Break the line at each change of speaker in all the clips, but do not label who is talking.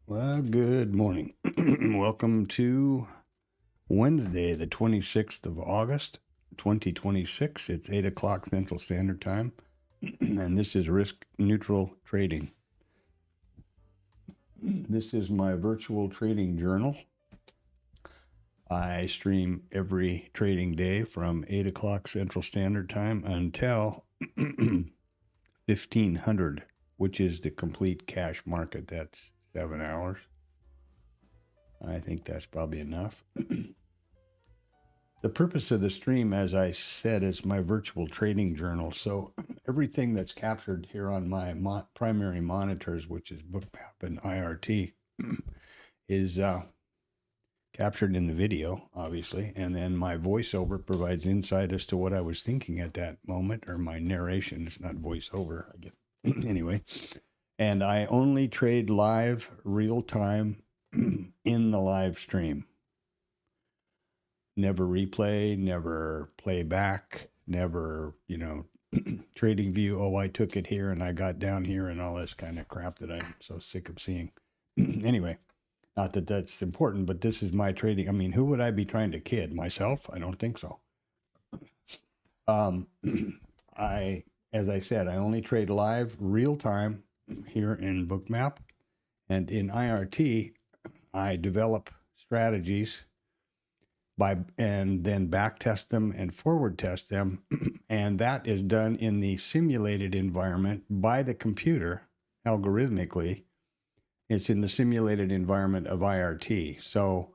Well, good morning. Welcome to Wednesday, the 26th of August, 2026. It's 8 o'clock Central Standard Time, and this is Risk Neutral Trading. This is my virtual trading journal. I stream every trading day from 8 o'clock Central Standard Time until 1500, which is the complete cash market. That's 7 hours. I think that's probably enough. The purpose of the stream, as I said, is my virtual trading journal. So everything that's captured here on my primary monitors, which is Bookmap and IRT, is captured in the video, obviously. And then my voiceover provides insight as to what I was thinking at that moment, or my narration. It's not voiceover, I get anyway. And I only trade live, real time in the live stream. Never replay, never play back, never, trading view. Oh, I took it here and I got down here and all this kind of crap that I'm so sick of seeing. Anyway, not that that's important, but this is my trading. I mean, who would I be trying to kid? Myself? I don't think so. As I said, I only trade live, real time here in Bookmap, and in IRT, I develop strategies and then back test them and forward test them. And that is done in the simulated environment by the computer algorithmically. It's in the simulated environment of IRT. So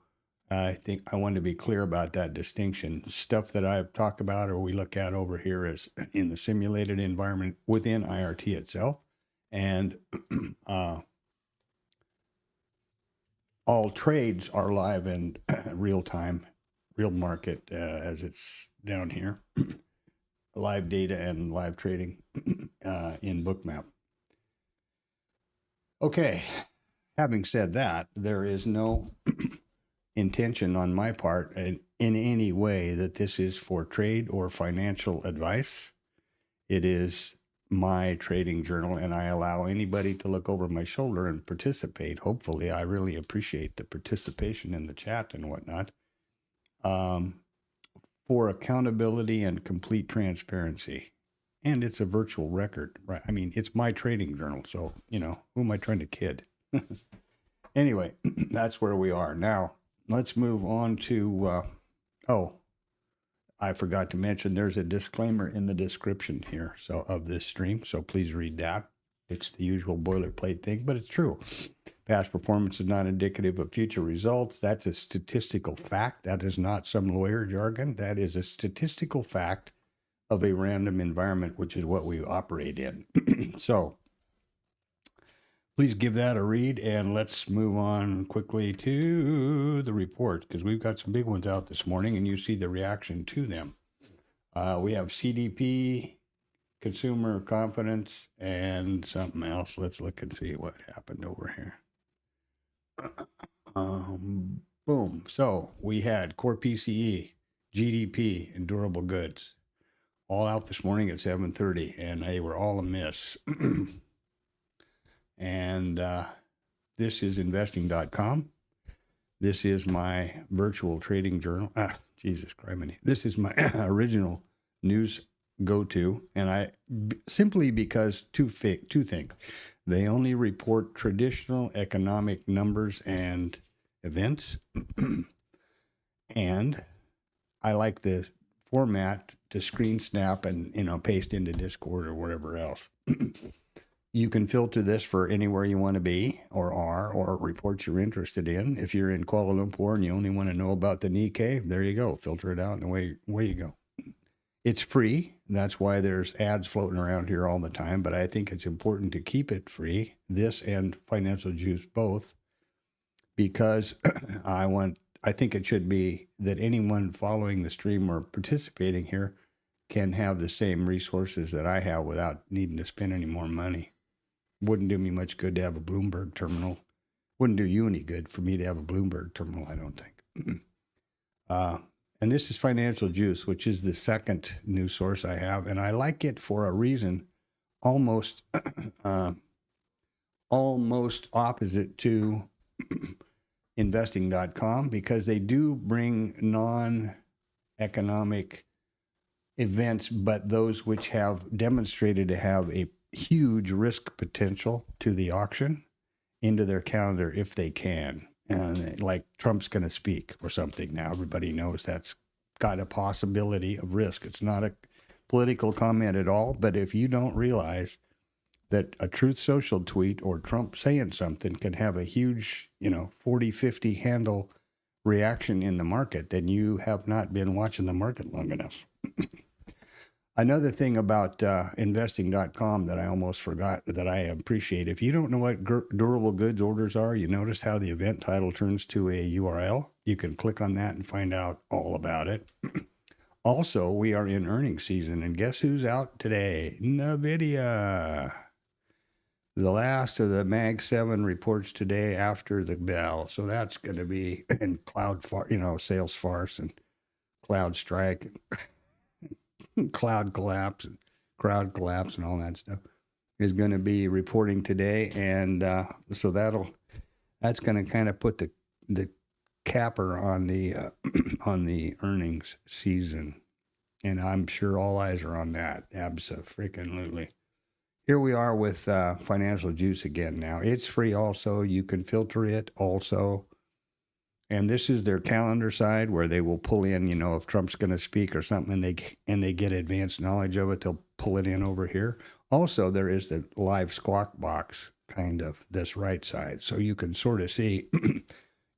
I think I want to be clear about that distinction. Stuff that I've talked about or we look at over here is in the simulated environment within IRT itself. And all trades are live and real time, real market as it's down here, live data and live trading in Bookmap. Okay, having said that, there is no intention on my part in any way that this is for trade or financial advice. It is my trading journal, and I allow anybody to look over my shoulder and participate. Hopefully, I really appreciate the participation in the chat and whatnot. For accountability and complete transparency. And it's a virtual record, right? I mean, it's my trading journal, so, who am I trying to kid? Anyway, that's where we are. Now, let's move on to, I forgot to mention there's a disclaimer in the description here of this stream, so please read that. It's the usual boilerplate thing, but it's true. Past performance is not indicative of future results. That's a statistical fact. That is not some lawyer jargon. That is a statistical fact of a random environment, which is what we operate in. So please give that a read, and let's move on quickly to the reports, because we've got some big ones out this morning, and you see the reaction to them. We have CDP, consumer confidence, and something else. Let's look and see what happened over here. Boom. So we had core PCE, GDP, and durable goods all out this morning at 7:30, and they were all a miss. And this is investing.com. This is my virtual trading journal. Jesus Christ. This is my original news go-to, and simply because two things. They only report traditional economic numbers and events, and I like the format to screen snap and paste into Discord or whatever else. You can filter this for anywhere you want to be or reports you're interested in. If you're in Kuala Lumpur and you only want to know about the Nikkei, there you go. Filter it out and away you go. It's free. That's why there's ads floating around here all the time, but I think it's important to keep it free, this and Financial Juice both, because I think it should be that anyone following the stream or participating here can have the same resources that I have without needing to spend any more money. Wouldn't do me much good to have a Bloomberg terminal. Wouldn't do you any good for me to have a Bloomberg terminal, I don't think. And this is Financial Juice, which is the second news source I have. And I like it for a reason almost opposite to investing.com, because they do bring non-economic events, but those which have demonstrated to have a huge risk potential to the auction into their calendar if they can. And like Trump's going to speak or something. Now everybody knows that's got a possibility of risk. It's not a political comment at all, but if you don't realize that a Truth Social tweet or Trump saying something can have a huge, 40, 50 handle reaction in the market, then you have not been watching the market long enough. Another thing about investing.com that I almost forgot that I appreciate, if you don't know what durable goods orders are, you notice how the event title turns to a URL. You can click on that and find out all about it. Also, we are in earnings season, and guess who's out today? NVDIA. The last of the Mag 7 reports today after the bell. So that's going to be in sales farce and cloud strike, and cloud collapse and crowd collapse and all that stuff is going to be reporting today. And so that's going to kind of put the capper on the on the earnings season. And I'm sure all eyes are on that. Abso-freaking-lutely. Here we are with Financial Juice again now. It's free also. You can filter it also. And this is their calendar side where they will pull in, if Trump's going to speak or something and they get advanced knowledge of it, they'll pull it in over here. Also, there is the live squawk box kind of this right side. So you can sort of see,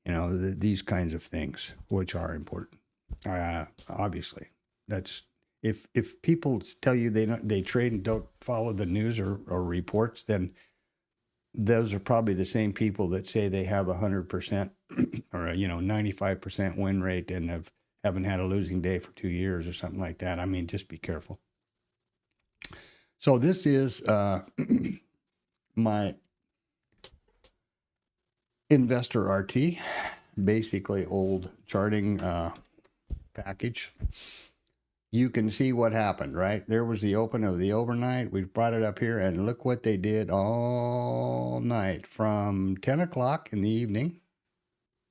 these kinds of things, which are important. Obviously, that's if people tell you they trade and don't follow the news or reports, then those are probably the same people that say they have 100% or 95% win rate and haven't had a losing day for 2 years or something like that. I mean, just be careful. So this is my Investor RT, basically old charting package. You can see what happened, right? There was the open of the overnight. We brought it up here, and look what they did all night from 10 o'clock in the evening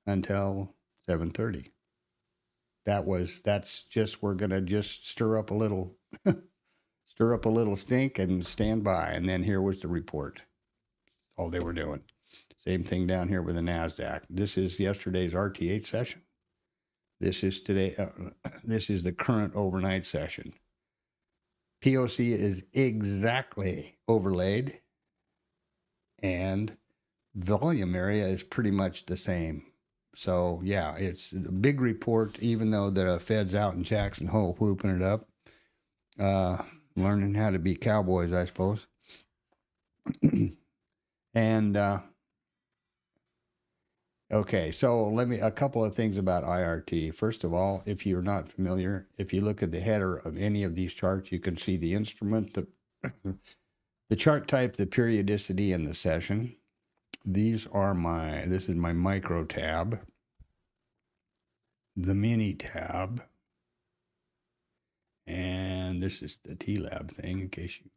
until 7:30. That's just, we're going to just stir up a little stink and stand by. And then here was the report. All they were doing. Same thing down here with the NASDAQ. This is yesterday's RTH session. This is today. This is the current overnight session. POC is exactly overlaid, and volume area is pretty much the same. So yeah, it's a big report. Even though the Fed's out in Jackson Hole whooping it up, learning how to be cowboys, I suppose. And okay, so a couple of things about IRT. First of all, if you're not familiar, if you look at the header of any of these charts, you can see the instrument, the chart type, the periodicity, and the session. This is my micro tab, the mini tab, and this is the TLab thing, in case you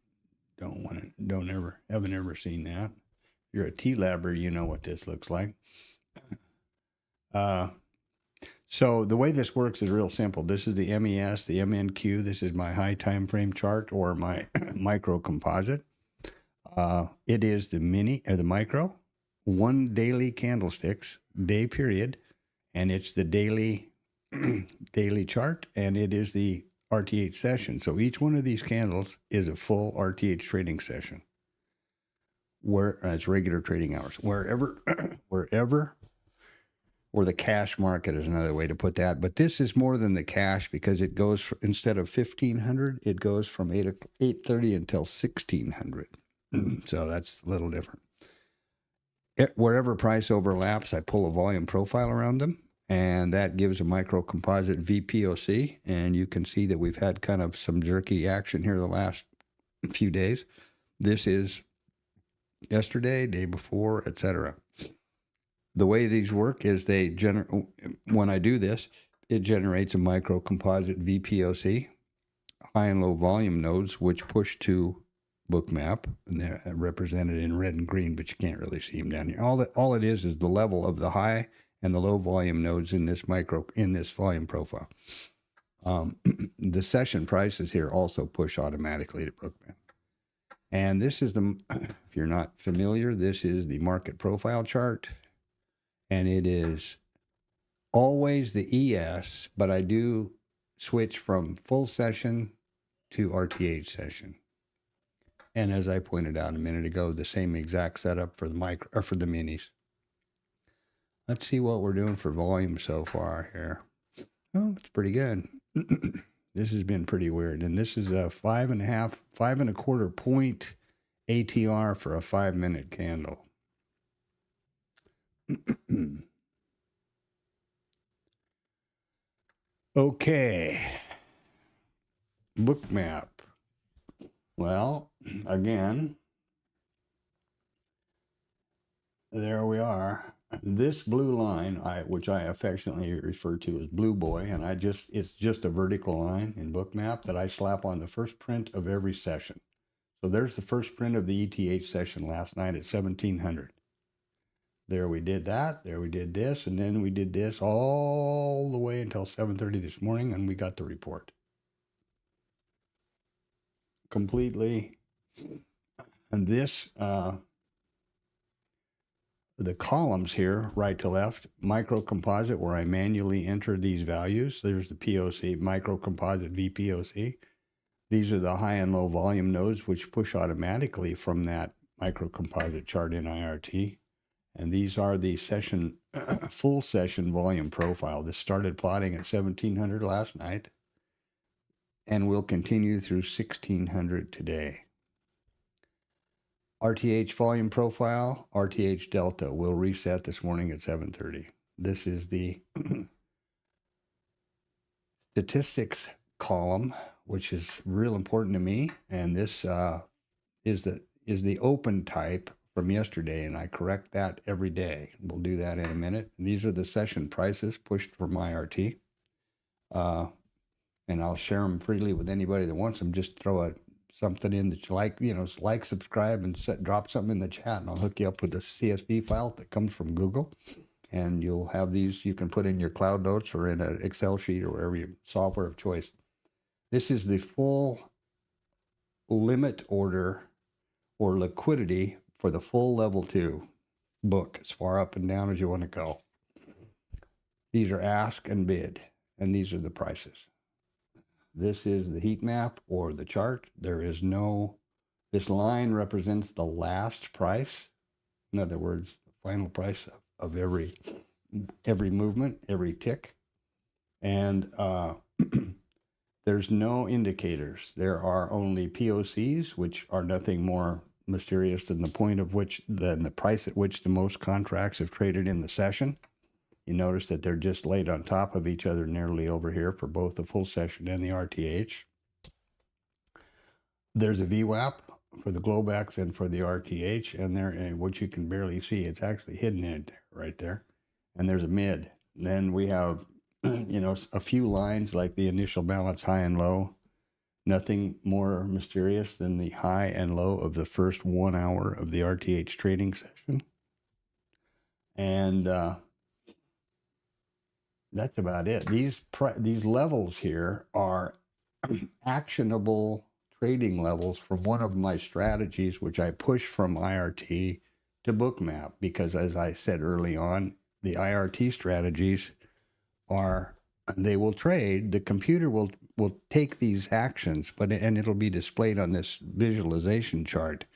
haven't ever seen that. If you're a TLabber, you know what this looks like. So the way this works is real simple. This is the MES, the MNQ. This is my high time frame chart or my micro composite. It is the mini or the micro, one daily candlesticks, day period, and it's the daily chart, and it is the RTH session. So each one of these candles is a full RTH trading session. Where it's regular trading hours. Wherever, or the cash market is another way to put that. But this is more than the cash because it goes instead of 1500, it goes from 8:30 until 1600. So that's a little different. Wherever price overlaps, I pull a volume profile around them, and that gives a micro composite VPOC. And you can see that we've had kind of some jerky action here the last few days. This is yesterday, day before, etc. The way these work is when I do this, it generates a micro composite VPOC, high and low volume nodes, which push to Bookmap, and they're represented in red and green, but you can't really see them down here. All it is the level of the high and the low volume nodes in this volume profile. The session prices here also push automatically to Bookmap. And this is if you're not familiar, this is the market profile chart, and it is always the ES, but I do switch from full session to RTH session. And as I pointed out a minute ago, the same exact setup for the for the minis. Let's see what we're doing for volume so far here. Oh, it's pretty good. This has been pretty weird. And this is a 5.25 point ATR for a 5-minute candle. Okay. Bookmap. Well, again, there we are. This blue line, which I affectionately refer to as Blue Boy, and it's just a vertical line in Bookmap that I slap on the first print of every session. So there's the first print of the ETH session last night at 1700. There we did that, there we did this, and then we did this all the way until 7:30 this morning, and we got the report. Completely. And this, the columns here, right to left, micro composite, where I manually enter these values. There's the POC, micro composite VPOC. These are the high and low volume nodes, which push automatically from that micro composite chart in IRT. And these are the session, full session volume profile. This started plotting at 1700 last night and will continue through 1600 today. RTH volume profile, RTH delta will reset this morning at 7:30. This is the statistics column, which is real important to me. And this is the open type from yesterday, and I correct that every day. We'll do that in a minute. And these are the session prices pushed from IRT. And I'll share them freely with anybody that wants them. Just throw something in that you like, subscribe, and drop something in the chat, and I'll hook you up with a CSV file that comes from Google. And you'll have these you can put in your Cloud Notes or in an Excel sheet or wherever your software of choice. This is the full limit order or liquidity for the full level 2 book, as far up and down as you want to go. These are ask and bid, and these are the prices. This is the heat map or the chart. This line represents the last price. In other words, the final price of every movement, every tick. And there's no indicators. There are only POCs, which are nothing more mysterious than the price at which the most contracts have traded in the session. You notice that they're just laid on top of each other nearly over here for both the full session and the RTH. There's a VWAP for the Globex and for the RTH, and which you can barely see. It's actually hidden in it right there. And there's a mid. Then we have, a few lines like the initial balance high and low. Nothing more mysterious than the high and low of the first 1 hour of the RTH trading session. And that's about it. These levels here are actionable trading levels from one of my strategies, which I push from IRT to Bookmap, because as I said early on, the IRT strategies they will trade. The computer will take these actions, and it'll be displayed on this visualization chart,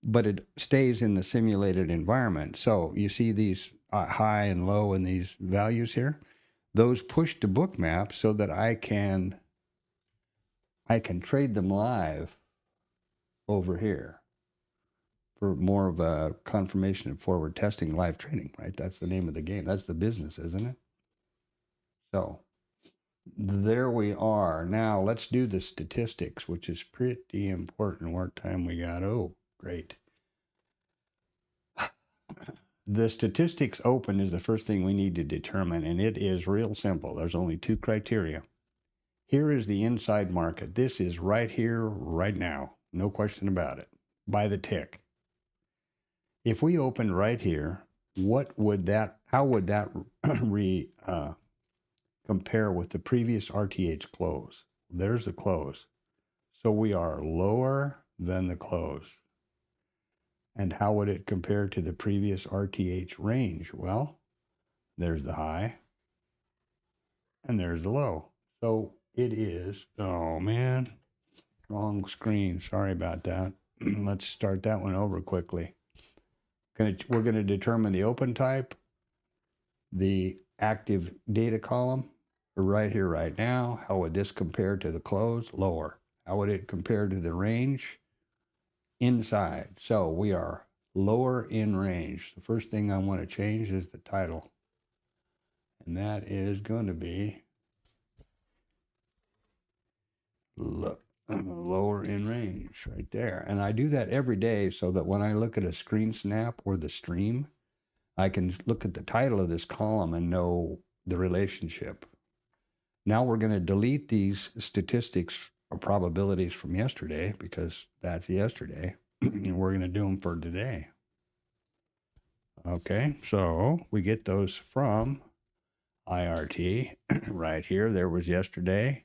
but it stays in the simulated environment. So you see these high and low and these values here. Those push to Bookmap so that I can trade them live over here for more of a confirmation and forward testing live trading, right? That's the name of the game. That's the business, isn't it? So there we are. Now let's do the statistics, which is pretty important. What time we got? Oh, great. The statistics open is the first thing we need to determine, and it is real simple. There's only 2 criteria. Here is the inside market. This is right here, right now. No question about it. By the tick. If we opened right here, how would that compare with the previous RTH close? There's the close. So we are lower than the close. And how would it compare to the previous RTH range? Well, there's the high and there's the low. So it is, oh man, wrong screen. Sorry about that. Let's start that one over quickly. We're going to determine the open type, the active data column, right here, right now. How would this compare to the close? Lower. How would it compare to the range? Inside. So we are lower in range. The first thing I want to change is the title. And that is going to be lower in range right there. And I do that every day so that when I look at a screen snap or the stream, I can look at the title of this column and know the relationship. Now we're going to delete these statistics or probabilities from yesterday because that's yesterday. And we're going to do them for today. Okay, so we get those from IRT right here. There was yesterday.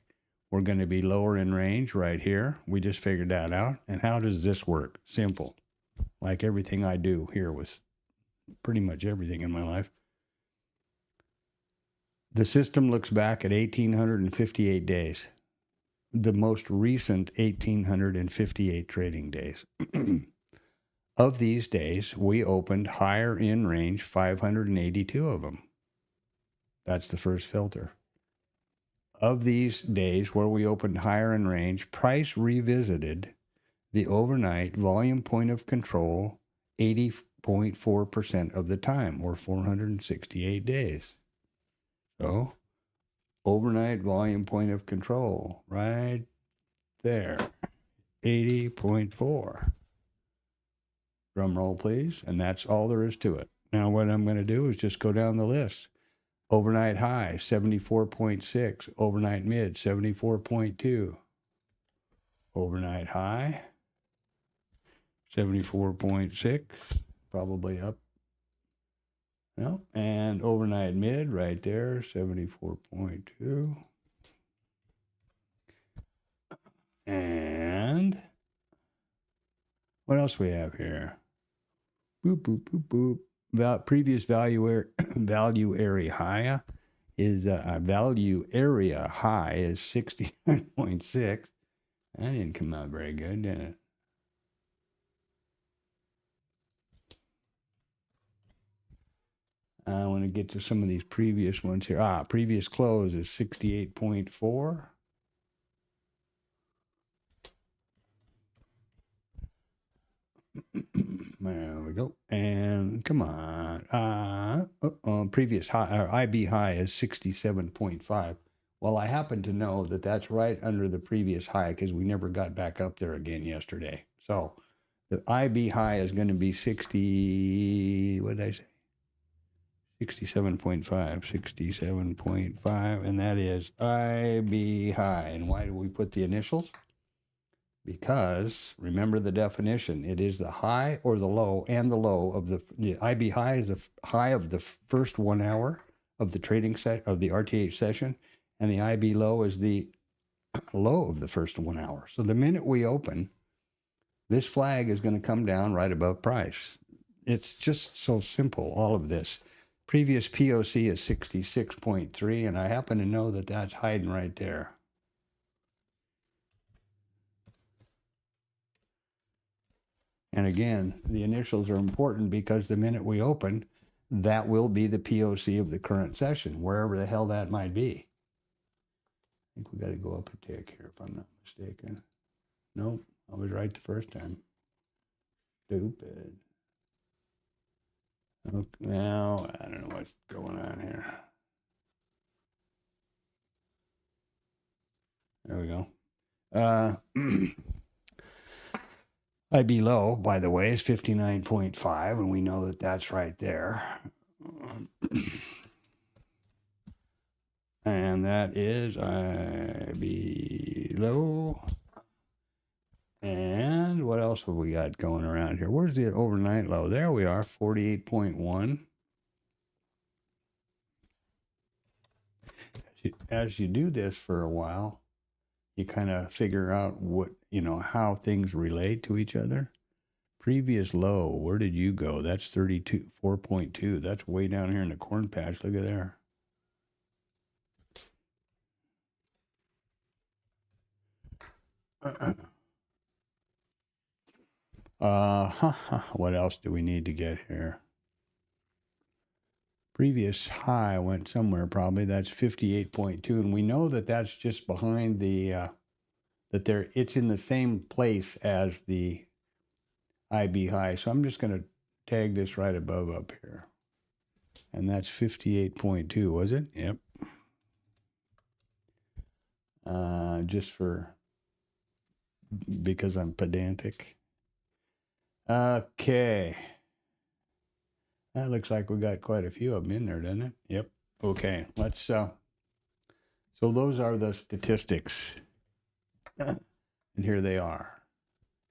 We're going to be lower in range right here. We just figured that out. And how does this work? Simple. Like everything I do here with pretty much everything in my life. The system looks back at 1,858 days. The most recent 1,858 trading days. Of these days, we opened higher in range 582 of them. That's the first filter. Of these days where we opened higher in range, price revisited the overnight volume point of control 80.4% of the time, or 468 days. So, overnight volume point of control, right there, 80.4. Drum roll, please. And that's all there is to it. Now, what I'm going to do is just go down the list. Overnight high, 74.6. Overnight mid, 74.2. Overnight high, 74.6. Probably up. No. And overnight mid right there, 74.2. And what else we have here? Boop, boop, boop, boop. Previous value area high is value area high is 69.6. That didn't come out very good, did it? I want to get to some of these previous ones here. Previous close is 68.4. There we go. And come on. Previous high, or IB high is 67.5. Well, I happen to know that that's right under the previous high because we never got back up there again yesterday. So the IB high is going to be 60, what did I say? 67.5, 67.5, and that is IB high. And why do we put the initials? Because remember the definition, it is the high or the low and the low of the IB high is the high of the first 1 hour of the trading set of the RTH session, and the IB low is the low of the first 1 hour. So the minute we open, this flag is going to come down right above price. It's just so simple, all of this. Previous POC is 66.3, and I happen to know that that's hiding right there. And again, the initials are important because the minute we open, that will be the POC of the current session, wherever the hell that might be. I think we got to go up a tick here, if I'm not mistaken. Nope, I was right the first time. Stupid. Okay, now, I don't know what's going on here. There we go. IB low, by the way, is 59.5, and we know that that's right there. And that is IB low. And what else have we got going around here? Where's the overnight low? There we are, 48.1. As you do this for a while, you kind of figure out what, how things relate to each other. Previous low, where did you go? That's 4.2. That's way down here in the corn patch. Look at there. What else do we need to get here? Previous high went somewhere probably. That's 58.2, and we know that that's just behind the it's in the same place as the IB high. So I'm just going to tag this right above up here, and that's 58.2. Was it? Yep. Just because I'm pedantic. Okay. That looks like we got quite a few of them in there, doesn't it? Yep. Okay. Let's, so those are the statistics. And here they are.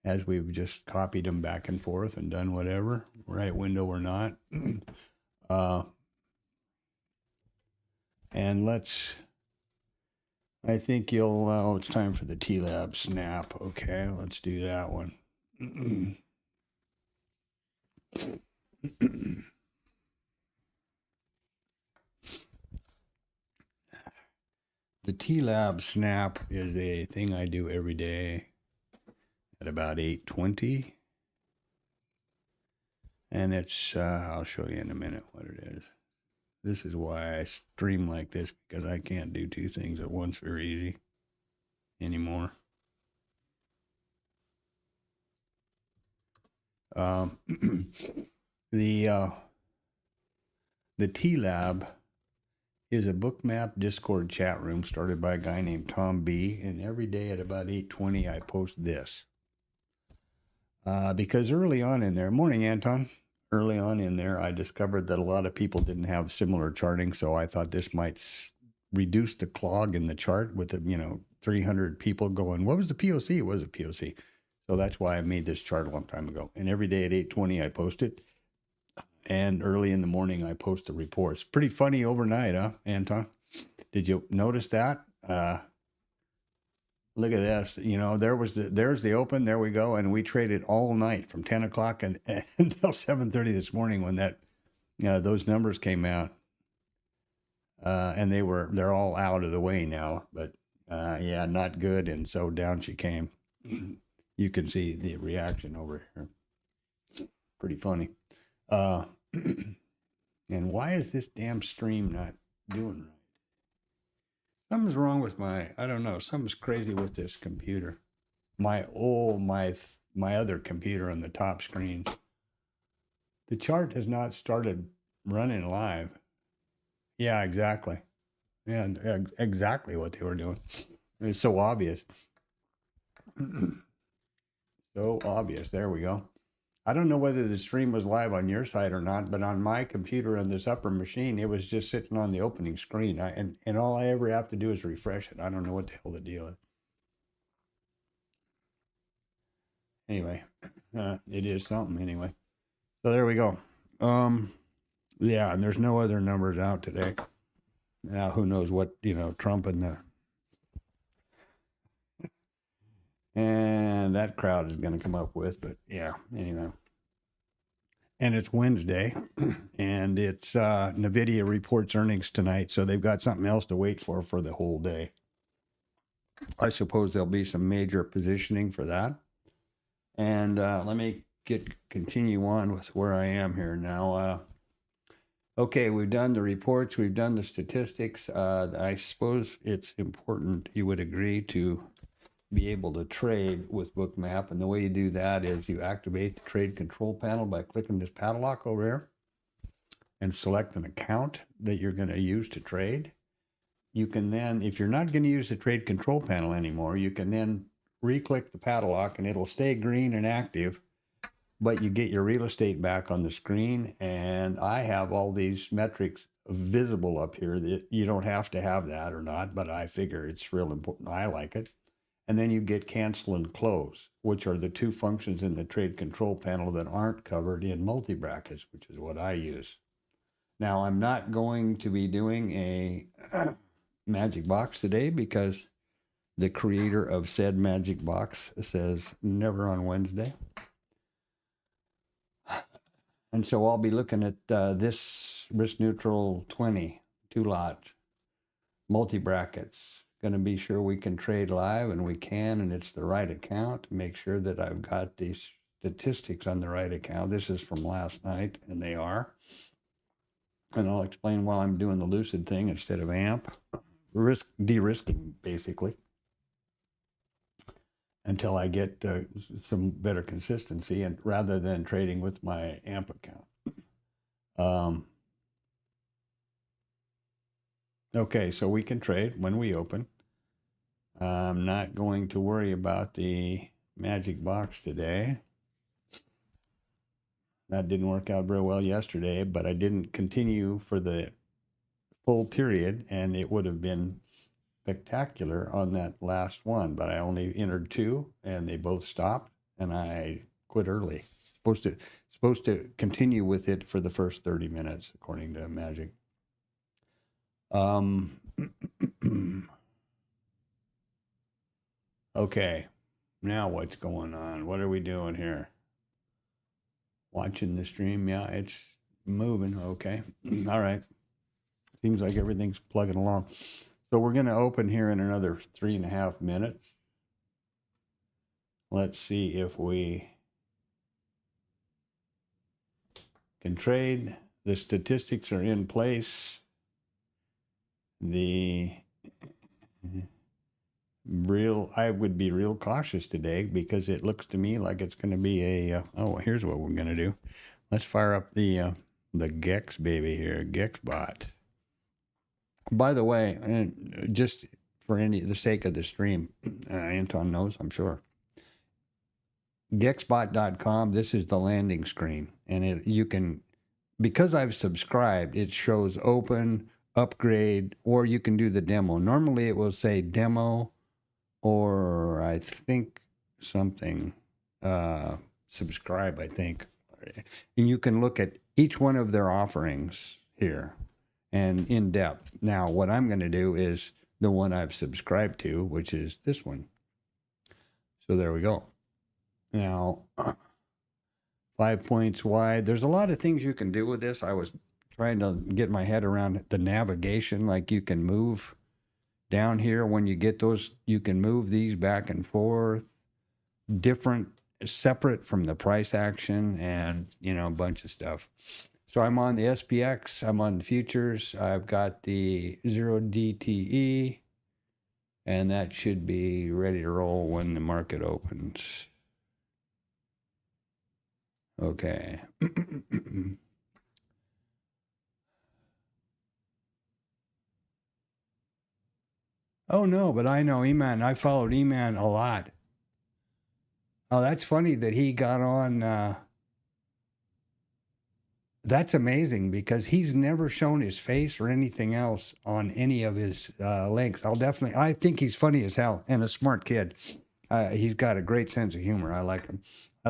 As we've just copied them back and forth and done whatever, right window or not. And I think it's time for the TLab snap. Okay, let's do that one. The TLab snap is a thing I do every day at about 8:20. And it's, I'll show you in a minute what it is. This is why I stream like this, because I can't do two things at once very easy anymore. The TLab is a Bookmap Discord chat room started by a guy named Tom B. And every day at about 8:20, I post this. Because early on in there, morning, Anton. Early on in there, I discovered that a lot of people didn't have similar charting. So I thought this might reduce the clog in the chart with the, 300 people going, what was the POC? It was a POC. So that's why I made this chart a long time ago. And every day at 8:20, I post it. And early in the morning, I post the reports. Pretty funny overnight, huh, Anton? Did you notice that? Look at this. There's the open. There we go. And we traded all night from 10 o'clock until 7:30 this morning when those numbers came out. And they're all out of the way now. But yeah, not good. And so down she came. You can see the reaction over here. Pretty funny. And why is this damn stream not doing right? Something's wrong with I don't know, something's crazy with this computer. My other computer on the top screen. The chart has not started running live. Yeah, exactly. Yeah, exactly what they were doing. It's so obvious. So obvious. There we go. I don't know whether the stream was live on your side or not, but on my computer on this upper machine, it was just sitting on the opening screen. And all I ever have to do is refresh it. I don't know what the hell the deal is. Anyway, it is something anyway. So there we go. Yeah, and there's no other numbers out today. Now, who knows what, Trump and that crowd is going to come up with, but yeah, anyway. And it's Wednesday, and it's NVIDIA reports earnings tonight, so they've got something else to wait for the whole day. I suppose there'll be some major positioning for that. And let me continue on with where I am here now. Okay, we've done the reports, we've done the statistics. I suppose it's important, you would agree, to be able to trade with Bookmap. And the way you do that is you activate the trade control panel by clicking this padlock over here and select an account that you're going to use to trade. You can then, if you're not going to use the trade control panel anymore, you can then re-click the padlock and it'll stay green and active, but you get your real estate back on the screen. And I have all these metrics visible up here that you don't have to have that or not, but I figure it's real important. I like it. And then you get cancel and close, which are the two functions in the trade control panel that aren't covered in multi-brackets, which is what I use. Now, I'm not going to be doing a magic box today because the creator of said magic box says never on Wednesday. And so I'll be looking at this risk neutral 20, 2-lot, multi-brackets. Going to be sure we can trade live, and we can, and it's the right account. Make sure that I've got these statistics on the right account. This is from last night, and they are. And I'll explain why I'm doing the lucid thing instead of AMP. De-risking, basically, until I get some better consistency, and rather than trading with my AMP account. Okay, so we can trade when we open. I'm not going to worry about the magic box today. That didn't work out very well yesterday, but I didn't continue for the full period, and it would have been spectacular on that last one, but I only entered 2, and they both stopped, and I quit early. Supposed to continue with it for the first 30 minutes, according to Magic. Okay, now what's going on? What are we doing here? Watching the stream? Yeah, it's moving. Okay, all right. Seems like everything's plugging along. So we're going to open here in another 3.5 minutes. Let's see if we can trade. The statistics are in place. I would be real cautious today because it looks to me like it's going to be a, here's what we're going to do. Let's fire up the GEX baby here, GEX bot. By the way, and just for the sake of the stream, Anton knows, I'm sure. GEXBot.com, this is the landing screen. And you can, because I've subscribed, it shows open, upgrade, or you can do the demo. Normally it will say demo, or I think something, subscribe, I think. And you can look at each one of their offerings here and in depth. Now, what I'm going to do is the one I've subscribed to, which is this one. So there we go. Now, 5 points wide. There's a lot of things you can do with this. I was trying to get my head around the navigation, like you can move down here. When you get those, you can move these back and forth, separate from the price action, and, a bunch of stuff. So I'm on the SPX, I'm on the futures, I've got the 0DTE, and that should be ready to roll when the market opens. Okay. Oh, no, but I know Eman. I followed Eman a lot. Oh, that's funny that he got on. That's amazing because he's never shown his face or anything else on any of his links. I think he's funny as hell and a smart kid. He's got a great sense of humor. I like him.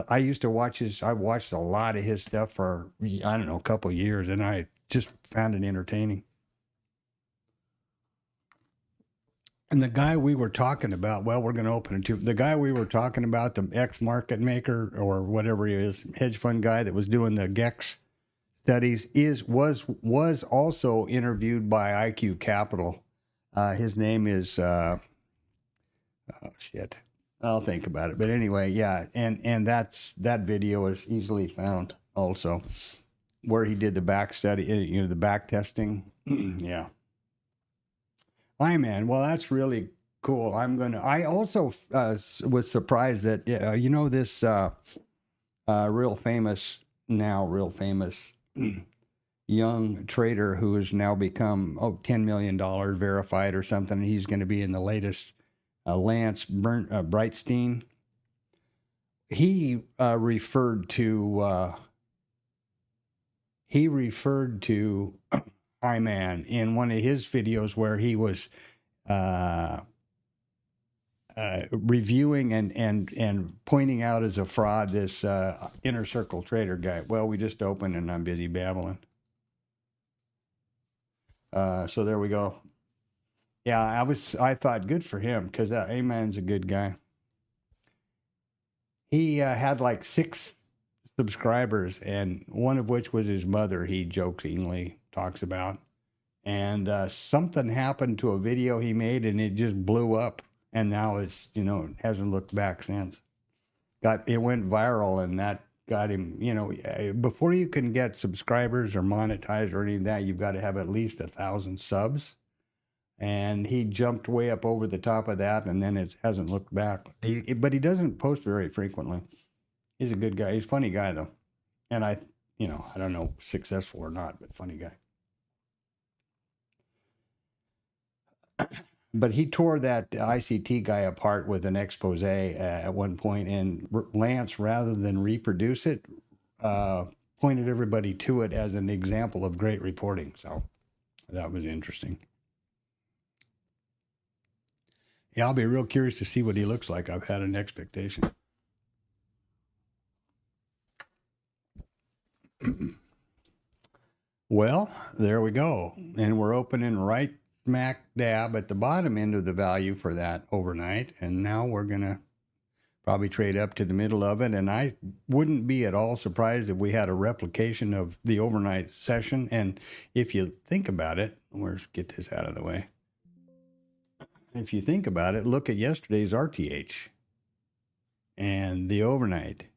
I used to I've watched a lot of his stuff for, I don't know, a couple of years, and I just found it entertaining. And the guy we were talking about, well, we're going to open it too. The guy we were talking about, the ex-market maker or whatever he is, hedge fund guy that was doing the GEX studies, was also interviewed by IQ Capital. His name is, oh shit, I'll think about it. But anyway, yeah, and that video is easily found also, where he did the back study, the back testing. Yeah. Hi, man. Well, that's really cool. I also was surprised that, this real famous young trader who has now become, $10 million verified or something. He's going to be in the latest Lance Brightstein. He referred to Hi-Man in one of his videos where he was reviewing and pointing out as a fraud this inner circle trader guy. Well, we just opened and I'm busy babbling. So there we go. Yeah, I thought good for him because A-Man's a good guy. He had like 6 subscribers, and one of which was his mother, he jokingly talks about. And something happened to a video he made, and it just blew up. And now it's, hasn't looked back since. It went viral, and that got him, before you can get subscribers or monetize or any of that, you've got to have at least 1,000 subs. And he jumped way up over the top of that, and then it hasn't looked back. But he doesn't post very frequently. He's a good guy. He's a funny guy, though. And I don't know, successful or not, but funny guy. But he tore that ICT guy apart with an expose at one point, and Lance, rather than reproduce it, pointed everybody to it as an example of great reporting. So that was interesting. Yeah, I'll be real curious to see what he looks like. I've had an expectation. Well, there we go. And we're opening right smack dab at the bottom end of the value for that overnight. And now we're going to probably trade up to the middle of it. And I wouldn't be at all surprised if we had a replication of the overnight session. And if you think about it, let's get this out of the way. If you think about it, look at yesterday's RTH and the overnight.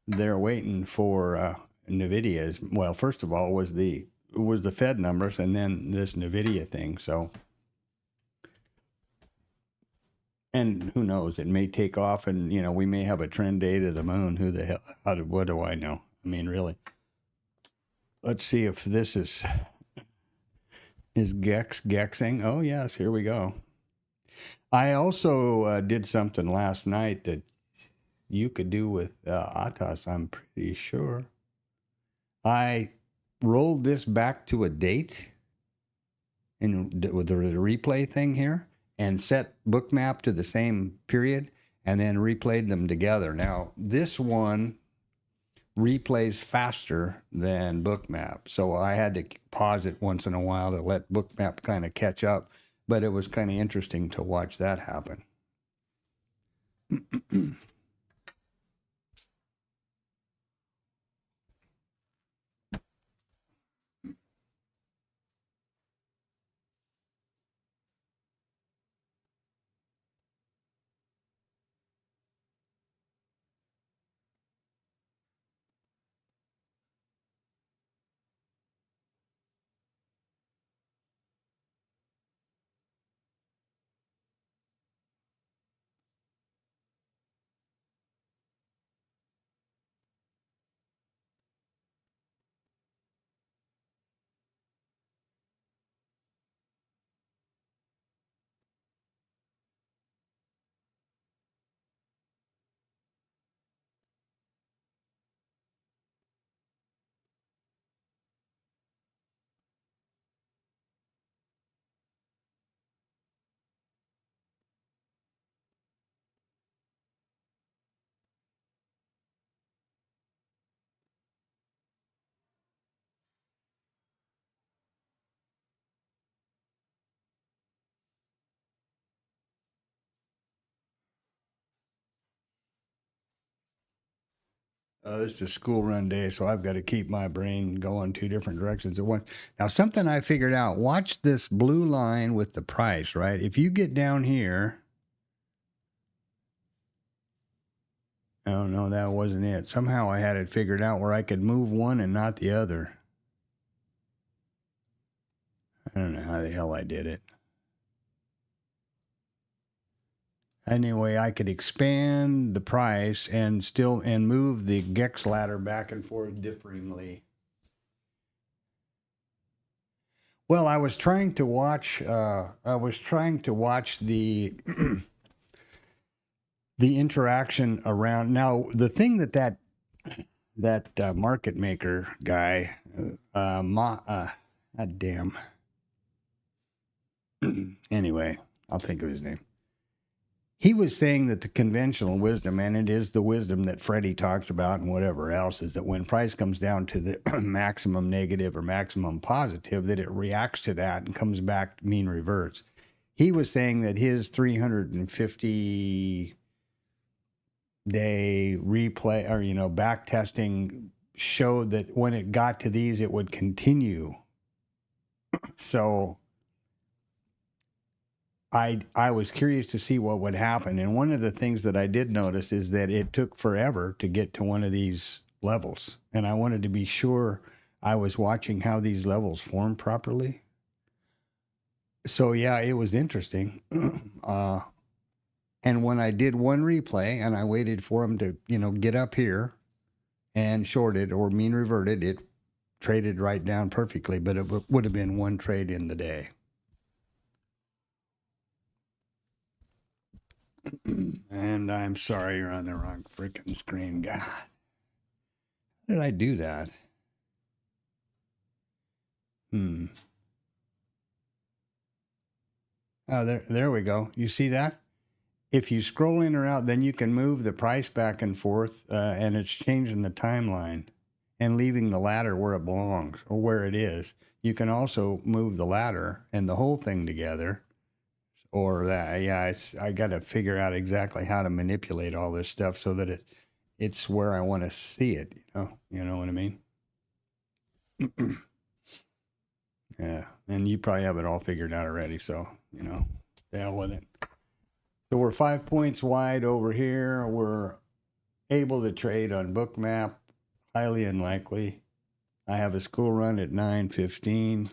They're waiting for NVIDIA's. Well, first of all, was the Fed numbers, and then this NVIDIA thing. So, and who knows? It may take off, and we may have a trend day to the moon. Who the hell? What do I know? I mean, really. Let's see if this is GEXing. Oh yes, here we go. I also did something last night that you could do with ATAS, I'm pretty sure. I rolled this back to a date with the replay thing here, and set bookmap to the same period, and then replayed them together. Now, this one replays faster than bookmap, so I had to pause it once in a while to let bookmap kind of catch up, but it was kind of interesting to watch that happen. This is a school run day, so I've got to keep my brain going 2 different directions at once. Now, something I figured out, watch this blue line with the price, right? If you get down here, oh no, that wasn't it. Somehow I had it figured out where I could move one and not the other. I don't know how the hell I did it. Anyway, I could expand the price and move the GEX ladder back and forth differingly. Well, I was trying to watch the the interaction around. Now, the thing that market maker guy, damn. Anyway, I'll think of his name. he was saying that the conventional wisdom, and it is the wisdom that Freddie talks about and whatever else, is that when price comes down to the maximum negative or maximum positive, that it reacts to that and comes back, mean reverts. He was saying that his 350 day replay or back testing showed that when it got to these, it would continue. So I was curious to see what would happen. And one of the things that I did notice is that it took forever to get to one of these levels. And I wanted to be sure I was watching how these levels form properly. So yeah, it was interesting. And when I did one replay and I waited for him to, get up here and shorted or mean reverted, it traded right down perfectly, but it would have been one trade in the day. And I'm sorry, you're on the wrong freaking screen. God, how did I do that? Oh, there we go. You see that? If you scroll in or out, then you can move the price back and forth, and it's changing the timeline and leaving the ladder where it belongs or where it is. You can also move the ladder and the whole thing together. Or that, yeah, I got to figure out exactly how to manipulate all this stuff so that it's where I want to see it. You know what I mean? Yeah, and you probably have it all figured out already. So the hell with it. So we're 5 points wide over here. We're able to trade on Bookmap. Highly unlikely. I have a school run at 9:15.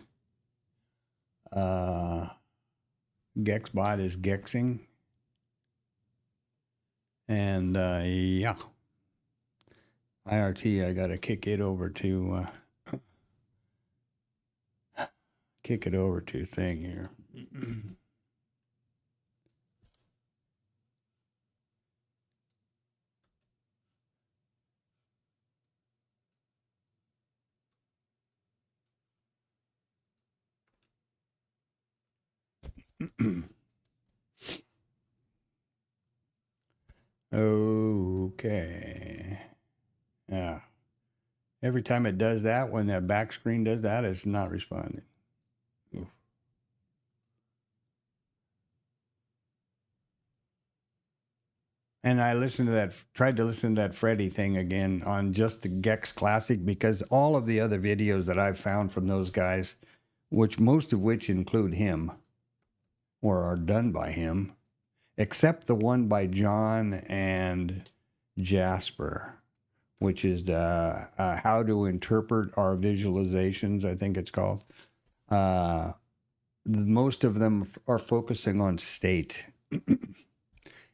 GEXBot is gexing. And yeah, IRT, I got to kick it over to thing here. Okay. Yeah. Every time it does that, when that back screen does that, it's not responding. Oof. And I tried to listen to that Freddie thing again on just the GEX Classic, because all of the other videos that I've found from those guys, most of which include him or are done by him, except the one by John and Jasper, which is the how to interpret our visualizations, I think it's called. Most of them are focusing on state,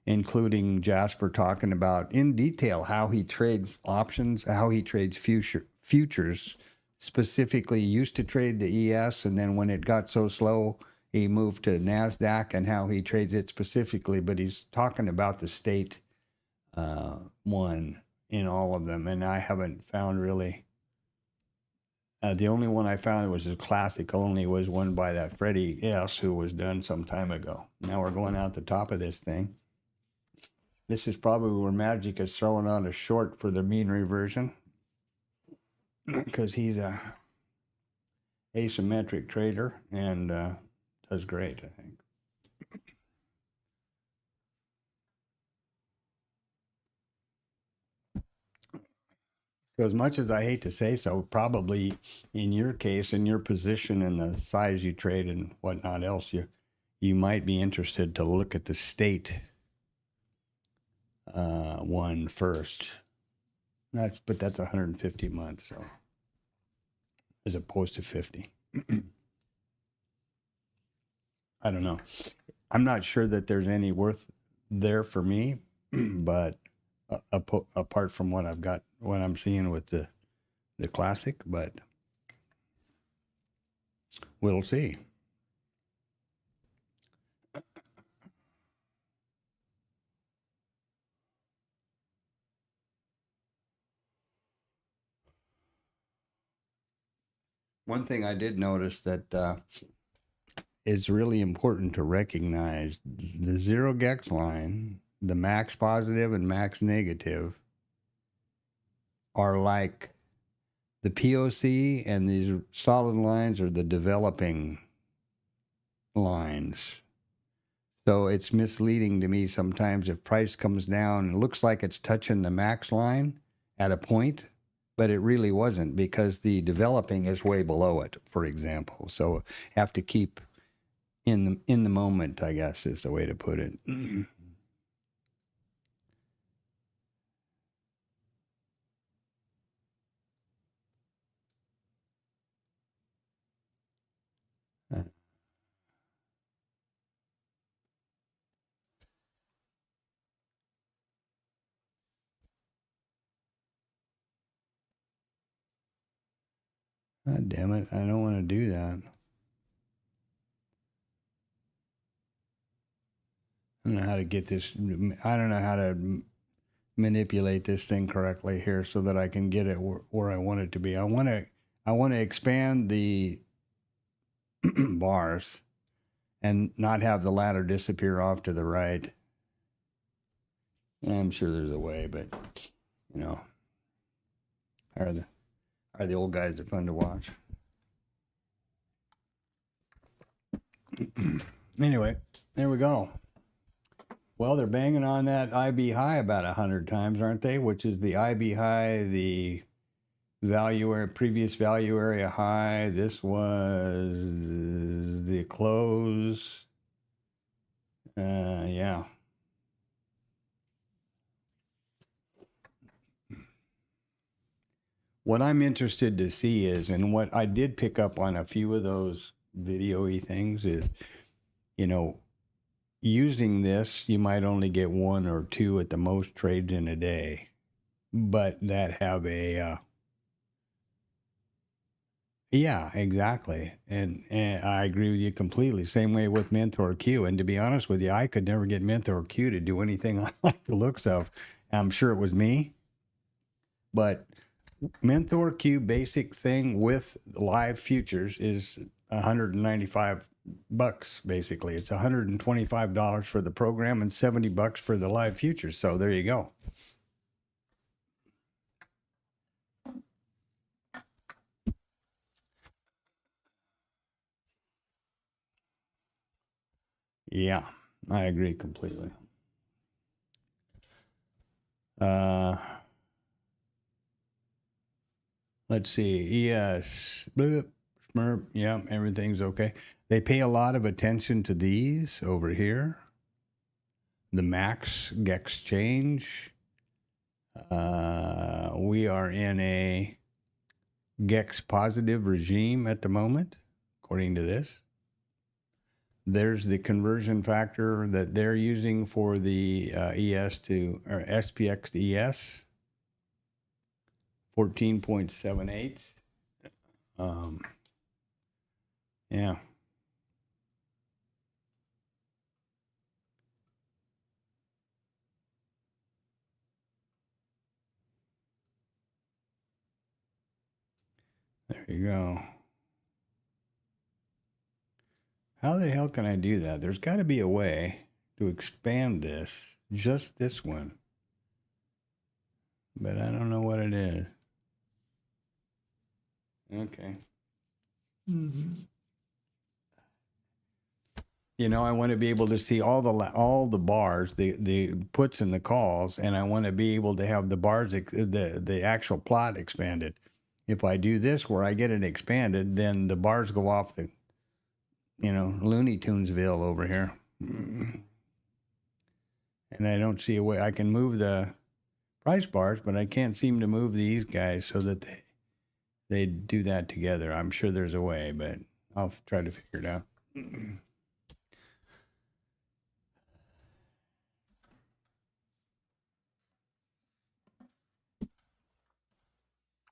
including Jasper talking about in detail how he trades options, how he trades futures, specifically used to trade the ES, and then when it got so slow, he moved to NASDAQ and how he trades it specifically, but he's talking about the state one in all of them, and I haven't found really. The only one I found that was a classic only was one by that Freddie S., who was done some time ago. Now we're going out the top of this thing. This is probably where Magic is throwing on a short for the mean reversion, because he's a asymmetric trader and does great, I think. So as much as I hate to say so, probably in your case, in your position and the size you trade and whatnot else, you might be interested to look at the state one first. But that's 150 months, so as opposed to 50. I don't know. I'm not sure that there's any worth there for me, but apart from what I'm seeing with the classic, but we'll see. One thing I did notice that it's really important to recognize the zero GEX line, the max positive and max negative, are like the POC, and these solid lines are the developing lines. So it's misleading to me sometimes if price comes down and it looks like it's touching the max line at a point, but it really wasn't, because the developing is way below it, for example. So have to keep in the moment, I guess, is the way to put it. God damn it, I don't want to do that. I don't know how to get this. I don't know how to manipulate this thing correctly here so that I can get it where I want it to be. I want to expand the bars and not have the ladder disappear off to the right. I'm sure there's a way, but you know, are the old guys are fun to watch. Anyway, there we go. Well, they're banging on that IB high about 100 times, aren't they? Which is the IB high, the value area, previous value area high. This was the close. Yeah. What I'm interested to see is, and what I did pick up on a few of those video-y things is, you know, using this, you might only get one or two at the most trades in a day, but that have a, yeah, exactly. And I agree with you completely. Same way with Mentor Q. And to be honest with you, I could never get Mentor Q to do anything I like the looks of. I'm sure it was me, but Mentor Q basic thing with live futures is $195 basically. It's $125 for the program and $70 for the live futures. So there you go. Yeah, I agree completely. Let's see. ES. Bloop, Smurp. Yeah, everything's okay. They pay a lot of attention to these over here. The max GEX change. We are in a GEX positive regime at the moment, according to this. There's the conversion factor that they're using for the ES to, or SPX to ES, 14.78. Yeah. There you go. How the hell can I do that? There's got to be a way to expand this, just this one. But I don't know what it is. Okay. Mm-hmm. You know, I want to be able to see all the bars, the puts and the calls, and I want to be able to have the bars, the actual plot expanded. If I do this where I get it expanded, then the bars go off the, you know, Looney Tunesville over here. And I don't see a way I can move the price bars, but I can't seem to move these guys so that they do that together. I'm sure there's a way, but I'll try to figure it out.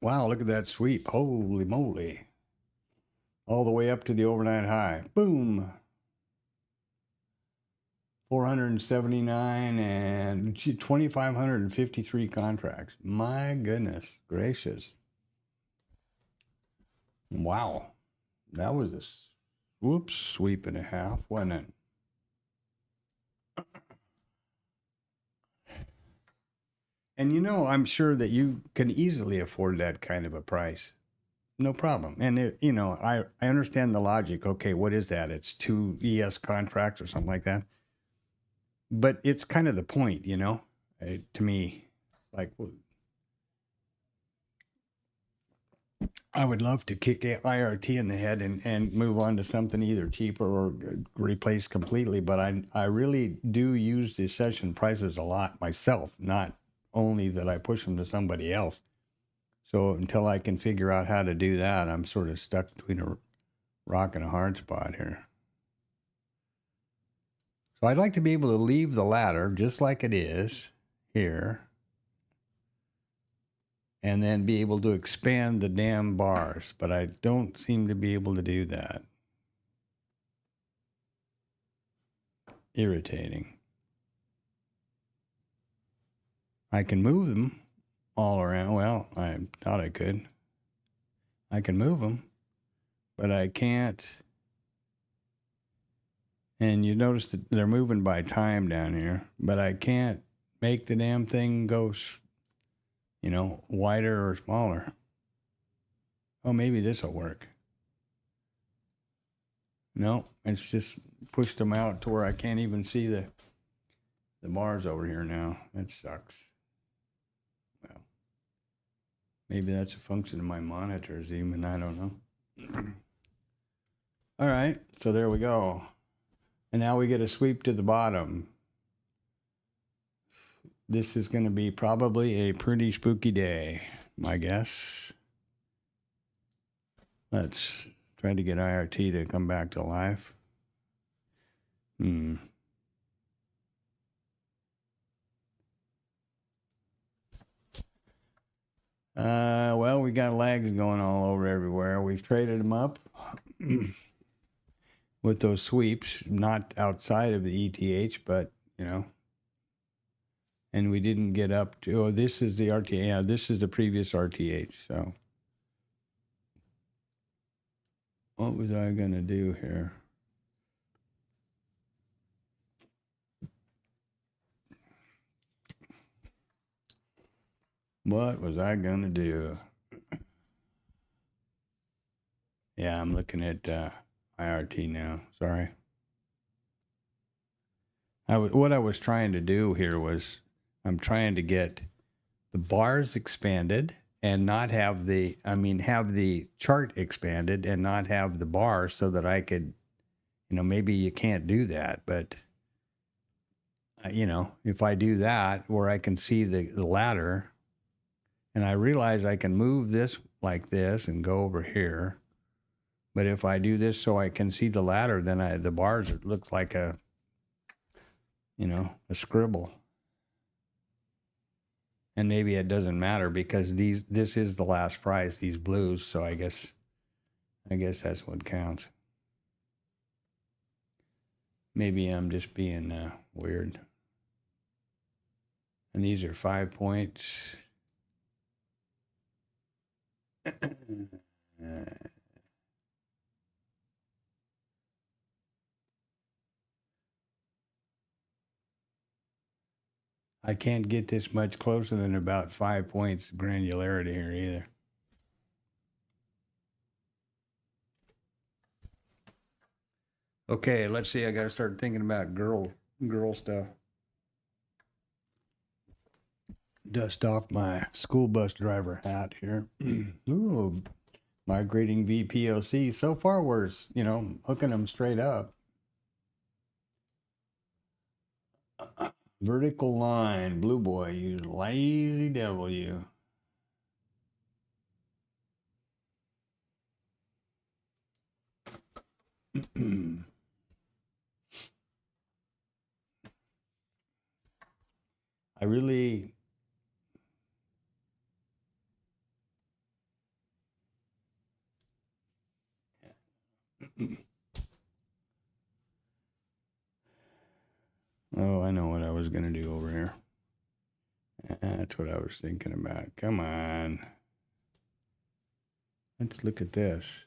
Wow, look at that sweep. Holy moly. All the way up to the overnight high. Boom. 479 and 2,553 contracts. My goodness gracious. Wow. That was whoops, sweep and a half, wasn't it? And you know, I'm sure that you can easily afford that kind of a price. No problem. And it, you know, I understand the logic. Okay, what is that? It's 2 ES contracts or something like that. But it's kind of the point, you know, to me. Like, well, I would love to kick IRT in the head and move on to something either cheaper or replace completely. But I really do use the session prices a lot myself, not only that I push them to somebody else. So until I can figure out how to do that, I'm sort of stuck between a rock and a hard spot here. So I'd like to be able to leave the ladder just like it is here, and then be able to expand the damn bars, but I don't seem to be able to do that. Irritating. I can move them all around. Well, I thought I could. I can move them, but I can't. And you notice that they're moving by time down here, but I can't make the damn thing go, you know, wider or smaller. Oh, maybe this will work. No, it's just pushed them out to where I can't even see the bars over here now. That sucks. Well, maybe that's a function of my monitors even. I don't know. All right, so there we go. And now we get a sweep to the bottom. This is going to be probably a pretty spooky day, my guess. Let's try to get IRT to come back to life. Well, we got lags going all over everywhere. We've traded them up with those sweeps, not outside of the ETH, but, you know. And we didn't get up to, oh, this is the RTH. Yeah, this is the previous RTH. So what was I going to do here? What was I going to do? Yeah, I'm looking at IRT now. Sorry. What I was trying to do here was I'm trying to get the bars expanded and not have have the chart expanded and not have the bar so that I could, you know, maybe you can't do that, but you know, if I do that where I can see the ladder and I realize I can move this like this and go over here. But if I do this so I can see the ladder, then the bars look like a, you know, a scribble. And maybe it doesn't matter because this is the last price, these blues. So I guess that's what counts. Maybe I'm just being weird. And these are 5 points. I can't get this much closer than about 5 points granularity here either. Okay, let's see. I got to start thinking about girl stuff. Dust off my school bus driver hat here. Ooh, migrating VPOC. So far, we're, you know, hooking them straight up. Vertical line, blue boy, you lazy devil, you. I really... Oh, I know what I was going to do over here. That's what I was thinking about. Come on. Let's look at this.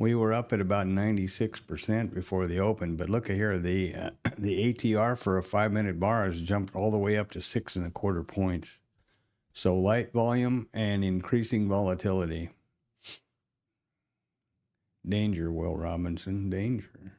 We were up at about 96% before the open, but look at here, the ATR for a 5-minute bar has jumped all the way up to 6.25 points. So light volume and increasing volatility. Danger, Will Robinson, danger.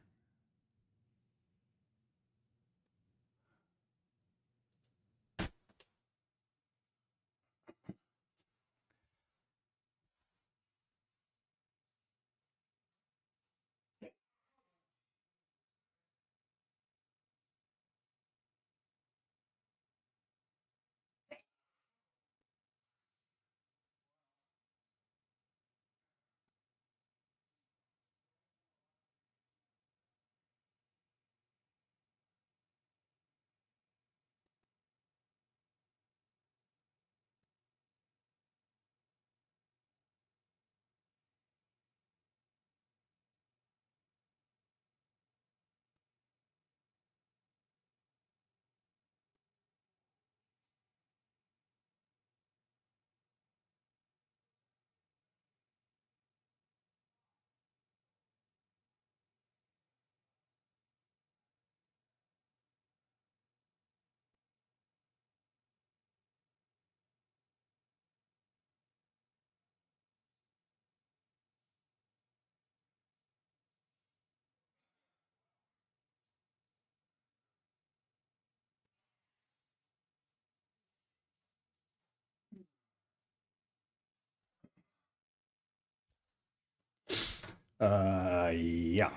Yeah.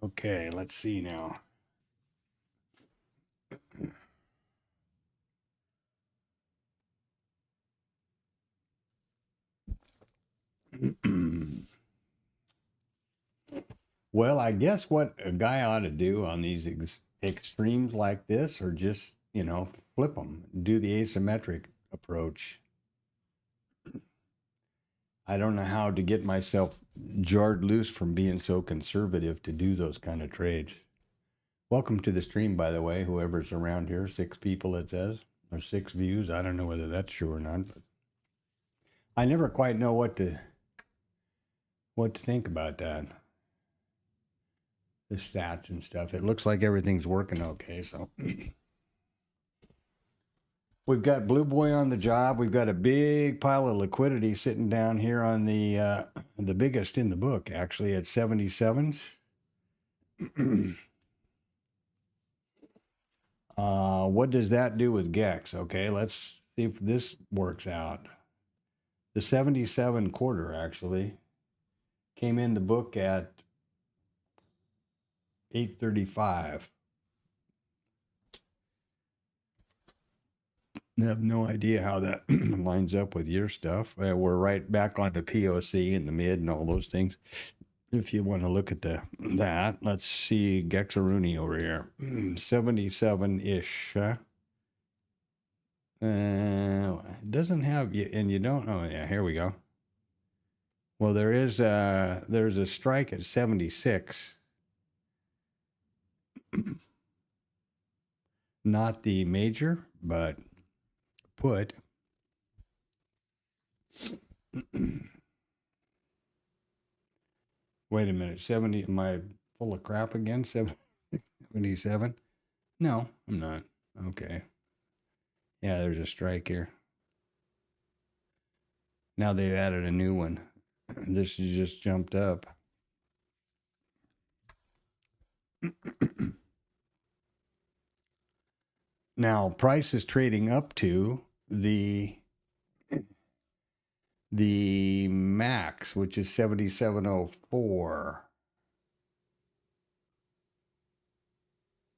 Okay, let's see now. Well, I guess what a guy ought to do on these extremes like this, or just, flip them, do the asymmetric approach. I don't know how to get myself jarred loose from being so conservative to do those kind of trades. Welcome to the stream, by the way, whoever's around here. 6 people, it says, or 6 views. I don't know whether that's true or not, but I never quite know what to think about that. The stats and stuff. It looks like everything's working okay, so. We've got Blue Boy on the job. We've got a big pile of liquidity sitting down here on the biggest in the book, actually, at 77s. What does that do with GEX? Okay, let's see if this works out. The 77 quarter actually came in the book at 835. I have no idea how that lines up with your stuff. We're right back on the POC in the mid and all those things. If you want to look at that, let's see Gexaruni over here, 77-ish. It doesn't have, and you don't know. Yeah, here we go. Well, there's a strike at 76. Not the major, but put. Wait a minute, 70, am I full of crap again? 77? No, I'm not. Okay. Yeah, there's a strike here. Now they've added a new one. This has just jumped up. Now, price is trading up to the max, which is 77.04.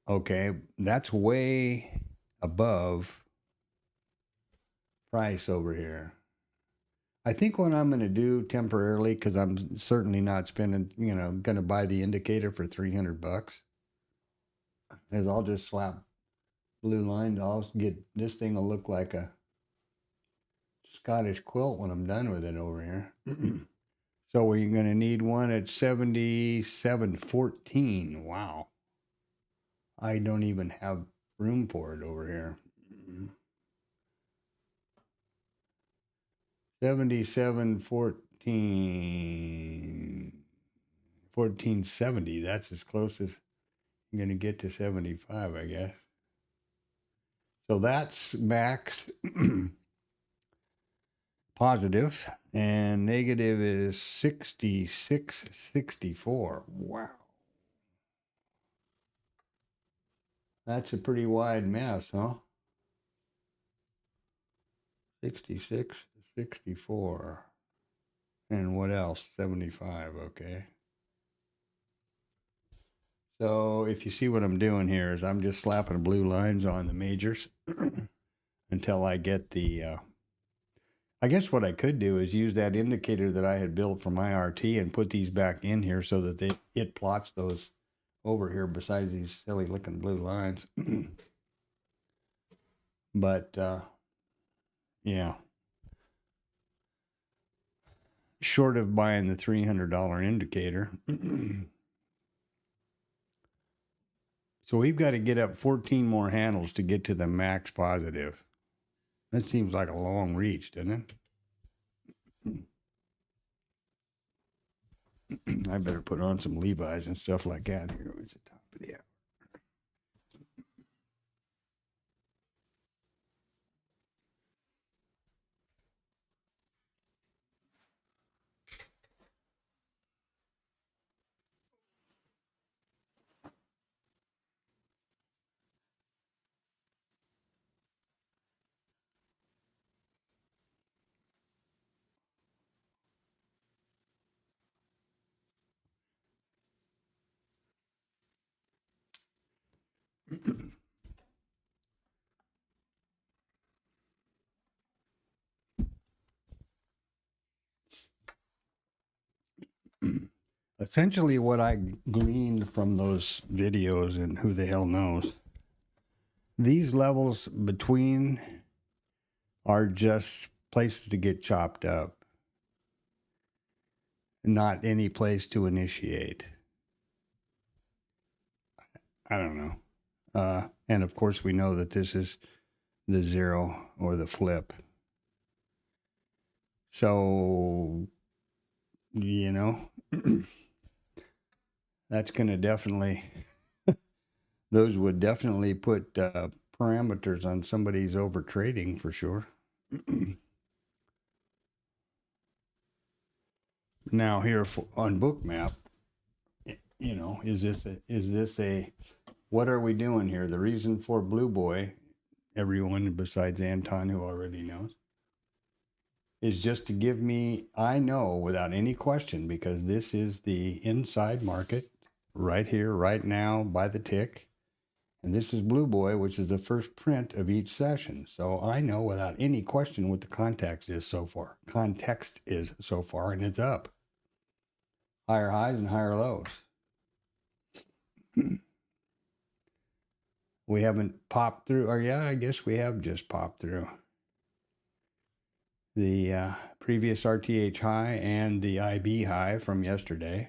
Okay, that's way above price over here. I think what I'm going to do temporarily, because I'm certainly not spending, going to buy the indicator for $300, is I'll just slap blue lines. I'll get, this thing will look like a Scottish quilt when I'm done with it over here. So we're going to need one at 77.14. Wow. I don't even have room for it over here. 77.14. 1470. That's as close as I'm going to get to 75, I guess. So that's max positive, and negative is 66.64. Wow. That's a pretty wide mess, huh? 66, 64. And what else? 75, okay. So if you see what I'm doing here is I'm just slapping blue lines on the majors until I get the, I guess what I could do is use that indicator that I had built for my RT and put these back in here so that it plots those over here besides these silly looking blue lines. But, yeah. Short of buying the $300 indicator. So we've got to get up 14 more handles to get to the max positive. That seems like a long reach, doesn't it? I better put on some Levi's and stuff like that here. It's the top of the hour. Essentially, what I gleaned from those videos, and who the hell knows, these levels between are just places to get chopped up, not any place to initiate. I don't know. And of course, we know that this is the zero or the flip. So, you know, that's going to definitely, those would definitely put parameters on somebody's over trading for sure. Now here on Bookmap, you know, is this a, what are we doing here? The reason for Blue Boy, everyone besides Anton who already knows, is just to give me, I know without any question, because this is the inside market right here, right now by the tick. And this is Blue Boy, which is the first print of each session. So I know without any question what the context is so far. And it's up. Higher highs and higher lows. We haven't popped through, or yeah, I guess we have just popped through the previous RTH high and the IB high from yesterday.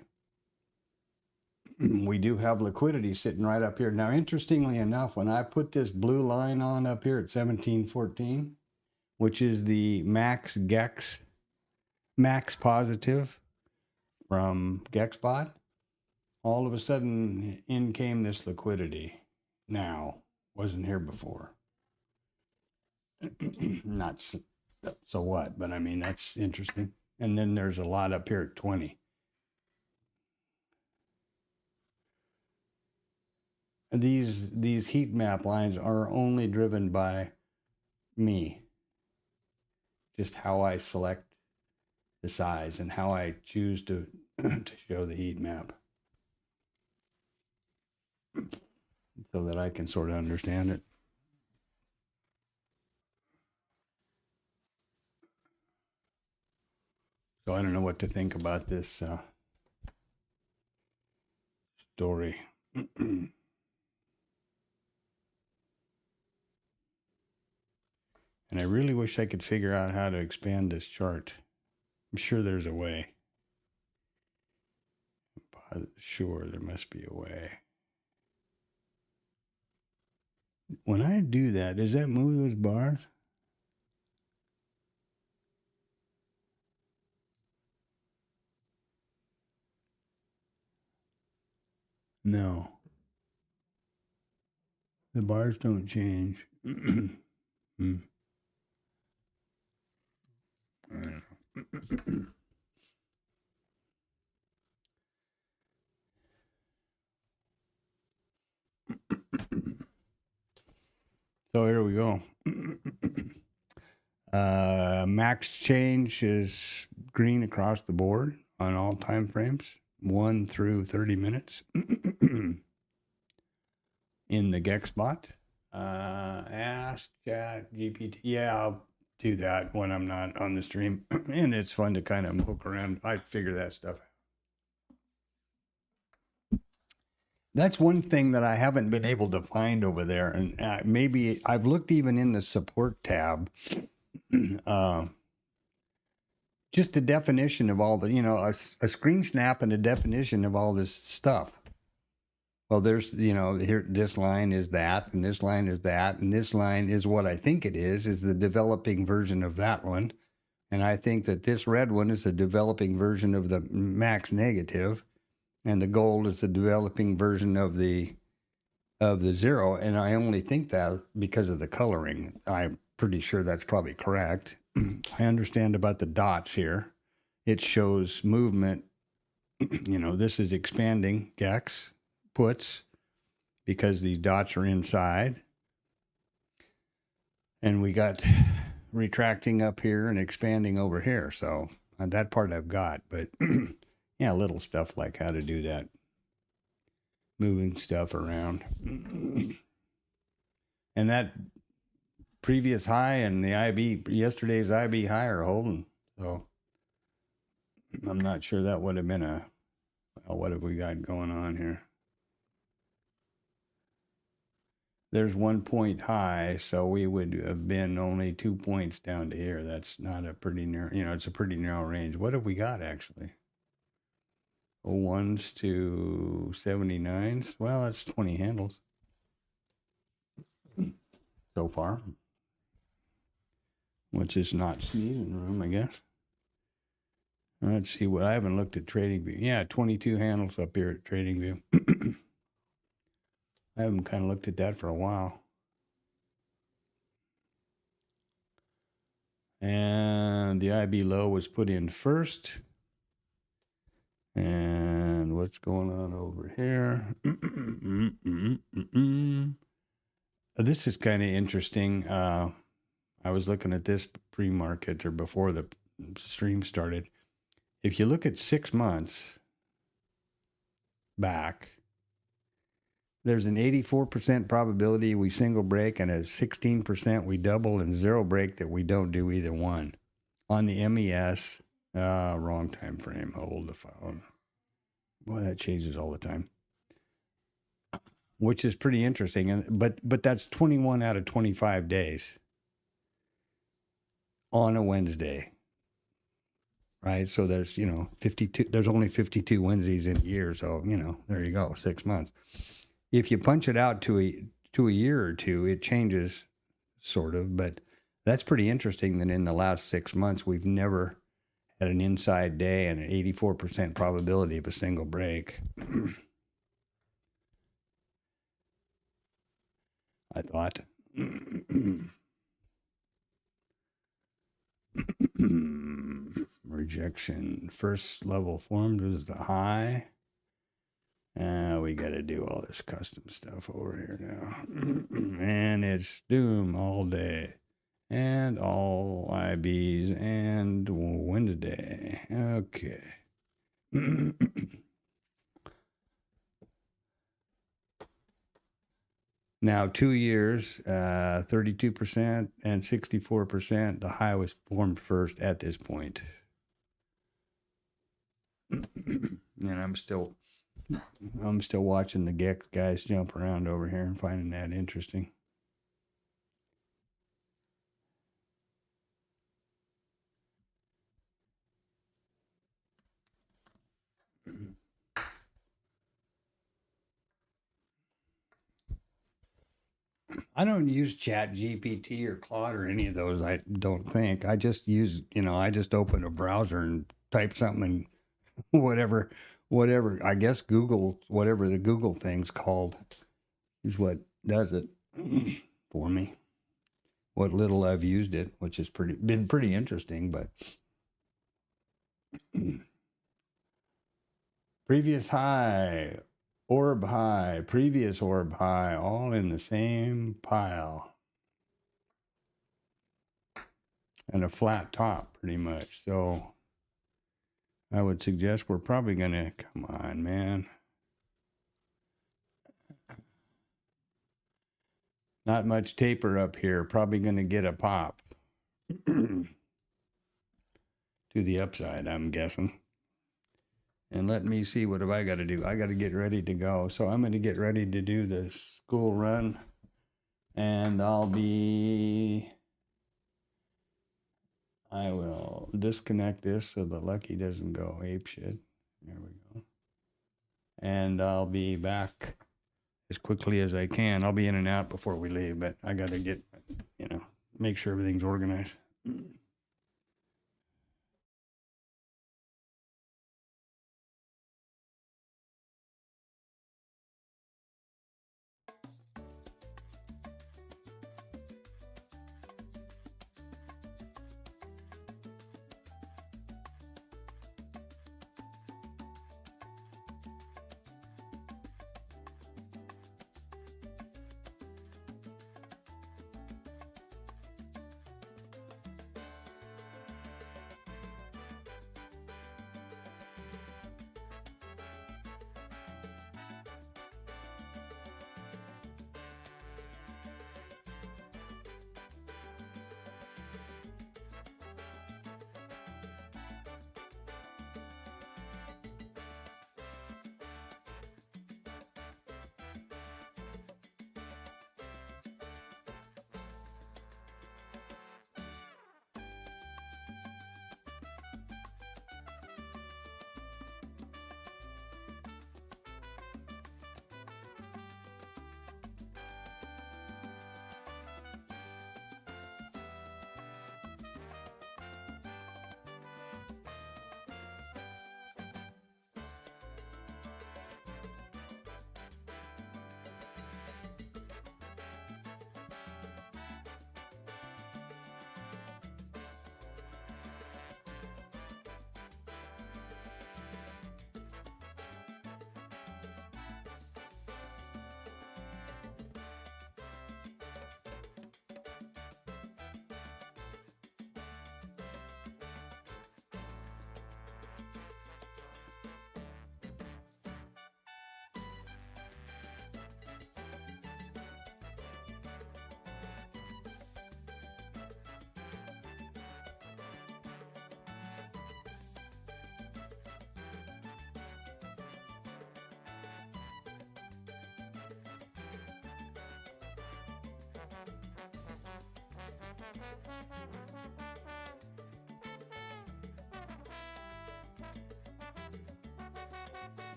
We do have liquidity sitting right up here. Now, interestingly enough, when I put this blue line on up here at 1714, which is the max GEX, max positive from GEXBot, all of a sudden in came this liquidity. Now, wasn't here before. Not so what, but I mean, that's interesting. And then there's a lot up here at 20. These heat map lines are only driven by me. Just how I select the size and how I choose to show the heat map so that I can sort of understand it. So I don't know what to think about this story. And I really wish I could figure out how to expand this chart. I'm sure there's a way. Sure, there must be a way. When I do that, does that move those bars? No. The bars don't change. Hmm. I don't know. So here we go. Max change is green across the board on all time frames, 1 through 30 minutes. In the GEX bot. Ask Chat GPT. Yeah, I'll do that when I'm not on the stream. And it's fun to kind of poke around. I figure that stuff out. That's one thing that I haven't been able to find over there. And maybe I've looked even in the support tab. Just the definition of all the, a screen snap and a definition of all this stuff. Well, there's, here, this line is that, and this line is that, and this line is what I think it is the developing version of that one. And I think that this red one is the developing version of the max negative, and the gold is the developing version of the zero. And I only think that because of the coloring. I'm pretty sure that's probably correct. I understand about the dots here. It shows movement. This is expanding GEX puts because these dots are inside. And we got retracting up here and expanding over here. So that part I've got. But yeah, little stuff like how to do that. Moving stuff around. And that previous high and the IB, yesterday's IB high are holding. So I'm not sure that would have been what have we got going on here? There's 1 point high, so we would have been only 2 points down to here. That's not a pretty narrow, it's a pretty narrow range. What have we got actually? 01s to 79s. Well, that's 20 handles so far, which is not sneezing room, I guess. Let's see what I haven't looked at TradingView. Yeah, 22 handles up here at TradingView. I haven't kind of looked at that for a while. And the IB low was put in first. And what's going on over here? This is kind of interesting. I was looking at this pre-market or before the stream started. If you look at 6 months back, there's an 84% probability we single break and a 16% we double and zero break that we don't do either one. On the MES, wrong time frame, hold the phone. Boy, that changes all the time. Which is pretty interesting. But that's 21 out of 25 days on a Wednesday. Right? So there's, 52, there's only 52 Wednesdays in a year. So, there you go, 6 months. If you punch it out to a year or two, it changes sort of, but that's pretty interesting that in the last 6 months, we've never had an inside day and an 84% probability of a single break. I thought. Rejection. First level formed was the high. We got to do all this custom stuff over here now. And it's doom all day. And all IBs and Wednesday. Okay. Now, 2 years, 32% and 64%. The high was formed first at this point. And I'm still watching the GEX guys jump around over here and finding that interesting. I don't use Chat GPT or Claude or any of those. I don't think. I just use, I just open a browser and type something and whatever whatever, I guess Google, whatever the Google thing's called, is what does it for me. What little I've used it, which has been pretty interesting, but previous high, orb high, previous orb high, all in the same pile. And a flat top, pretty much. So I would suggest we're probably going to, come on, man. Not much taper up here. Probably going to get a pop to the upside, I'm guessing. And let me see, what have I got to do? I got to get ready to go. So I'm going to get ready to do the school run. And I will disconnect this so the Lucky doesn't go apeshit. There we go. And I'll be back as quickly as I can. I'll be in and out before we leave, but I got to get, make sure everything's organized.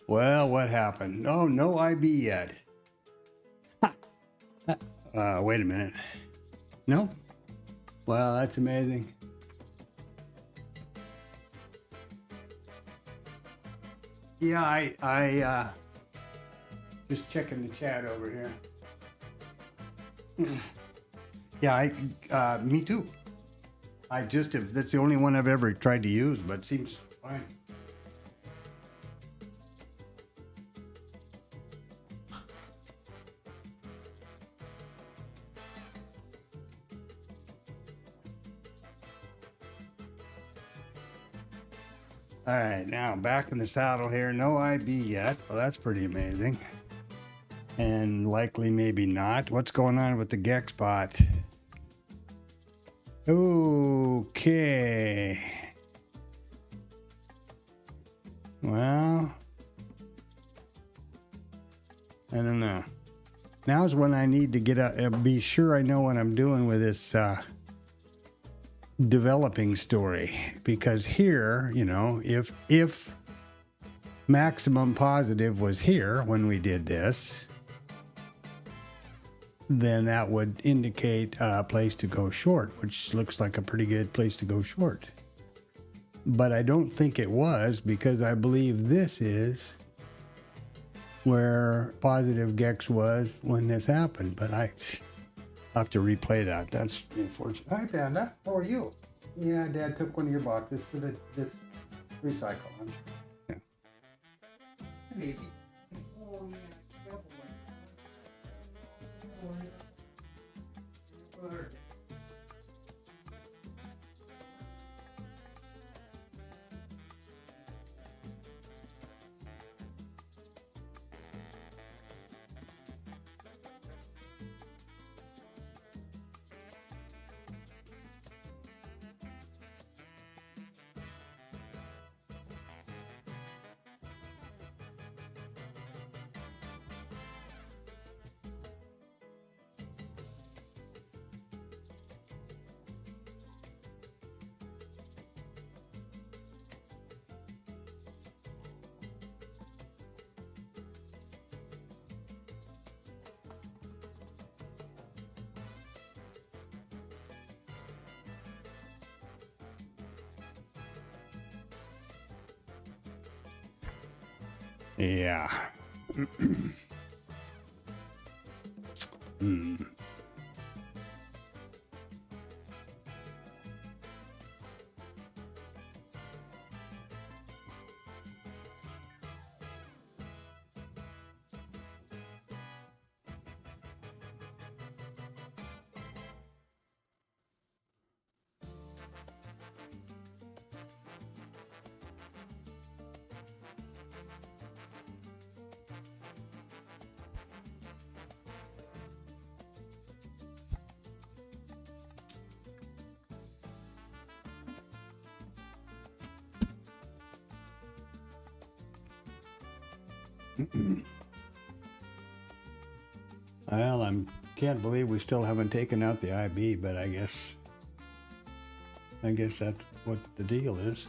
Well, what happened? Oh, no IB yet. Wait a minute. No? Well, that's amazing. Yeah, I just checking the chat over here. Yeah, me too. That's the only one I've ever tried to use, but it seems fine. All right, now back in the saddle here. No IB yet. Well, that's pretty amazing. And likely maybe not. What's going on with the GEX bot? Okay. Well, I don't know. Now's when I need to be sure I know what I'm doing with this developing story, because here, you know, if maximum positive was here when we did this, then that would indicate a place to go short, which looks like a pretty good place to go short. But I don't think it was, because I believe this is where positive GEX was when this happened. But I have to replay that. That's unfortunate. Hi, Panda. How are you? Yeah, Dad took one of your boxes for this recycle. Yeah. Maybe. Oh, yeah. Yeah. Well, can't believe we still haven't taken out the IB, but I guess that's what the deal is.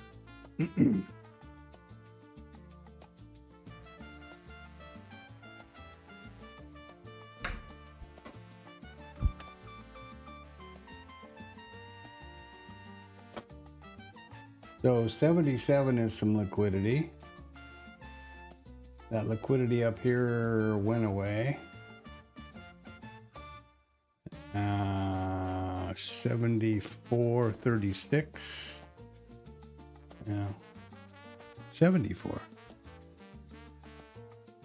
So 77 is some liquidity. That liquidity up here went away. 74.36. Yeah. 74.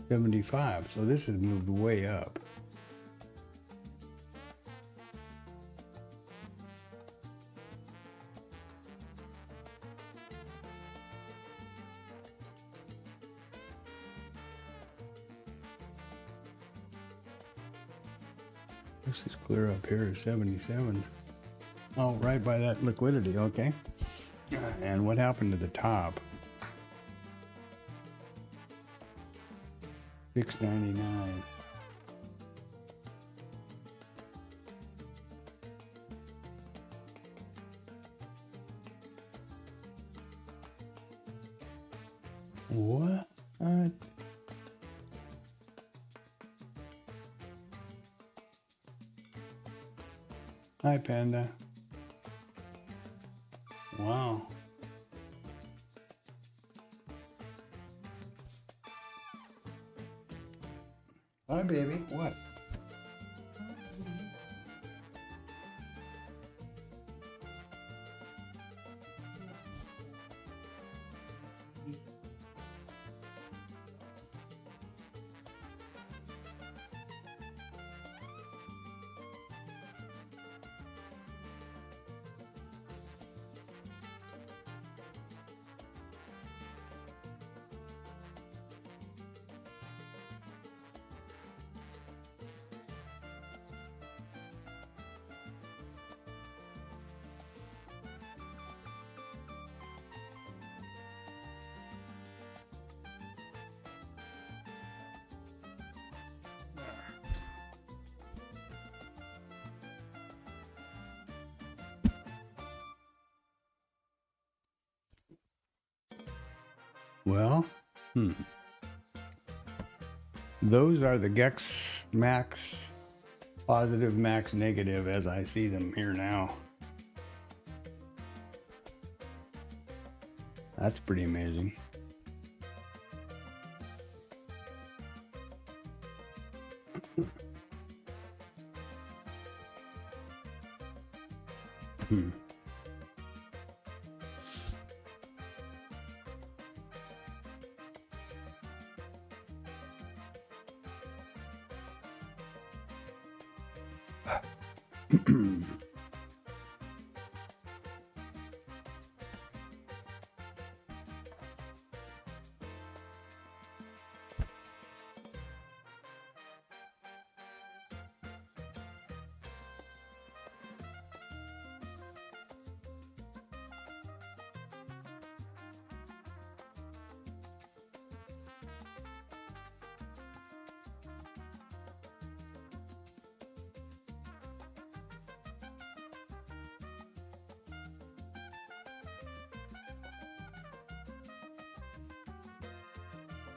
75. So this has moved way up. This is clear up here at 77. Oh, right by that liquidity. Okay. And what happened to the top? 699. What Hi, Panda. Wow. Hi, baby. What? Well, those are the GEX max, positive, max, negative as I see them here now. That's pretty amazing.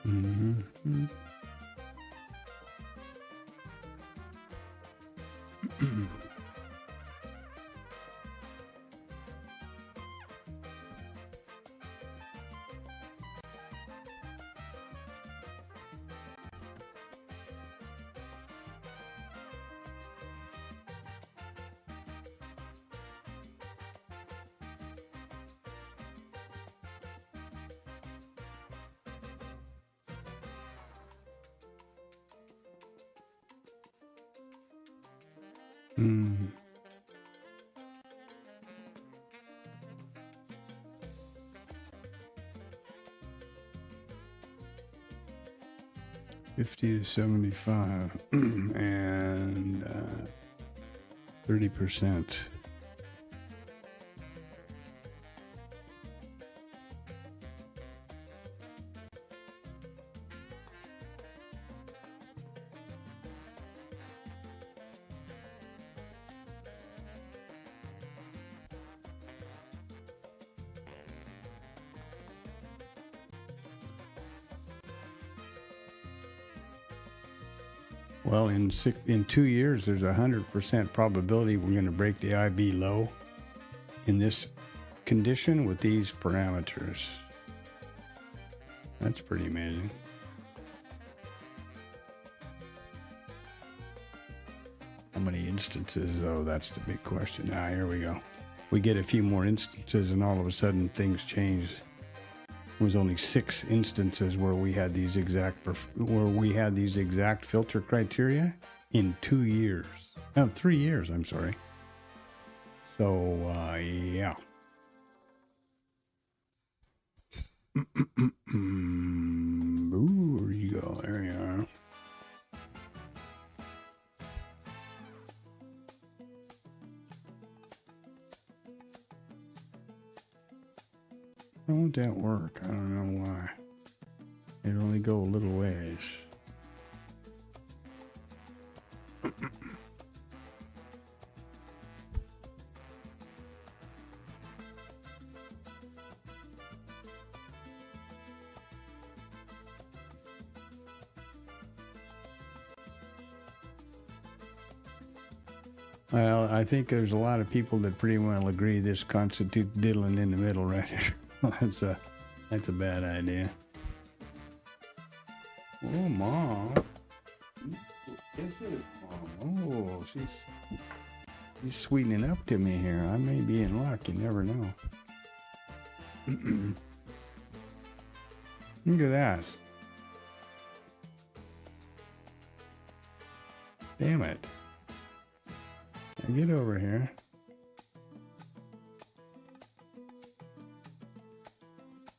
Mm-hmm. 50 to 75 and 30%. Well, in 2 years, there's a 100% probability we're going to break the IB low in this condition with these parameters. That's pretty amazing. How many instances, though? That's the big question. Now, here we go. We get a few more instances, and all of a sudden, things change. There was only 6 instances where we had these exact filter criteria in 2 years. 3 years, I'm sorry. So, yeah. Ooh, where you go? There you are. Why won't that work? I don't know why. It only go a little ways. Well, I think there's a lot of people that pretty well agree this constitutes diddling in the middle right here. That's a bad idea. Oh, Mom. Is it? Oh, she's sweetening up to me here. I may be in luck. You never know. Look at that. Damn it. Now get over here.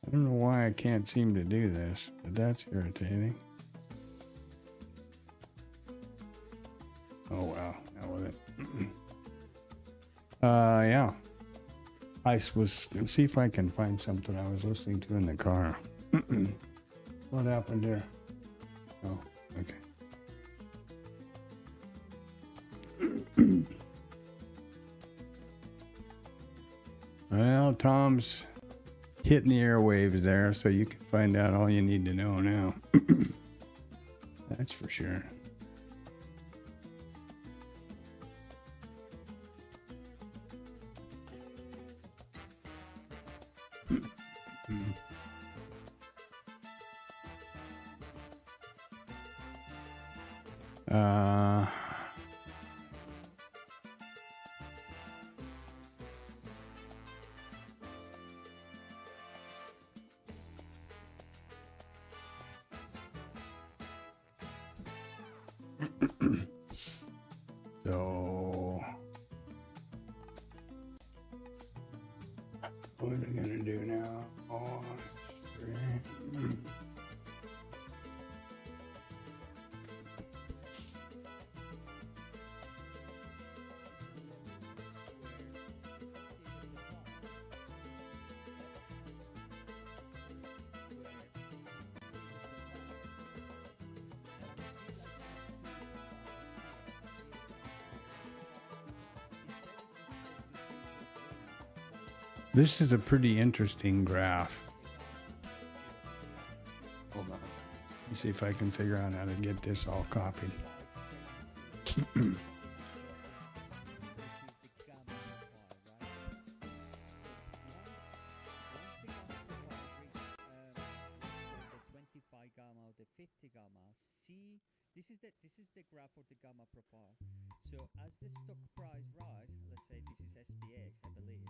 I don't know why I can't seem to do this, but that's irritating. Oh, wow. Now with it. Yeah. Let's see if I can find something I was listening to in the car. What happened there? Oh, okay. Well, Tom's hitting the airwaves there, so you can find out all you need to know now. That's for sure. So, what are we gonna do now? Oh, this is a pretty interesting graph. Hold on. Let me see if I can figure out how to get this all copied.
This is the graph of the gamma profile. So as the stock price rise, let's say this is SPX, I believe.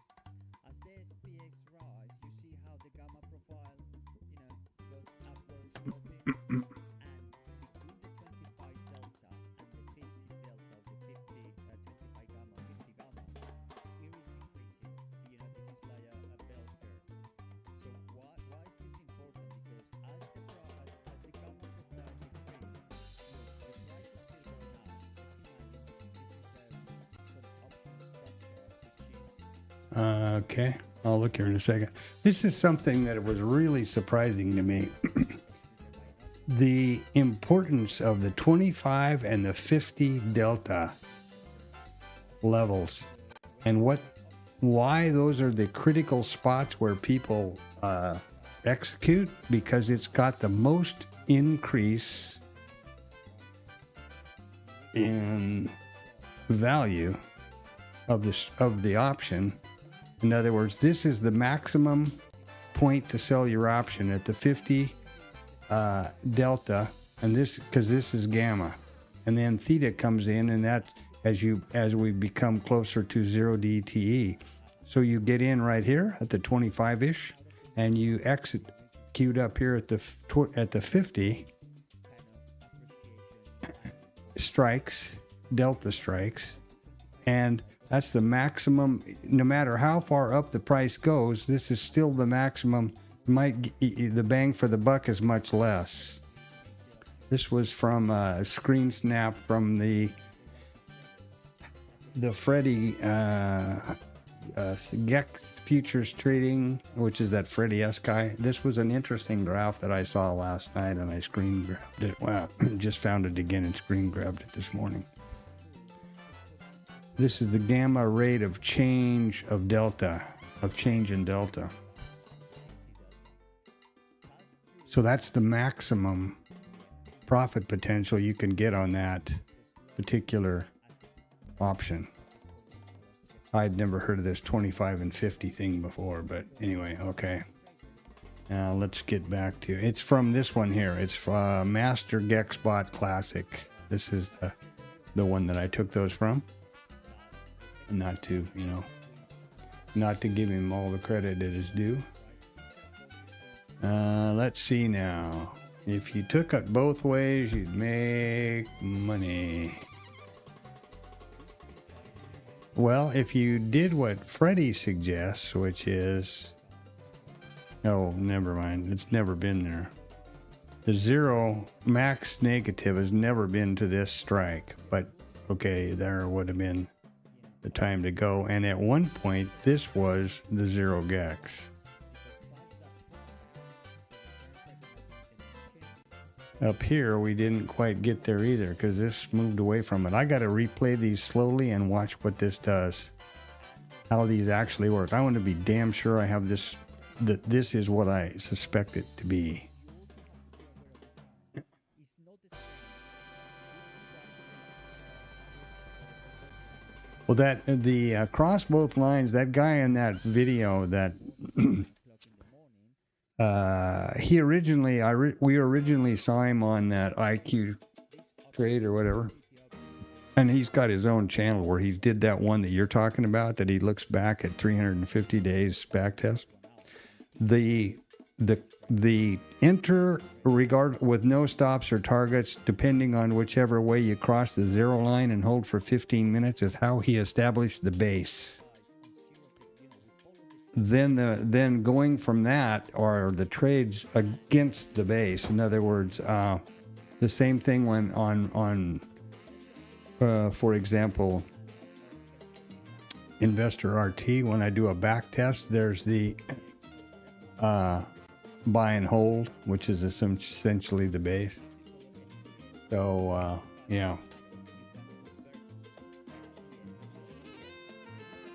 As the SPX rise, you see how the gamma profile, goes upwards sloping. And between the 25 delta and the 50 delta, the 25 gamma, 50 gamma, here is decreasing. This is like a bell curve. So why is this important? Because as the gamma profile decreases, the price is still going up.
Okay, I'll look here in a second. This is something that was really surprising to me. The importance of the 25 and the 50 delta levels, and why those are the critical spots where people execute, because it's got the most increase in value of the option. In other words, this is the maximum point to sell your option at the 50 delta, and because this is gamma, and then theta comes in, and that as we become closer to 0 DTE. So you get in right here at the 25-ish, and you execute up here at the 50 strikes, delta strikes, and that's the maximum. No matter how far up the price goes, this is still the maximum. The bang for the buck is much less. This was from a screen snap from the Freddie GEX futures trading, which is that Freddie S guy. This was an interesting graph that I saw last night, and I screen grabbed it. Wow, just found it again and screen grabbed it this morning. This is the gamma rate of change of delta, change in delta. So that's the maximum profit potential you can get on that particular option. I'd never heard of this 25 and 50 thing before, but anyway, okay. Now let's get back to, it's from this one here. It's Master GEX Bot Classic. This is the one that I took those from. Not to, you know, not to give him all the credit it is due. Let's see now. If you took it both ways, you'd make money. Well, if you did what Freddie suggests, which is, oh, never mind. It's never been there. The zero max negative has never been to this strike, but okay, there would have been the time to go. And at one point, this was the zero GEX. Up here, we didn't quite get there either because this moved away from it. I got to replay these slowly and watch what this does, how these actually work. I want to be damn sure I have this, that this is what I suspect it to be. Well, that the cross both lines, that guy in that video that he originally, we originally saw him on that IQ trade or whatever, and he's got his own channel where he did that one that you're talking about, that he looks back at 350 days back test. The enter regard with no stops or targets, depending on whichever way you cross the zero line and hold for 15 minutes, is how he established the base. Then going from that are the trades against the base. In other words, the same thing when on for example, Investor RT, when I do a back test, there's the buy and hold, which is essentially the base. So yeah.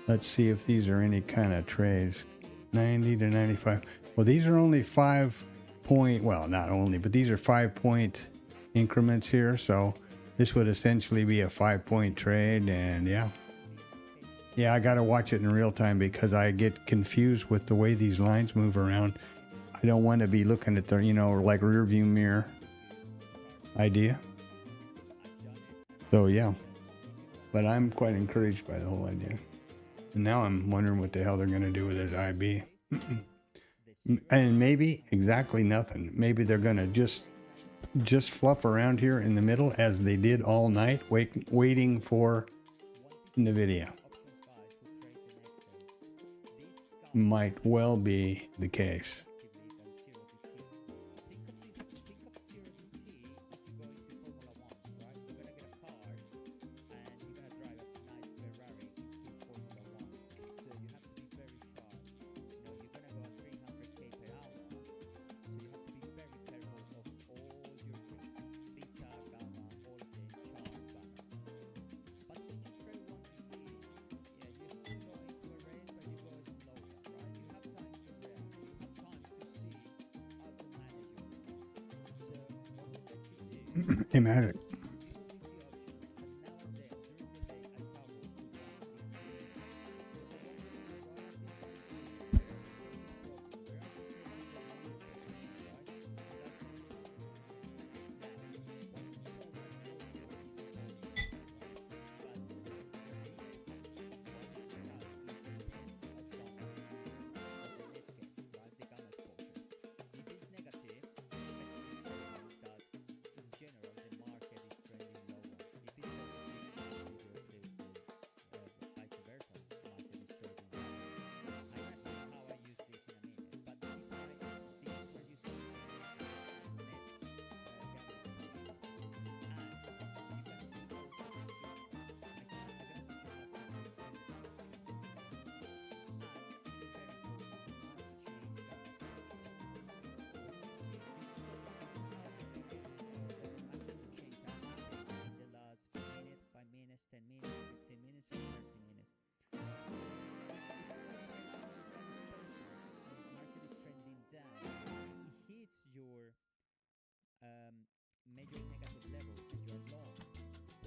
Let's see if these are any kind of trades. 90 to 95. Well, these are only 5 point, well, not only, but these are 5 point increments here. So this would essentially be a 5 point trade. And yeah. Yeah, I got to watch it in real time because I get confused with the way these lines move around. I don't want to be looking at the, you know, like rear view mirror idea. So yeah. But I'm quite encouraged by the whole idea. And now I'm wondering what the hell they're going to do with this IB. And maybe exactly nothing. Maybe they're going to just fluff around here in the middle as they did all night, waiting for NVIDIA. Might well be the case. Imagine.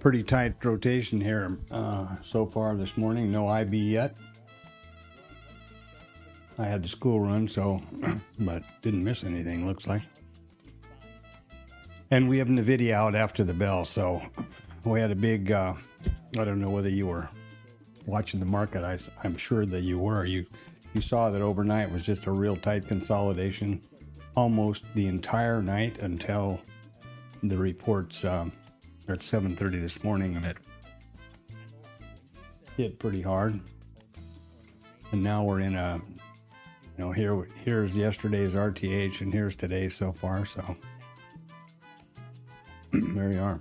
Pretty tight rotation here so far this morning. No IB yet. I had the school run, so, but didn't miss anything, looks like. And we have NVIDIA out after the bell, so we had a big, I don't know whether you were watching the market. I'm sure that you were. You saw that overnight was just a real tight consolidation almost the entire night until the reports at 7:30 this morning, and it hit pretty hard. And now we're in a, you know, here's yesterday's RTH and here's today's so far, so there you are.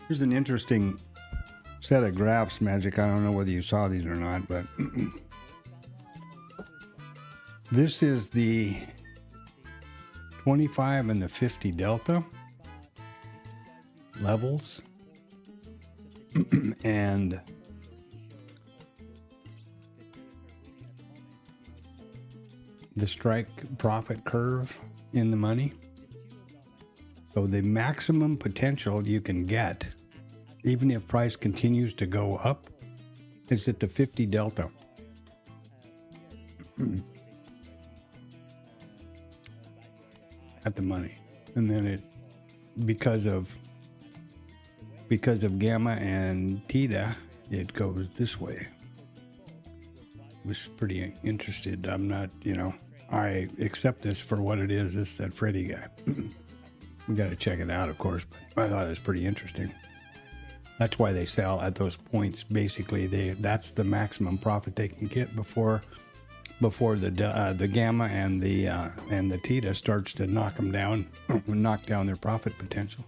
Here's an interesting set of graphs, Magic. I don't know whether you saw these or not, but this is the 25 and the 50 delta levels. And the strike profit curve in the money. So the maximum potential you can get, even if price continues to go up, is at the 50 delta. At the money. And then it, because of gamma and theta, it goes this way. I was pretty interested. I'm not, you know, I accept this for what it is. This is that Freddy guy. We got to check it out, of course, but I thought it was pretty interesting. That's why they sell at those points. Basically, that's the maximum profit they can get before the gamma and the theta starts to knock them down, knock down their profit potential.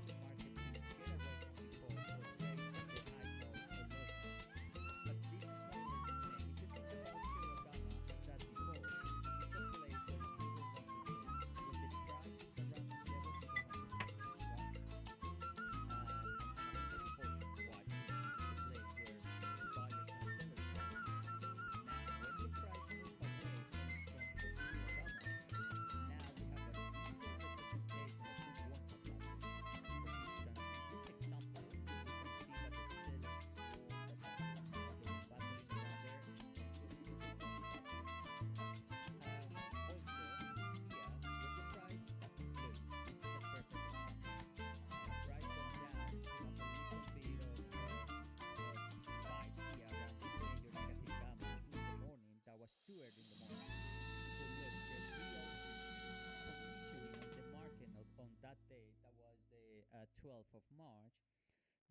That day, that was the 12th of March,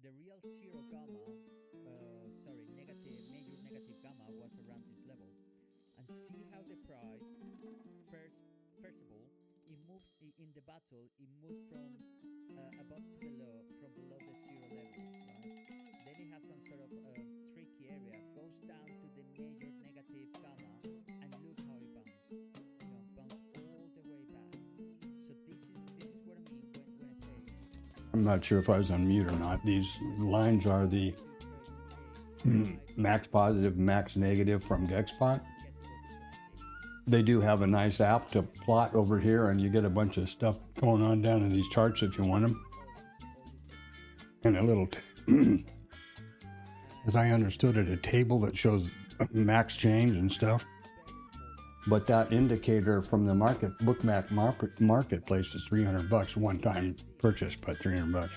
the real zero gamma, major negative gamma was around this level. And see how the price, first of all, it moves in the battle, it moves from above to below, from below the zero level, right? Then it has some sort of tricky area, goes down to the major negative gamma, and look how it bounces. You know, bounce all the way back. So this is what I mean when I say.
I'm not sure if I was on mute or not. These lines are the max positive, max negative from GEXPOT. They do have a nice app to plot over here, and you get a bunch of stuff going on down in these charts if you want them. And a little, as I understood it, a table that shows max change and stuff. But that indicator from the marketplace is $300 one-time purchase, but $300.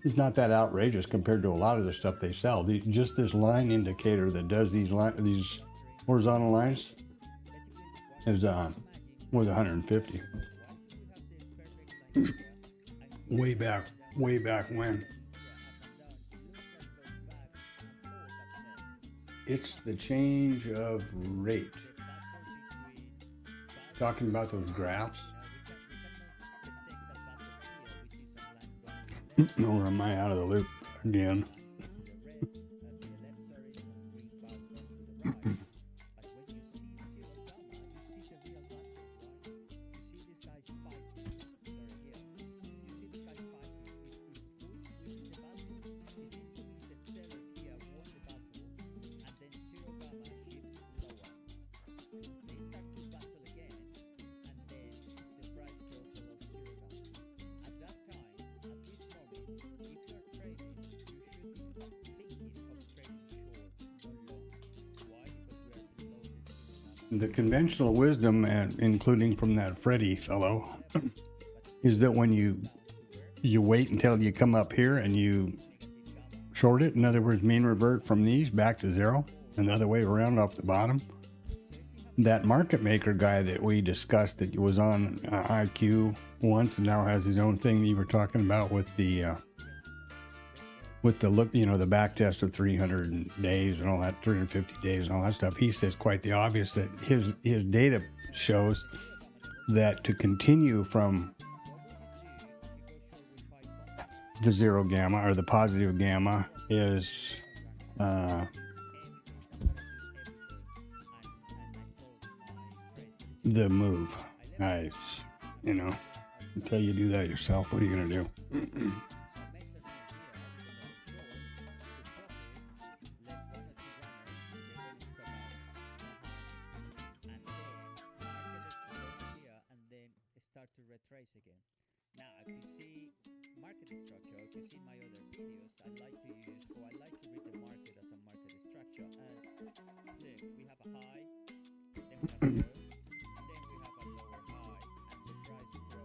It's not that outrageous compared to a lot of the stuff they sell. Just this line indicator that does these horizontal lines is was 150. way back when. It's the change of rate. Talking about those graphs. Or am I out of the loop again? The conventional wisdom, and including from that Freddie fellow, is that when you wait until you come up here and you short it, in other words, mean revert from these back to zero, and the other way around off the bottom. That market maker guy that we discussed that was on IQ once and now has his own thing that you were talking about with the look, the back test of 300 days and all that, 350 days and all that stuff. He says quite the obvious that his data shows that to continue from the zero gamma or the positive gamma is the move. Nice. Until you do that yourself, what are you going to do?
Start to retrace again. Now, if you see market structure, if you see my other videos, I like to read the market as a market structure. And look, we have a high, then we have a low, and then we have a lower high, and the price grows against $0. That's where you go short again,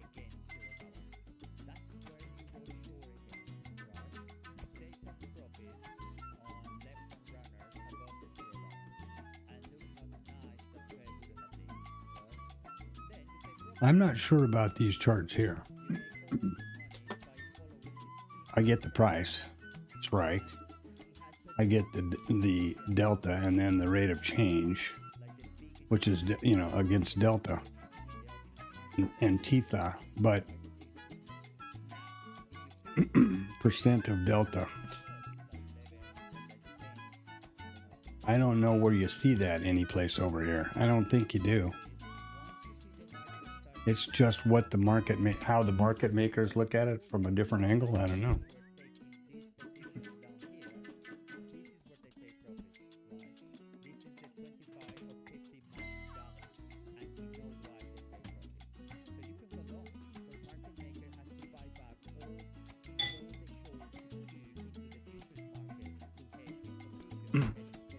right? Take some profit on left some runners above the $0. And look how nice that trade would have been, right? Then you take profit.
I'm not sure about these charts here. I get the price. That's right. I get the delta and then the rate of change, which is, against delta and theta, but percent of delta. I don't know where you see that anyplace over here. I don't think you do. It's just what the market, how the market makers look at it from a different angle. I don't know.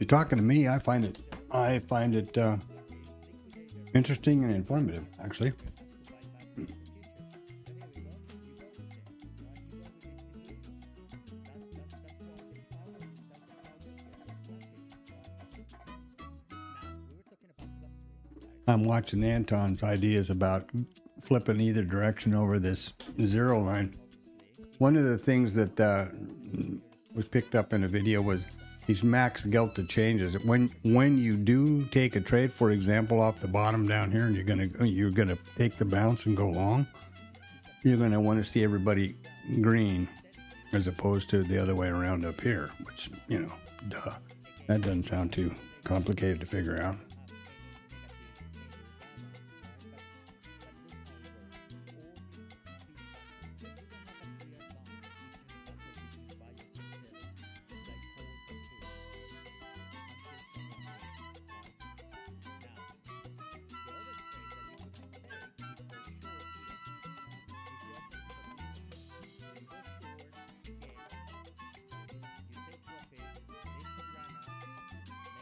You're talking to me. I find it interesting and informative, actually. I'm watching Anton's ideas about flipping either direction over this zero line. One of the things that was picked up in a video was these max delta changes. When you do take a trade, for example, off the bottom down here, and you're gonna take the bounce and go long, you're gonna want to see everybody green as opposed to the other way around up here, which, duh. That doesn't sound too complicated to figure out.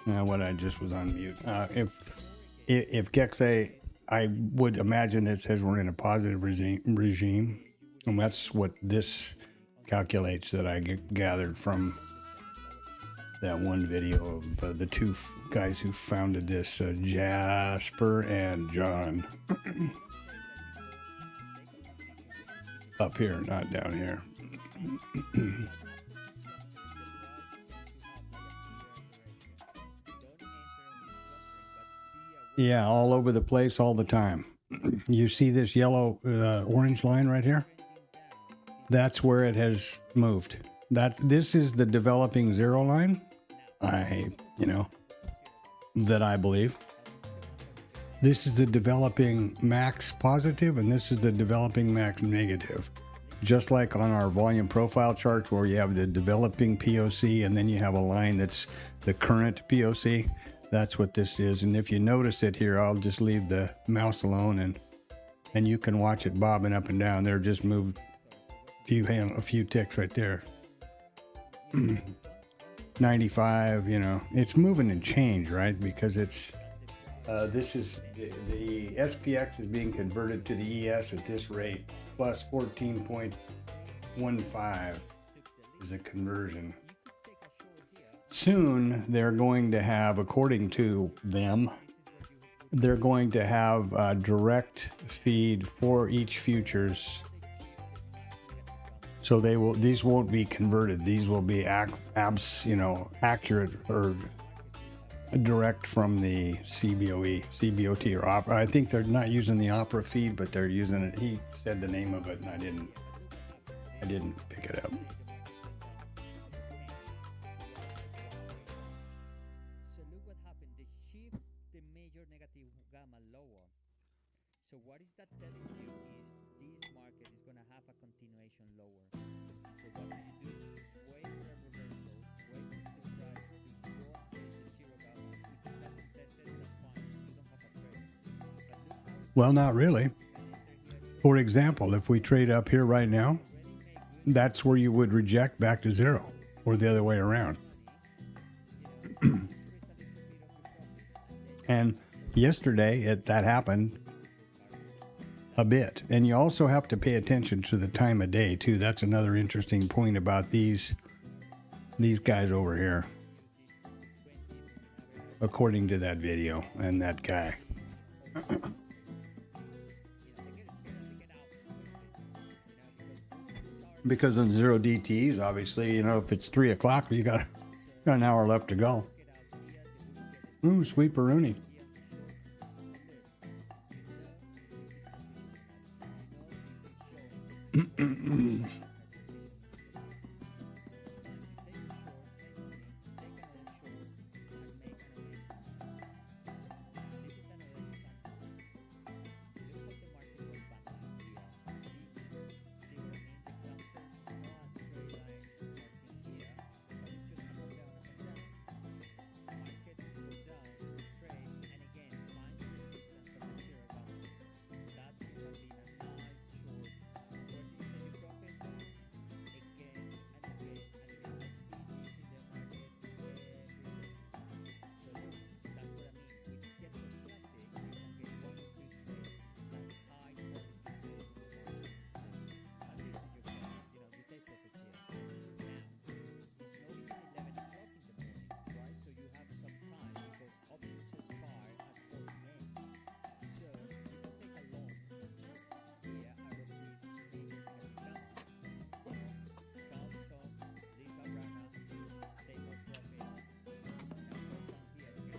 What I just was on mute. If GEX, I would imagine it says we're in a positive regime, and that's what this calculates that I gathered from that one video of the two guys who founded this, Jasper and John. Up here, not down here. Yeah, all over the place all the time. You see this yellow, orange line right here? That's where it has moved. This is the developing zero line. That I believe. This is the developing max positive, and this is the developing max negative. Just like on our volume profile charts where you have the developing POC and then you have a line that's the current POC. That's what this is. And if you notice it here, I'll just leave the mouse alone and you can watch it bobbing up and down. There just moved a few ticks right there. 95, it's moving and change, right? Because it's This is the SPX is being converted to the ES at this rate, plus 14.15 is a conversion. Soon they're going to have, according to them, they're going to have a direct feed for each futures. So these won't be converted. These will be accurate or direct from the CBOT or Opera. I think they're not using the Opera feed, but they're using it. He said the name of it, and I didn't pick it up.
So look what happened. They shift the major negative gamma lower. So what is that telling you is this market is going to have a continuation lower. So what do? Just wait for a reversal, wait for the price to go against the zero gamma. If it doesn't test it, that's fine. You don't have a trade. But look how
Well, not really. For example, if we trade up here right now, that's where you would reject back to zero, or the other way around. And yesterday that happened a bit. And you also have to pay attention to the time of day too. That's another interesting point about these guys over here, according to that video and that guy. Because on zero DTs, obviously, if it's 3 o'clock, you got an hour left to go. Ooh, sweeperoonie.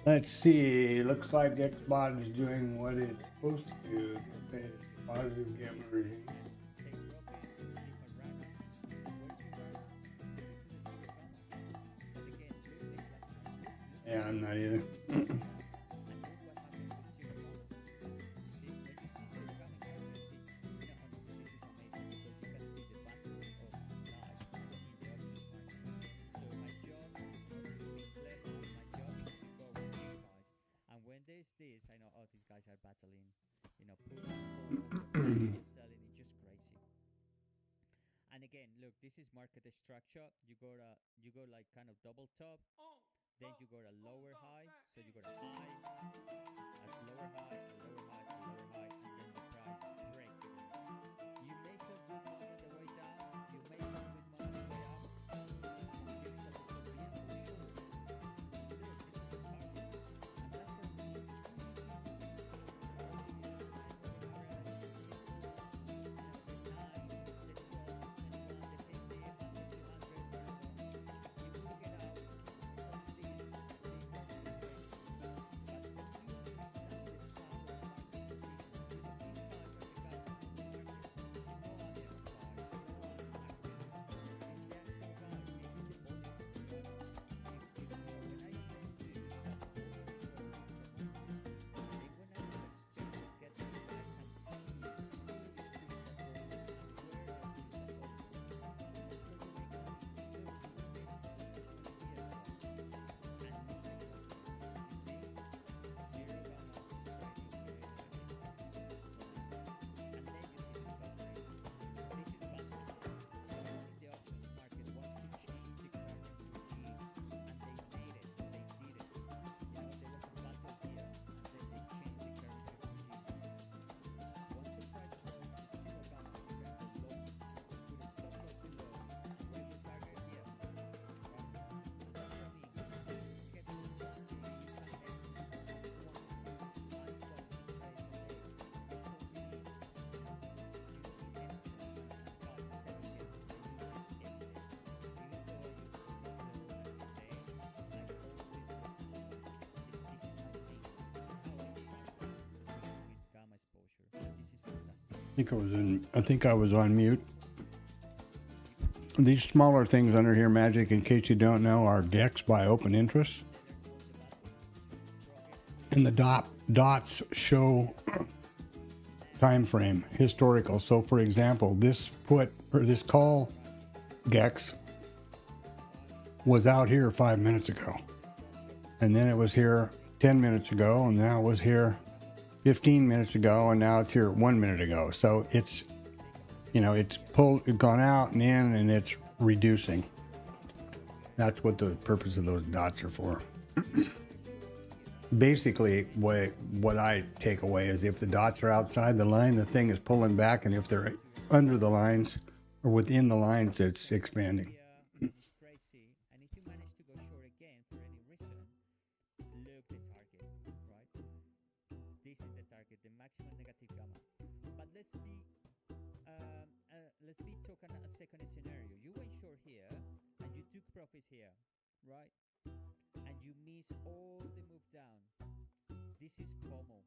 Let's see. Looks like XBot is doing what it's supposed to do. Positive gamma regime. Yeah, I'm not either.
This, I know, oh, these guys are battling, selling, it's just crazy. And again, look, this is market structure. You go like kind of double top, then you go to lower high, so you go to high, at lower high, lower high, lower high, and then the price breaks again. You make some good money on the way down, you make some good money on the way up.
I think I was on mute. These smaller things under here, Magic, in case you don't know, are GEX by open interest. And the dots show time frame, historical. So for example, this call GEX was out here 5 minutes ago. And then it was here 10 minutes ago, and now it was here 15 minutes ago, and now it's here 1 minute ago. So it's, it's gone out and in, and it's reducing. That's what the purpose of those dots are for. Basically, what I take away is if the dots are outside the line, the thing is pulling back, and if they're under the lines or within the lines, it's expanding.
Crazy, and if you manage to go short again for any reason, look the target, right? This is the target, the maximum negative gamma. But let's be talking a second scenario. You went short here, and you took profits here, right? And you miss all the move down. This is FOMO.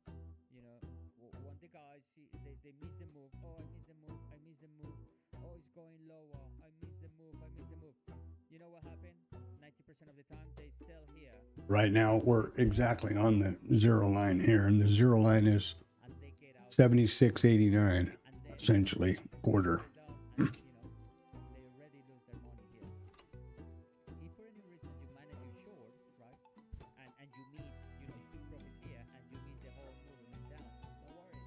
When the guys they miss the move. Oh, I miss the move. I miss the move. Oh, it's going lower. I miss the move. I miss the move. You know what happened? 90% of the time they sell here.
Right now we're exactly on the zero line here, and the zero line is 76.89, essentially quarter.
They already lose their money here. If for any reason you manage your short, right, and you miss, you took profits here and you miss the whole movement down, no worries.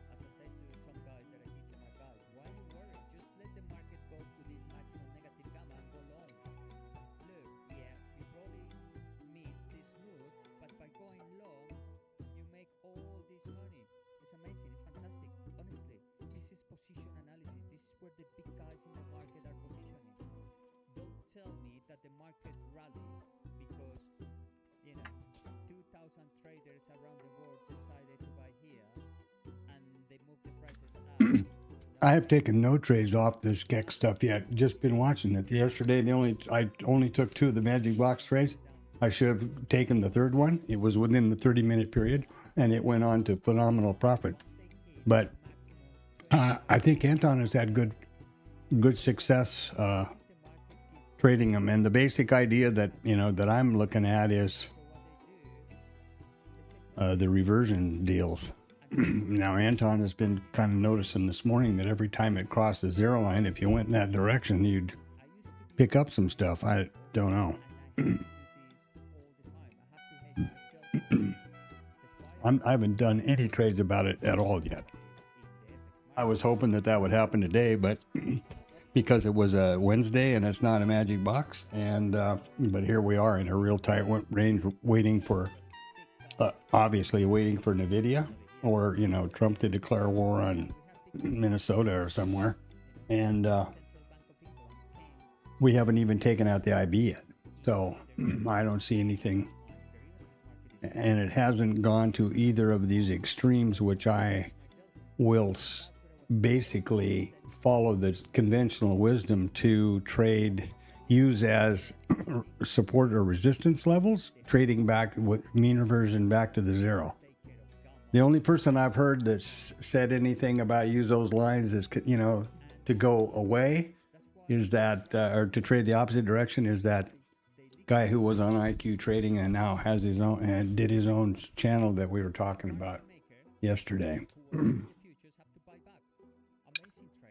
As I said to some guys that I teach to my guys, why you worry? Just let the market go to this maximum negative gamma and go long. Look, yeah, you probably miss this move, but by going long, you make all this money. It's amazing. It's fantastic. Honestly, this is position analysis. This is where the big guys in the market are positioning. Don't tell me that the market rallied because 2,000 traders around the world decided to buy here and they moved the prices up.
I have taken no trades off this GEX stuff yet. Just been watching it. Yesterday, I only took 2 of the Magic Box trades. I should have taken the third one. It was within the 30-minute period, and it went on to phenomenal profit. But I think Anton has had good success trading them. And the basic idea that that I'm looking at is the reversion deals. Now Anton has been kind of noticing this morning that every time it crossed the zero line, if you went in that direction, you'd pick up some stuff. I don't know. I haven't done any trades about it at all yet. I was hoping that would happen today, but because it was a Wednesday and it's not a Magic Box, and but here we are in a real tight range, waiting for NVDIA, or Trump to declare war on Minnesota or somewhere, and we haven't even taken out the IB yet, so I don't see anything. And it hasn't gone to either of these extremes, which I will basically follow the conventional wisdom to use as support or resistance levels, trading back with mean reversion back to the zero. The only person I've heard that's said anything about use those lines is, to go away, is that, or to trade the opposite direction, is that guy who was on IQ Trading and now has his own and did his own channel that we were talking about yesterday.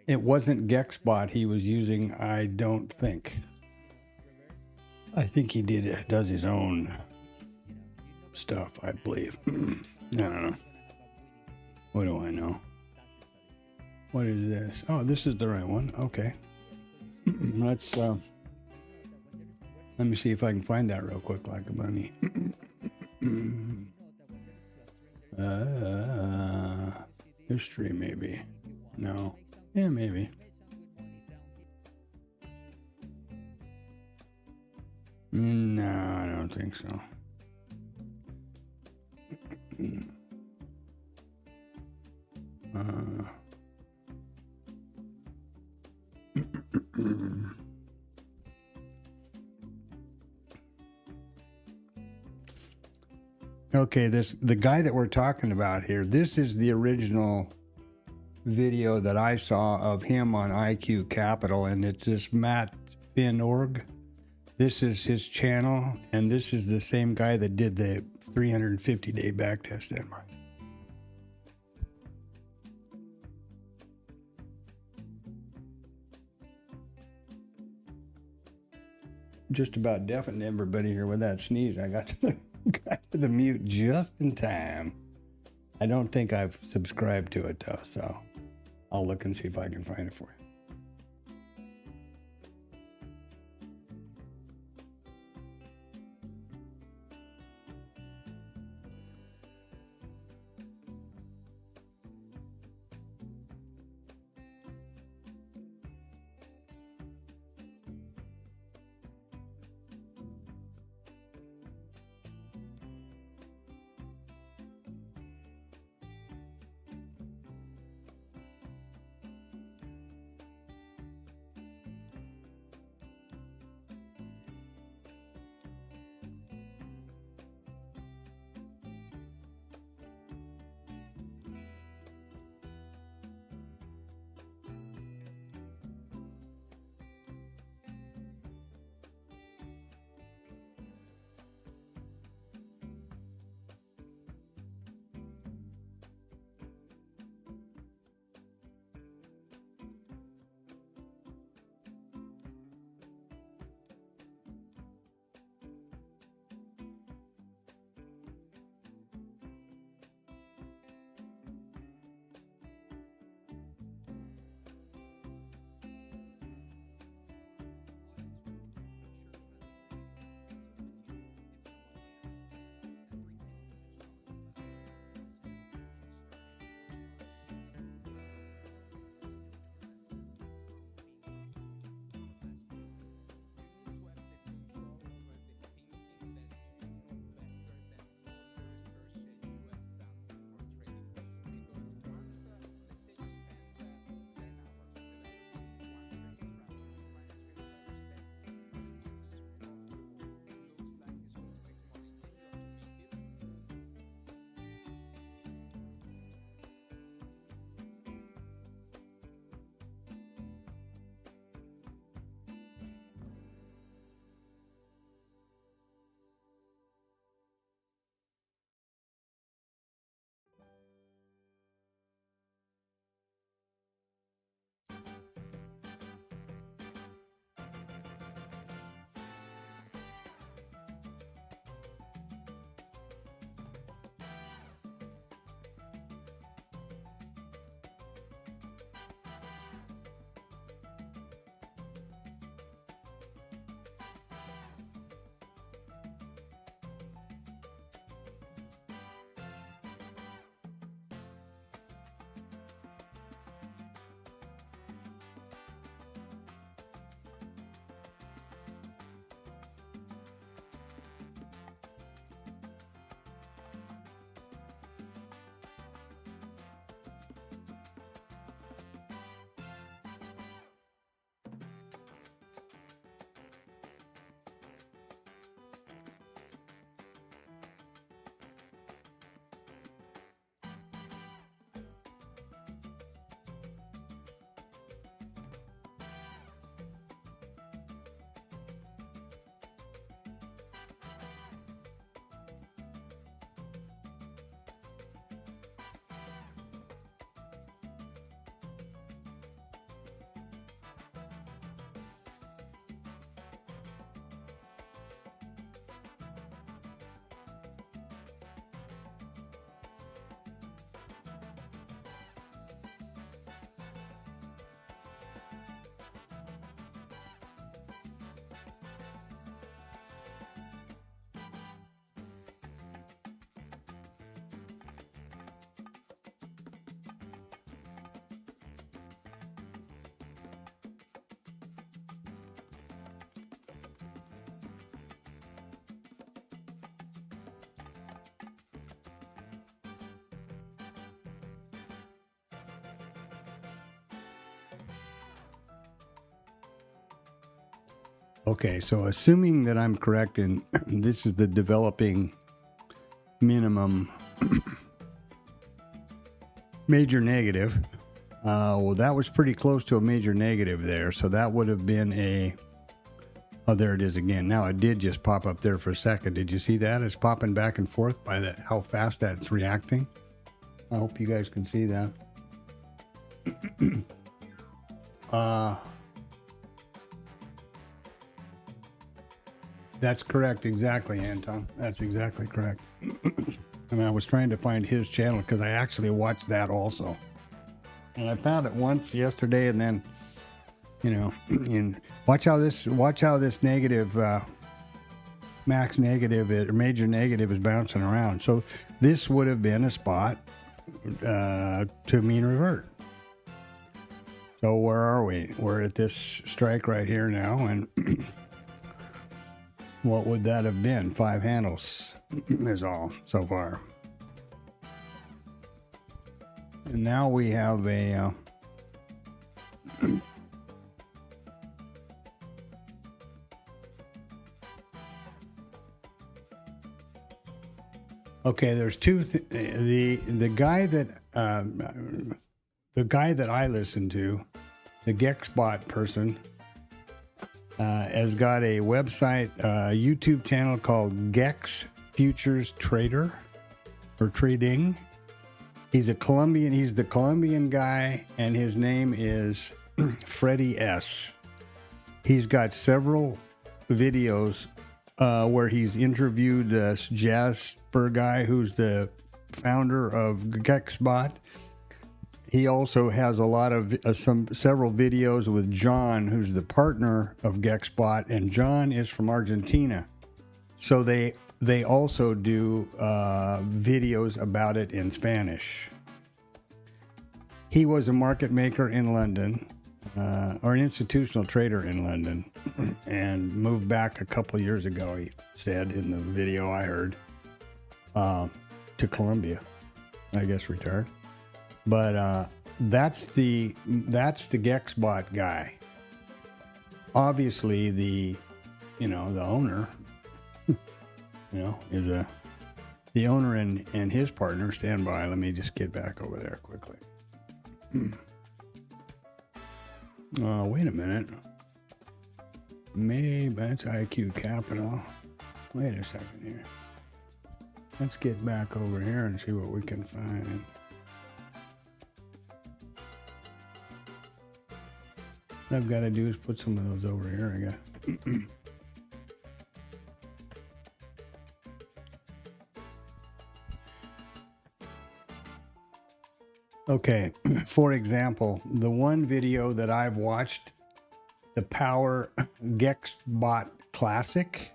It wasn't GEXBot he was using, I don't think. I think he does his own stuff, I believe. I don't know. What do I know? What is this? Oh, this is the right one. Okay. Let's let me see if I can find that real quick, like a bunny. History, maybe. No. Yeah, maybe. No, I don't think so. Okay, the guy that we're talking about here, this is the original video that I saw of him on IQ Capital, and it's this Matt Finorg. This is his channel, and this is the same guy that did the 350-day backtest in mine. Just about deafened everybody here with that sneeze. I got to the mute just in time. I don't think I've subscribed to it though, so I'll look and see if I can find it for you. Okay, so assuming that I'm correct and this is the developing minimum major negative, Well, that was pretty close to a major negative there. So that would have been a... Oh, there it is again. Now it did just pop up there for a second. Did you see that? It's popping back and forth by how fast that's reacting. I hope you guys can see that. That's correct. Exactly, Anton. That's exactly correct. And I was trying to find his channel because I actually watched that also. And I found it once yesterday, and then, you know, watch how this negative, max negative or major negative is bouncing around. So this would have been a spot to mean revert. So where are we? We're at this strike right here now, and what would that have been? 5 handles is all so far. And now we have a okay, there's two the guy that I listen to, the GEXBot person, has got a website, YouTube channel called GEX Futures Trader or Trading. He's the Colombian guy, and his name is Freddie S. He's got several videos where he's interviewed this Jasper guy who's the founder of GEXBot. He also has a lot of several videos with John, who's the partner of GEXBot, and John is from Argentina. So they also do videos about it in Spanish. He was a market maker in London, or an institutional trader in London, and moved back a couple years ago, he said in the video I heard, to Colombia. I guess retired. But that's the GEXBot guy. Obviously, the owner, is the owner and his partner. Stand by. Let me just get back over there quickly. Wait a minute. Maybe that's IQ Capital. Wait a second here. Let's get back over here and see what we can find. What I've got to do is put some of those over here, I guess. Okay, for example, the one video that I've watched, the Power GEXBot Classic,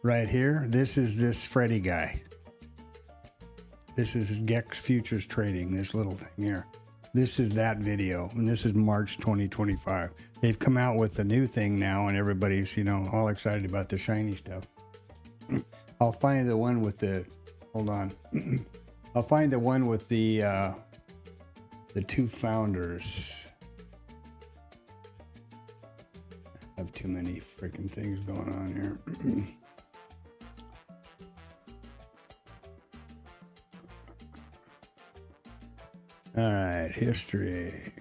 right here, this is this Freddy guy. This is GEX Futures Trading, this little thing here. This is that video, and this is March 2025. They've come out with a new thing now, and everybody's, all excited about the shiny stuff. I'll find the one with the, hold on. I'll find the one with the two founders. I have too many freaking things going on here. All right, history.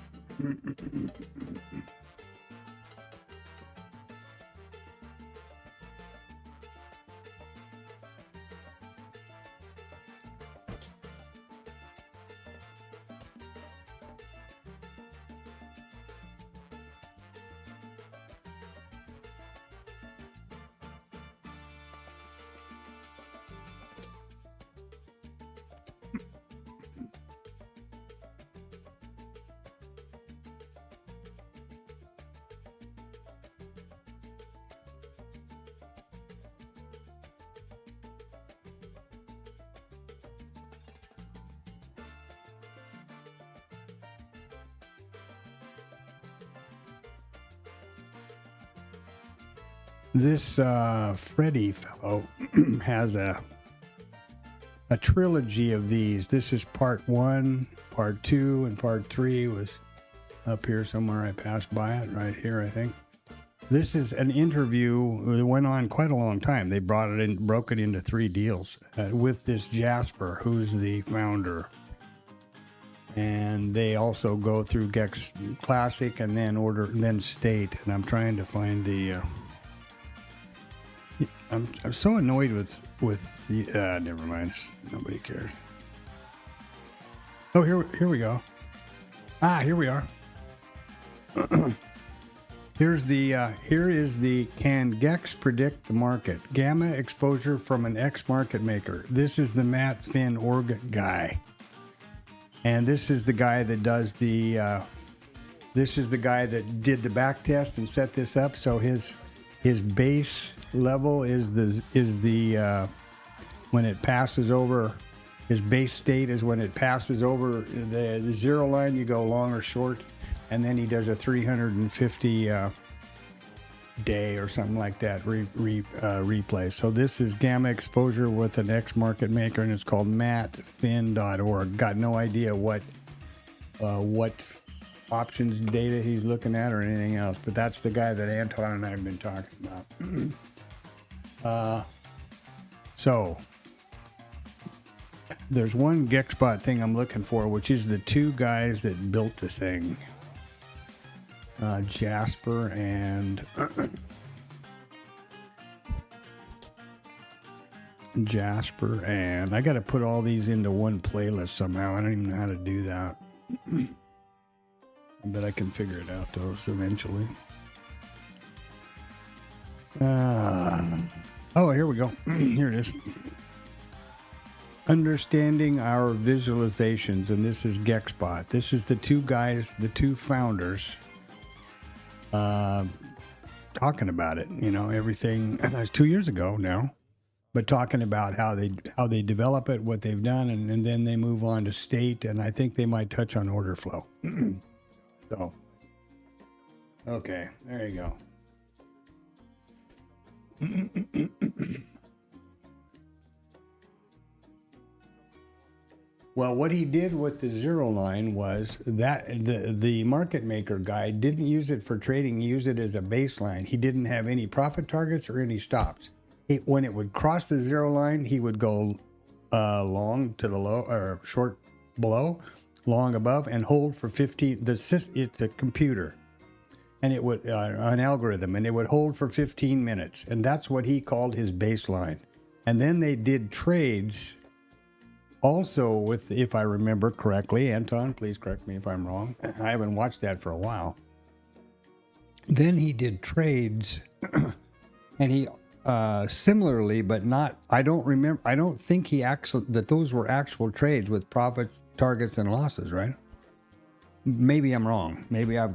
This Freddy fellow has a trilogy of these. This is part 1, part 2, and part 3 was up here somewhere. I passed by it right here, I think. This is an interview that went on quite a long time. They broke it into 3 deals with this Jasper, who's the founder. And they also go through GEX Classic and then State. And I'm trying to find the. I'm so annoyed with the. Never mind. Nobody cares. Oh, here we go. Here we are. Here is the can GEX predict the market? Gamma exposure from an X market maker. This is the Matt Finn org guy. And this is the guy that does the this is the guy that did the back test and set this up. So his base level is the when it passes over, his base state is when it passes over the zero line, you go long or short. And then he does a 350 day or something like that replay. So this is gamma exposure with an X market maker, and it's called mattfin.org. Got no idea what options data he's looking at or anything else, but that's the guy that Anton and I have been talking about. So there's one GEXBot thing I'm looking for, which is the two guys that built the thing. Jasper and I got to put all these into one playlist somehow. I don't even know how to do that. I bet I can figure it out though eventually. Oh, here we go. Here it is. Understanding our visualizations, and this is GEXBot. This is the two guys, the two founders. Talking about it, everything. It's 2 years ago now, but talking about how they develop it, what they've done, and then they move on to state, and I think they might touch on order flow. So, okay, there you go. Well, what he did with the zero line was that the market maker guy didn't use it for trading. He used it as a baseline. He didn't have any profit targets or any stops. When it would cross the zero line, he would go long to the low or short below, long above, and hold for 15. It's a computer, and it would an algorithm, and it would hold for 15 minutes, and that's what he called his baseline. And then they did trades. Also, with, if I remember correctly, Anton, please correct me if I'm wrong. I haven't watched that for a while. Then he did trades, and he similarly, but not. I don't think that those were actual trades with profits, targets, and losses, right? Maybe I'm wrong. Maybe I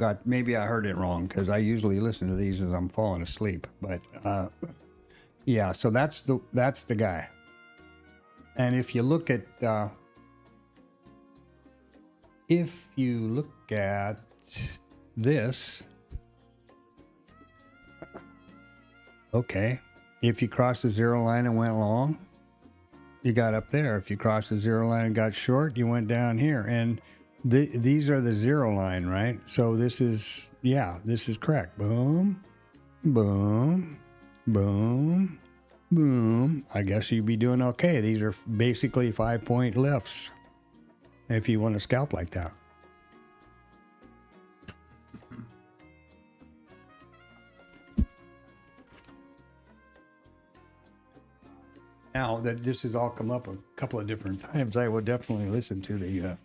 heard it wrong because I usually listen to these as I'm falling asleep. But yeah, so that's the guy. And if you look at this, okay, if you crossed the zero line and went long, you got up there. If you crossed the zero line and got short, you went down here. And these are the zero line, right? So this is correct. Boom, boom, boom. Boom. I guess you'd be doing okay. These are basically 5-point lifts if you want to scalp like that. Now that this has all come up a couple of different times, I will definitely listen to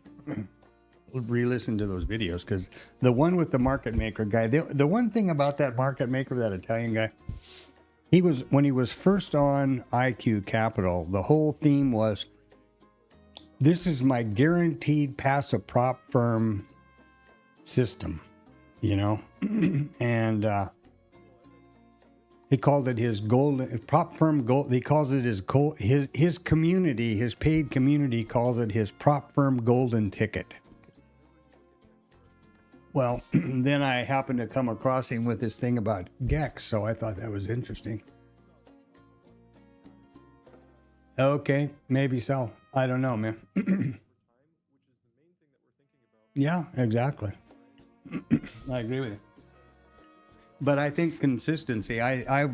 re-listen to those videos, because the one with the market maker guy, the one thing about that market maker, that Italian guy, when he was first on IQ Capital, the whole theme was, this is my guaranteed passive prop firm system, and he called it his golden prop firm gold. He calls it his community, his paid community calls it his prop firm golden ticket. Well, then I happened to come across him with this thing about GEX, so I thought that was interesting. Okay, maybe so. I don't know, man. Yeah, exactly. I agree with you. But I think consistency. I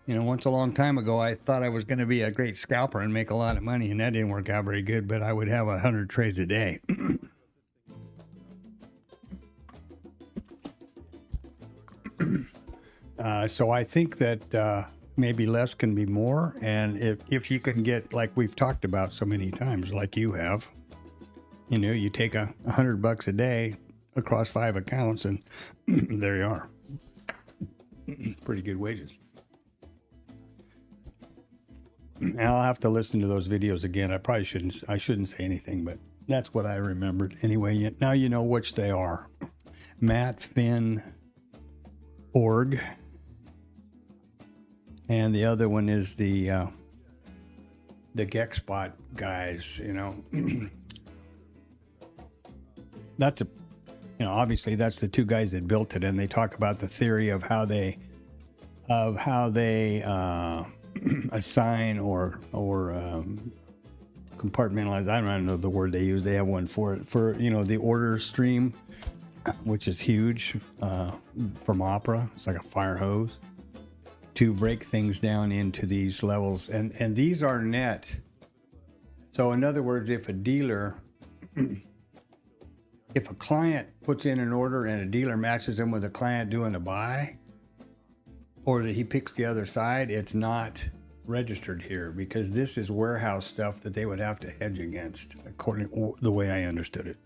once a long time ago, I thought I was going to be a great scalper and make a lot of money, and that didn't work out very good. But I would have 100 trades a day. So I think that maybe less can be more. And if you can get, like we've talked about so many times, like you have, you know, you take $100 a day across 5 accounts and there you are. Pretty good wages. And I'll have to listen to those videos again. I shouldn't say anything, but that's what I remembered. Anyway, now you know which they are. Matt Finn Org. And the other one is the GEX guys, you know. That's obviously that's the two guys that built it, and they talk about the theory of how they assign or compartmentalize. I don't know the word they use. They have one for it, for the order stream, which is huge from Opera. It's like a fire hose to break things down into these levels, and these are net. So in other words, if a dealer if a client puts in an order and a dealer matches them with a client doing a buy, or that he picks the other side, it's not registered here because this is warehouse stuff that they would have to hedge against, according to the way I understood it.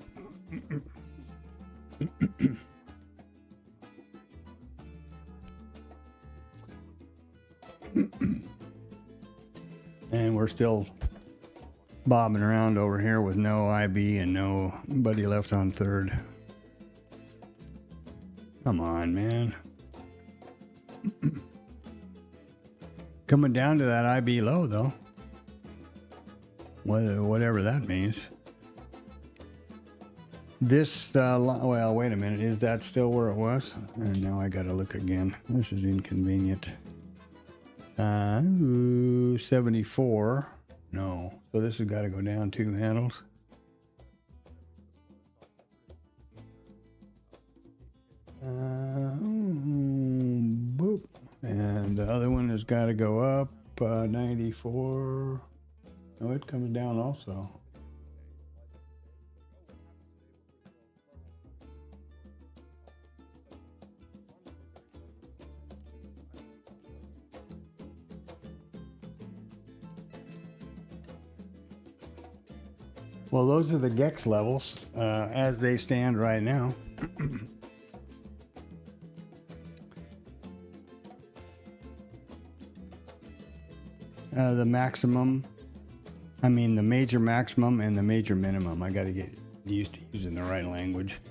And we're still bobbing around over here with no IB and nobody left on third. Come on, man. Coming down to that IB low, though. Whatever that means. This, well, wait a minute. Is that still where it was? And now I got to look again. This is inconvenient. 74. No. So this has got to go down 2 handles. Boop. And the other one has got to go up 94. Oh, it comes down also. Well, those are the GEX levels as they stand right now. The maximum, the major maximum and the major minimum. I got to get used to using the right language.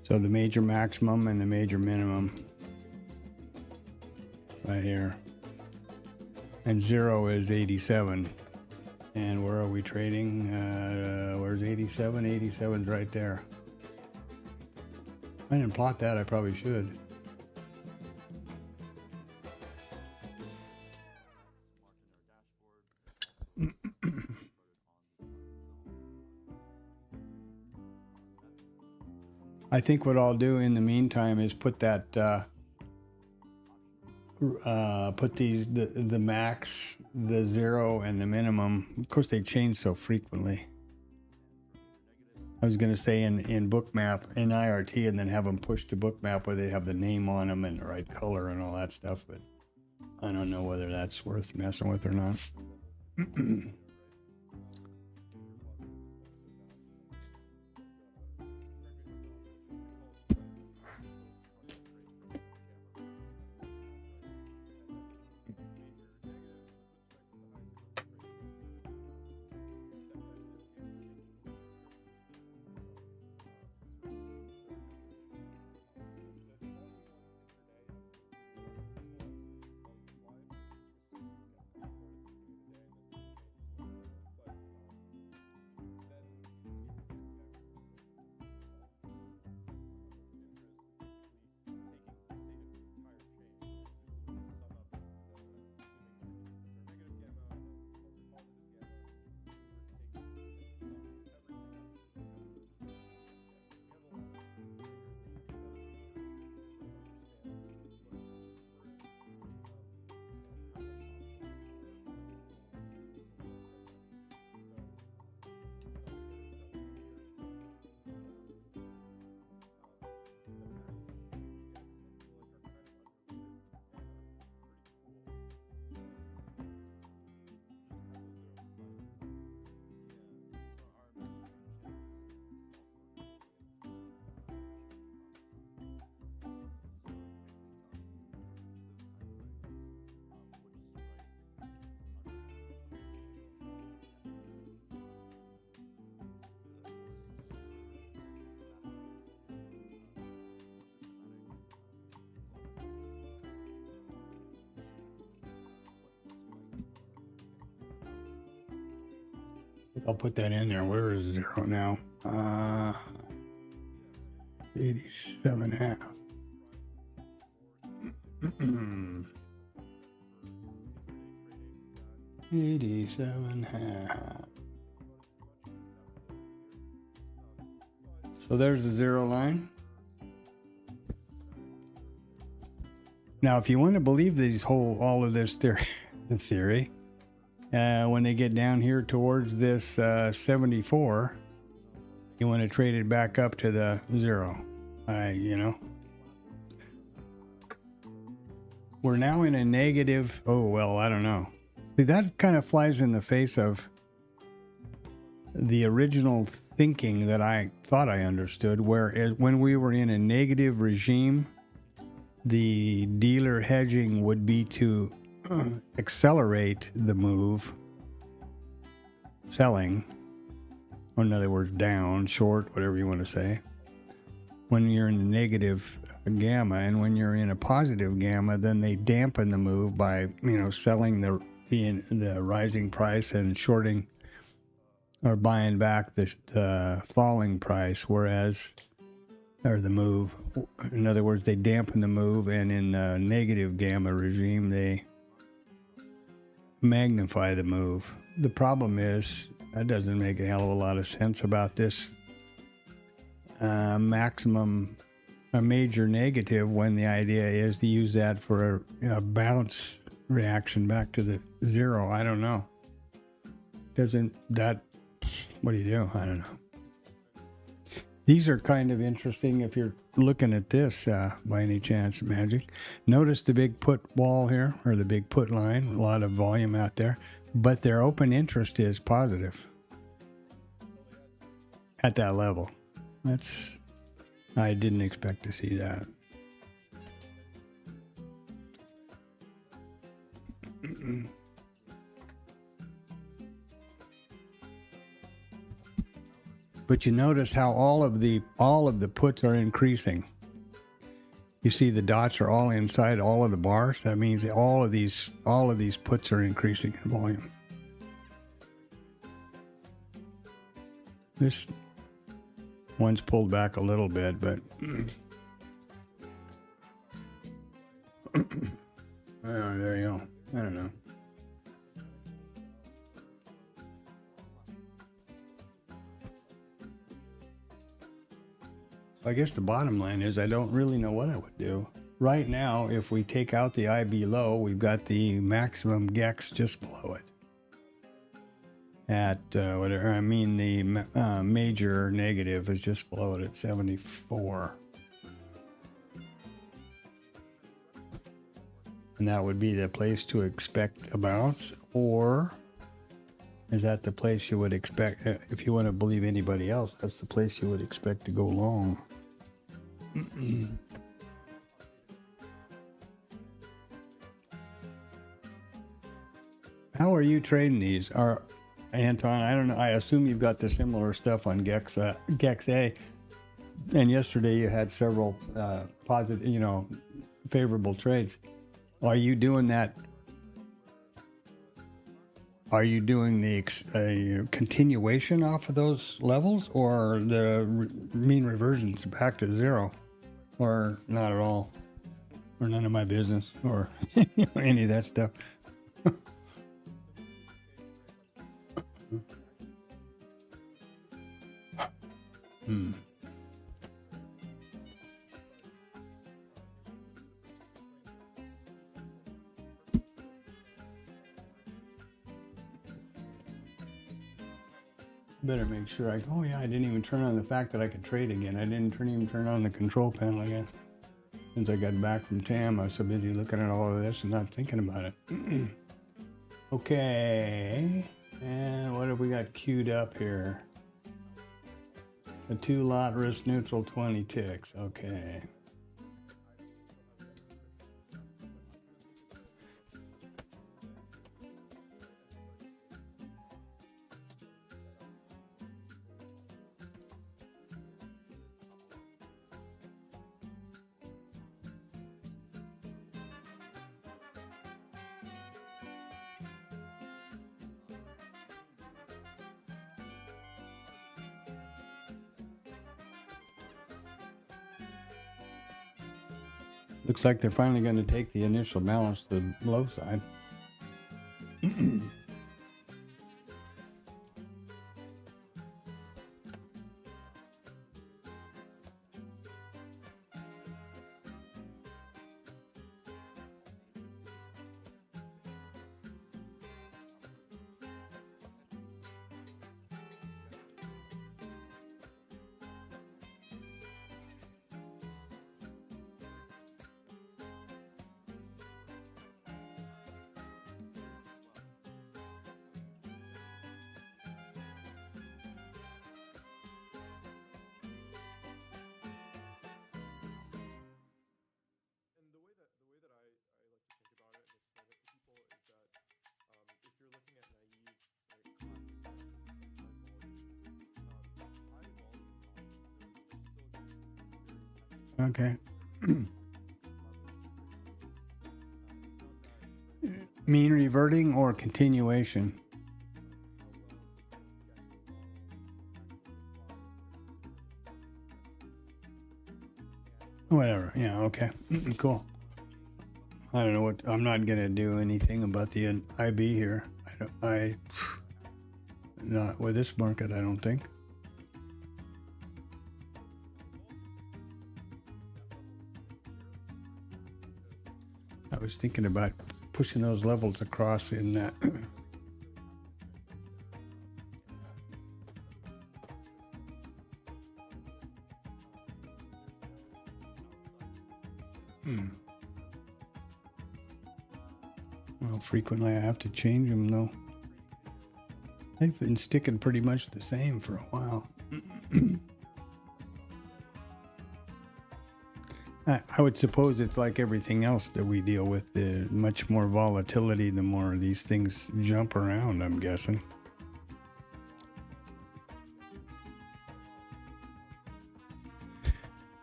So the major maximum and the major minimum right here. And 0 is 87. And where are we trading? Where's 87? 87's right there. I didn't plot that. I probably should. I think what I'll do in the meantime is put that, put these, the max, the 0, and the minimum. Of course, they change so frequently. I was going to say in Bookmap, in IRT, and then have them push to Bookmap where they have the name on them and the right color and all that stuff. But I don't know whether that's worth messing with or not. I'll put that in there. Where is 0 now? 87.5. 87.5. So there's the 0 line. Now, if you want to believe all of this theory, when they get down here towards this 74, you want to trade it back up to the 0. We're now in a negative. Oh, well, I don't know. See, that kind of flies in the face of the original thinking that I thought I understood, where when we were in a negative regime, the dealer hedging would be to accelerate the move, selling, or in other words, down, short, whatever you want to say, when you're in a negative gamma. And when you're in a positive gamma, then they dampen the move by, selling the rising price and shorting or buying back the falling price, or the move. In other words, they dampen the move, and in a negative gamma regime, they magnify the move. The problem is, that doesn't make a hell of a lot of sense about this a major negative, when the idea is to use that for a bounce reaction back to the 0. I don't know. What do you do? I don't know. These are kind of interesting if you're looking at this by any chance, Magic. Notice the big put wall here, or the big put line, a lot of volume out there, but their open interest is positive at that level. I didn't expect to see that. But you notice how all of the puts are increasing. You see the dots are all inside all of the bars. That means all of these puts are increasing in volume. This one's pulled back a little bit, but there you go. I don't know. I guess the bottom line is I don't really know what I would do. Right now, if we take out the IB low, we've got the maximum GEX just below it. At the major negative is just below it at 74. And that would be the place to expect a bounce, or is that the place you would expect, if you want to believe anybody else, that's the place you would expect to go long. How are you trading these? Anton, I don't know. I assume you've got the similar stuff on GEX A. And yesterday you had several positive, favorable trades. Are you doing that? Are you doing the continuation off of those levels, or the mean reversions back to 0, or not at all, or none of my business, or any of that stuff? Better make sure I didn't even turn on the fact that I could trade again. I didn't even turn on the control panel again. Since I got back from TAM, I was so busy looking at all of this and not thinking about it. Okay. And what have we got queued up here? A 2-lot risk neutral 20 ticks. Okay. Looks like they're finally going to take the initial balance to the low side. Okay. Mean reverting or continuation? Whatever. Yeah. Okay. Cool. I don't know what. I'm not gonna do anything about the IB here. Not with this market. I don't think. I was thinking about pushing those levels across in that. Well, frequently I have to change them though. They've been sticking pretty much the same for a while. I would suppose it's like everything else that we deal with. The much more volatility, the more these things jump around, I'm guessing.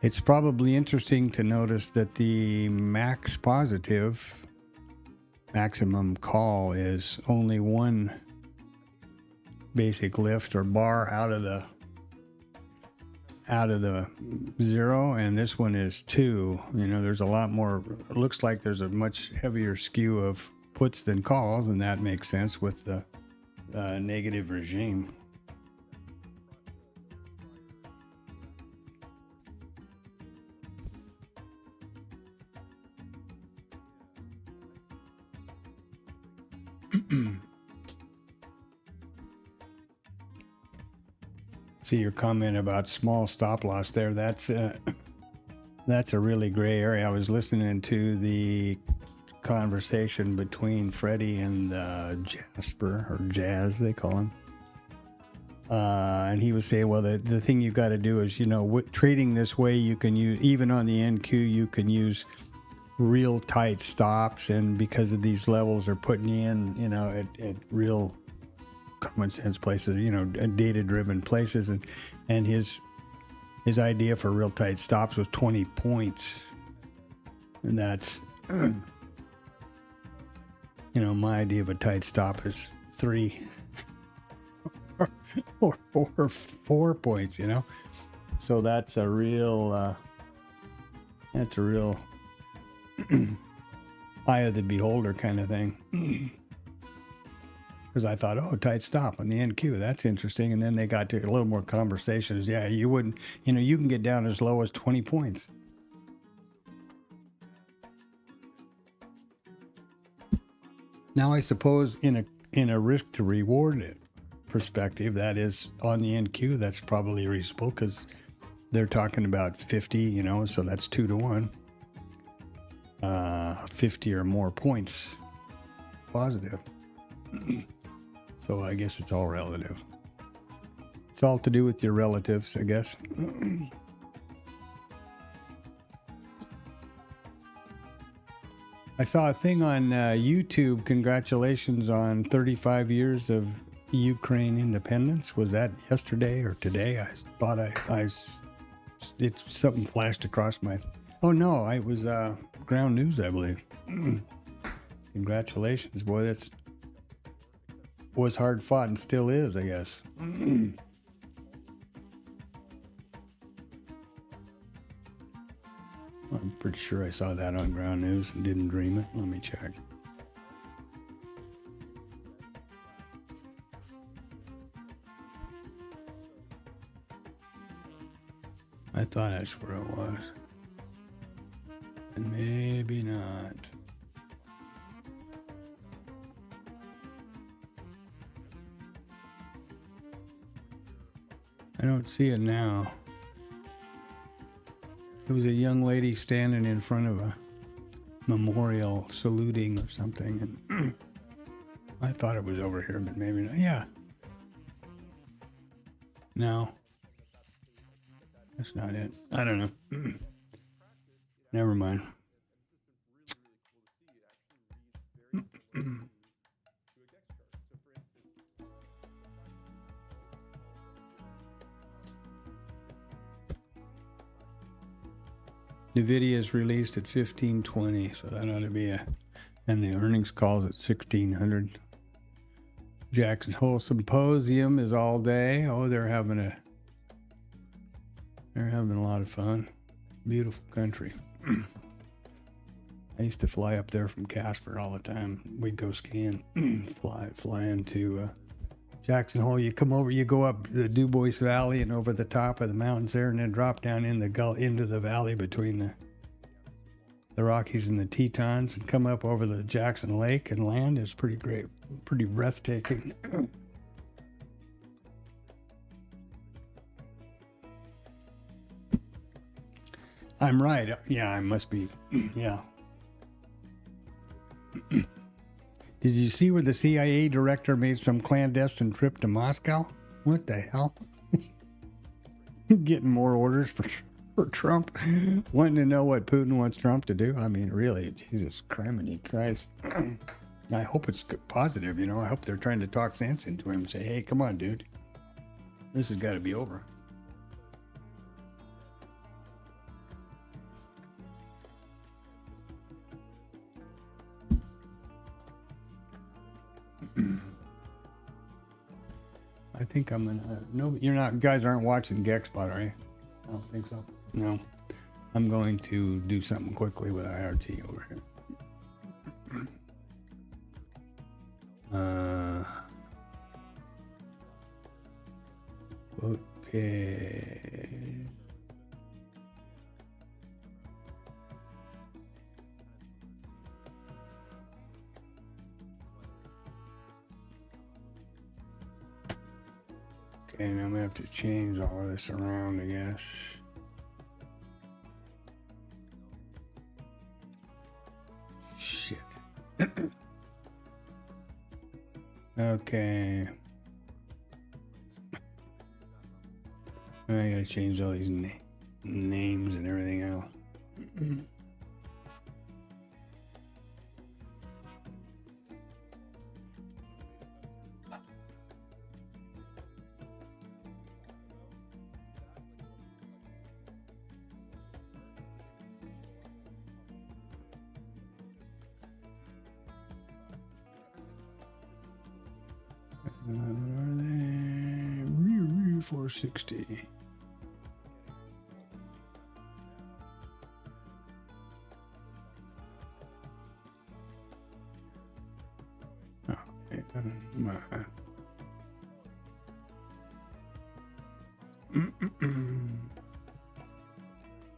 It's probably interesting to notice that the max positive, maximum call, is only one basic lift or bar out of the zero, and this one is 2. You know, there's a lot more. It looks like there's a much heavier skew of puts than calls, and that makes sense with the negative regime. See your comment about small stop loss there. That's a really gray area. I was listening to the conversation between Freddie and Jasper, or Jazz they call him, and he was saying, well, the thing you've got to do is, you know, trading this way, you can use, even on the NQ, you can use real tight stops, and because of these levels are putting you in, you know, at real common sense places, you know, data driven places, and his idea for real tight stops was 20 points, and that's you know, my idea of a tight stop is 3 or 4 points, you know. So that's a real eye of the beholder kind of thing. Because I thought, oh, tight stop on the NQ, that's interesting. And then they got to a little more conversations. Yeah, you wouldn't, you know, you can get down as low as 20 points. Now, I suppose in a risk to reward perspective, that is on the NQ, that's probably reasonable because they're talking about 50, you know, so that's 2 to 1. 50 or more points positive. So I guess it's all relative. It's all to do with your relatives, I guess. I saw a thing on YouTube. Congratulations on 35 years of Ukraine independence. Was that yesterday or today? I thought it's something flashed across my. Oh no, it was Ground News, I believe. Congratulations, boy. That's was hard fought and still is, I guess. Pretty sure I saw that on Ground News and didn't dream it. Let me check. I thought that's where it was. And maybe not. I don't see it now. There was a young lady standing in front of a memorial saluting or something, and I thought it was over here, but maybe not. Yeah. No. That's not it. I don't know. Never mind. NVIDIA is released at 1520, so that ought to be and the earnings calls at 1600. Jackson Hole Symposium is all day. Oh, they're having a lot of fun. Beautiful country. I used to fly up there from Casper all the time. We'd go skiing, fly into Jackson Hole. You come over, you go up the Du Bois Valley and over the top of the mountains there, and then drop down in the into the valley between the Rockies and the Tetons, and come up over the Jackson Lake and land. It's pretty great, pretty breathtaking. I'm right. Yeah, I must be. Yeah. Did you see where the CIA director made some clandestine trip to Moscow? What the hell? Getting more orders for Trump, wanting to know what Putin wants Trump to do. I mean, really, Jesus Christ. I hope it's positive, you know. I hope they're trying to talk sense into him and say, hey, come on, dude. This has got to be over. I think I'm gonna. No, you're not. Guys aren't watching GEXBot, are you? I don't think so. No. I'm going to do something quickly with IRT over here. Quote page. Okay, now I'm gonna have to change all of this around, I guess. Shit. Okay. I gotta change all these names and everything else. What are they? 460.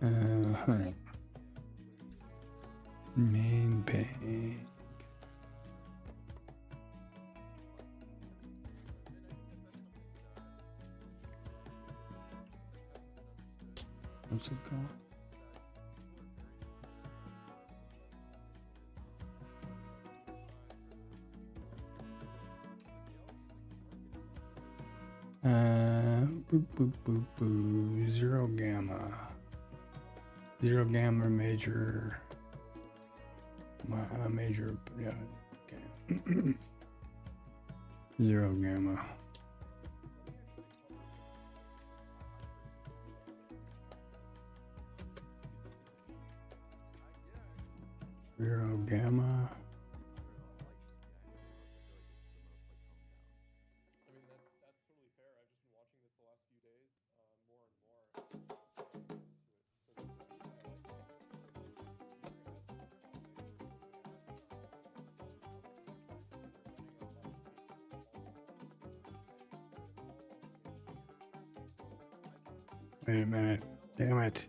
Oh, my. Main page. What's it called? Boop, boop, boop, boop. Zero gamma. Zero gamma major. Major, yeah. Okay. Zero gamma. Zero gamma. Wait a minute. Damn it.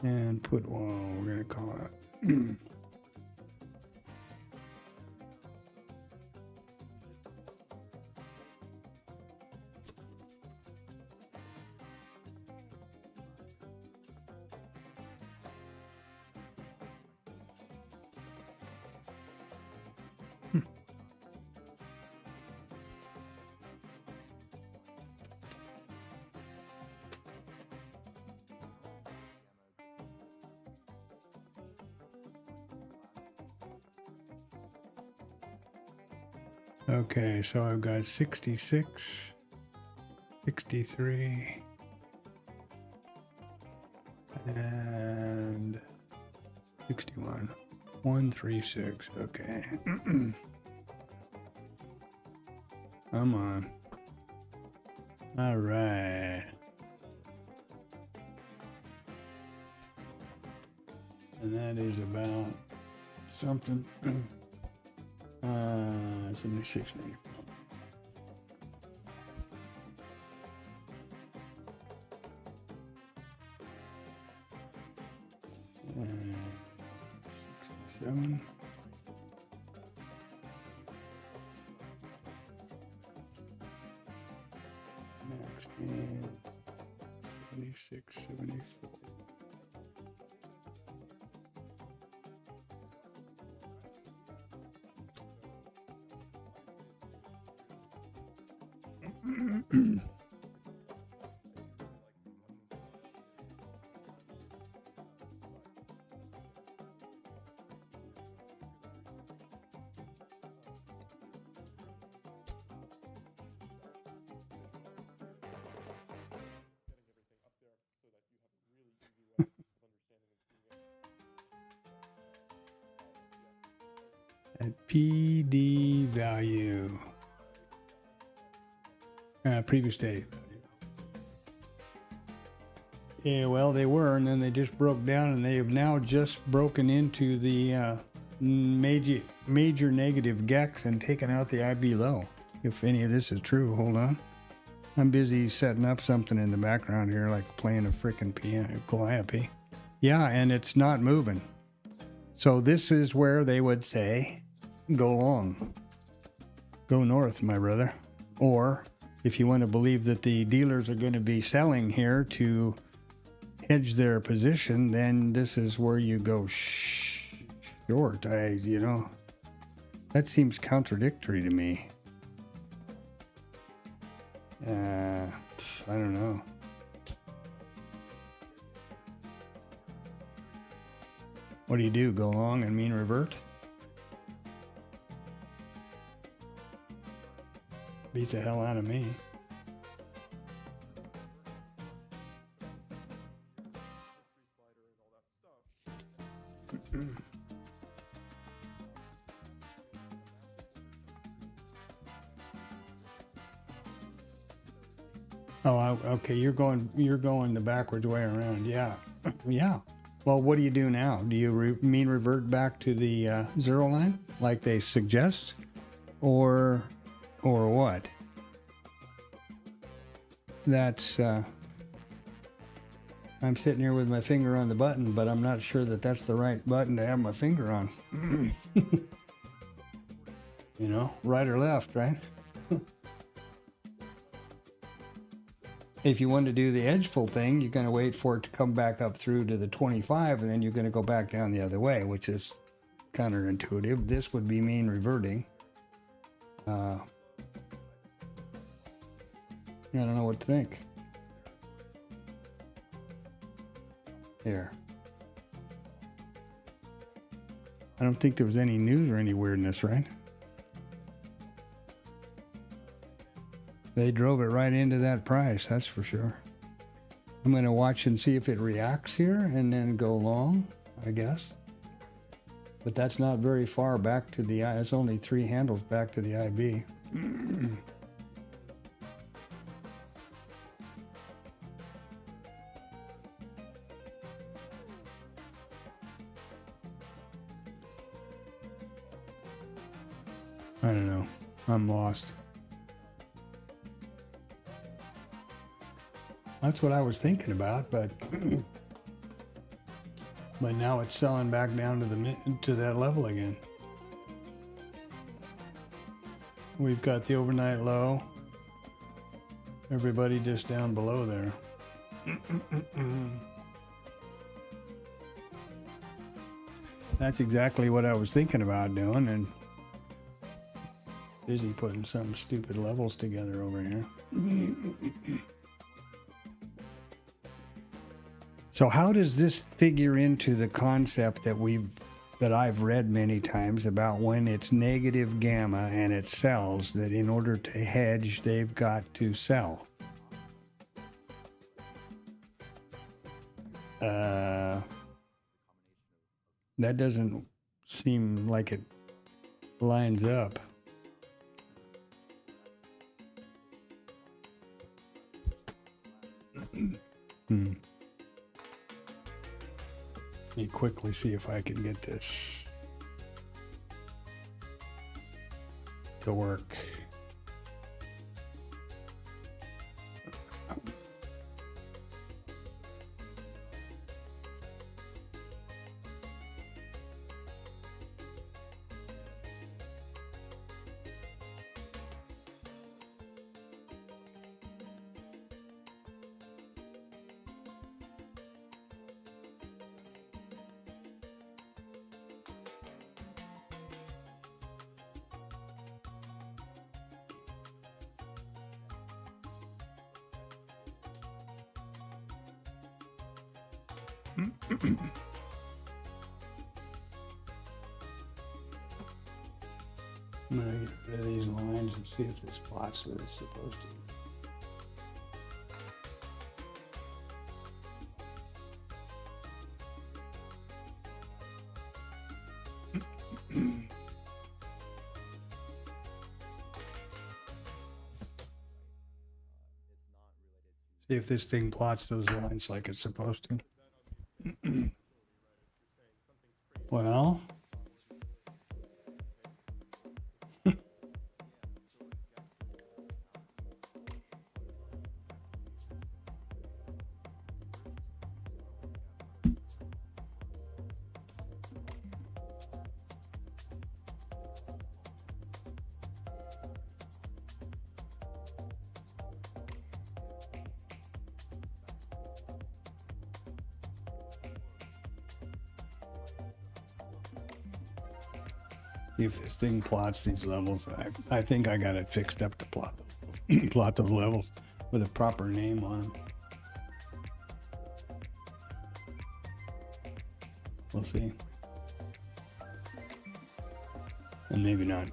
And put, well, we're going to call it. Okay, so I've got 66, 63, and 61. 136. Okay. Come on. All right. And that is about something. 76. And 67. Max gain 76, 74. At PD value, previous date. Yeah, well, they were, and then they just broke down, and they have now just broken into the major negative GEX and taken out the IB low. If any of this is true, hold on. I'm busy setting up something in the background here, like playing a freaking piano, calliope. Yeah, and it's not moving. So this is where they would say, go long, go north, my brother. Or if you want to believe that the dealers are going to be selling here to hedge their position, then this is where you go short. That seems contradictory to me. I don't know. What do? Go long and mean revert? Beats the hell out of me. Oh, okay. You're going the backwards way around. Yeah, yeah. Well, what do you do now? Do you mean revert back to the 0 line like they suggest, or what? That's. I'm sitting here with my finger on the button, but I'm not sure that that's the right button to have my finger on. Right or left, right? If you want to do the edgeful thing, you're going to wait for it to come back up through to the 25, and then you're going to go back down the other way, which is counterintuitive. This would be mean reverting. I don't know what to think. Here. I don't think there was any news or any weirdness, right? They drove it right into that price, that's for sure. I'm going to watch and see if it reacts here and then go long, I guess. But that's not very far back to the I. It's only 3 handles back to the IB. I don't know. I'm lost. That's what I was thinking about, but now it's selling back down to that level again. We've got the overnight low. Everybody just down below there. That's exactly what I was thinking about doing, and busy putting some stupid levels together over here. So how does this figure into the concept that I've read many times about when it's negative gamma and it sells, that in order to hedge, they've got to sell? That doesn't seem like it lines up. Let me quickly see if I can get this to work. I'm going to get rid of these lines and see if this plots that it's supposed to. See if this thing plots those lines like it's supposed to. Well, if this thing plots these levels, I think I got it fixed up to plot plot those levels with a proper name on them. We'll see. And maybe not.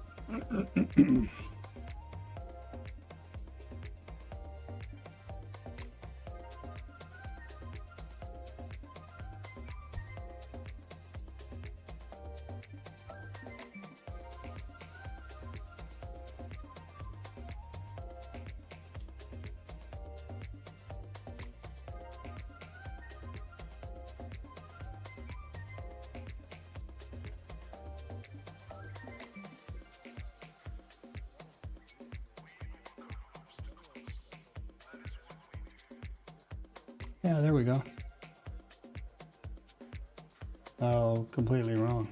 Yeah, there we go. Oh, completely wrong.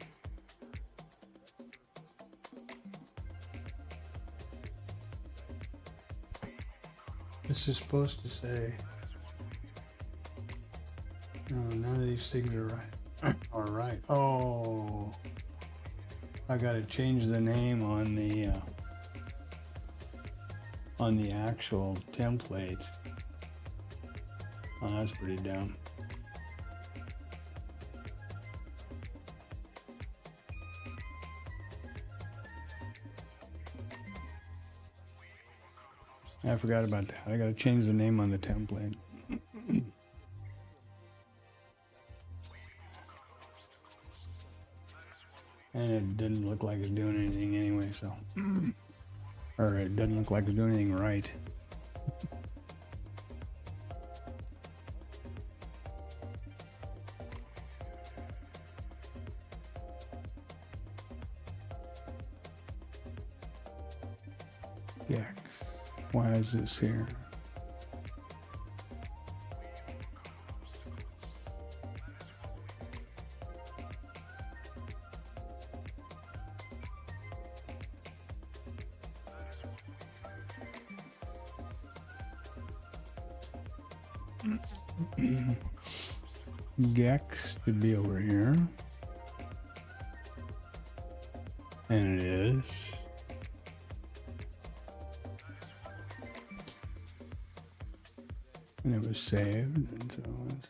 This is supposed to say, no, none of these things are right. All right. Oh, I got to change the name on the actual template. Oh, that's pretty dumb. I forgot about that. I got to change the name on the template. And it didn't look like it's doing anything anyway, so. Or it doesn't look like it's doing anything right. Yeah. Why is this here? GEX should be over here. And it is. And it was saved, and so it's.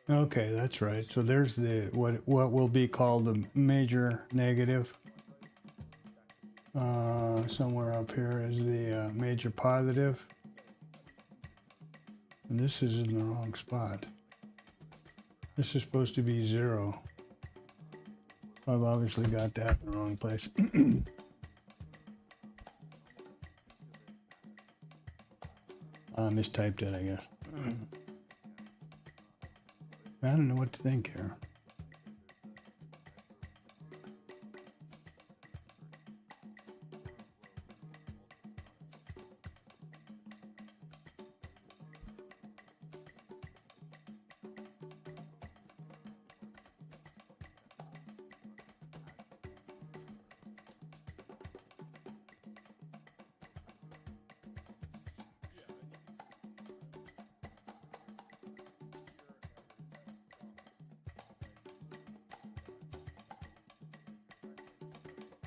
Okay, that's right. So there's the what will be called the major negative. Somewhere up here is the major positive. And this is in the wrong spot. This is supposed to be 0. I've obviously got that in the wrong place. I mistyped it, I guess. I don't know what to think here.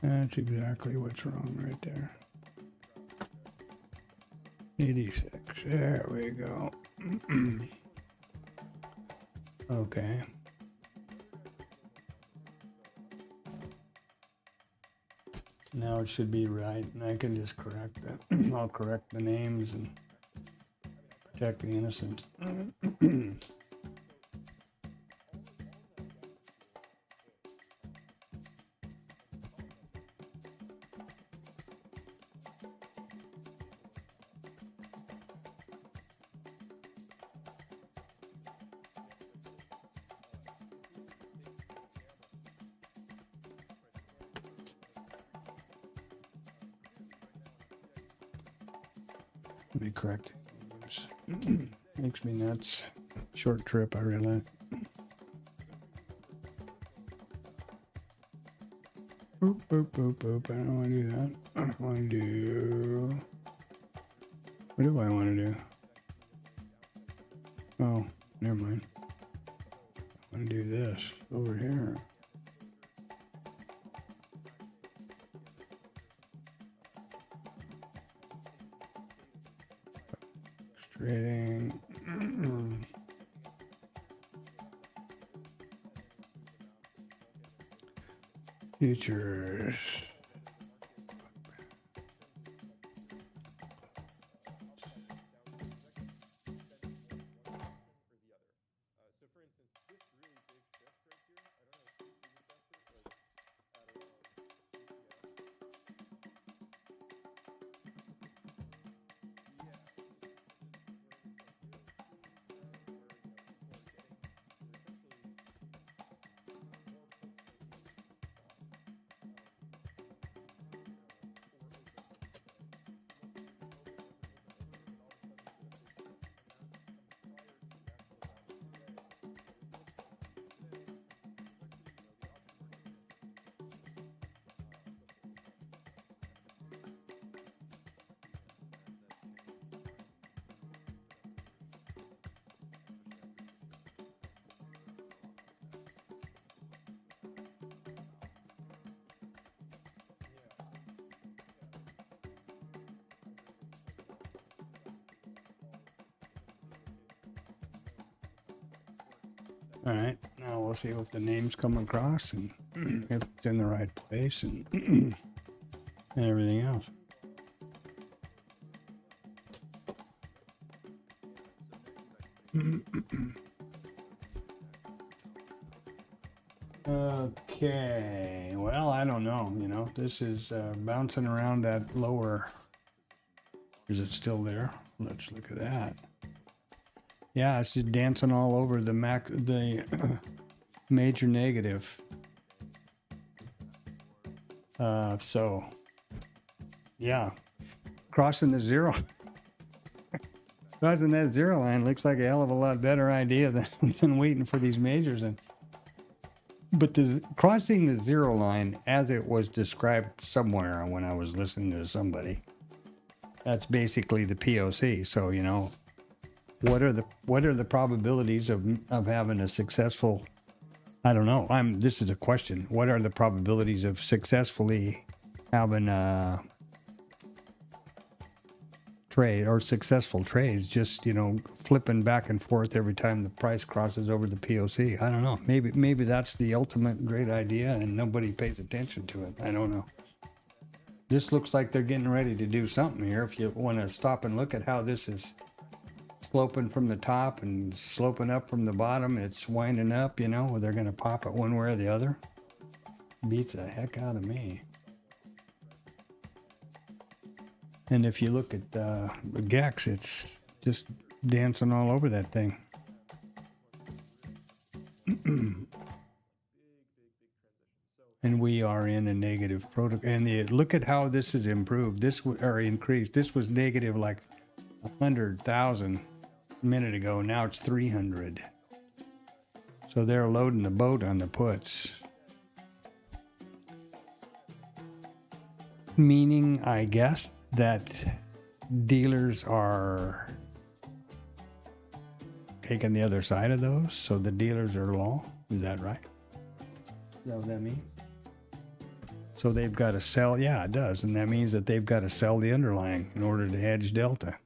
That's exactly what's wrong right there. 86. There we go. Okay. Now it should be right, and I can just correct that. I'll correct the names and protect the innocent. Let me correct. Makes me nuts. Short trip, I realize. Boop, boop, boop, boop. I don't want to do that. I want to do. What do I want to do? Oh, never mind. I want to do this over here. Trading. Futures. All right, now we'll see if the names come across and if it's in the right place and, and everything else. Okay, well, I don't know, you know, this is bouncing around that lower. Is it still there? Let's look at that. Yeah, it's just dancing all over the major negative. So, yeah, crossing the zero. Crossing that zero line looks like a hell of a lot better idea than waiting for these majors. But crossing the zero line, as it was described somewhere when I was listening to somebody, that's basically the POC. So, you know, what are the probabilities of having a successful? I don't know. This is a question. What are the probabilities of successfully having a trade or successful trades? Just, you know, flipping back and forth every time the price crosses over the POC. I don't know. Maybe that's the ultimate great idea, and nobody pays attention to it. I don't know. This looks like they're getting ready to do something here. If you want to stop and look at how this is sloping from the top and sloping up from the bottom, it's winding up, you know, they're going to pop it one way or the other. Beats the heck out of me. And if you look at the GEX, it's just dancing all over that thing. And we are in a negative protocol. And look at how this has improved. Or increased. This was negative like 100,000 a minute ago. Now it's 300. So they're loading the boat on the puts. Meaning, I guess, that dealers are taking the other side of those. So the dealers are long. Is that right? Is that what that means? So they've got to sell. Yeah, it does. And that means that they've got to sell the underlying in order to hedge delta.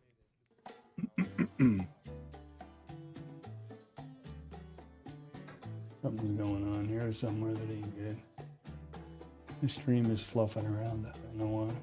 Something's going on here somewhere that ain't good. The stream is fluffing around. I don't know why.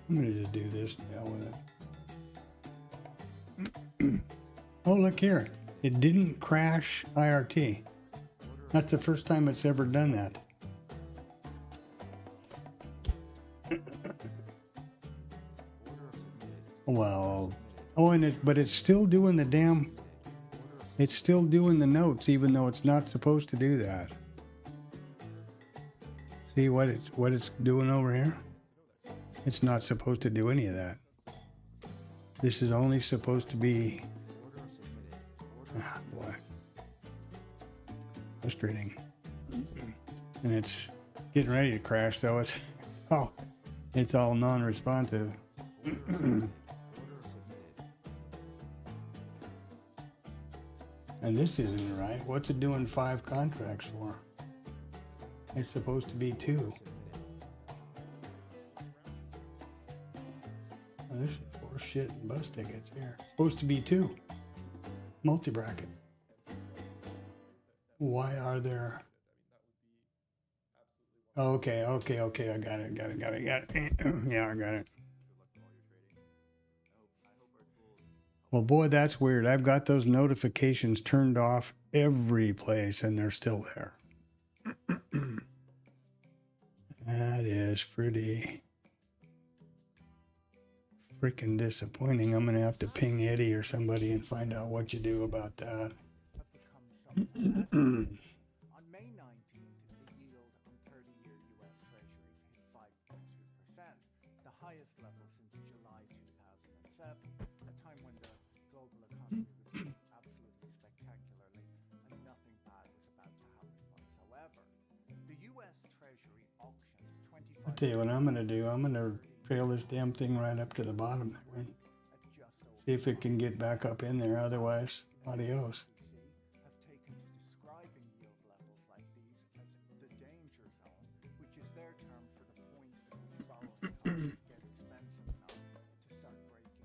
I'm going to just do this now with it. Oh, look here. It didn't crash IRT. That's the first time it's ever done that. Well, but it's still doing the damn, it's still doing the notes, even though it's not supposed to do that. See what it's doing over here? It's not supposed to do any of that. This is only supposed to be, boy, frustrating. And it's getting ready to crash, though. It's all non-responsive. And this isn't right. What's it doing 5 contracts for? It's supposed to be 2. Oh, this is for shit and bus tickets here. Supposed to be 2. Multi-bracket. Why are there? Okay. I got it. Yeah, I got it. Well, boy, that's weird. I've got those notifications turned off every place, and they're still there. That is pretty freaking disappointing. I'm going to have to ping Eddie or somebody and find out what you do about that.
On May 19th, the yield on 30-year U.S. Treasuries hit 5.2%, the highest level since July 2007, a time when the global economy was doing absolutely spectacular.
tell you what I'm gonna do. I'm gonna trail this damn thing right up to the bottom there and see if it can get back up in there. Otherwise, adios.
Have taken to describing yield levels like these as the danger zone, which is their term for the point at which borrowing costs get expensive enough to start breaking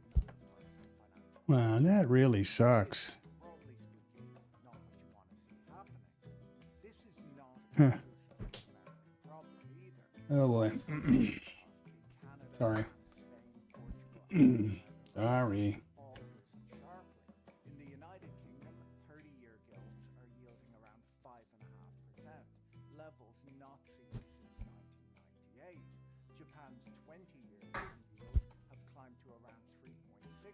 non-personal financial.
Wow, that really sucks.
Broadly speaking, not what you want to see happening. This is not
Huh.
an American problem either.
Oh boy.
Canada,
Sorry.
Spain, Portugal,
Sorry.
all risen sharply. In the United Kingdom, 30-year gilts are yielding around 5.5%, levels not seen since 1998. Japan's 20-year yields have climbed to around 3.6%,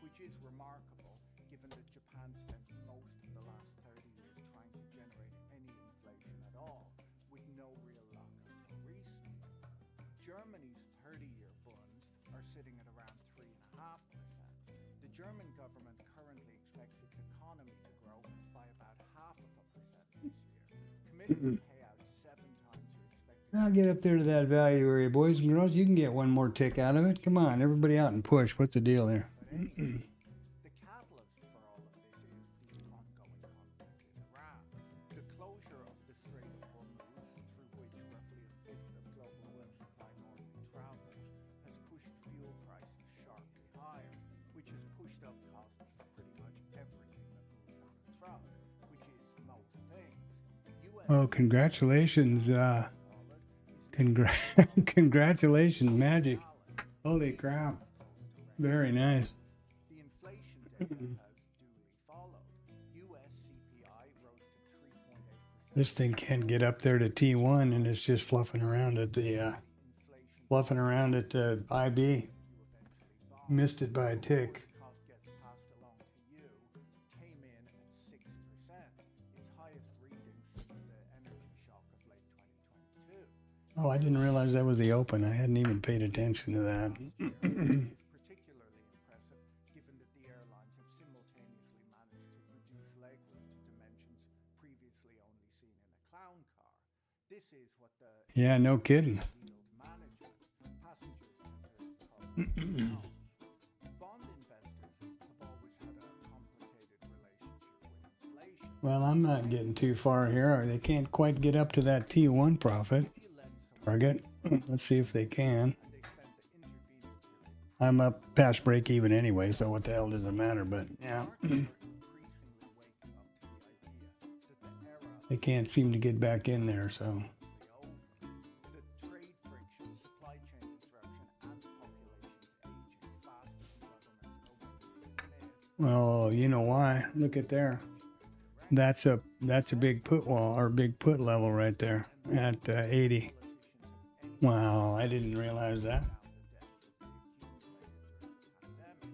which is remarkable given that Japan spent most of the last 30 years trying to generate any inflation at all, with no real luck until recently. Germany's 30-year bonds are sitting at around 3.5%. The German government currently expects its economy to grow by about 0.5% this year, committing to pay out 7 times your expected.
I'll get up there to that value area, boys and girls. You can get one more tick out of it. Come on, everybody out and push. What's the deal there?
The catalyst for all of this is the ongoing conflict in Iran. The closure of the Strait of Hormuz, through which roughly a fifth of global oil supply normally travels, has pushed fuel prices sharply higher, which has pushed up costs for pretty much everything that moves on a truck, which is most things.
Oh, congratulations. Congratulations, Magic. Holy crap. Very nice.
The inflation data has duly followed. US CPI rose to 3.8%.
This thing can't get up there to T1 and it's just fluffing around at the IB. Missed it by a tick.
Cost gets passed along to you, came in at 6%, its highest reading since the energy shock of late 2022.
Oh, I didn't realize that was the open. I hadn't even paid attention to that.
Is particularly impressive given that the airlines have simultaneously managed to reduce legroom to dimensions previously only seen in a clown car. This is what the
Yeah, no kidding.
yield management passengers tend to call it. Bond investors have always had a complicated relationship with inflation.
Well, I'm not getting too far here. They can't quite get up to that T1 profit
If you lend someone
target. Let's see if they can.
and they spend the intervening period
I'm up past break even anyway, so what the hell does it matter? But yeah,
markets are increasingly waking up to the idea that the era
they can't seem to get back in there. So
over. The trade friction, supply chain disruption, and populations aging faster than governments know what to do.
well, you know why? Look at there. That's a big put wall or big put level right there at 80. Wow, I didn't realize that.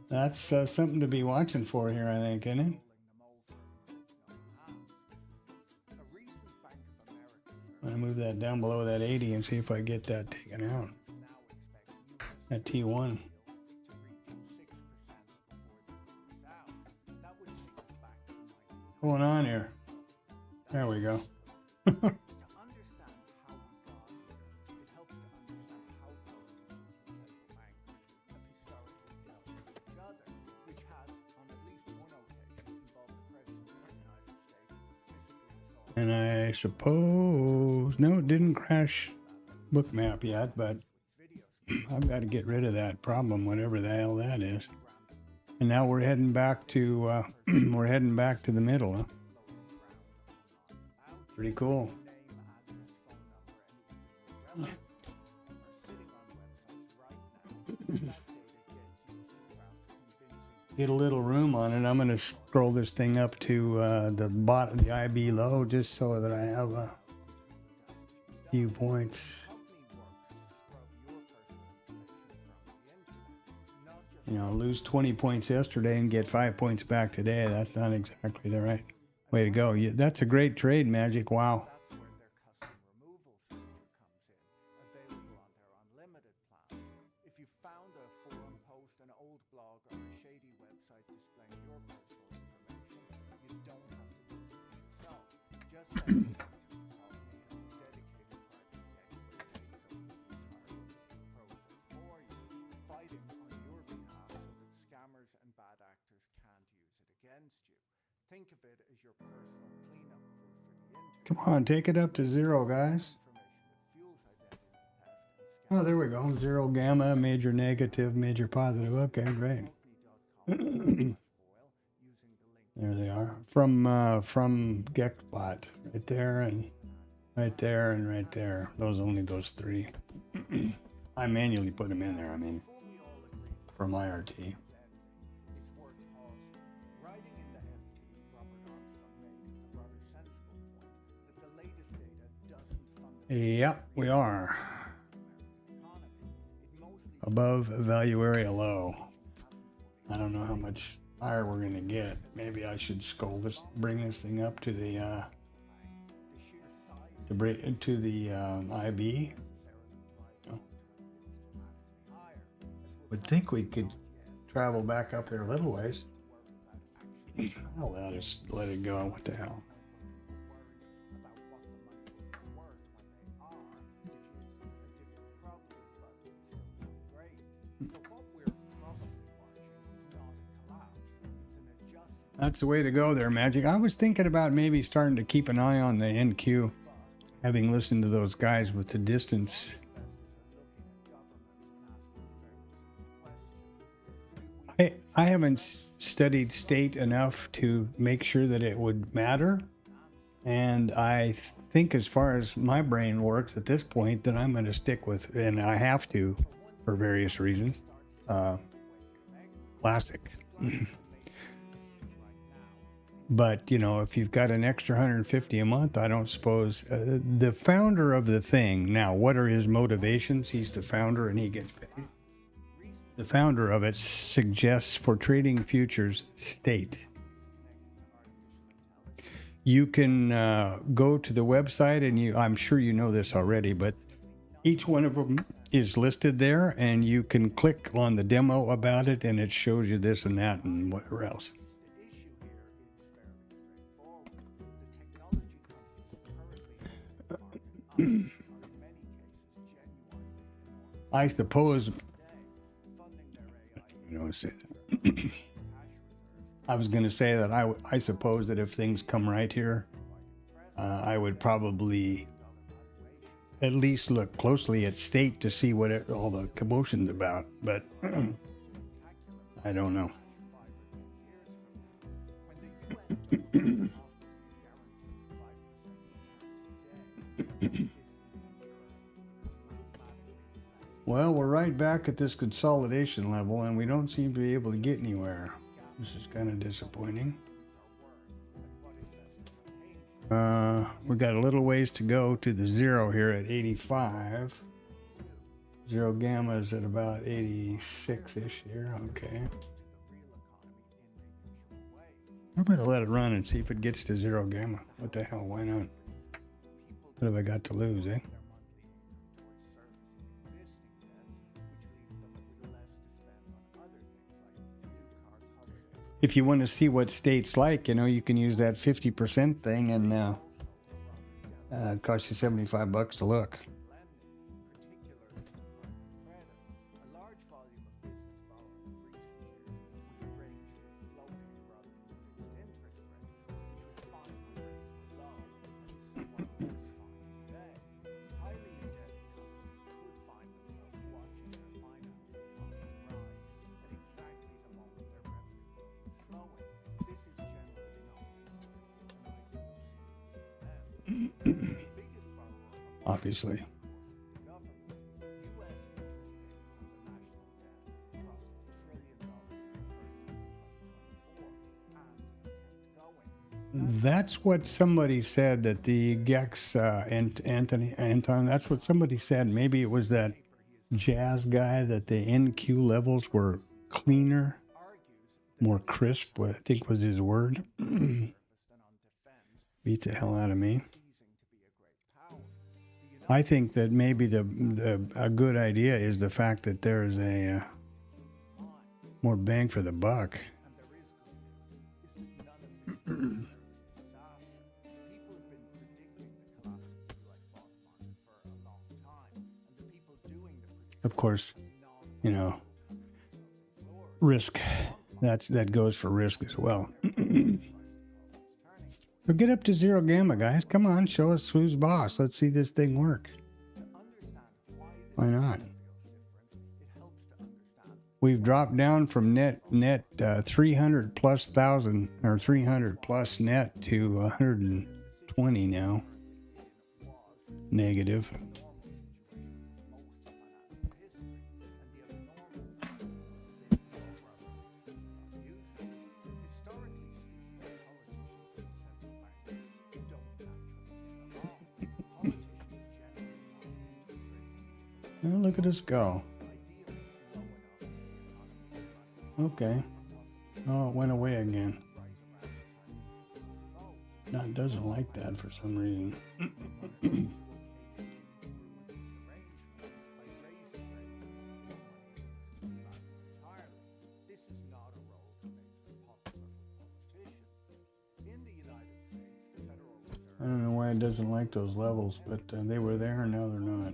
That's something to be watching for here, I think, isn't it? I'm gonna move that down below that 80 and see if I get that taken out. At T1. What's going on here? There we go.
To understand how we got here, it helps to understand how post-agency central bankers have historically dealt with each other, which has, on at least one occasion, involved the President of the United States physically assaulting
And I suppose, no, it didn't crash bookmap yet, but I've got to get rid of that problem, whatever the hell that is. And now we're heading back to the middle. Huh? Pretty cool. Get a little room on it. I'm going to scroll this thing up to the bottom, the IB low, just so that I have a few points. You know, lose 20 points yesterday and get 5 points back today. That's not exactly the right way to go. That's a great trade, Magic. Wow.
That's where their custom removals feature comes in, available on their unlimited plan. If you found a forum post, an old blog, or a shady website displaying your personal information, you don't have to do it yourself. Just send it to me, dedicated privacy expert. Think of it as your personal cleanup crew for the internet.
Come on, take it up to 0, guys.
Information with fuels identity theft and
Oh, there we go. 0 gamma, major negative, major positive. Okay, great.
company.com/oil using the link
There they are. From GEXBot. Right there and right there and right there. Only those 3. I manually put them in there, I mean,
before we all agree
for my RT.
it's worth pausing. Writing in the FT, Robert Armstrong made a rather sensible point that the latest data doesn't fundamentally
Yeah, we are.
economy. It mostly
Above value area low. I don't know how much higher we're going to get. Maybe I should bring this thing up to the
the sheer size
to the IB. Oh. Would think we could travel back up there a little ways. I'll just let it go. What the hell?
about what the money is worth when they are, which is a different problem, but still great. So what we're probably watching is not a collapse, it's an adjustment.
That's the way to go there, Magic. I was thinking about maybe starting to keep an eye on the NQ, having listened to those guys with the distance. I haven't studied state enough to make sure that it would matter. And I think as far as my brain works at this point, that I'm going to stick with, and I have to for various reasons, classic. But, you know, if you've got an extra 150 a month, I don't suppose the founder of the thing. Now, what are his motivations? He's the founder and he gets paid. The founder of it suggests for trading futures state. You can go to the website and I'm sure you know this already, but each one of them is listed there and you can click on the demo about it and it shows you this and that and whatever else. I suppose, I don't say that. I was going to say that I suppose that if things come right here, I would probably at least look closely at state to see what all the commotion's about, but I don't know. Well, we're right back at this consolidation level, and we don't seem to be able to get anywhere. This is kind of disappointing. We've got a little ways to go to the 0 here at 85. 0 gamma is at about 86-ish here. Okay. I'm going to let it run and see if it gets to 0 gamma. What the hell? Why not? What have I got to lose, eh? If you want to see what state's like, you know, you can use that 50% thing and it costs you $75 to look. Obviously. That's what somebody said, that the GEX, Anton, that's what somebody said. Maybe it was that jazz guy, that the NQ levels were cleaner, more crisp, what I think was his word. Beats the hell out of me. I think that maybe a good idea is the fact that there is a more bang for the buck. Of course, you know, risk. That goes for risk as well. So get up to 0 gamma, guys. Come on, show us who's boss. Let's see this thing work. Why not? We've dropped down from net 300 plus thousand or 300 plus net to 120 now. Negative. Well, look at us go. Okay. Oh, it went away again. No, it doesn't like that for some reason. I don't know why it doesn't like those levels, but they were there and now they're not.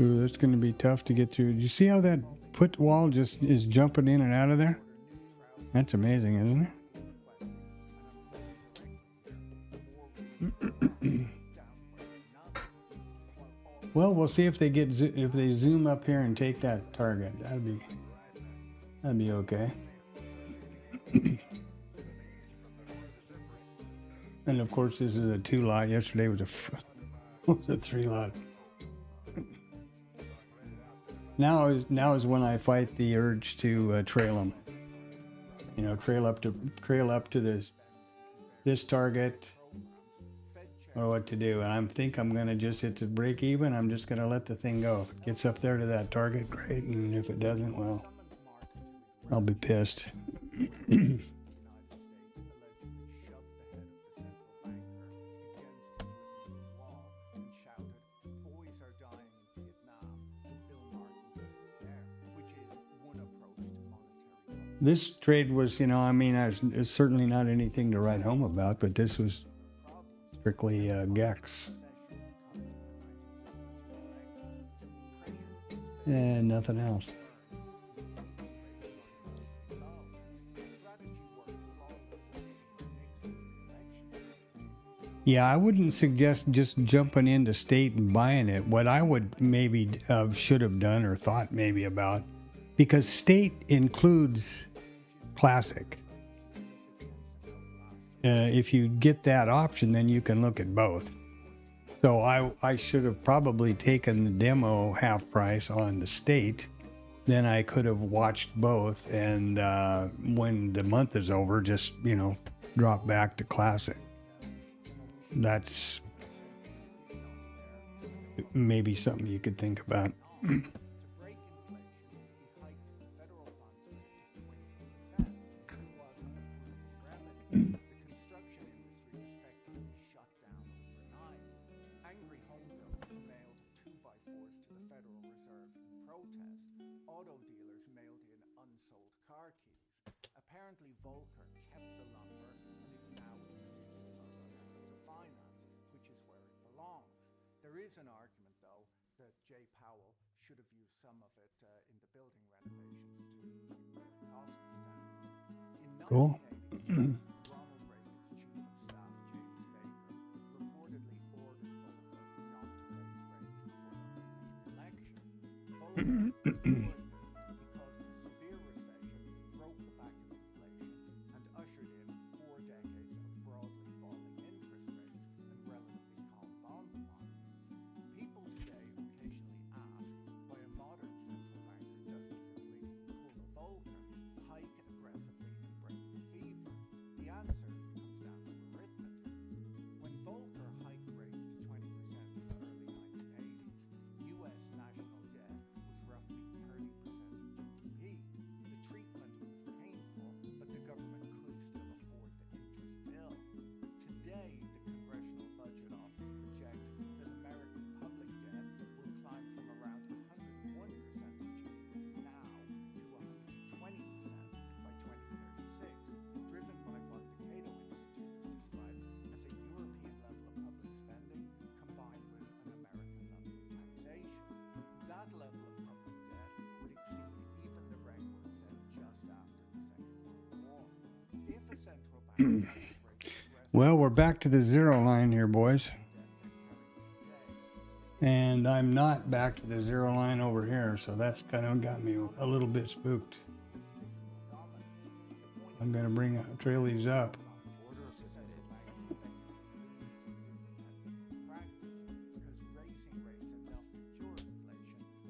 Ooh, that's going to be tough to get through. Do you see how that put wall just is jumping in and out of there? That's amazing, isn't it? Well, we'll see if they if they zoom up here and take that target. That'd be okay. And of course, this is a 2 lot. Yesterday was a 3 lot. Now is when I fight the urge to trail them. You know, trail up to this target, or what to do. And I think I'm gonna just, it's a break even. I'm just gonna let the thing go. If it gets up there to that target, great. And if it doesn't, well, I'll be pissed. This trade was, you know, I mean, it's certainly not anything to write home about, but this was strictly GEX. And nothing else. Yeah, I wouldn't suggest just jumping into state and buying it. What I would maybe should have done or thought maybe about, because state includes classic. If you get that option, then you can look at both. So I should have probably taken the demo half price on the state. Then I could have watched both, and when the month is over, just, you know, drop back to classic. That's maybe something you could think about.
Apparently, Volcker kept the lumber and is now introducing alternative to finance, which is where it belongs. There is an argument, though, that Jay Powell should have used some of it in the building renovations to keep the costs down. In
Cool.
1980, Ronald Reagan's chief of staff, James Baker, reportedly ordered Volcker not to raise rates before the election. Volcker
Well, we're back to the zero line here, boys. And I'm not back to the zero line over here, so that's kind of got me a little bit spooked. I'm going to trail these up.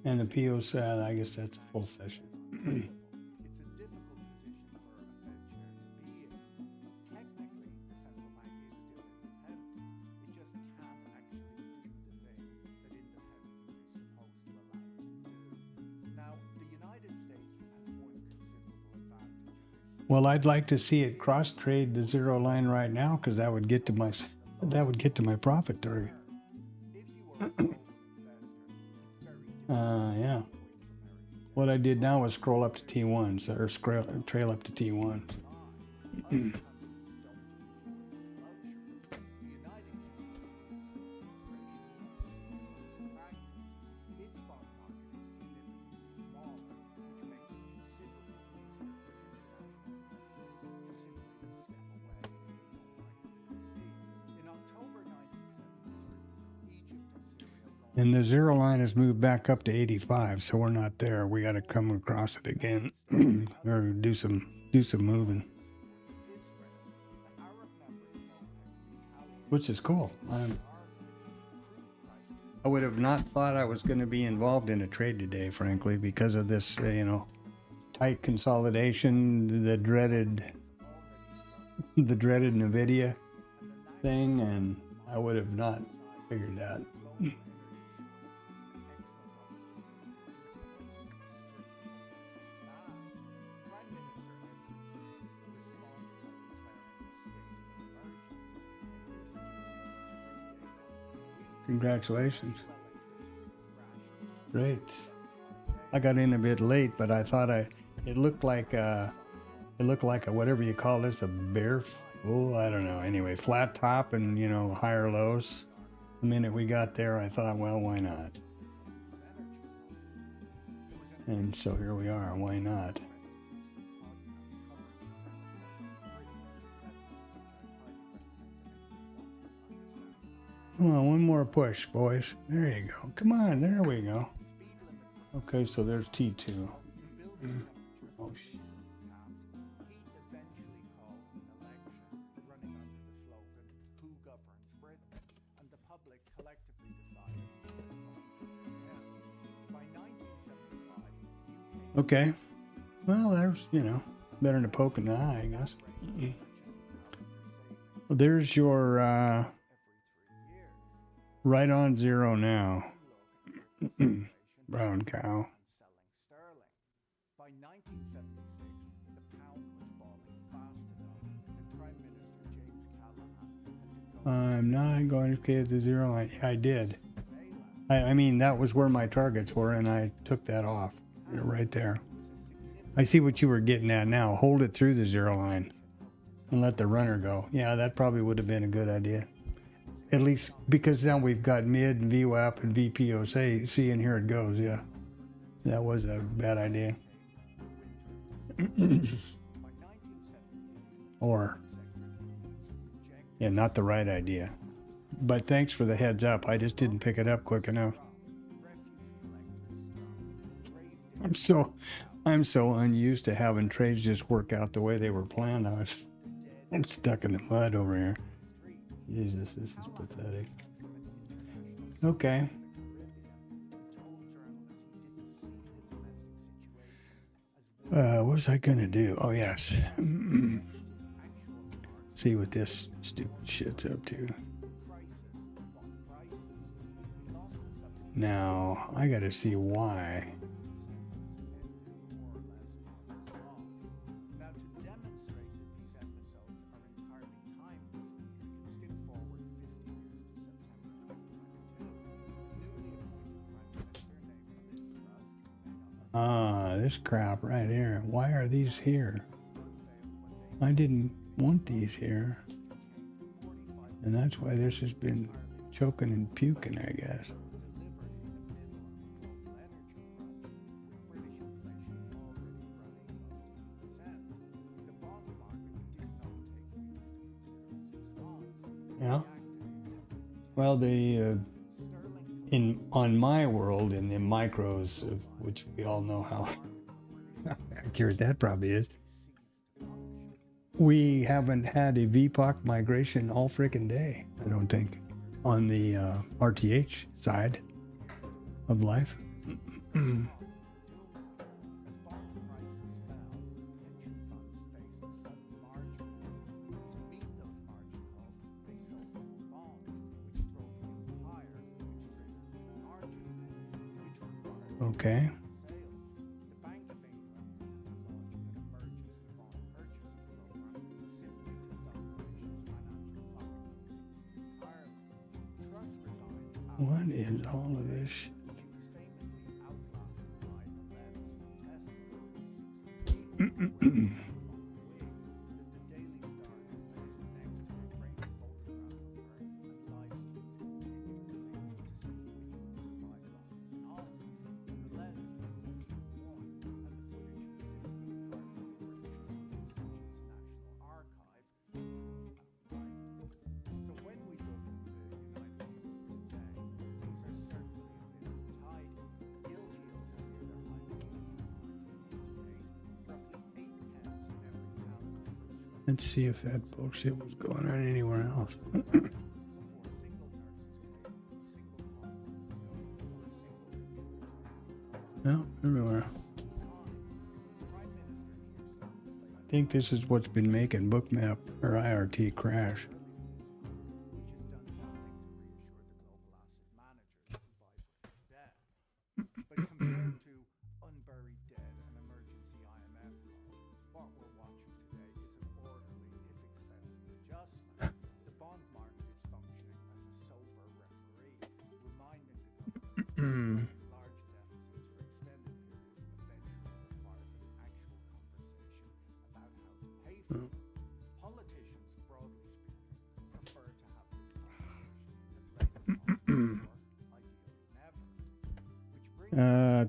And the PO's, I guess that's a full session. Well, I'd like to see it cross trade the zero line right now, because that would get to my profit target. Yeah. What I did now was scroll up to T1, so, or trail up to T1. And the zero line has moved back up to 85, so we're not there. We got to come across it again, or do some moving, which is cool. I would have not thought I was going to be involved in a trade today, frankly, because of this, tight consolidation, the dreaded NVIDIA thing, and I would have not figured that. Congratulations. Great. I got in a bit late, but I thought it looked like a whatever you call this, a bear. Oh, I don't know. Anyway, flat top and, higher lows. The minute we got there, I thought, well, why not? And so here we are. Why not? Come on, one more push, boys. There you go. Come on, there we go. Okay, so there's T2. Oh, shit. Okay. Well, there's, better than a poke in the eye, I guess. Well, there's your right on zero now. Brown cow. I'm not going to get the zero line. I did. I mean, that was where my targets were, and I took that off. Right there. I see what you were getting at now. Hold it through the zero line and let the runner go. Yeah, that probably would have been a good idea. At least because now we've got mid and VWAP and VPOC. See, and here it goes. Yeah, that was a bad idea. Or, yeah, not the right idea. But thanks for the heads up. I just didn't pick it up quick enough. I'm so unused to having trades just work out the way they were planned. I'm stuck in the mud over here. Jesus, this is pathetic. Okay. What was I gonna do? Oh yes. See what this stupid shit's up to. Now I gotta see why. This crap right here. Why are these here? I didn't want these here. And that's why this has been choking and puking, I guess. Yeah. Well, on my world, in the micros, which we all know how accurate that probably is, we haven't had a VPOC migration all freaking day, I don't think, on the RTH side of life. Okay. What is all of this? Let's see if that bullshit was going on anywhere else. No, everywhere. I think this is what's been making Bookmap or IRT crash.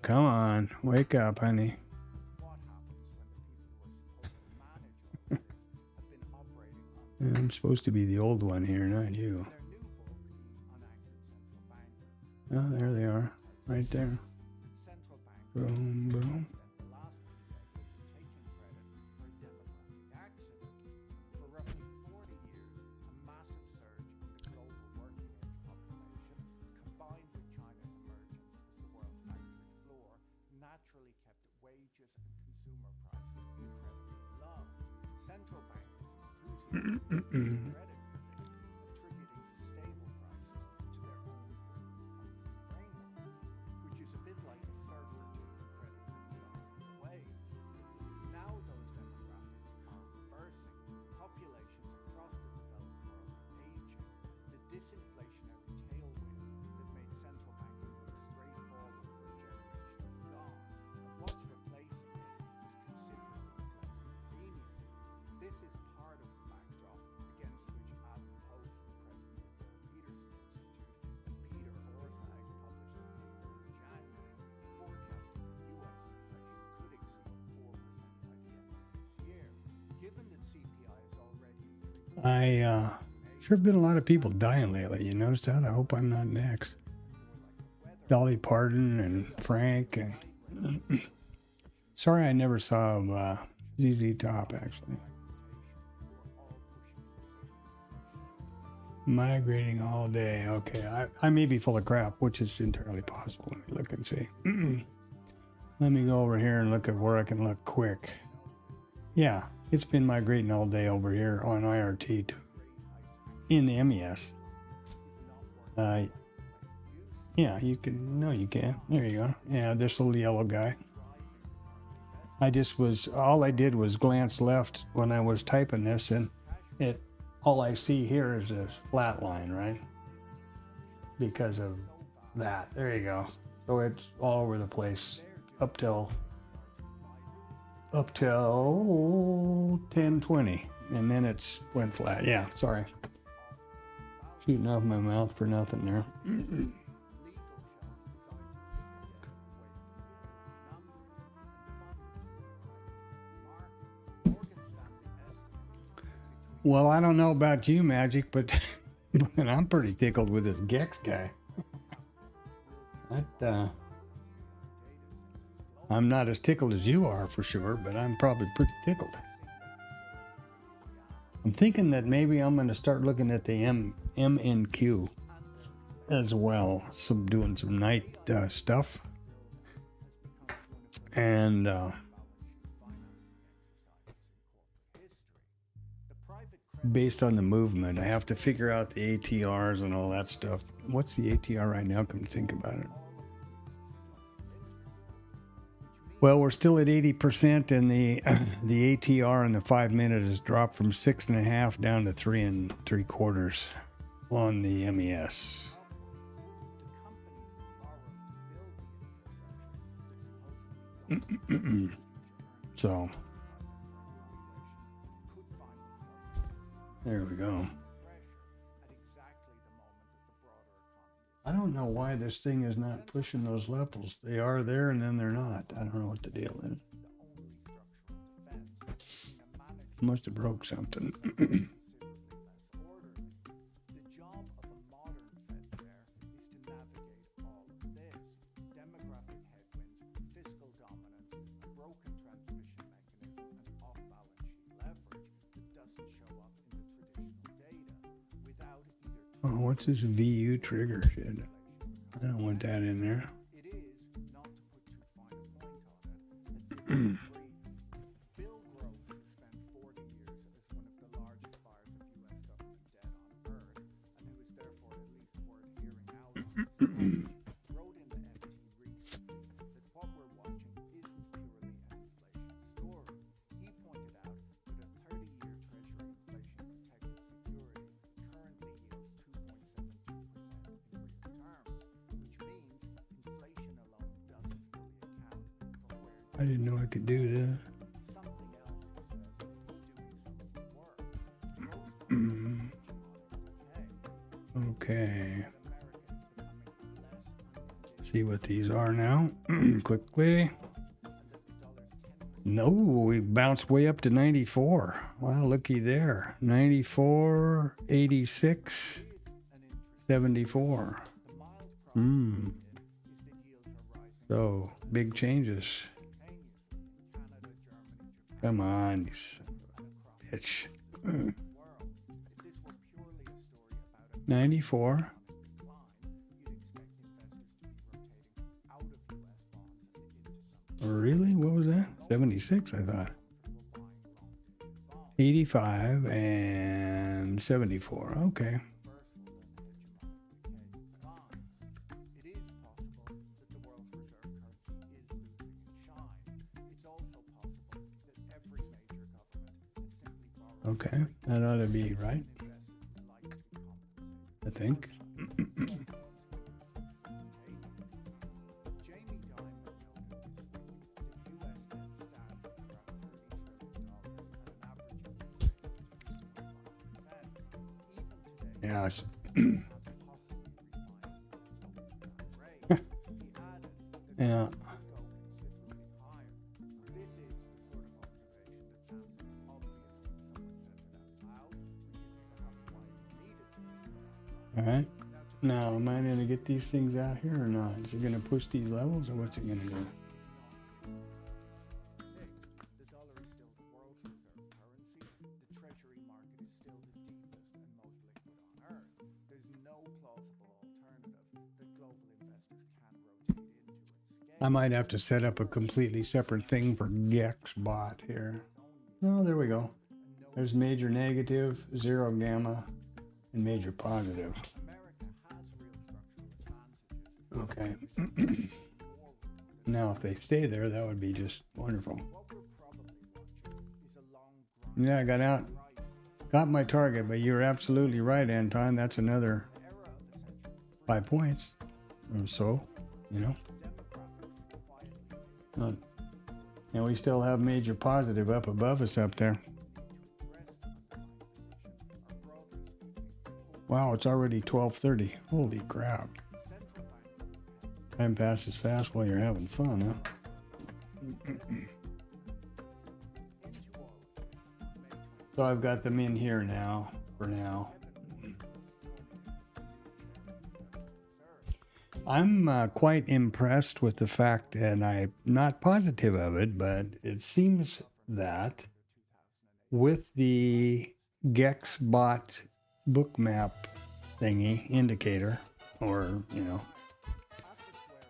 Come on, wake up, honey. I'm supposed to be the old one here, not you. Oh, there they are, right there. Boom, boom. Sure have been a lot of people dying lately. You notice that? I hope I'm not next. Dolly Parton and Frank and sorry I never saw ZZ Top actually. Migrating all day. Okay, I may be full of crap, which is entirely possible. Let me look and see. Let me go over here and look at where I can look quick. Yeah, it's been migrating all day over here on IRT too. In the MES. Yeah, you can. No, you can. There you go. Yeah, this little yellow guy. All I did was glance left when I was typing this, and all I see here is this flat line, right? Because of that. There you go. So it's all over the place up till 10:20, and then it's went flat. Yeah, sorry. Shooting off my mouth for nothing there. Well, I don't know about you, Magic, but And I'm pretty tickled with this GEX guy. I'm not as tickled as you are for sure, but I'm probably pretty tickled. I'm thinking that maybe I'm going to start looking at the MNQ as well, doing some night stuff. And based on the movement, I have to figure out the ATRs and all that stuff. What's the ATR right now? Come to think about it. Well, we're still at 80%, and the ATR in the 5 minute has dropped from 6.5 down to 3 3/4 on the MES. So there we go. I don't know why this thing is not pushing those levels. They are there and then they're not. I don't know what the deal is. Must have broke something. Oh, what's this VU trigger shit? I don't want that in there.
Bill Gross spent 40 years as one of the largest buyers of U.S. government debt on Earth, and who is therefore at least worth hearing out on, wrote in the FT recently that what we're watching isn't purely an inflation story. He pointed out that a 30-year Treasury inflation-protected security currently yields 2.72% in real terms, which means inflation alone doesn't fully account for where
I didn't know I could do this.
something else says is doing some work.
Okay. See what these are now. Quickly. No, we bounced way up to 94. Wow, looky there. 94, 86, 74. So, big changes. Come on, you son of a bitch. 94. Really? What was that? 76, I thought. 85 and 74. Okay. Okay, that ought to be right, I think. Yes. Yeah. All right. Now, am I going to get these things out here or not? Is it going to push these levels or what's it going to do? The dollar is still the world's reserve currency. The treasury market is still the deepest and most liquid on Earth. There's no plausible alternative that global investors can rotate into and scale. I might have to set up a completely separate thing for GEX bot here. Oh, there we go. There's major negative, zero gamma, and major positive. Okay. Now, if they stay there, that would be just wonderful. Yeah, I got my target, but you're absolutely right, Anton. That's another 5 points or so, you know. And we still have major positive up above us up there. Wow, it's already 12:30. Holy crap. Time passes fast while you're having fun, huh? So I've got them in here now, for now. I'm quite impressed with the fact, and I'm not positive of it, but it seems that with the GEX bot bookmap thingy indicator, or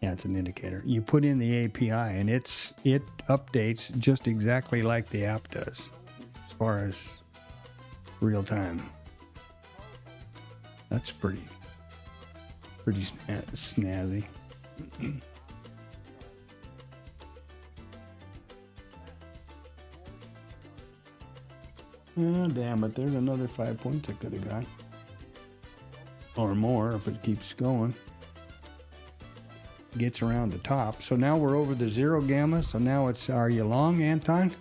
yeah, it's an indicator. You put in the API, and it updates just exactly like the app does, as far as real time. That's pretty snazzy. Oh, damn it. There's another 5 points I could have got. Or more if it keeps going. Gets around the top. So now we're over the 0 gamma. So now it's, are you long, Anton?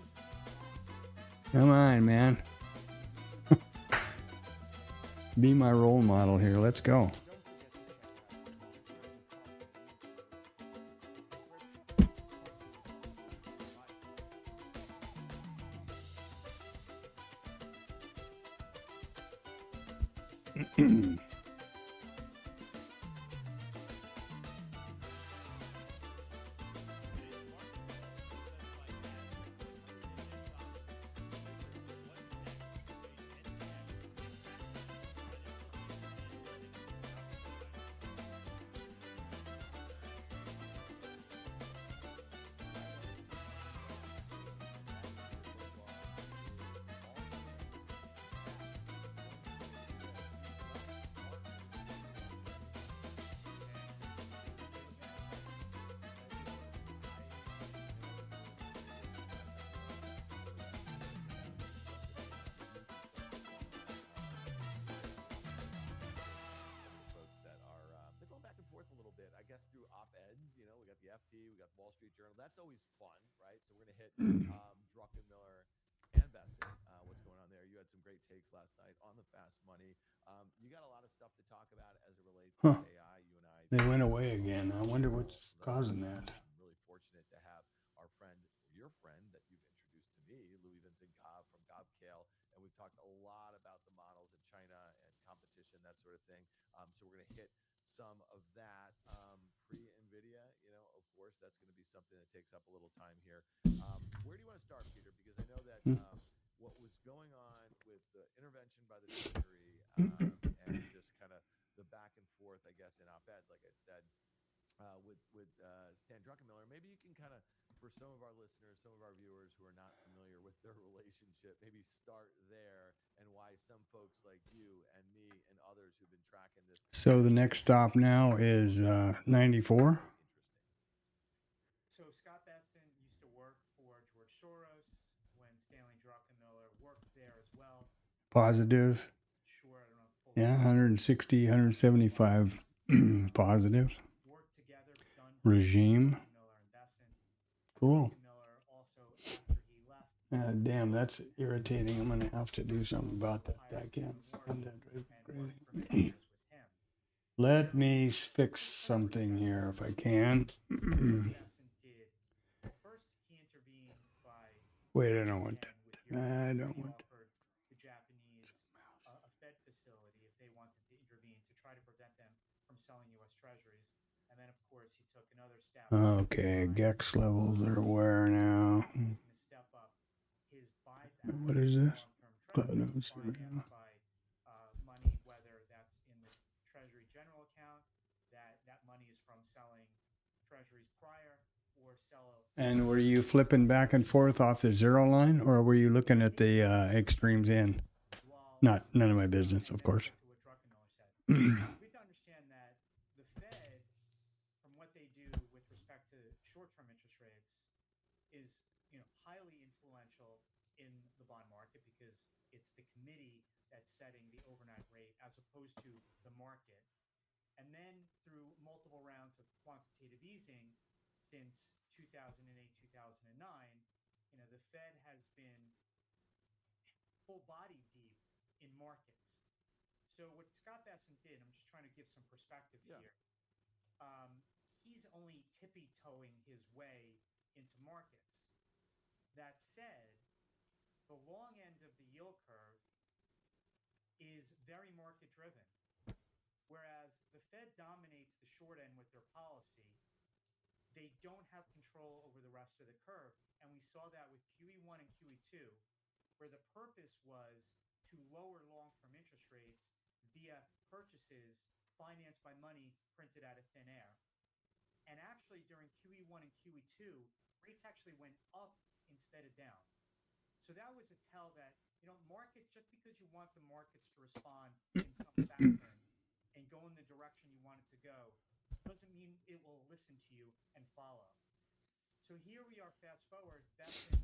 Come on, man. Be my role model here. Let's go. Huh. They went away again. I wonder what's causing that. So the next stop now is 94.
So Scott Besson used to work for George Soros when Stanley Druckenmiller worked there as well.
Positive.
Sure, I don't know.
Yeah, 160, 175 positive.
Worked together, done
Regime.
Druckenmiller and Besson.
Cool.
Druckenmiller also, after he left.
Damn, that's irritating. I'm gonna have to do something about that. I can't stand that. Crazy. Let me fix something here if I can. Wait, I don't want that. I don't want that.
The Japanese a Fed facility if they wanted to intervene to try to prevent them from selling U.S. Treasuries. And then, of course, he took another step.
Okay, GEX levels are where now?
Step up his buyback.
What is this?
Cloud notes. Money, whether that's in the Treasury General account, that money is from selling Treasuries prior, or sell.
And were you flipping back and forth off the 0 line, or were you looking at the extremes in? None of my business, of course.
We have to understand that the Fed, from what they do with respect to short-term interest rates, is highly influential in the bond market because it's the committee that's setting the overnight rate as opposed to the market. And then through multiple rounds of quantitative easing since 2008, 2009, the Fed has been full body deep in markets. So what Scott Besson did, I'm just trying to give some perspective here. He's only tippy-toeing his way into markets. That said, the long end of the yield curve is very market-driven. Whereas the Fed dominates the short end with their policy, they don't have control over the rest of the curve. And we saw that with QE1 and QE2, where the purpose was to lower long-term interest rates via purchases financed by money printed out of thin air. And actually, during QE1 and QE2, rates actually went up instead of down. So that was a tell that, markets, just because you want the markets to respond in some fashion and go in the direction you want it to go, doesn't mean it will listen to you and follow. So here we are, fast forward, Besson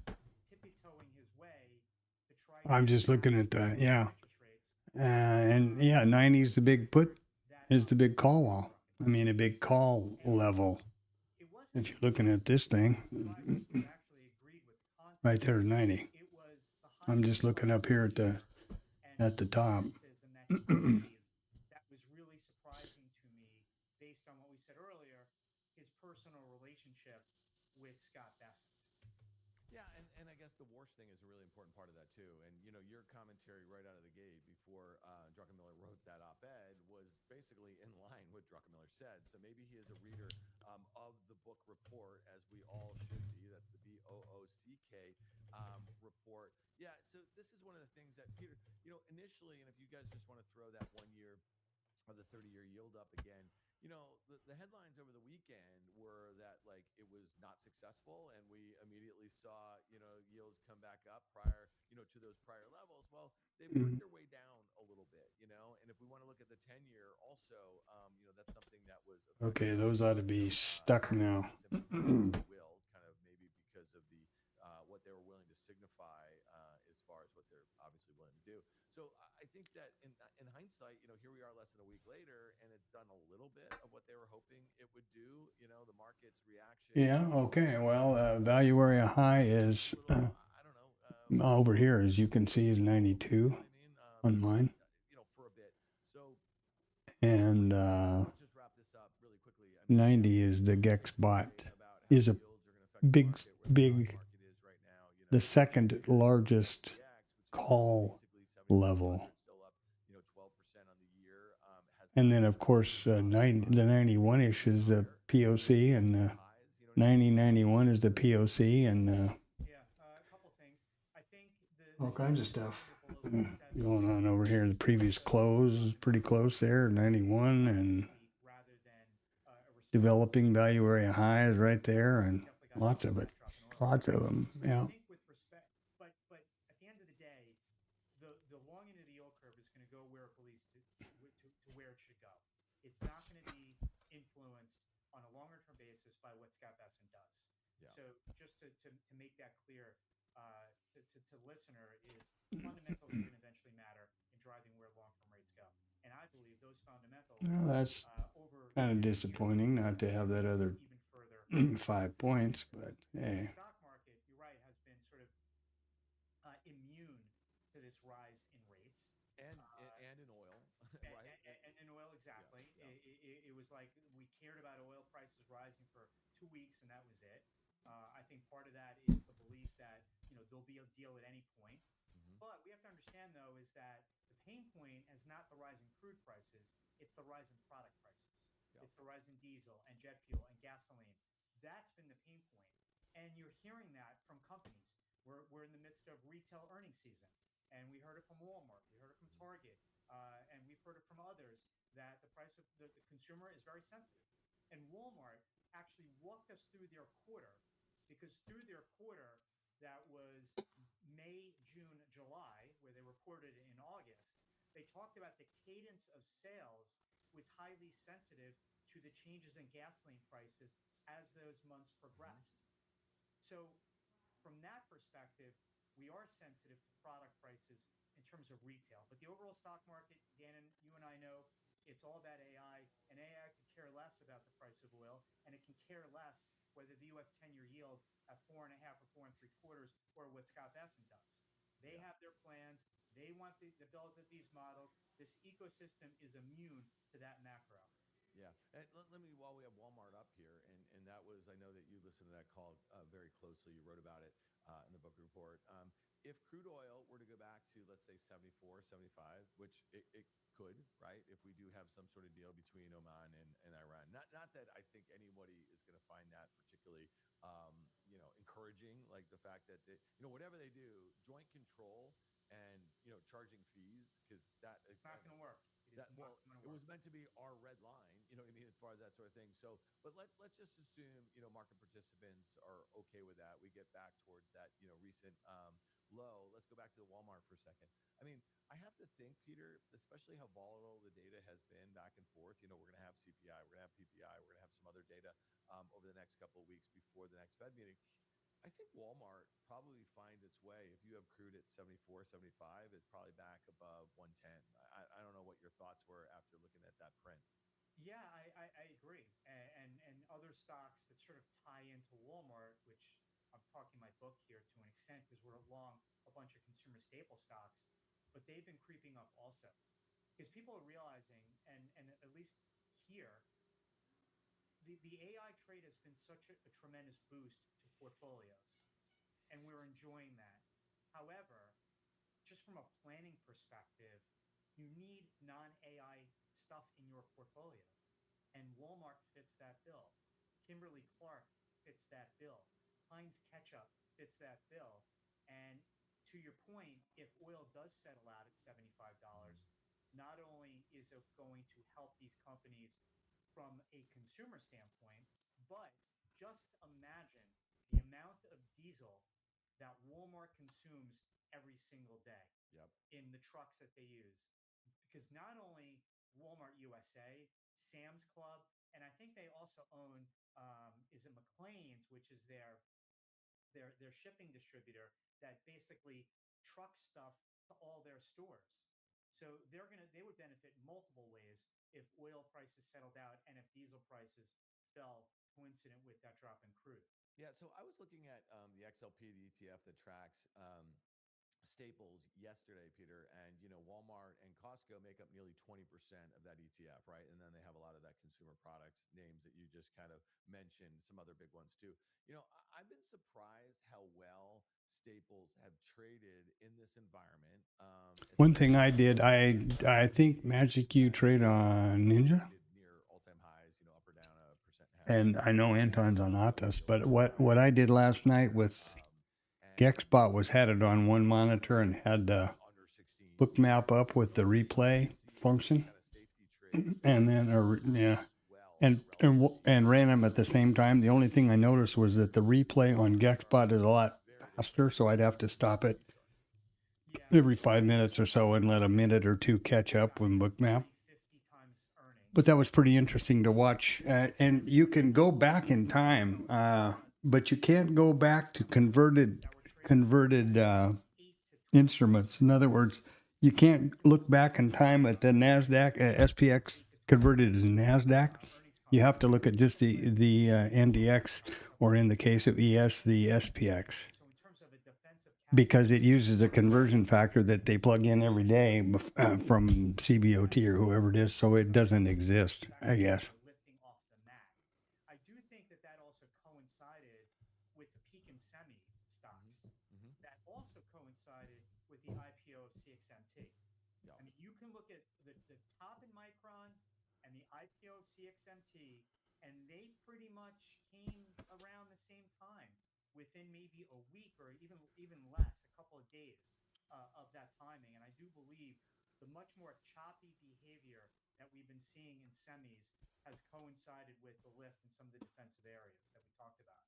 tippy-toeing his way to try.
I'm just looking at that. Yeah.
Interest rates.
And yeah, 90 is the big put, is the big call wall. I mean, a big call level.
It wasn't
If you're looking at this thing,
he actually agreed with the concept.
right there's 90.
It was the
I'm just looking up here at the top.
That was really surprising to me based on what we said earlier, his personal relationship with Scott Bessent.
Yeah, and I guess the Warsh thing is a really important part of that too. And your commentary right out of the gate before Druckenmiller wrote that op-ed was basically in line with Druckenmiller said. So maybe he is a reader of the book report, as we all should be. That's the BOOCK report. Yeah. So this is one of the things that Peter, initially, and if you guys just want to throw that 1 year of the 30-year yield up again. The headlines over the weekend were that like it was not successful, and we immediately saw yields come back up prior to those prior levels. Well, they've worked their way down a little bit, and if we want to look at the 10-year also, that's something that was
Okay, those ought to be stuck now.
will kind of maybe because of the what they were willing to signify as far as what they're obviously willing to do. So I think that in hindsight, here we are less than a week later, and it's done a little bit of what they were hoping it would do. The market's reaction.
Yeah. Okay. Well, value area high is
I don't know.
over here, as you can see, is 92 on mine,
For a bit. So
and
let's just wrap this up really quickly.
90 is the GEX bot. Is a big, the second largest call level. And then, of course, the 91-ish is the POC, and 9091 is the POC, and
a couple things. I think
all kinds of stuff going on over here. The previous close is pretty close there, 91, and developing value area high is right there, and lots of it. Lots of them, yeah.
I think with respect, but at the end of the day, the long end of the yield curve is going to go where it believes to where it should go. It's not going to be influenced on a longer term basis by what Scott Bessent does. Yeah. So just to make that clear to listener is fundamentals are going to eventually matter in driving where long term rates go. And I believe those fundamentals.
Well, that's kind of disappointing not to have that other
even further
5 points, but hey.
The stock market, you're right, has been sort of immune to this rise in rates
and in oil, right?
And in oil, exactly. Yeah, yeah. It was like we cared about oil prices rising for 2 weeks, and that was it. I think part of that is the belief that there'll be a deal at any point. Mm-hmm. But we have to understand, though, is that the pain point is not the rise in crude prices; it's the rise in product prices. Yeah. It's the rise in diesel and jet fuel and gasoline. That's been the pain point. And you're hearing that from companies. We're in the midst of retail earnings season. And we heard it from Walmart. We heard it from Target. And we've heard it from others that the price of the consumer is very sensitive. And Walmart actually walked us through their quarter, because through their quarter, that was May, June, July, where they reported in August, they talked about the cadence of sales was highly sensitive to the changes in gasoline prices as those months progressed. So from that perspective, we are sensitive to product prices in terms of retail. But the overall stock market, Dan, you and I know, it's all about AI, and AI could care less about the price of oil, and it can care less whether the U.S. 10-year yield at 4.5 or 4.75, or what Scott Bessent does. They have their plans. They want to build these models. This ecosystem is immune to that macro.
Yeah, and let me, while we have Walmart up here, and that was, I know that you listened to that call very closely. You wrote about it in the book report. If crude oil were to go back to, let's say, 74, 75, which it could, right? If we do have some sort of deal between Oman and Iran. Not that I think anybody is going to find that particularly, encouraging. Like the fact that whatever they do, joint control and charging fees, because that
It's not going to work. It is not going to
it
work.
was meant to be our red line. You know what I mean, as far as that sort of thing. So, but let's just assume market participants are okay with that. We get back towards that recent low. Let's go back to the Walmart for a second. I mean, I have to think, Peter, especially how volatile the data has been back and forth. We're going to have CPI, we're going to have PPI, we're going to have some other data over the next couple of weeks before the next Fed meeting. I think Walmart probably finds its way. If you have crude at 74, 75, it's probably back above 110. I don't know what your thoughts were after looking at that print.
Yeah, I agree. And other stocks that sort of tie into Walmart, which I'm talking my book here to an extent because we're long a bunch of consumer staple stocks, but they've been creeping up also because people are realizing, and at least here, the AI trade has been such a tremendous boost to portfolios, and we're enjoying that. However, just from a planning perspective, you need non-AI stuff in your portfolio. And Walmart fits that bill. Kimberly Clark fits that bill. Heinz Ketchup fits that bill. And to your point, if oil does settle out at $75, not only is it going to help these companies from a consumer standpoint, but just imagine the amount of diesel that Walmart consumes every single day
Yep.
in the trucks that they use. Because not only Walmart USA, Sam's Club, and I think they also own is it McLean's, which is their shipping distributor that basically trucks stuff to all their stores. So they would benefit multiple ways if oil prices settled out and if diesel prices fell coincident with that drop in crude.
Yeah, so I was looking at the XLP, the ETF that tracks staples yesterday, Peter, and Walmart and Costco make up nearly 20% of that ETF, right? And then they have a lot of that consumer products names that you just kind of mentioned, some other big ones too. I've been surprised how well staples have traded in this environment.
One thing I did, I think Magic you trade on Ninja,
near all-time highs, up or down 1.5%.
and I know Anton's on Atos. But what I did last night with GEXBot was had it on one monitor and had the book map up with the replay function, and then and ran them at the same time. The only thing I noticed was that the replay on GEXBot is a lot faster, so I'd have to stop it every 5 minutes or so and let a minute or two catch up with bookmap. But that was pretty interesting to watch. And you can go back in time, but you can't go back to converted instruments. In other words, you can't look back in time at the NASDAQ, SPX converted to NASDAQ. You have to look at just the NDX, or in the case of ES, the SPX, because it uses a conversion factor that they plug in every day from CBOT or whoever it is, so it doesn't exist, I guess.
Lifting off the mat. I do think that also coincided with the peak in semi stocks. That also coincided with the IPO of CXMT.
Yeah.
I mean, you can look at the top in Micron and the IPO of CXMT, and they pretty much came around the same time, within maybe a week or even less, a couple of days of that timing. And I do believe the much more choppy behavior that we've been seeing in semis has coincided with the lift in some of the defensive areas that we talked about.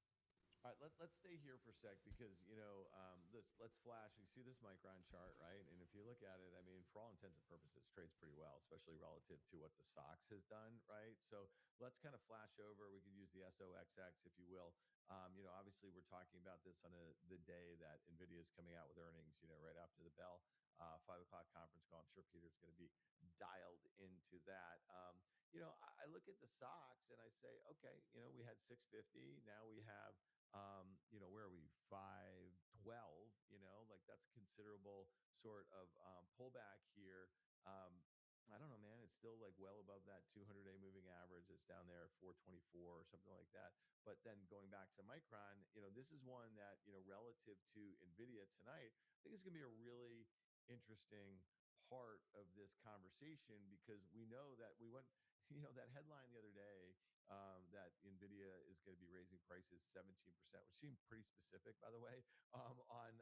All right, let's stay here for a sec because let's flash. You see this Micron chart, right? And if you look at it, I mean, for all intents and purposes, trades pretty well, especially relative to what the SOX has done, right? So let's kind of flash over. We could use the SOXX, if you will. Obviously, we're talking about this on the day that NVIDIA is coming out with earnings. Right after the bell, 5 o'clock conference call. I'm sure Peter's going to be dialed into that. I look at the SOX and I say, okay, we had 650. Now we have where are we? 512, like that's a considerable sort of pullback here. I don't know, man. It's still like well above that 200-day moving average. It's down there at 424 or something like that. But then going back to Micron, this is one that, relative to NVIDIA tonight, I think it's going to be a really interesting part of this conversation because we know that we went, that headline the other day that NVIDIA is going to be raising prices 17%, which seemed pretty specific, by the way, on,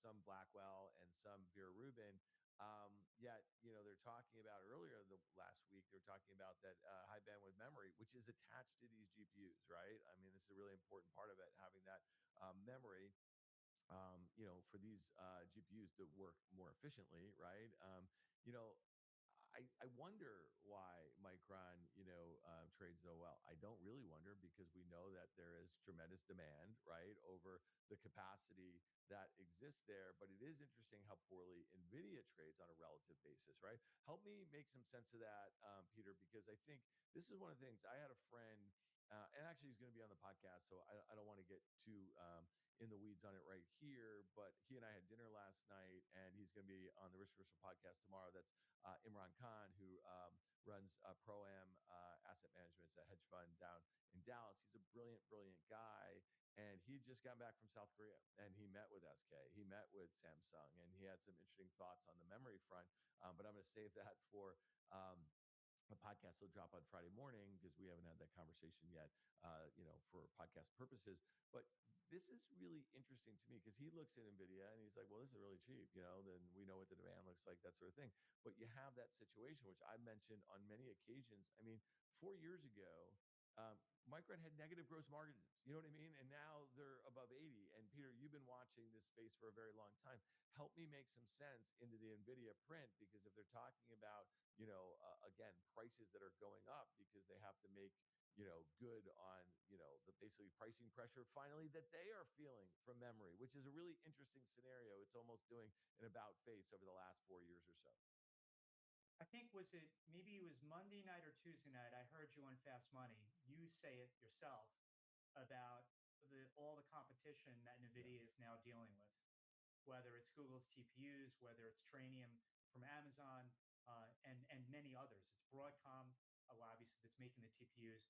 some Blackwell and some Vera Rubin. Yet, they're talking about earlier the last week, they were talking about that high bandwidth memory, which is attached to these GPUs, right? I mean, this is a really important part of it, having that memory for these GPUs to work more efficiently, right? I wonder why Micron, trades so well. I don't really wonder because we know that there is tremendous demand, right, over the capacity that exists there. But it is interesting how poorly NVIDIA trades on a relative basis, right? Help me make some sense of that, Peter, because I think this is one of the things. I had a friend, and actually he's going to be on the podcast, so I don't want to get too in the weeds on it right here, but he and I had dinner last night, and he's going to be on the Risk Reversal podcast tomorrow. That's Imran Khan, who runs Pro-Am Asset Management. It's a hedge fund down in Dallas. He's a brilliant, brilliant guy. And he just got back from South Korea, and he met with SK. He met with Samsung, and he had some interesting thoughts on the memory front. But I'm going to save that for a podcast will drop on Friday morning because we haven't had that conversation yet, for podcast purposes. But this is really interesting to me because he looks at NVIDIA and he's like, well, this is really cheap, then we know what the demand looks like, that sort of thing. But you have that situation, which I mentioned on many occasions. I mean, 4 years ago, Micron had negative gross margins, you know what I mean? And now they're above 80. And Peter, you've been watching this space for a very long time. Help me make some sense into the NVIDIA print, because if they're talking about, again, prices that are going up because they have to make, good on, the basically pricing pressure finally that they are feeling from memory, which is a really interesting scenario. It's almost doing an about face over the last 4 years or so.
I think maybe it was Monday night or Tuesday night. I heard you on Fast Money. You say it yourself about all the competition that NVIDIA is now dealing with, whether it's Google's TPUs, whether it's Trainium from Amazon, and many others. It's Broadcom, obviously, that's making the TPUs.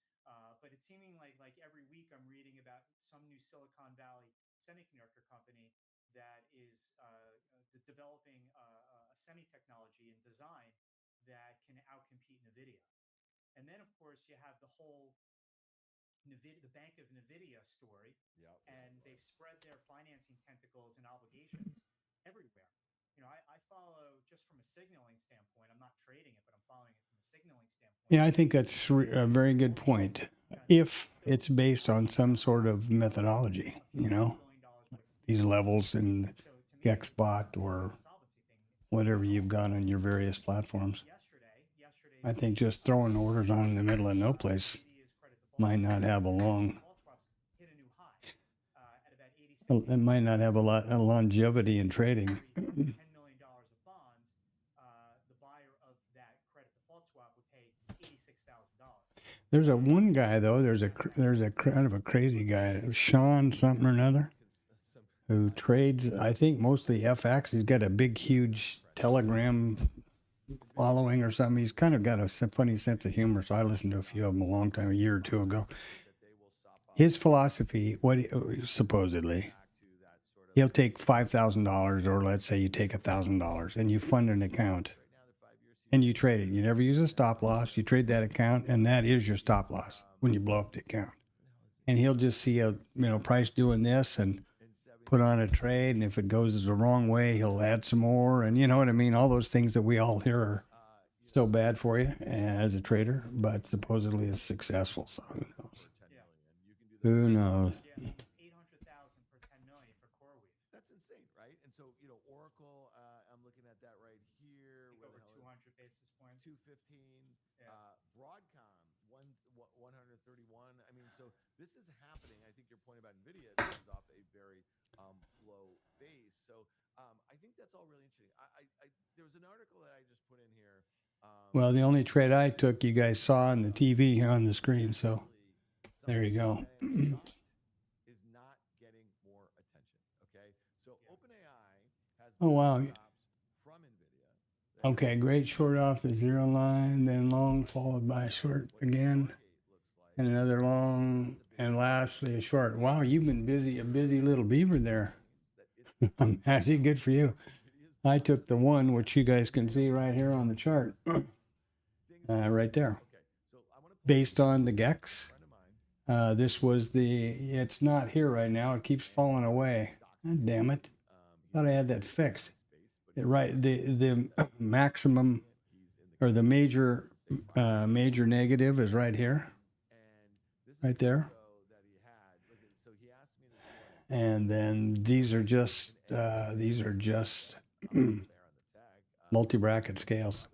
But it's seeming like every week I'm reading about some new Silicon Valley semiconductor company that is developing a semi technology and design that can outcompete NVIDIA. And then, of course, you have the whole the Bank of NVIDIA story,
Yeah.
and they've spread their financing tentacles and obligations everywhere. I follow just from a signaling standpoint. I'm not trading it, but I'm following it from a signaling standpoint.
Yeah, I think that's a very good point. If it's based on some sort of methodology, these levels in GEXBot or whatever you've got on your various platforms. I think just throwing orders on in the middle of no place might not have a long, it might not have a lot of longevity in trading.
$10 million of bonds, the buyer of that credit default swap would pay $86,000.
There's a one guy though. There's a kind of a crazy guy, Sean something or another, who trades. I think mostly FX. He's got a big, huge Telegram following or something. He's kind of got a funny sense of humor. So I listened to a few of them a long time, a year or two ago. His philosophy, supposedly, he'll take $5,000, or let's say you take $1,000 and you fund an account and you trade it. You never use a stop loss. You trade that account, and that is your stop loss when you blow up the account. And he'll just see a price doing this and put on a trade, and if it goes the wrong way, he'll add some more. And you know what I mean? All those things that we all hear are so bad for you as a trader, but supposedly it's successful. So who knows? Who knows?
Yeah, $800,000 per $10 million for CoreWeave.
That's insane, right? And so, Oracle, I'm looking at that right here.
I think over 200 basis points.
215.
Yeah.
Broadcom, 131. I mean, so this is happening. I think your point about NVIDIA is off a very low base. So I think that's all really interesting. There was an article that I just put in here.
Well, the only trade I took, you guys saw on the TV here on the screen. So there you go.
Is not getting more attention. Okay, so OpenAI has
Oh, wow.
from NVIDIA.
Okay, great short off the zero line, then long followed by a short again, and another long, and lastly a short. Wow, you've been busy, a busy little beaver there. Actually, good for you. I took the one which you guys can see right here on the chart, right there, based on the GEX. This was it's not here right now. It keeps falling away. God damn it. Thought I had that fixed. The maximum or the major negative is right here, right there. And then these are just multi-bracket scales.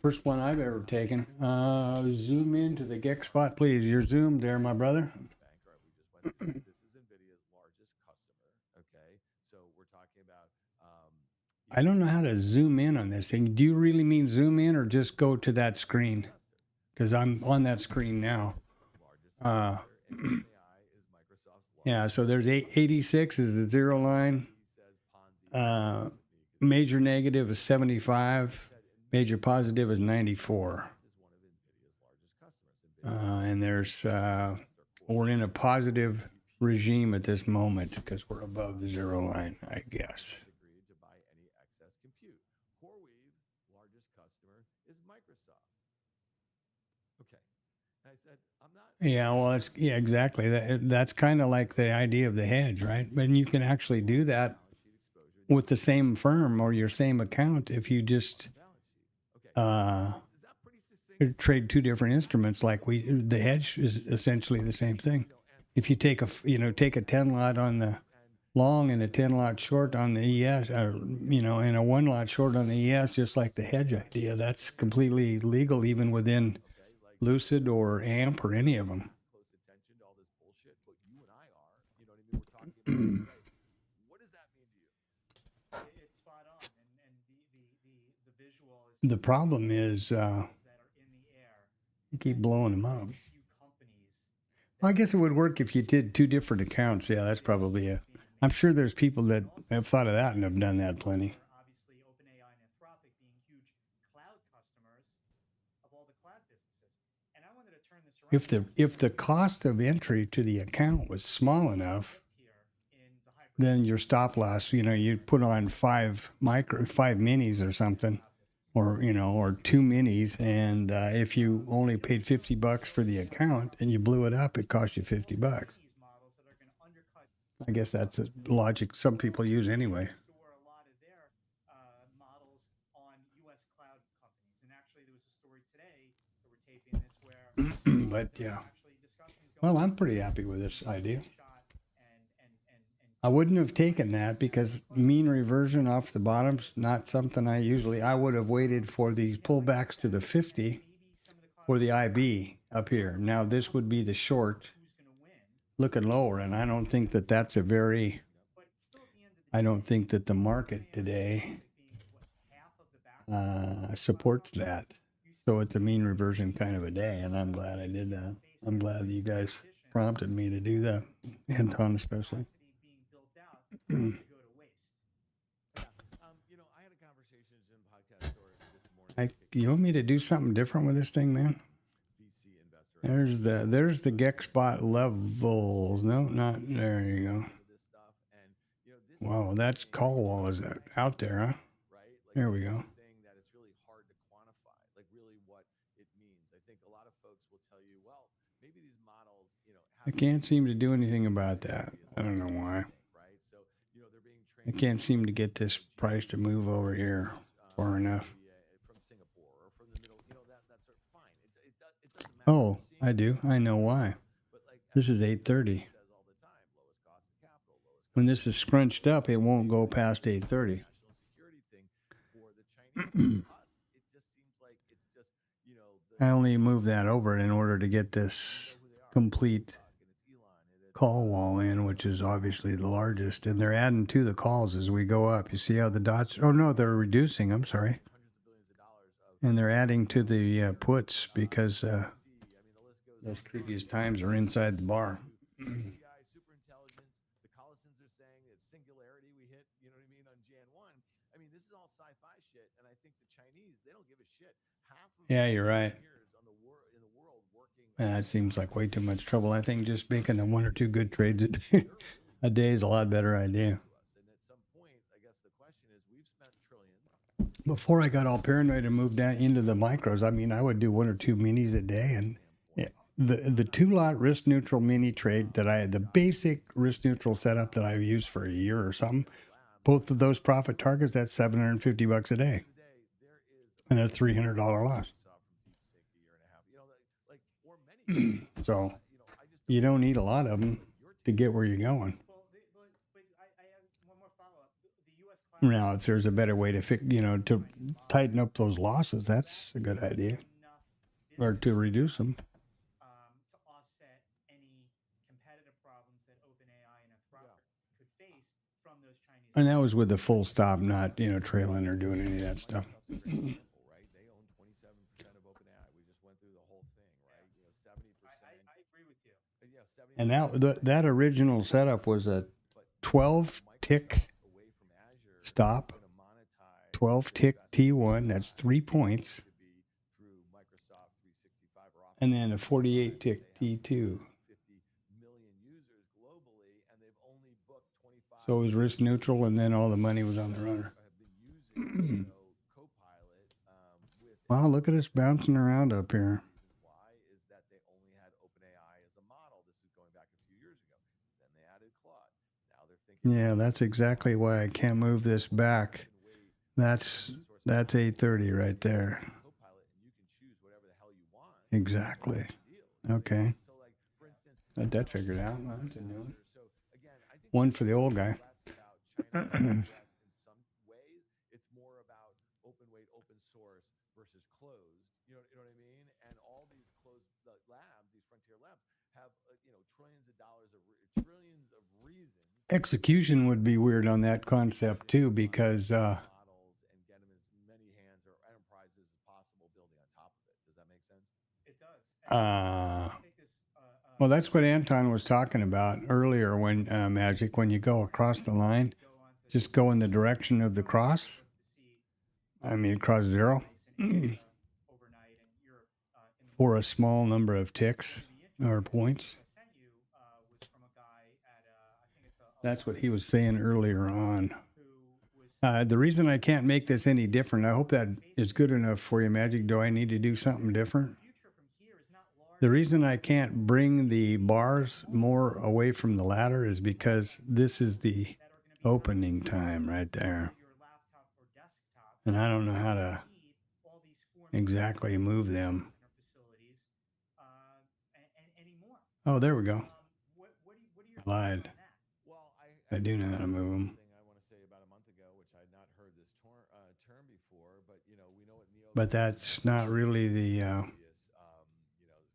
First one I've ever taken. Zoom into the GEX spot, please. You're zoomed there, my brother.
This is NVIDIA's largest customer. Okay, so we're talking about.
I don't know how to zoom in on this thing. Do you really mean zoom in or just go to that screen? Because I'm on that screen now. Yeah, so there's 86 is the zero line. Major negative is 75. Major positive is 94. And there's we're in a positive regime at this moment because we're above the zero line, I guess. Yeah, well, exactly. That's kind of like the idea of the hedge, right? But you can actually do that with the same firm or your same account if you just trade two different instruments. Like the hedge is essentially the same thing. If you take a 10 lot on the long and a 10 lot short on the ES, and a 1 lot short on the ES, just like the hedge idea, that's completely legal even within Lucid or AMP or any of them.
It's spot on, and the visual is
The problem is
that are in the air.
you keep blowing them up.
Few companies
Well, I guess it would work if you did two different accounts. Yeah, that's probably I'm sure there's people that have thought of that and have done that plenty.
obviously OpenAI and Anthropic being huge cloud customers of all the cloud businesses. And I wanted to turn this around.
If the cost of entry to the account was small enough, then your stop loss, you'd put on five minis or something, or 2 minis, and if you only paid $50 for the account and you blew it up, it cost you $50. I guess that's a logic some people use anyway.
Store a lot of their models on U.S. cloud companies, and actually there was a story today that we're taping this where.
But yeah, well, I'm pretty happy with this idea. I wouldn't have taken that because mean reversion off the bottom's not something I would have waited for these pullbacks to the 50 for the IB up here. Now this would be the short looking lower, and I don't think that that's I don't think that the market today supports that. So it's a mean reversion kind of a day, and I'm glad I did that. I'm glad that you guys prompted me to do that, Anton especially.
I had a conversation in podcast story this morning.
You want me to do something different with this thing, man? There's the GEX spot levels. No, not there. You go. Wow, that's call wall is out there, huh? There we go.
That it's really hard to quantify, like really what it means. I think a lot of folks will tell you, well, maybe these models,
I can't seem to do anything about that. I don't know why. I can't seem to get this price to move over here far enough.
From Singapore or from the middle, that's fine. It doesn't matter.
Oh, I do. I know why. This is 830. When this is scrunched up, it won't go past 830. I only move that over in order to get this complete call wall in, which is obviously the largest, and they're adding to the calls as we go up. You see how the dots, oh no, they're reducing, I'm sorry. And they're adding to the puts because those previous times are inside the bar. Yeah, you're right. That seems like way too much trouble. I think just making the 1 or 2 good trades A day is a lot better idea.
to us. And at some point, I guess the question is, we've spent trillions.
Before I got all paranoid and moved down into the micros, I mean, I would do 1 or 2 minis a day, and the 2-lot risk neutral mini trade the basic risk neutral setup that I've used for a year or something, both of those profit targets, that's $750 a day, and a $300 loss. So you don't need a lot of them to get where you're going.
Well, but I have one more follow-up. The U.S. class
Now, if there's a better way to to tighten up those losses, that's a good idea,
enough
or to reduce them.
to offset any competitive problems that OpenAI and Anthropic could face from those Chinese.
And that was with the full stop, not trailing or doing any of that stuff.
Right? They own 27% of OpenAI. We just went through the whole thing, right? 70%.
I agree with you.
Yeah, 70%.
And that original setup was a 12 tick
away from Azure,
stop,
gonna monetize
12 tick T1, that's 3 points,
to be through Microsoft 365 or Office.
and then a 48 tick T2.
50 million users globally, and they've only booked 25.
So it was risk neutral, and then all the money was on the runner.
Have been using Copilot with.
Wow, look at us bouncing around up here.
Why is that they only had OpenAI as a model? This is going back a few years ago. Then they added Claude. Now they're thinking.
Yeah, that's exactly why I can't move this back. That's 830 right there.
Copilot, and you can choose whatever the hell you want.
Exactly.
Deal.
Okay.
So, like, for instance,
Got that figured out. Well, that's a new one.
so again, I think
One for the old guy.
less about China and the US in some ways. It's more about open weight, open source versus closed. You know what I mean? And all these closed labs, these frontier labs, have trillions of dollars of trillions of reasons.
Execution would be weird on that concept too, because
Models and get them as many hands or enterprises as possible building on top of it. Does that make sense?
It does. And take this,
well, that's what Anton was talking about earlier when Magic, when you go across the line,
go on to
just go in the direction of the cross.
see
I mean, cross zero
in Asia overnight and Europe in the
for a small number of ticks or points.
I sent you was from a guy at I think it's a
That's what he was saying earlier on.
who was
The reason I can't make this any different, I hope that is good enough for you, Magic. Do I need to do something different?
future from here is not large.
The reason I can't bring the bars more away from the ladder is because this is the opening time right there.
Your laptop or desktop
And I don't know how to
need all these forms
exactly move them.
in our facilities and anymore.
Oh, there we go.
What are your
I lied.
thoughts on that?
Well,
I do know how to move them.
thing I want to say about a month ago, which I had not heard this term before, but we know what Neo.
But that's not really the.
There's a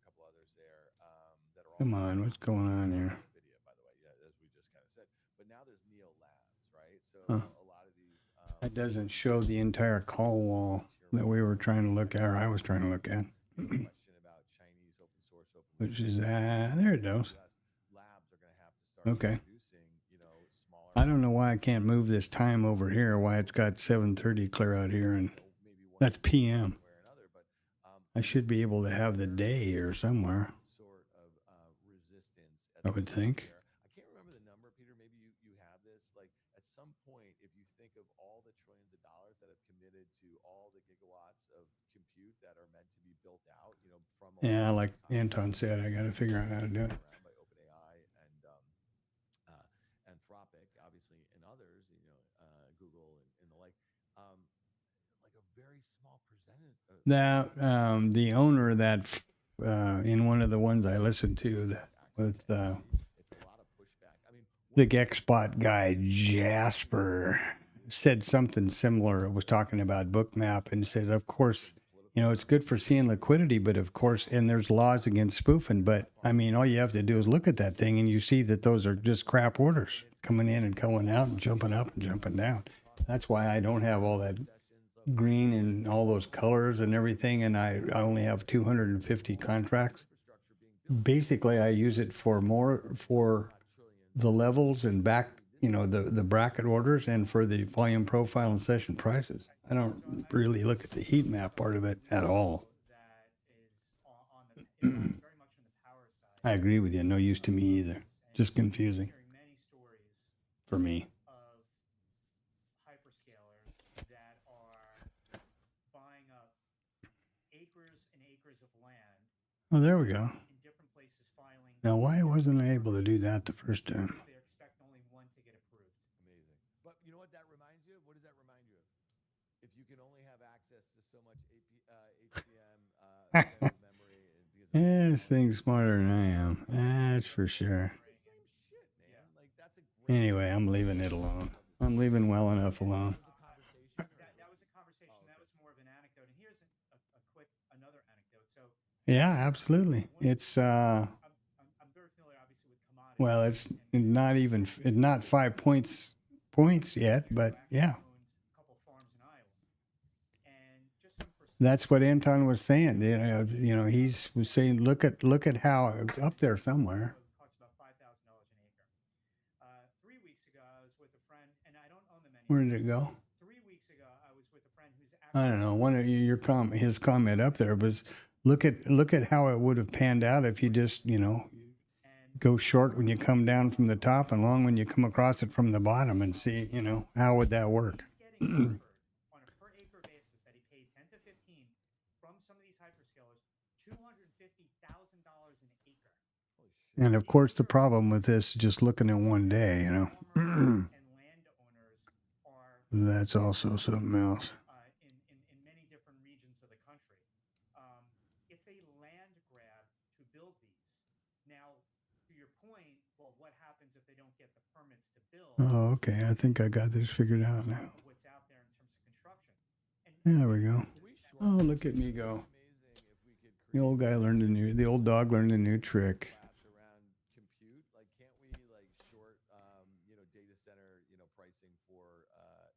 couple others there that are.
Come on, what's going on here?
NVIDIA, by the way, yeah, as we just kind of said. But now there's Neo Labs, right? So
Huh.
a lot of these.
That doesn't show the entire call wall that we were trying to look at, or I was trying to look at,
Question about Chinese open source,
which is there it goes.
labs are going to have to start
Okay.
producing, smaller.
I don't know why I can't move this time over here. Why it's got 7:30 clear out here, and
maybe one
that's PM.
way or another, but
I should be able to have the day here somewhere.
sort of resistance.
I would think.
There. I can't remember the number, Peter. Maybe you have this. Like at some point, if you think of all the trillions of dollars that have committed to all the gigawatts of compute that are meant to be built out, from
Yeah, like Anton said, I got to figure out how to do it.
around by OpenAI and Anthropic, obviously, and others, Google and the like a very small percentage.
Now, the owner that in one of the ones I listened to that with
It's a lot of pushback. I mean,
the GEXBot guy Jasper said something similar. It was talking about Bookmap and said, of course, it's good for seeing liquidity, but of course, and there's laws against spoofing. But I mean, all you have to do is look at that thing and you see that those are just crap orders coming in and going out and jumping up and jumping down. That's why I don't have all that green and all those colors and everything. And I only have 250 contracts. Basically, I use it for the levels and back, the bracket orders and for the volume profile and session prices. I don't really look at the heat map part of it at all.
That is very much on the power side.
I agree with you. No use to me either. Just confusing.
Hearing many stories
for me.
of hyperscalers that are buying up acres and acres of land
Oh, there we go.
in different places, filing.
Now, why wasn't I able to do that the first time?
They expect only one to get approved.
Amazing. But you know what that reminds you of? What does that remind you of? If you can only have access to so much HBM memory, because
This thing's smarter than I am. That's for sure.
it's the same shit, man. Like that's a great.
Anyway, I'm leaving it alone. I'm leaving well enough alone.
That was a conversation.
That was a conversation.
Oh,
That was more of an anecdote. And here's another anecdote. So
Yeah, absolutely. It's
I'm very familiar, obviously, with commodities.
well, it's not even it's not 5 points yet, but yeah,
Owns a couple farms in Iowa, and just some
that's what Anton was saying. You know, he's was saying, look at how it's up there somewhere.
costs about $5,000 an acre. 3 weeks ago, I was with a friend, and I don't own them anymore.
Where did it go?
3 weeks ago, I was with a friend who's
I don't know. One of his comment up there was, look at how it would have panned out if you just, you know,
and
go short when you come down from the top and long when you come across it from the bottom, and see, you know, how would that work?
he's getting offered on a per acre basis that he paid 10 to 15 from some of these hyperscalers, $250,000 an acre.
Holy shit.
And of course, the problem with this is just looking at one day, you know,
Farmers and landowners are
that's also something else.
in many different regions of the country. It's a land grab to build these. Now, to your point, well, what happens if they don't get the permits to build?
Oh, okay. I think I got this figured out now.
What's out there in terms of construction? And
There we go.
Can we short
Oh, look at me go.
amazing if we could
The old guy learned the old dog learned a new trick.
class around compute. Like, can't we like short, data center, pricing for,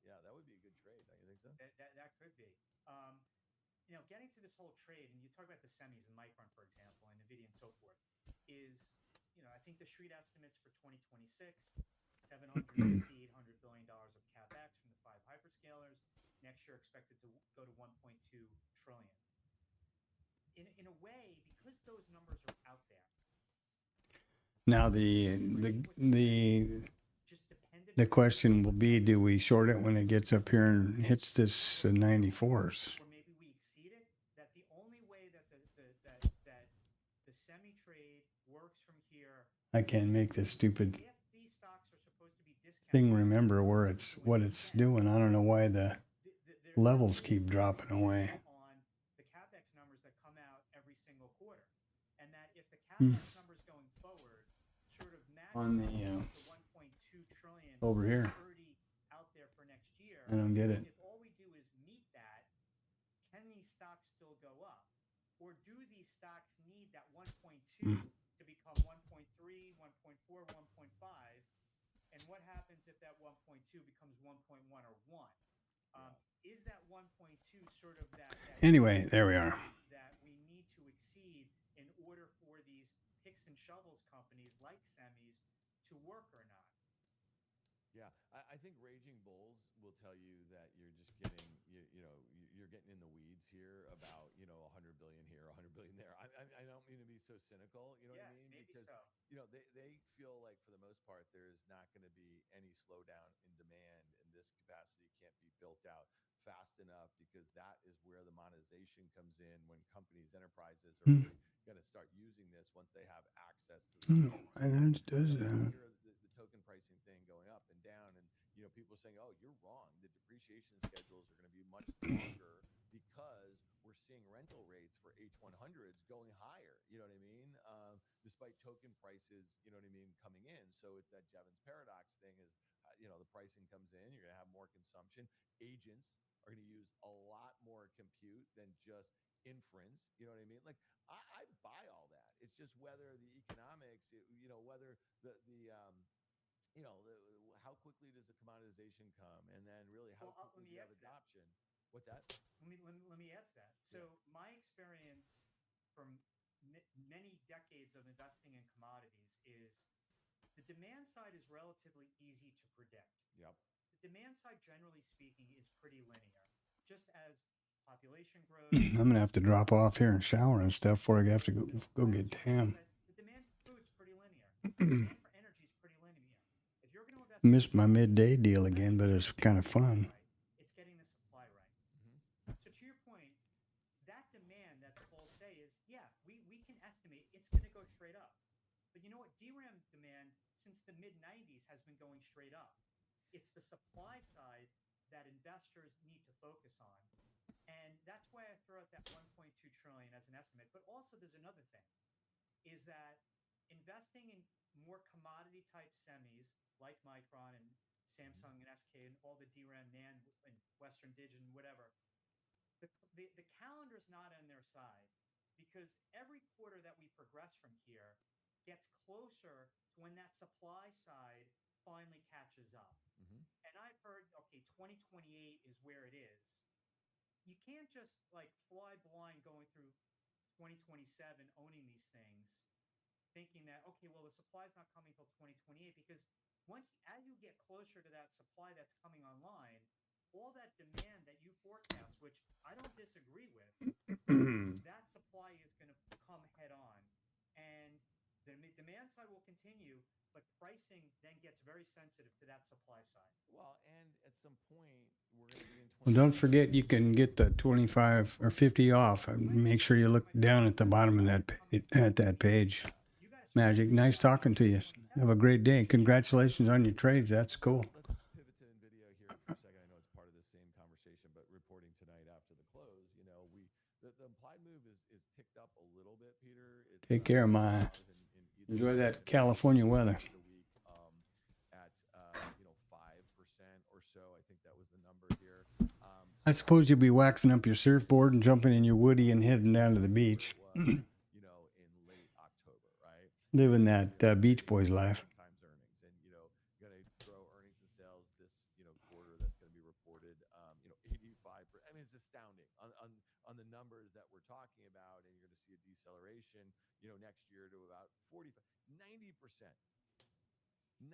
yeah, that would be a good trade. Don't you think so?
that could be. Getting to this whole trade, and you talk about the semis and Micron, for example, and NVIDIA and so forth, is, I think the street estimates for 2026, $750, $800 billion of capex from the 5 hyperscalers. Next year expected to go to 1.2 trillion. In a way, because those numbers are out there,
Now the
just dependent
question will be, do we short it when it gets up here and hits this 94s?
or maybe we exceed it, that the only way that the semi trade works from here,
I can't make this stupid
if these stocks are supposed to be discounted,
thing remember where it's what it's doing. I don't know why the
there's
levels
no
keep dropping away.
on the capex numbers that come out every single quarter, and that if the capex numbers going forward sort of match
On the,
the 1.2 trillion
over here.
already out there for next year,
I don't get it.
if all we do is meet that, can these stocks still go up, or do these stocks need that 1.2 to become 1.3, 1.4, 1.5? And what happens if that 1.2 becomes 1.1 or 1? Is that 1.2 sort of that
Anyway, there we are.
that we need to exceed in order for these picks and shovels companies like semis to work or not?
Yeah, I think raging bulls will tell you that you're just getting, you're getting in the weeds here about, 100 billion here, 100 billion there. I don't mean to be so cynical, you know what I mean?
Maybe
Because,
so.
they feel like for the most part, there's not going to be any slowdown in demand, and this capacity can't be built out fast enough, because that is where the monetization comes in, when companies, enterprises are really going to start using this once they have access to the
And it does
you
that.
hear the token pricing thing going up and down, and people saying, "Oh, you're wrong. The depreciation schedules are going to be much longer because we're seeing rental rates for H100s going higher." You know what I mean? Despite token prices, coming in. So it's that Jevons paradox thing. Is the pricing comes in, you're going to have more consumption. Agents are going to use a lot more compute than just inference. You know what I mean? Like, I buy all that. It's just whether the economics, whether how quickly does the commoditization come, and then really how
Well,
quickly
let
do
me
you have
add to that.
adoption? What's that?
Let me add to that. So my experience from many decades of investing in commodities is the demand side is relatively easy to predict.
Yep.
The demand side, generally speaking, is pretty linear. Just as population grows,
I'm gonna have to drop off here and shower and stuff before I have to go get Tam.
the demand for food is pretty linear. The demand for energy is pretty linear. If you're going to invest
Missed my midday deal again, but it's kind of fun.
Right? It's getting the supply right. So to your point, that demand that the bulls say is, yeah, we can estimate it's going to go straight up. But you know what? DRAM demand since the mid 90s has been going straight up. It's the supply side that investors need to focus on. And that's why I throw out that 1.2 trillion as an estimate. But also there's another thing is that investing in more commodity type semis like Micron and Samsung and SK and all the DRAM, NAND and Western Digital and whatever, the calendar's not on their side because every quarter that we progress from here gets closer to when that supply side finally catches up. And I've heard, okay, 2028 is where it is. You can't just like fly blind going through 2027 owning these things thinking that, okay, well, the supply's not coming till 2028 because as you get closer to that supply that's coming online, all that demand that you forecast, which I don't disagree with, that supply is going to come head on. And the demand side will continue, but pricing then gets very sensitive to that supply side.
Well, and at some point, we're going to be in
Well, don't forget you can get the 25 or 50 off. Make sure you look down at the bottom of that page. Magic, nice talking to you. Have a great day. Congratulations on your trades. That's cool.
Let's pivot to NVIDIA here for a second. I know it's part of the same conversation, but reporting tonight after the close, the implied move is ticked up a little bit, Peter. It's,
Take care, my. Enjoy that California weather.
The week at 5% or so. I think that was the number here.
I suppose you'll be waxing up your surfboard and jumping in your Woody and heading down to the beach.
In late October, right?
Living that Beach Boys life.
Times earnings, and you're going to grow earnings and sales this quarter. That's going to be reported. 85%. I mean, it's astounding on the numbers that we're talking about, and you're going to see a deceleration. Next year to about 45, 90%. 90%.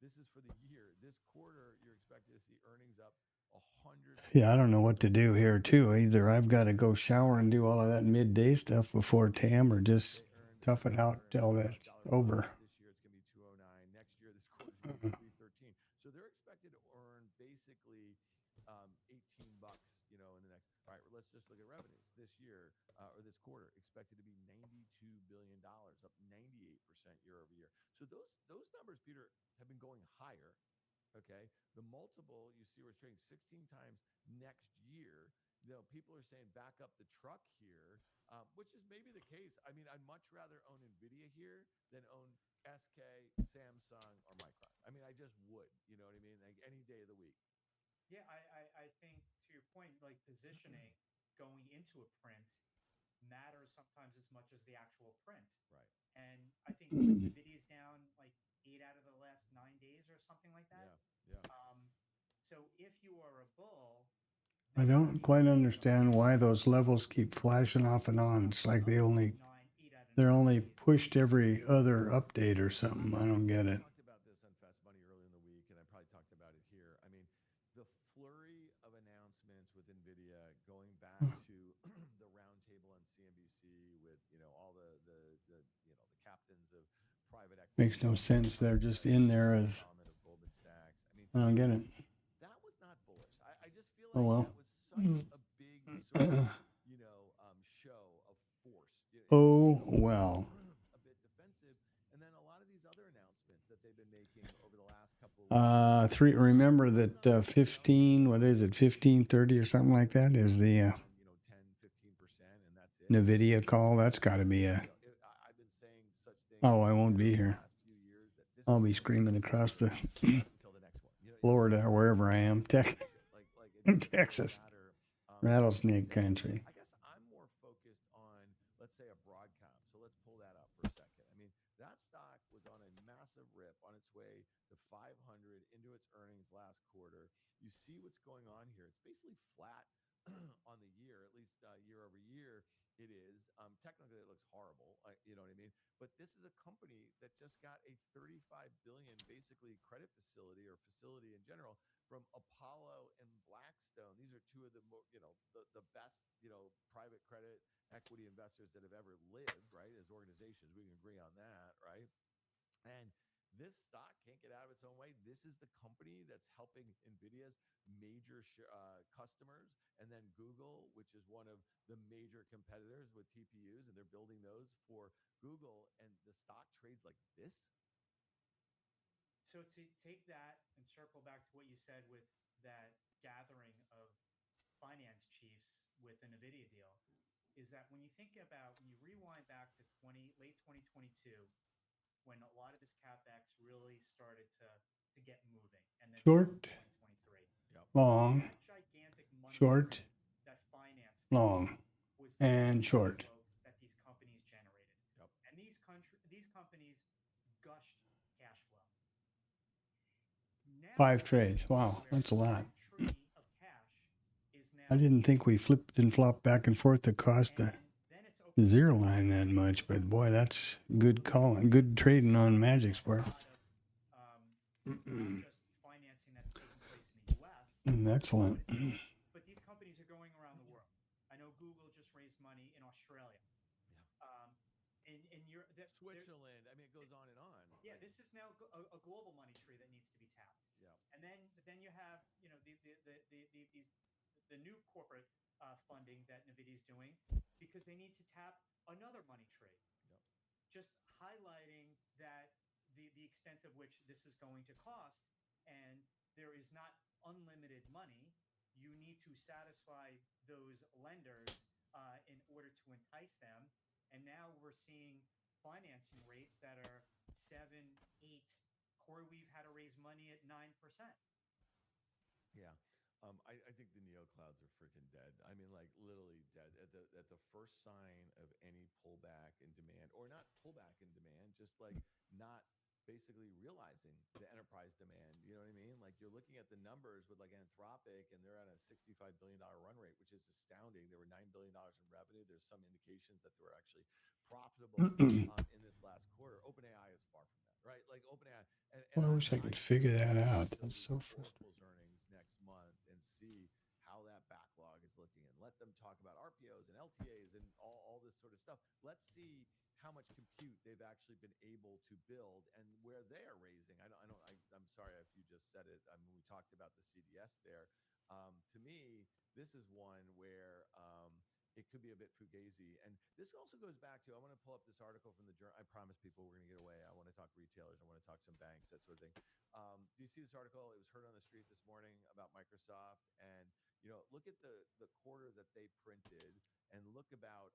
This is for the year. This quarter, you're expected to see earnings up 100.
Yeah, I don't know what to do here too. Either I've got to go shower and do all of that midday stuff before TAM, or just tough it out till that's over.
This year it's going to be 209. Next year this quarter is going to be 313. So they're expected to earn basically $18, in the next. All right, let's just look at revenues this year or this quarter expected to be $92 billion, up 98% year over year. So those numbers, Peter, have been going higher. Okay, the multiple you see we're trading 16 times next year. People are saying back up the truck here, which is maybe the case. I mean, I'd much rather own NVIDIA here than own SK, Samsung, or Micron. I mean, I just would. You know what I mean? Like any day of the week.
Yeah, I think to your point, like positioning going into a print matters sometimes as much as the actual print.
Right.
And I think NVIDIA's down like 8 out of the last 9 days or something like that.
Yeah.
So if you are a bull,
I don't quite understand why those levels keep flashing off and on. It's like they're only pushed every other update or something. I don't get it.
I talked about this on Fast Money earlier in the week, and I probably talked about it here. I mean, the flurry of announcements with NVIDIA going back to the roundtable on CNBC with all the captains of private equity.
Makes no sense. They're just in there as. I don't get it.
That was not bullish. I just feel like that was such a big sort of, show of force.
Oh, well.
A bit defensive. And then a lot of these other announcements that they've been making over the last couple of weeks.
Remember that 15, what is it, 1530 or something like that is the
10, 15%, and that's it.
NVIDIA call. That's got to be a.
I've been saying such things.
Oh, I won't be here.
Last few years that this
I'll be screaming across the
until the next one.
Florida or wherever I am.
Like
Texas. Rattlesnake country.
I guess I'm more focused on, let's say, a Broadcom. So let's pull that up for a second. I mean, that stock was on a massive rip on its way to 500 into its earnings last quarter. You see what's going on here. It's basically flat on the year, at least year over year. It is. Technically, it looks horrible. You know what I mean? But this is a company that just got a $35 billion basically credit facility or facility in general from Apollo and Blackstone. These are two of the the best private credit equity investors that have ever lived, right? As organizations, we can agree on that, right? And this stock can't get out of its own way. This is the company that's helping NVIDIA's major customers, and then Google, which is one of the major competitors with TPUs, and they're building those for Google, and the stock trades like this.
So to take that and circle back to what you said with that gathering of finance chiefs with the NVIDIA deal, is that when you think about, when you rewind back to late 2022, when a lot of this CapEx really started to get moving, and then
Short,
2023,
Yep.
long,
that gigantic money
short,
that financed this
long,
was the
and
cash
short.
flow that these companies generated.
Yep.
And these companies gushed cash flow. Now
5 trades. Wow,
where
that's a lot.
that tree of cash is now
I didn't think we flipped and flopped back and forth across the
and then it's opened
zero
up
line that
to
much, but boy, that's good calling, good trading on Magic Sport.
a lot of not just financing that's taking place in the U.S.,
Excellent.
but these companies are going around the world. I know Google just raised money in Australia. In Europe,
Switzerland. I mean, it goes on and on.
Yeah, this is now a global money tree that needs to be tapped.
Yeah.
And then you have the new corporate funding that NVIDIA is doing because they need to tap another money tree.
Yep.
Just highlighting that the extent of which this is going to cost, and there is not unlimited money. You need to satisfy those lenders in order to entice them. And now we're seeing financing rates that are 7, 8. CoreWeave had to raise money at 9%.
Yeah. I think the neo clouds are freaking dead. I mean, like literally dead. At the first sign of any pullback in demand, or not pullback in demand, just like not basically realizing the enterprise demand. You know what I mean? Like you're looking at the numbers with like Anthropic, and they're at a $65 billion run rate, which is astounding. They were $9 billion in revenue. There's some indications that they were actually profitable in this last quarter. OpenAI is far from that, right? Like OpenAI.
Well, I wish I could figure that out. That's so frustrating.
Oracle's earnings next month and see how that backlog is looking, and let them talk about RPOs and LTAs and all this sort of stuff. Let's see how much compute they've actually been able to build and where they are raising. I'm sorry if you just said it. I mean, we talked about the CDS there. To me, this is one where it could be a bit fugazi. And this also goes back to, I want to pull up this article from the journal. I promise people we're going to get away. I want to talk retailers. I want to talk some banks, that sort of thing. Do you see this article? It was heard on the street this morning about Microsoft. And, look at the quarter that they printed, and look about,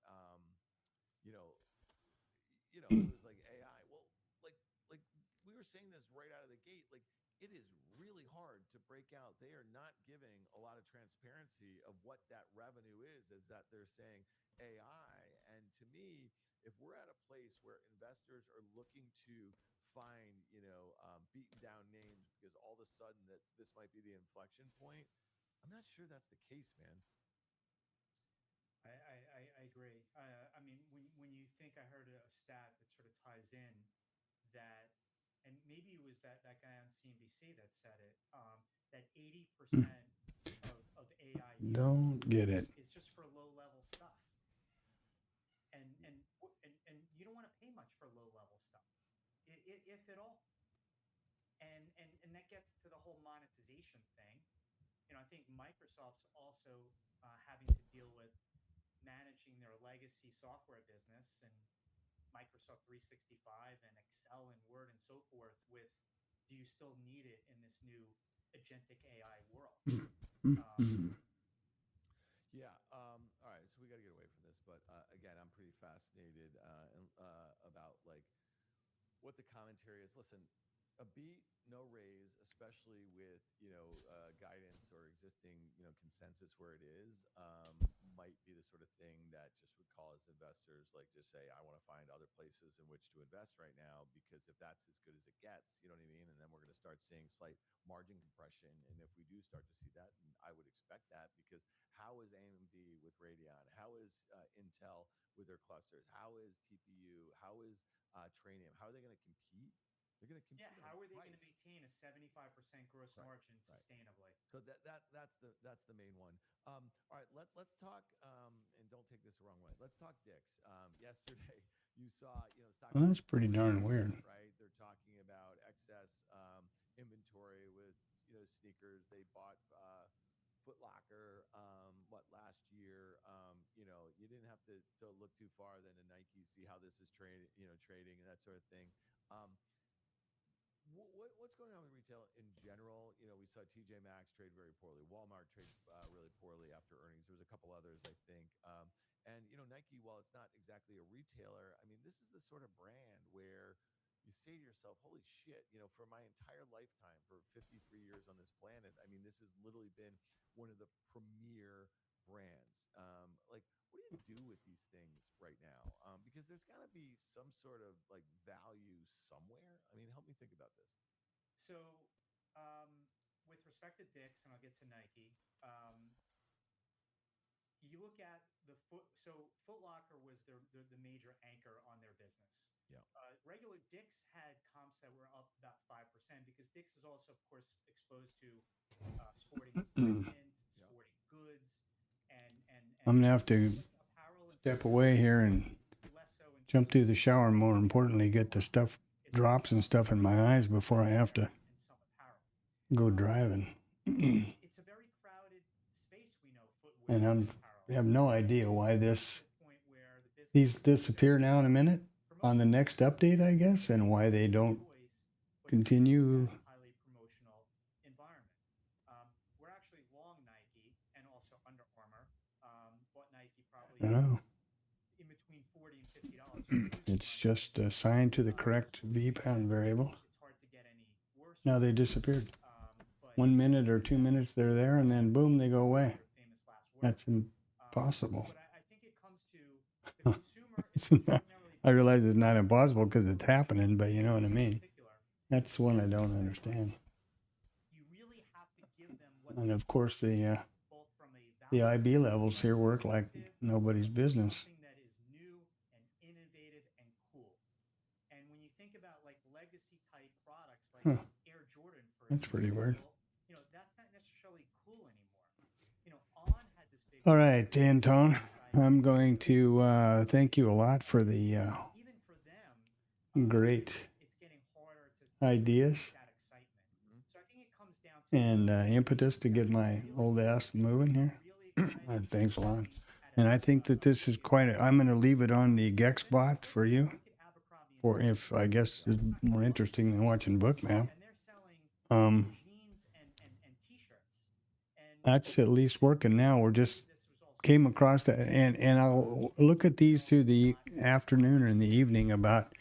it was like AI. Well, like we were saying this right out of the gate, like it is really hard to break out. They are not giving a lot of transparency of what that revenue is that they're saying AI. And to me, if we're at a place where investors are looking to find, beaten down names because all of a sudden this might be the inflection point, I'm not sure that's the case, man.
I agree. I mean, when you think, I heard a stat that sort of ties in that, and maybe it was that guy on CNBC that said it, that 80% of AI
Don't get it.
is just for low level stuff, and you don't want to pay much for low level stuff, if at all. And that gets to the whole monetization thing. I think Microsoft's also having to deal with managing their legacy software business and Microsoft 365 and Excel and Word and so forth with, do you still need it in this new agentic AI world?
Yeah. All right. So we got to get away from this, but again, I'm pretty fascinated about like what the commentary is. Listen, a beat, no raise, especially with guidance or existing consensus where it is, might be the sort of thing that just would cause investors like just say, I want to find other places in which to invest right now, because if that's as good as it gets, you know what I mean? And then we're going to start seeing slight margin compression. And if we do start to see that, and I would expect that, because how is AMD with Radeon? How is Intel with their clusters? How is TPU? How is Trainium? How are they going to compete? They're going to compete.
Yeah, how are they going to maintain a 75% gross margin sustainably?
So that's the main one. All right, let's talk. And don't take this the wrong way. Let's talk DICK'S. Yesterday, you saw stock.
Well, that's pretty darn weird.
Right? They're talking about excess inventory with sneakers. They bought Foot Locker last year. You didn't have to look too far than to Nike, see how this is trading and that sort of thing. Um, what's going on with retail in general? We saw TJ Maxx trade very poorly. Walmart trade really poorly after earnings. There was a couple others, I think. And Nike, while it's not exactly a retailer, I mean, this is the sort of brand where you say to yourself, "Holy shit!" For my entire lifetime, for 53 years on this planet, I mean, this has literally been one of the premier brands. Like, what do you do with these things right now? Because there's got to be some sort of like value somewhere. I mean, help me think about this.
So, um, with respect to Dick's, and I'll get to Nike, you look at Foot Locker was the major anchor on their business.
Yeah.
Regular Dick's had comps that were up about 5% because Dick's is also, of course, exposed to sporting equipment, sporting goods, and
I'm gonna have to
apparel and
step away here and
less so in
jump to the shower, and more importantly, get the stuff drops and stuff in my eyes before I have to
and some apparel.
go driving.
It's a very crowded space, we know, footwear
And
and
I have no idea why
apparel.
this
To the point where the business
these disappear now in a minute on the next update, I guess, and why they don't
choice, but it's
continue.
a highly promotional environment. We're actually long Nike and also Under Armour. Bought Nike probably
I know.
in between $40 and $50.
It's just assigned to the correct V-pound variable.
It's hard to get any worse.
Now they disappeared.
But
1 minute or 2 minutes they're there, and then boom, they go away.
their famous last words.
That's impossible.
But I think it comes to the consumer is extraordinarily
I realize it's not impossible because it's happening, but you know what I mean.
particular.
That's one I don't understand.
You really have to give them what
And of course, the
both from a
IB levels here work like nobody's business.
something that is new and innovative and cool. And when you think about like legacy type products like
Huh.
Air Jordan, for
That's pretty weird.
that's not necessarily cool anymore. On had this big.
All right, Antone, I'm going to thank you a lot for the
Even for them,
great
it's getting harder to
ideas
that excitement. So I think it comes down to
and impetus to get my old ass moving here.
really excited
Thanks a lot.
at
And I think that this is I'm going to leave it on the GEX bot for you,
Abercrombie
or if I guess is more interesting than watching Bookmap.
and they're selling jeans and t-shirts. And
That's at least working now. We're just
this was also
came across that, and I'll look at these through the afternoon or in the evening about,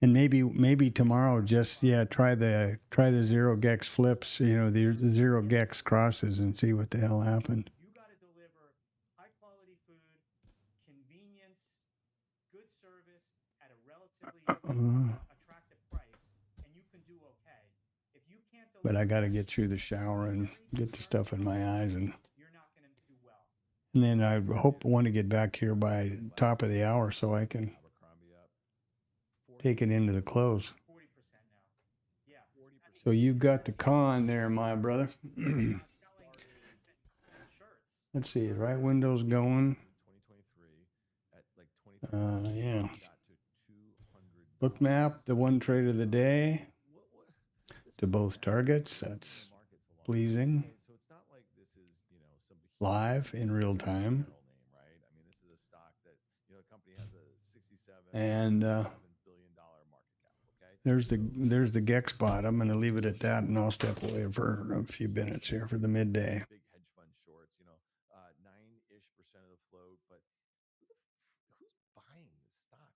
and maybe tomorrow just try the zero GEX flips, the zero GEX crosses, and see what the hell happened.
you got to deliver high quality food, convenience, good service at a relatively attractive price, and you can do okay. If you can't deliver,
But I got to get through the shower and get the stuff in my eyes, and
you're not going to do well.
then I want to get back here by top of the hour so I can
Abercrombie up
take it into the close.
40% now. Yeah.
40%.
So you've got the con there, my brother.
Selling shirts.
Let's see, right window's going.
2023 at like 20.
Yeah.
Got to 200.
Bookmap, the one trade of the day
What-
to both targets. That's pleasing.
Okay, so it's not like this is some
Live in real time.
name, right? I mean, this is a stock that the company has a 67
And
$7 billion market cap. Okay.
there's the GEX bot. I'm going to leave it at that, and I'll step away for a few minutes here for the midday.
Big hedge fund shorts, 9-ish% of the float, but who's buying this stock?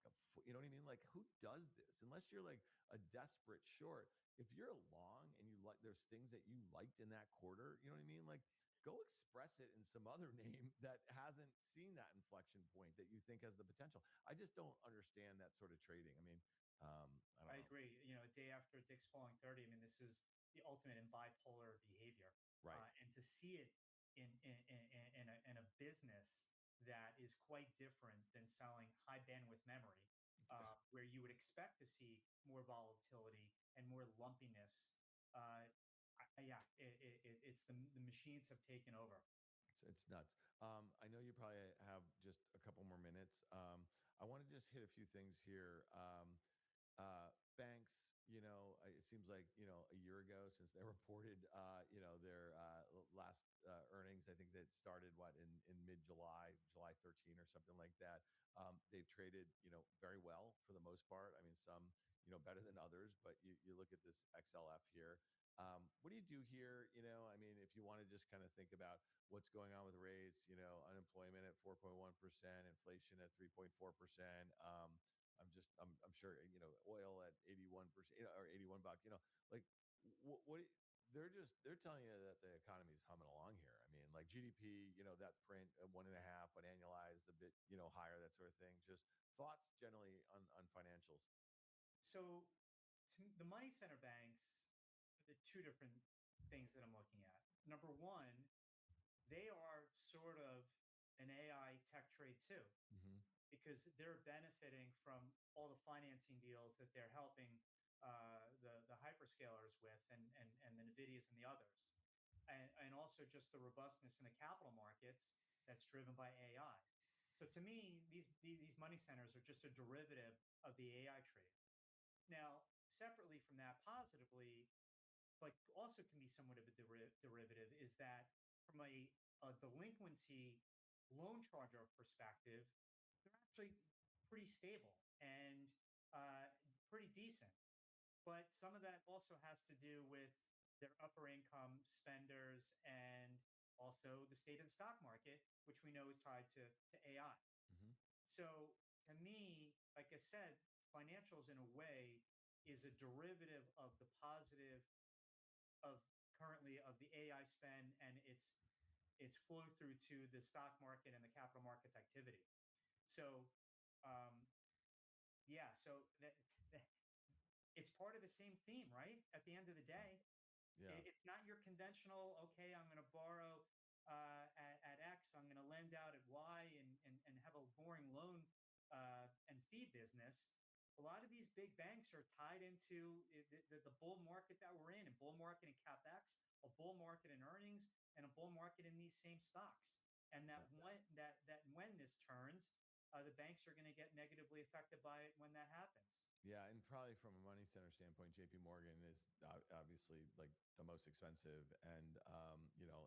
You know what I mean? Like, who does this? Unless you're like a desperate short. If you're long and you like, there's things that you liked in that quarter. You know what I mean? Like, go express it in some other name that hasn't seen that inflection point that you think has the potential. I just don't understand that sort of trading. I mean, I don't know.
I agree. A day after Dick's falling 30, I mean, this is the ultimate in bipolar behavior.
Right.
And to see it in a business that is quite different than selling high bandwidth memory, where you would expect to see more volatility and more lumpiness. It's the machines have taken over.
It's nuts. I know you probably have just a couple more minutes. I want to just hit a few things here. Banks, it seems like, a year ago since they reported, their last earnings. I think that started in mid July, July 13 or something like that. They've traded, very well for the most part. I mean, some, better than others, but you look at this XLF here. What do you do here? I mean, if you want to just kind of think about what's going on with rates, unemployment at 4.1%, inflation at 3.4%. I'm sure, oil at 81%, or 81 bucks, like what they're telling you that the economy is humming along here. I mean, like GDP, that print at 1.5, but annualized a bit, higher, that sort of thing. Just thoughts generally on financials.
So, the money center banks, the two different things that I'm looking at. Number one, they are sort of an AI tech trade too,
Hmm.
because they're benefiting from all the financing deals that they're helping the hyperscalers with, and the NVIDIAs and the others, and also just the robustness in the capital markets that's driven by AI. So to me, these money centers are just a derivative of the AI trade. Now, separately from that, positively, but also can be somewhat of a derivative, is that from a delinquency loan charge-off perspective, they're actually pretty stable and pretty decent. But some of that also has to do with their upper income spenders, and also the state of the stock market, which we know is tied to AI.
Hmm.
So to me, like I said, financials in a way is a derivative of the positive of currently of the AI spend, and it's flow through to the stock market and the capital markets activity. So um, yeah, so that it's part of the same theme, right? At the end of the day,
Yeah.
it's not your conventional, okay, I'm going to borrow at X, I'm going to lend out at Y, and have a boring loan and fee business. A lot of these big banks are tied into the bull market that we're in, and bull market in CapEx, a bull market in earnings, and a bull market in these same stocks. And
Yeah.
when this turns, the banks are going to get negatively affected by it when that happens.
Yeah, and probably from a money center standpoint, JP Morgan is obviously like the most expensive. And,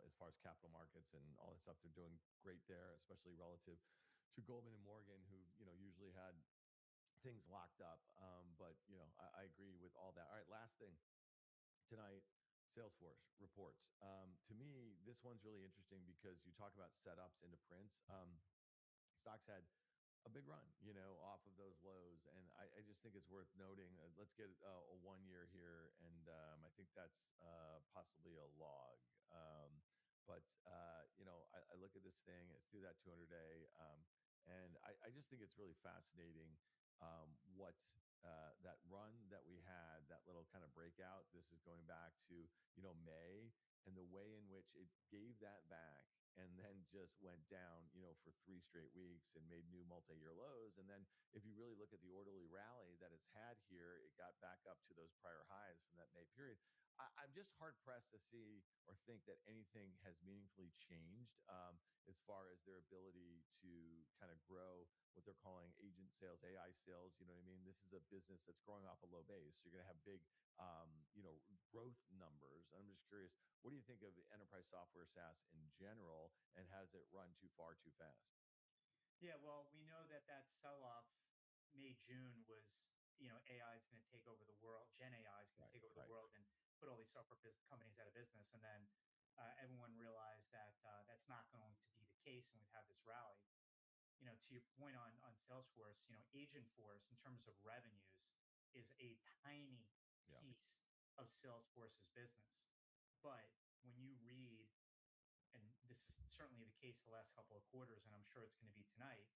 as far as capital markets and all that stuff, they're doing great there, especially relative to Goldman and Morgan, who, usually had things locked up. But, I agree with all that. All right, last thing tonight. Salesforce reports. To me, this one's really interesting because you talk about setups into prints. Stocks had a big run, off of those lows. And I just think it's worth noting. Let's get a 1 year here, and I think that's possibly a log. I look at this thing, it's through that 200-day, and I just think it's really fascinating what that run that we had, that little kind of breakout. This is going back to May, and the way in which it gave that back and then just went down, for 3 straight weeks and made new multi-year lows. And then if you really look at the orderly rally that it's had here, it got back up to those prior highs from that May period. I'm just hard pressed to see or think that anything has meaningfully changed as far as their ability to kind of grow what they're calling agent sales, AI sales. You know what I mean? This is a business that's growing off a low base. So you're going to have big, growth numbers. I'm just curious, what do you think of enterprise software SaaS in general, and has it run too far too fast?
Yeah, well, we know that sell-off May, June was, AI is going to take over the world. Gen AI is going to
Right,
take over the
right.
world and put all these software companies out of business. And then everyone realized that that's not going to be the case, and we've had this rally. To your point on Salesforce, Agent Force in terms of revenues is a tiny
Yeah.
piece of Salesforce's business. But when you read, and this is certainly the case the last couple of quarters, and I'm sure it's going to be tonight,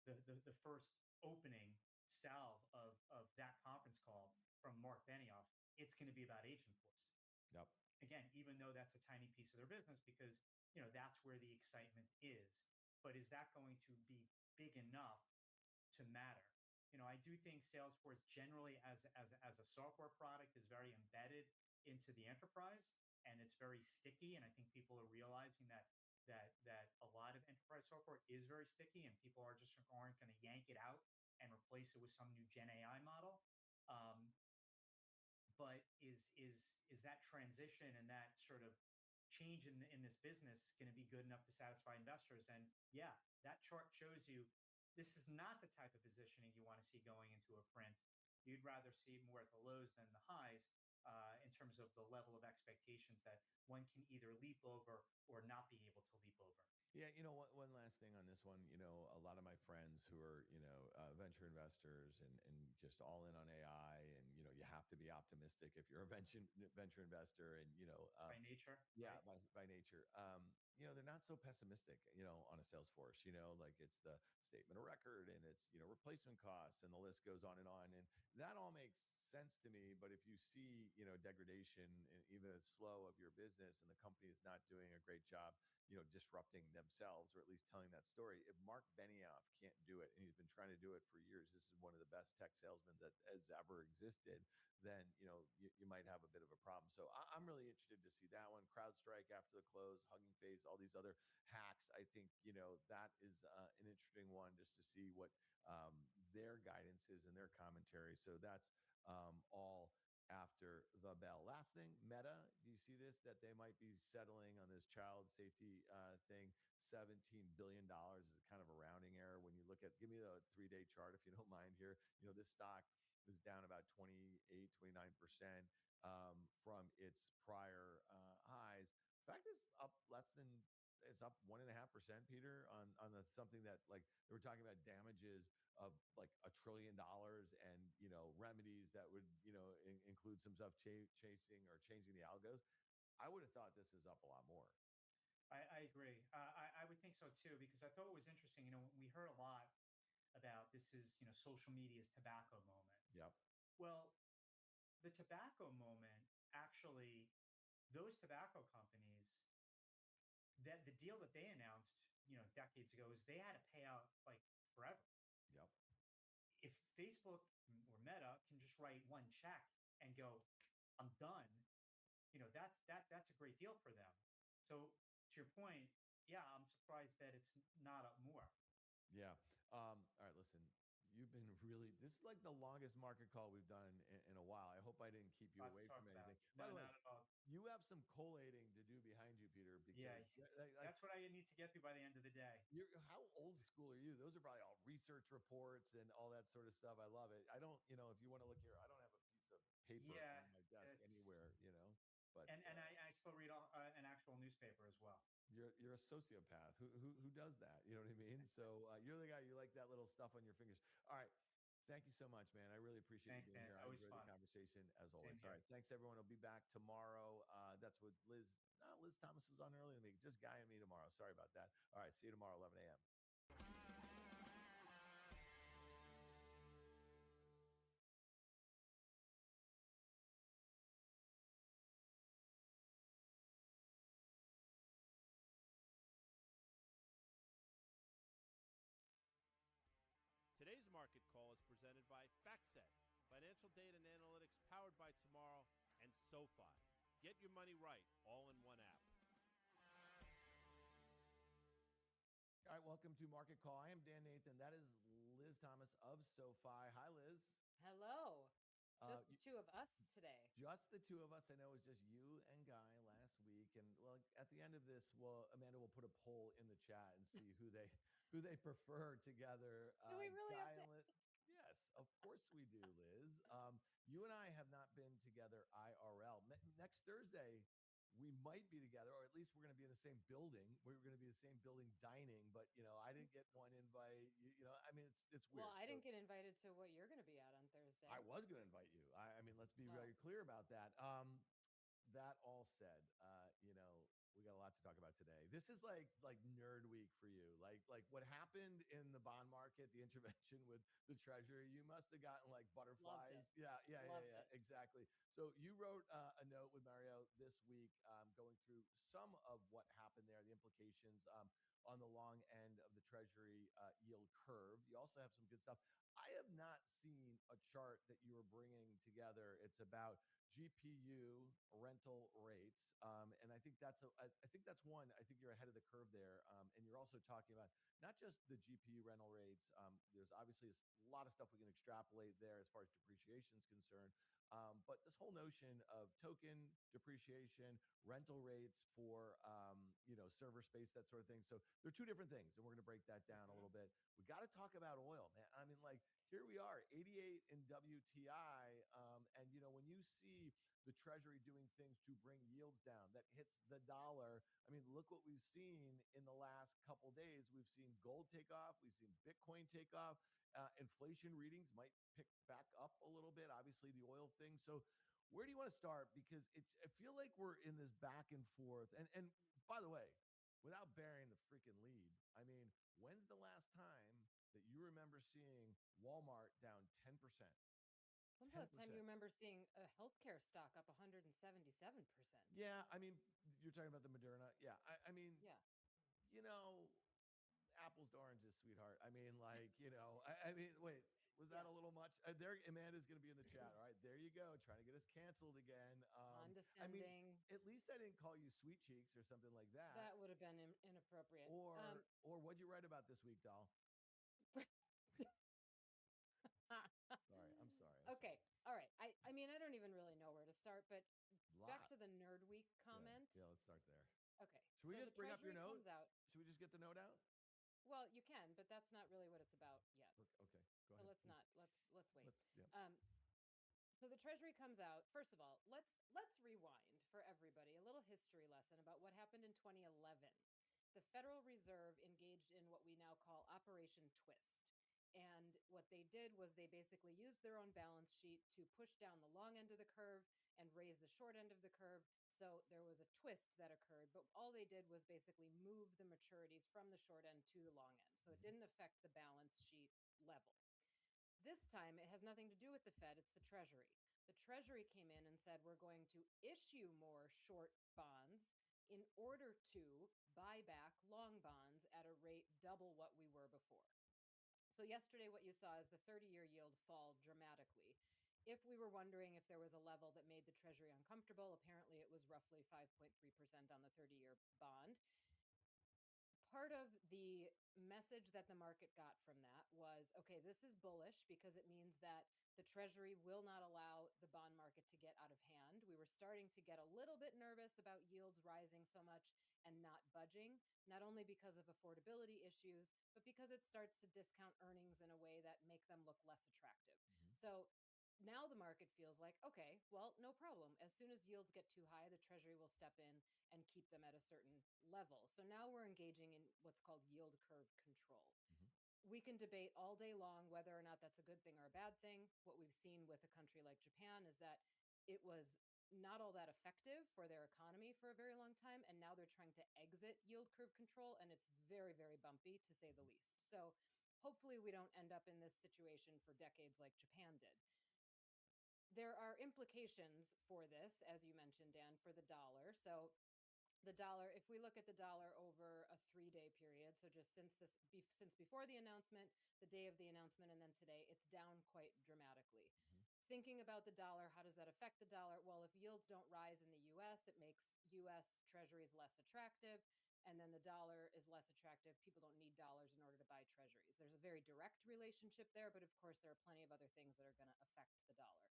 the first opening salve of that conference call from Mark Benioff, it's going to be about Agent Force.
Yep.
Again, even though that's a tiny piece of their business, because that's where the excitement is. But is that going to be big enough to matter? I do think Salesforce generally as a software product is very embedded into the enterprise, and it's very sticky. And I think people are realizing that a lot of enterprise software is very sticky, and people aren't going to yank it out and replace it with some new Gen AI model. Um, but is that transition and that sort of change in this business going to be good enough to satisfy investors? And yeah, that chart shows you this is not the type of positioning you want to see going into a print. You'd rather see more at the lows than the highs, in terms of the level of expectations that one can either leap over or not be able to leap over.
Yeah, one last thing on this one. A lot of my friends who are, venture investors and just all in on AI, and you have to be optimistic if you're a venture investor, and
By nature,
yeah,
right?
by nature. They're not so pessimistic, on a Salesforce, like it's the statement of record, and it's, replacement costs, and the list goes on. And that all makes sense to me. But if you see, degradation, even slow of your business, and the company is not doing a great job, disrupting themselves, or at least telling that story. If Mark Benioff can't do it, and he's been trying to do it for years, this is one of the best tech salesmen that has ever existed, then you might have a bit of a problem. So I'm really interested to see that one. CrowdStrike after the close, Hugging Face, all these other hacks. I think that is an interesting one, just to see what their guidance is and their commentary. So that's all after the bell. Last thing, Meta, do you see this, that they might be settling on this child safety thing? $17 billion is kind of a rounding error. When you look at, give me the 3-day chart if you don't mind here. This stock was down about 28, 29% from its prior highs. In fact, it's up less than, it's up 1.5%, Peter, on the something that, like, they were talking about damages of like $1 trillion, and remedies that would include some stuff chasing or changing the algos. I would have thought this is up a lot more.
I agree. I would think so too, because I thought it was interesting. We heard a lot about this is, social media's tobacco moment.
Yep.
Well, the tobacco moment, actually, those tobacco companies, that the deal that they announced, decades ago, is they had to pay out like forever.
Yep.
If Facebook or Meta can just write one check and go, I'm done, that's a great deal for them. So to your point, yeah, I'm surprised that it's not up more.
Yeah. All right. Listen, you've been really, this is like the longest market call we've done in a while. I hope I didn't keep you
Lots
away
to talk
from
about.
anything.
No,
By the way,
not at all.
you have some collating to do behind you, Peter,
Yeah,
because
that's what I need to get through by the end of the day.
how old school are you? Those are probably all research reports and all that sort of stuff. I love it. I don't, if you want to look here, I don't have a piece of paper
Yeah,
on my desk
it's
anywhere, but
and I still read an actual newspaper as well.
you're a sociopath who does that. You know what I mean? So you're the guy, you like that little stuff on your fingers. All right. Thank you so much, man. I really appreciate you
Thanks,
being
Dan.
here. I
Always
enjoyed the
fun.
conversation as
Same
always. All
here.
right. Thanks, everyone. I'll be back tomorrow. That's what Liz. No, Liz Thomas was on earlier than me. Just Guy and me tomorrow. Sorry about that. All right. See you tomorrow, 11 a.m.
Today's market call is presented by FactSet, financial data and analytics powered by Tomorrow, and SoFi. Get your money right, all in one app.
All right. Welcome to Market Call. I am Dan Nathan. That is Liz Thomas of SoFi. Hi, Liz.
Hello. Just the two of us today.
Just the two of us. I know it was just you and Guy last week, and well, at the end of this, Amanda will put a poll in the chat and see who they prefer together.
Do we really
Guy
have to?
and Liz. Yes, of course we do, Liz. You and I have not been together IRL. Next Thursday, we might be together, or at least we're going to be in the same building. We're going to be in the same building dining, but I didn't get one invite. I mean, it's weird.
Well, I didn't get invited to what you're going to be at on Thursday.
I was going to invite you. I mean, let's be very clear about that. That all said, we got a lot to talk about today. This is like nerd week for you. Like what happened in the bond market, the intervention with the Treasury. You must have gotten like butterflies. Yeah, exactly. So you wrote a note with Mario this week, going through some of what happened there, the implications on the long end of the Treasury yield curve. You also have some good stuff. I have not seen a chart that you were bringing together. It's about GPU rental rates, and I think that's one. I think you're ahead of the curve there, and you're also talking about not just the GPU rental rates. There's obviously a lot of stuff we can extrapolate there as far as depreciation is concerned, But this whole notion of token depreciation, rental rates for server space, that sort of thing. So they're two different things, and we're going to break that down a little bit. We got to talk about oil, man. I mean, like, here we are, 88 in WTI, and when you see the Treasury doing things to bring yields down, that hits the dollar. I mean, look what we've seen in the last couple days. We've seen gold take off. We've seen Bitcoin take off. Inflation readings might pick back up a little bit. Obviously, the oil thing. So, where do you want to start? Because I feel like we're in this back and forth. And by the way, without bearing the freaking lead, I mean, when's the last time that you remember seeing Walmart down 10%?
When's the last time you remember seeing a healthcare stock up 177%?
Yeah, I mean, you're talking about the Moderna. Yeah, I mean,
Yeah.
Apples to oranges, sweetheart. I mean, like, I mean, wait, was that a little much? There, Amanda's going to be in the chat. All right, there you go, trying to get us canceled again. I mean,
Condescending.
at least I didn't call you sweet cheeks or something like that.
That would have been inappropriate.
Or what'd you write about this week, doll? Sorry, I'm sorry.
Okay, all right. I mean, I don't even really know where to start, but back to the Nerd Week comment.
Yeah, let's start there.
Okay.
Should we just bring up your note?
Comes out.
Should we just get the note out?
Well, you can, but that's not really what it's about yet.
Okay, go ahead.
So let's not. Let's wait.
Yeah.
So the Treasury comes out. First of all, let's rewind for everybody a little history lesson about what happened in 2011. The Federal Reserve engaged in what we now call Operation Twist. And what they did was they basically used their own balance sheet to push down the long end of the curve and raise the short end of the curve. So there was a twist that occurred, but all they did was basically move the maturities from the short end to the long end. So it didn't affect the balance sheet level. This time, it has nothing to do with the Fed, it's the Treasury. The Treasury came in and said, we're going to issue more short bonds in order to buy back long bonds at a rate double what we were before. So yesterday, what you saw is the 30-year yield fall dramatically. If we were wondering if there was a level that made the Treasury uncomfortable, apparently it was roughly 5.3% on the 30-year bond. Part of the message that the market got from that was, okay, this is bullish because it means that the Treasury will not allow the bond market to get out of hand. We were starting to get a little bit nervous about yields rising so much and not budging, not only because of affordability issues, but because it starts to discount earnings in a way that make them look less attractive. So now the market feels like, okay, well, no problem. As soon as yields get too high, the Treasury will step in and keep them at a certain level. So now we're engaging in what's called yield curve control. We can debate all day long whether or not that's a good thing or a bad thing. What we've seen with a country like Japan is that it was not all that effective for their economy for a very long time. And now they're trying to exit yield curve control. And it's very, very bumpy, to say the least. So hopefully we don't end up in this situation for decades like Japan did. There are implications for this, as you mentioned, Dan, for the dollar. So the dollar, if we look at the dollar over a 3-day period, so just since before the announcement, the day of the announcement, and then today, it's down quite dramatically. Thinking about the dollar, how does that affect the dollar? Well, if yields don't rise in the US, it makes US treasuries less attractive. And then the dollar is less attractive. People don't need dollars in order to buy treasuries. There's a very direct relationship there, but of course, there are plenty of other things that are going to affect the dollar.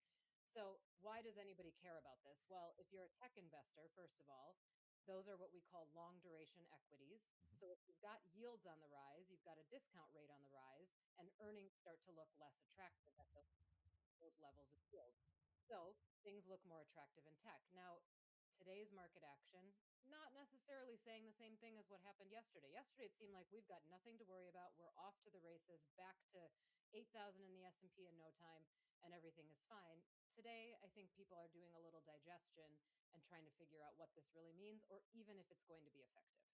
So why does anybody care about this? Well, if you're a tech investor, first of all, those are what we call long duration equities. So if you've got yields on the rise, you've got a discount rate on the rise, and earnings start to look less attractive at those levels of yield. So things look more attractive in tech. Now, today's market action, not necessarily saying the same thing as what happened yesterday. Yesterday, it seemed like we've got nothing to worry about. We're off to the races, back to 8,000 in the S&P in no time, and everything is fine. Today, I think people are doing a little digestion and trying to figure out what this really means, or even if it's going to be effective.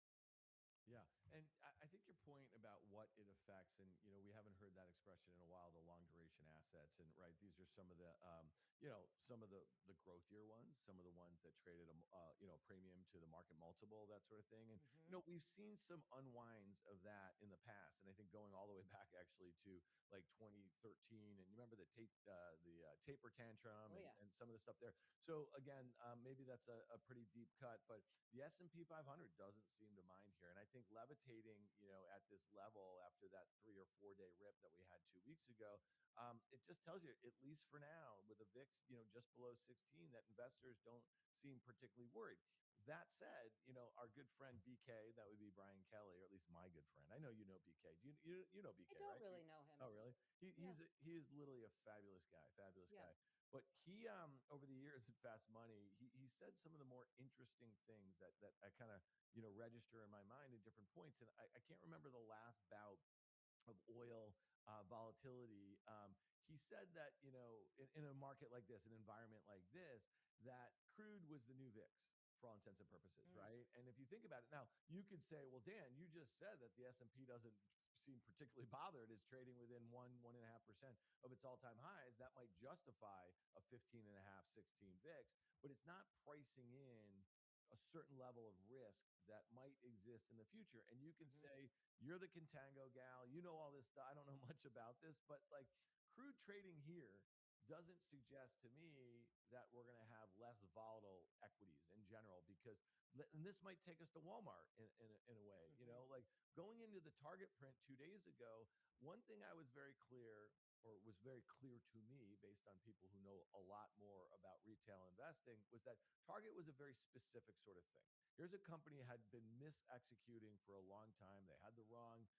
Yeah. And I think your point about what it affects, and, we haven't heard that expression in a while, the long duration assets. And right, these are some of the, some of the growthier ones, some of the ones that traded a premium to the market multiple, that sort of thing. And, we've seen some unwinds of that in the past. And I think going all the way back actually to like 2013, and you remember the taper tantrum and some of the stuff there. So again, maybe that's a pretty deep cut, but the S&P 500 doesn't seem to mind here. And I think levitating, at this level after that 3 or 4 day rip that we had 2 weeks ago, it just tells you, at least for now, with the VIX VIX, just below 16, that investors don't seem particularly worried. That said, our good friend BK, that would be Brian Kelly, or at least my good friend. I know you know BK. Do you know BK,
I don't
right?
really know him.
Oh, really?
Yeah.
He is literally a fabulous guy, fabulous
Yeah.
guy. But he, over the years at Fast Money, he said some of the more interesting things that I kind of, register in my mind at different points. And I can't remember the last bout of oil volatility. He said that, in a market like this, an environment like this, that crude was the new VIX for all intents and purposes, right? And if you think about it now, you could say, well, Dan, you just said that the S&P doesn't seem particularly bothered. It's trading within 1.5% of its all-time highs. That might justify a 15.5, 16 VIX, but it's not pricing in a certain level of risk that might exist in the future. And you can say, you're the contango gal, all this stuff. I don't know much about this, but like crude trading here doesn't suggest to me that we're going to have less volatile equities in general, because, and this might take us to Walmart in a way, like going into the Target print 2 days ago, one thing I was very clear, or was very clear to me based on people who know a lot more about retail investing, was that Target was a very specific sort of thing. Here's a company had been mis-executing for a long time. They had the wrong,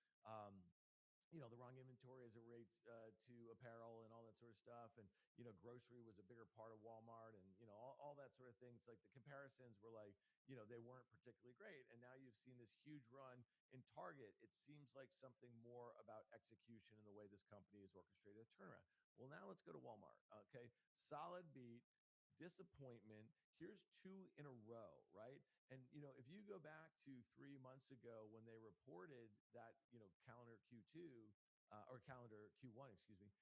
the wrong inventory as it relates to apparel and all that sort of stuff. And, grocery was a bigger part of Walmart, and, all that sort of things. Like the comparisons were like, they weren't particularly great. And now you've seen this huge run in Target. It seems like something more about execution and the way this company has orchestrated a turnaround. Well, now let's go to Walmart. Okay. Solid beat, disappointment. Here's 2 in a row, right? And if you go back to 3 months ago when they reported that calendar Q2 or calendar Q1, excuse me,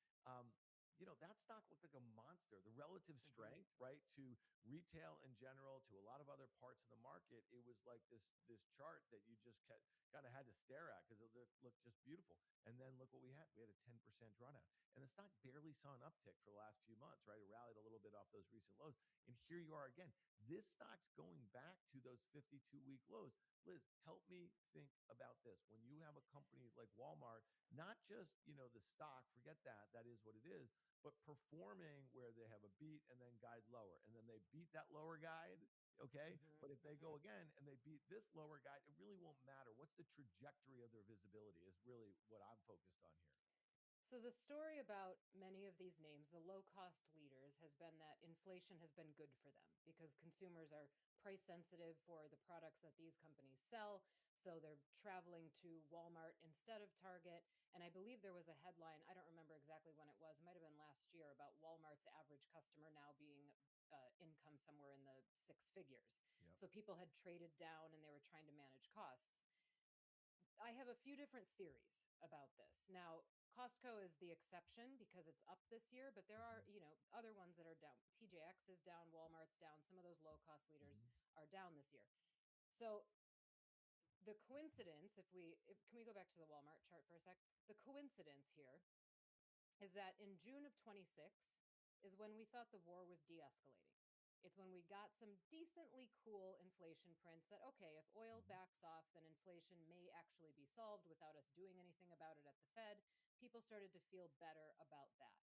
that stock looked like a monster. The relative strength, right, to retail in general, to a lot of other parts of the market, it was like this chart that you just kind of had to stare at because it looked just beautiful. And then look what we had. We had a 10% drawdown, and the stock barely saw an uptick for the last few months, right? It rallied a little bit off those recent lows, and here you are again. This stock's going back to those 52-week lows. Liz, help me think about this. When you have a company like Walmart, not just, the stock, forget that, that is what it is, but performing where they have a beat and then guide lower, and then they beat that lower guide, okay? But if they go again and they beat this lower guide, it really won't matter. What's the trajectory of their visibility is really what I'm focused on here.
So the story about many of these names, the low-cost leaders, has been that inflation has been good for them because consumers are price sensitive for the products that these companies sell. So they're traveling to Walmart instead of Target. And I believe there was a headline, I don't remember exactly when it was, it might have been last year, about Walmart's average customer now being income somewhere in the 6 figures.
Yep.
So people had traded down and they were trying to manage costs. I have a few different theories about this. Now, Costco is the exception because it's up this year, but there are, other ones that are down. TJX is down, Walmart's down. Some of those low-cost leaders are down this year. So the coincidence, can we go back to the Walmart chart for a sec? The coincidence here is that in June of 26 is when we thought the war was de-escalating. It's when we got some decently cool inflation prints that, okay, if oil backs off, then inflation may actually be solved without us doing anything about it at the Fed. People started to feel better about that.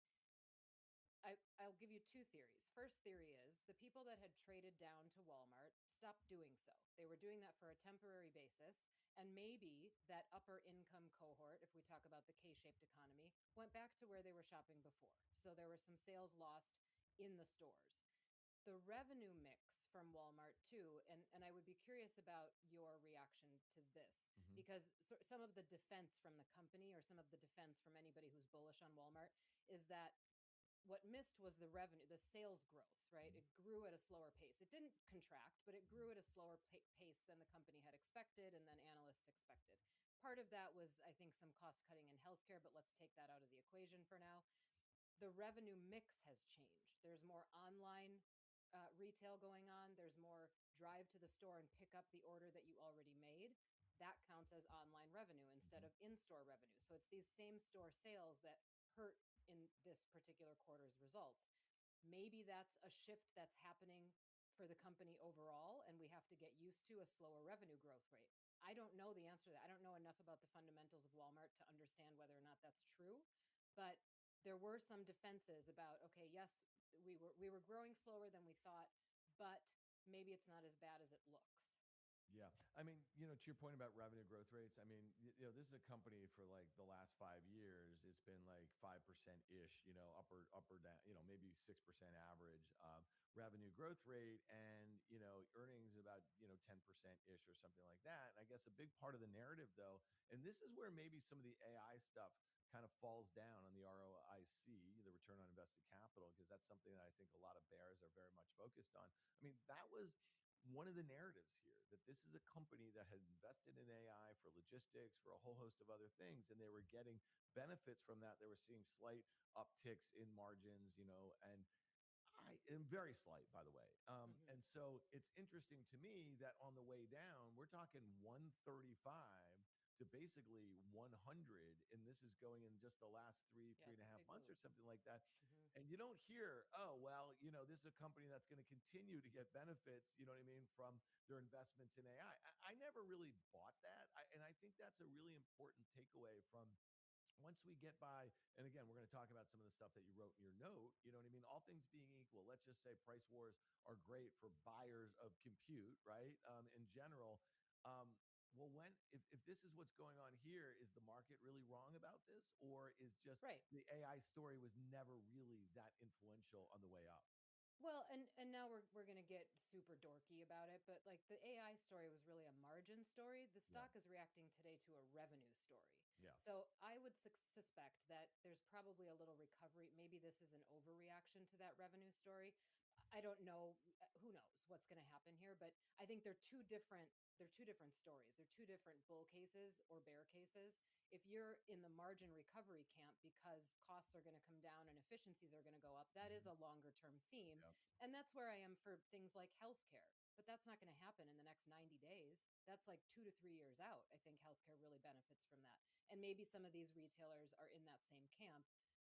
I'll give you 2 theories. First theory is the people that had traded down to Walmart stopped doing so. They were doing that for a temporary basis. And maybe that upper income cohort, if we talk about the K-shaped economy, went back to where they were shopping before. So there were some sales lost in the stores. The revenue mix from Walmart too, and I would be curious about your reaction to this, because some of the defense from the company, or some of the defense from anybody who's bullish on Walmart, is that what missed was the revenue, the sales growth, right? It grew at a slower pace. It didn't contract, but it grew at a slower pace than the company had expected and then analysts expected. Part of that was, I think, some cost cutting in healthcare, but let's take that out of the equation for now. The revenue mix has changed. There's more online retail going on. There's more drive to the store and pick up the order that you already made. That counts as online revenue instead of in-store revenue. So it's these same store sales that hurt in this particular quarter's results. Maybe that's a shift that's happening for the company overall, and we have to get used to a slower revenue growth rate. I don't know the answer to that. I don't know enough about the fundamentals of Walmart to understand whether or not that's true, but there were some defenses about, okay, yes, we were growing slower than we thought, but maybe it's not as bad as it looks.
Yeah. I mean, to your point about revenue growth rates, I mean, this is a company for like the last 5 years. It's been like 5%-ish, up or down, maybe 6% average revenue growth rate, and, earnings about, 10%-ish or something like that. And I guess a big part of the narrative, though, and this is where maybe some of the AI stuff kind of falls down on the ROIC, the return on invested capital, because that's something that I think a lot of bears are very much focused on. I mean, that was one of the narratives here, that this is a company that had invested in AI for logistics, for a whole host of other things, and they were getting benefits from that. They were seeing slight upticks in margins, and very slight, by the way. And so it's interesting to me that on the way down, we're talking 135 to basically 100, and this is going in just the last three
Yeah,
and a
it's a
half
big
months or
move.
something like that.
Mhm.
And you don't hear, oh, well, this is a company that's going to continue to get benefits, you know what I mean, from their investments in AI. I never really bought that. And I think that's a really important takeaway from once we get by. And again, we're going to talk about some of the stuff that you wrote in your note, you know what I mean? All things being equal, let's just say price wars are great for buyers of compute, right? In general. Well, if this is what's going on here, is the market really wrong about this? Or is just
Right.
the AI story was never really that influential on the way up?
Well, and now we're going to get super dorky about it, but like the AI story was really a margin story. The
Yeah.
stock is reacting today to a revenue story.
Yeah.
So I would suspect that there's probably a little recovery. Maybe this is an overreaction to that revenue story. I don't know. Who knows what's going to happen here? But I think they're two different. They're two different stories. They're two different bull cases or bear cases. If you're in the margin recovery camp because costs are going to come down and efficiencies are going to go up, that is
Mhm.
a longer term theme.
Yeah.
And that's where I am for things like healthcare. But that's not going to happen in the next 90 days. That's like 2 to 3 years out. I think healthcare really benefits from that. And maybe some of these retailers are in that same camp.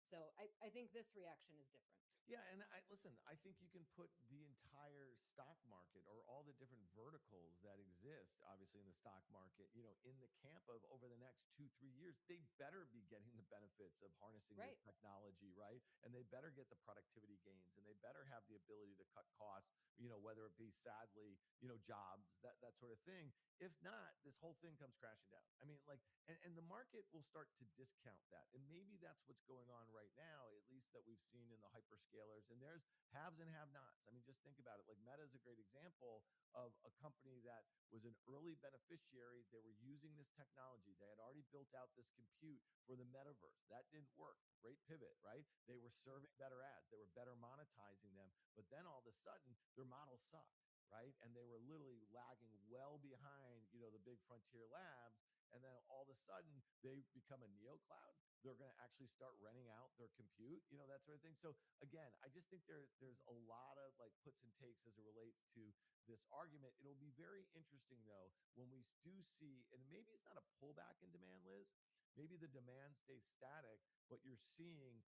So I think this reaction is different.
Yeah, and I think you can put the entire stock market, or all the different verticals that exist, obviously in the stock market, in the camp of, over the next 2-3 years, they better be getting the benefits of harnessing this
Right.
technology, right? And they better get the productivity gains, and they better have the ability to cut costs, whether it be, sadly, jobs, that sort of thing. If not, this whole thing comes crashing down. I mean, like, and the market will start to discount that. And maybe that's what's going on right now, at least that we've seen in the hyperscalers. And there's haves and have nots. I mean, just think about it. Like, Meta is a great example of a company that was an early beneficiary. They were using this technology. They had already built out this compute for the metaverse. That didn't work. Great pivot, right? They were serving better ads. They were better monetizing them. But then all of a sudden, their model sucked, right? And they were literally lagging well behind, the big frontier labs. And then all of a sudden, they become a neo cloud. They're going to actually start renting out their compute, that sort of thing. So again, I just think there's a lot of like puts and takes as it relates to this argument. It'll be very interesting, though, when we do see, and maybe it's not a pullback in demand, Liz. Maybe the demand stays static, but you're seeing,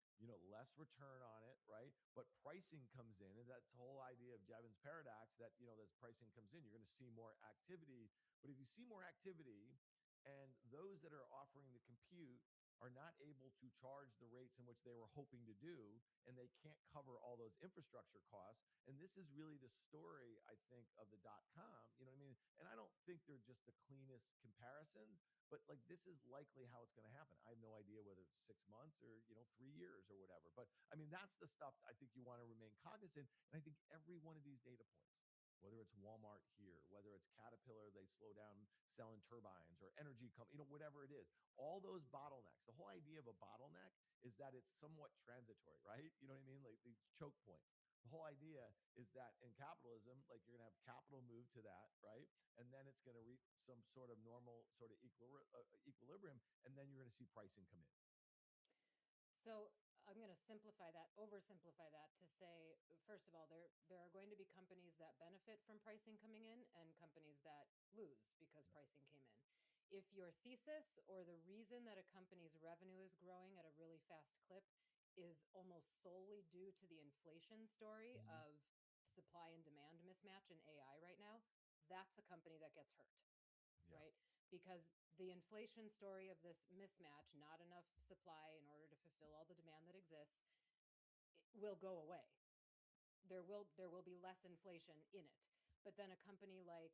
less return on it, right? But pricing comes in, and that's the whole idea of Jevons paradox, that, as pricing comes in, you're going to see more activity. But if you see more activity, and those that are offering the compute are not able to charge the rates in which they were hoping to do, and they can't cover all those infrastructure costs. And this is really the story, I think, of the .com, you know what I mean? And I don't think they're just the cleanest comparisons, but like, this is likely how it's going to happen. I have no idea whether it's 6 months or, 3 years or whatever. But I mean, that's the stuff I think you want to remain cognizant. And I think every one of these data points, whether it's Walmart here, whether it's Caterpillar, they slow down selling turbines, or energy company, whatever it is, all those bottlenecks. The whole idea of a bottleneck is that it's somewhat transitory, right? You know what I mean? Like these choke points. The whole idea is that in capitalism, like, you're going to have capital move to that, right? And then it's going to reach some sort of normal sort of equilibrium, and then you're going to see pricing come in.
So I'm going to oversimplify that to say, first of all, there are going to be companies that benefit from pricing coming in and companies that lose because pricing came in. If your thesis or the reason that a company's revenue is growing at a really fast clip is almost solely due to the inflation story
Mhm.
of supply and demand mismatch in AI right now, that's a company that gets hurt,
Yeah.
right? Because the inflation story of this mismatch, not enough supply in order to fulfill all the demand that exists, it will go away. there will be less inflation in it. But then a company like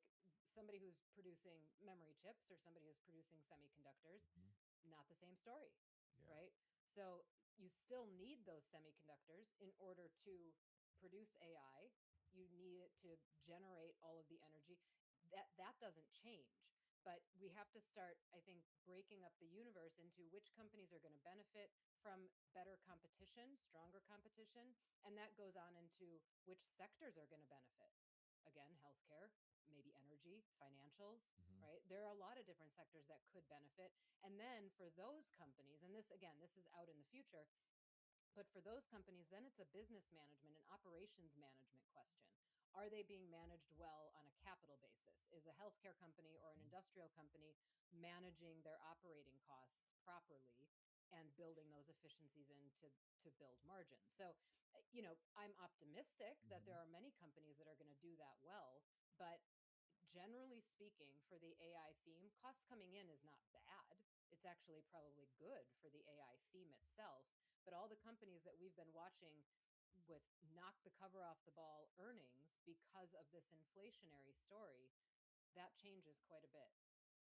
somebody who's producing memory chips or somebody who's producing semiconductors,
Mhm.
not the same story,
Yeah.
right? So you still need those semiconductors in order to produce AI. You need it to generate all of the energy. That doesn't change. But we have to start, I think, breaking up the universe into which companies are going to benefit from better competition, stronger competition, and that goes on into which sectors are going to benefit. Again, healthcare, maybe energy, financials,
Mhm.
right? There are a lot of different sectors that could benefit. And then for those companies, and this again, this is out in the future, but for those companies, then it's a business management and operations management question. Are they being managed well on a capital basis? Is a healthcare company or an
Mhm.
industrial company managing their operating costs properly and building those efficiencies in to build margins? So, I'm optimistic that there
Mhm.
are many companies that are going to do that well, but generally speaking, for the AI theme, costs coming in is not bad. It's actually probably good for the AI theme itself. But all the companies that we've been watching with knock the cover off the ball earnings because of this inflationary story, that changes quite a bit.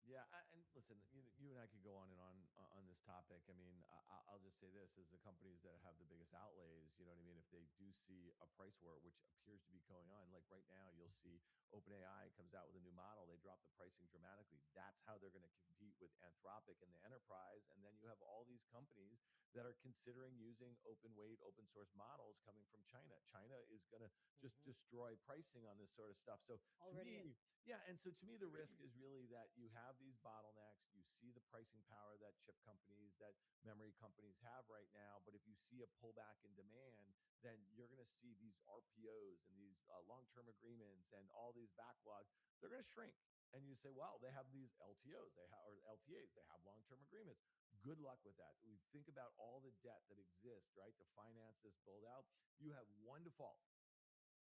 Yeah, and listen, you and I could go on and on this topic. I mean, I'll just say this: as the companies that have the biggest outlays, you know what I mean. If they do see a price war, which appears to be going on, like right now, you'll see OpenAI comes out with a new model. They drop the pricing dramatically. That's how they're going to compete with Anthropic and the enterprise. And then you have all these companies that are considering using open weight, open source models coming from China. China is going to just
Mhm.
destroy pricing on this sort of stuff. So to
Already is.
me, yeah, and so to me, the risk is really that you have these bottlenecks. You see the pricing power that chip companies, that memory companies have right now. But if you see a pullback in demand, then you're going to see these RPOs and these long-term agreements and all these backlogs. They're going to shrink. And you say, well, they have these LTOs, they have or LTAs, they have long-term agreements. Good luck with that. We think about all the debt that exists, right, to finance this build out. You have one default,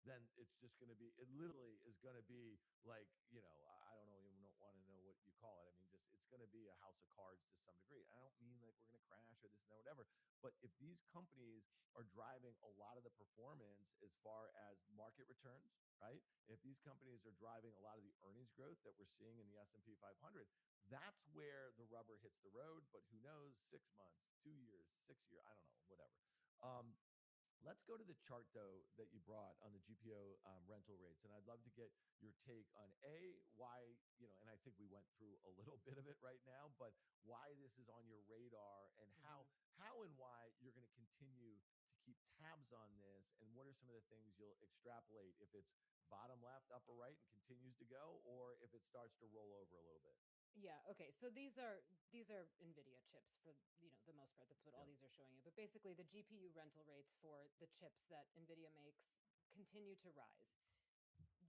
then it's just going to be, it literally is going to be like, I don't know, even don't want to know what you call it. I mean, just, it's going to be a house of cards to some degree. I don't mean like we're going to crash or this and that, whatever. But if these companies are driving a lot of the performance as far as market returns, right? If these companies are driving a lot of the earnings growth that we're seeing in the S&P 500, that's where the rubber hits the road. But who knows, 6 months, 2 years, 6 years, I don't know, whatever. Let's go to the chart, though, that you brought on the GPO rental rates. And I'd love to get your take on why, and I think we went through a little bit of it right now, but why this is on your radar and how,
Mhm.
how and why you're going to continue to keep tabs on this. And what are some of the things you'll extrapolate if it's bottom left, upper right, and continues to go, or if it starts to roll over a little bit?
Yeah, okay. So these are NVIDIA chips for, the most part. That's what all
Yeah.
these are showing you. But basically the GPU rental rates for the chips that NVIDIA makes continue to rise.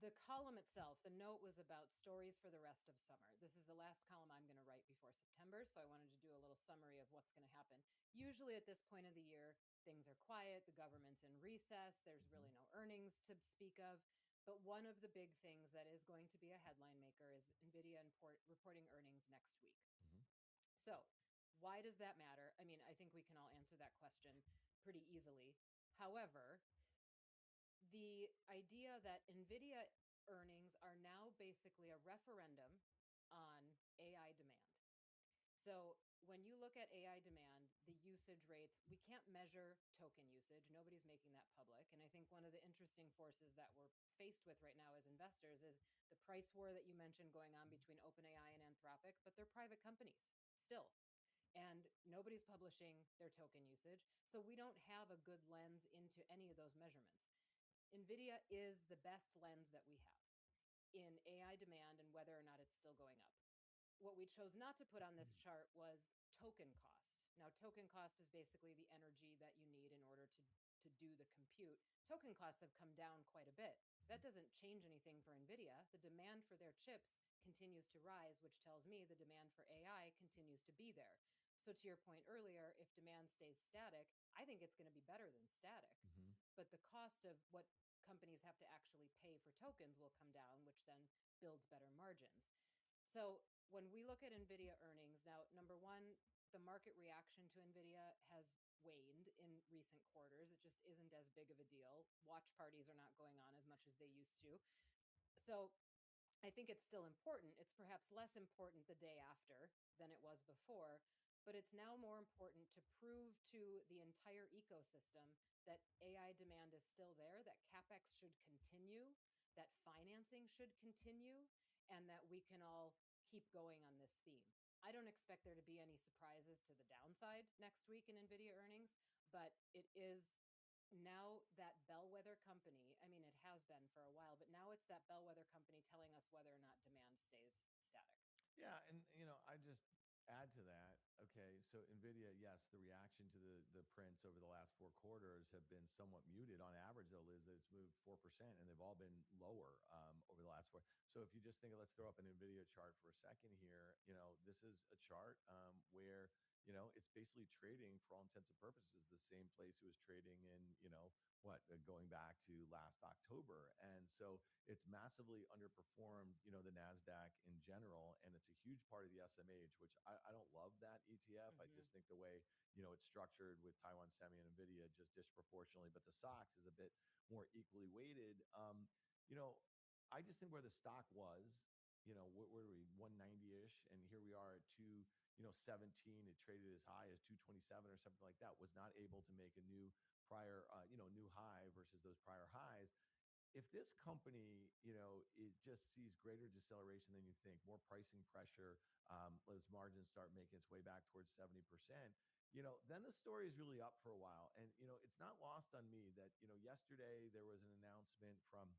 The column itself, the note was about stories for the rest of summer. This is the last column I'm going to write before September, so I wanted to do a little summary of what's going to happen. Usually at this point of the year, things are quiet, the government's in recess, there's
Mhm.
really no earnings to speak of. But one of the big things that is going to be a headline maker is NVIDIA reporting earnings next week.
Mhm.
So, why does that matter? I mean, I think we can all answer that question pretty easily. However, the idea that NVIDIA earnings are now basically a referendum on AI demand. So when you look at AI demand, the usage rates, we can't measure token usage. Nobody's making that public. And I think one of the interesting forces that we're faced with right now as investors is the price war that you mentioned going on between OpenAI and Anthropic, but they're private companies still. And nobody's publishing their token usage. So we don't have a good lens into any of those measurements. NVIDIA is the best lens that we have in AI demand and whether or not it's still going up. What we chose not to put on this chart was token cost. Now, token cost is basically the energy that you need in order to do the compute. Token costs have come down quite a bit. That doesn't change anything for NVIDIA. The demand for their chips continues to rise, which tells me the demand for AI continues to be there. So, to your point earlier, if demand stays static, I think it's going to be better than static.
Mhm.
But the cost of what companies have to actually pay for tokens will come down, which then builds better margins. So when we look at NVIDIA earnings, now, number one, the market reaction to NVIDIA has waned in recent quarters. It just isn't as big of a deal. Watch parties are not going on as much as they used to. So I think it's still important. It's perhaps less important the day after than it was before, but it's now more important to prove to the entire ecosystem that AI demand is still there, that CapEx should continue, that financing should continue, and that we can all keep going on this theme. I don't expect there to be any surprises to the downside next week in NVIDIA earnings, but it is now that bellwether company. I mean, it has been for a while, but now it's that bellwether company telling us whether or not demand stays static.
Yeah, and I just add to that. Okay, so Nvidia, yes, the reaction to the prints over the last 4 quarters have been somewhat muted. On average, though, Liz, it's moved 4%, and they've all been lower over the last 4. So if you just think, let's throw up an Nvidia chart for a second here. This is a chart where it's basically trading for all intents and purposes the same place it was trading in. Going back to last October. And so it's massively underperformed, the NASDAQ in general. And it's a huge part of the SMH, which I don't love that ETF. I just think the way, it's structured with Taiwan Semi and NVIDIA just disproportionately, but the SOX is a bit more equally weighted. I just think where the stock was, where are we, 190-ish, and here we are at 217. It traded as high as 227 or something like that, was not able to make a new new high versus those prior highs. If this company, it just sees greater deceleration than you think, more pricing pressure, those margins start making its way back towards 70%, then the story is really up for a while. And, it's not lost on me that, yesterday there was an announcement from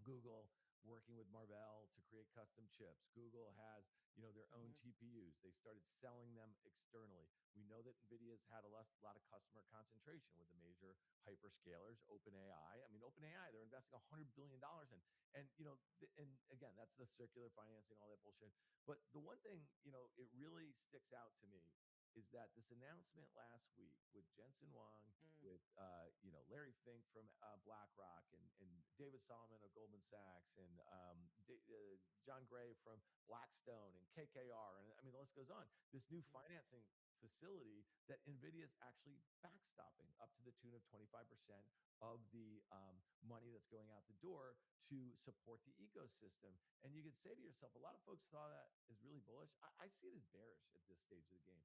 Google working with Marvell to create custom chips. Google has, their own TPUs. They started selling them externally. We know that NVIDIA's had a lot of customer concentration with the major hyperscalers, OpenAI. I mean, OpenAI, they're investing $100 billion in. And, and again, that's the circular financing, all that bullshit. But the one thing, it really sticks out to me is that this announcement last week with Jensen Huang, with Larry Fink from BlackRock, and David Solomon of Goldman Sachs, and John Gray from Blackstone, and KKR, and I mean the list goes on. This new financing facility that NVIDIA is actually backstopping up to the tune of 25% of the money that's going out the door to support the ecosystem. And you could say to yourself, a lot of folks thought that is really bullish. I see it as bearish at this stage of the game.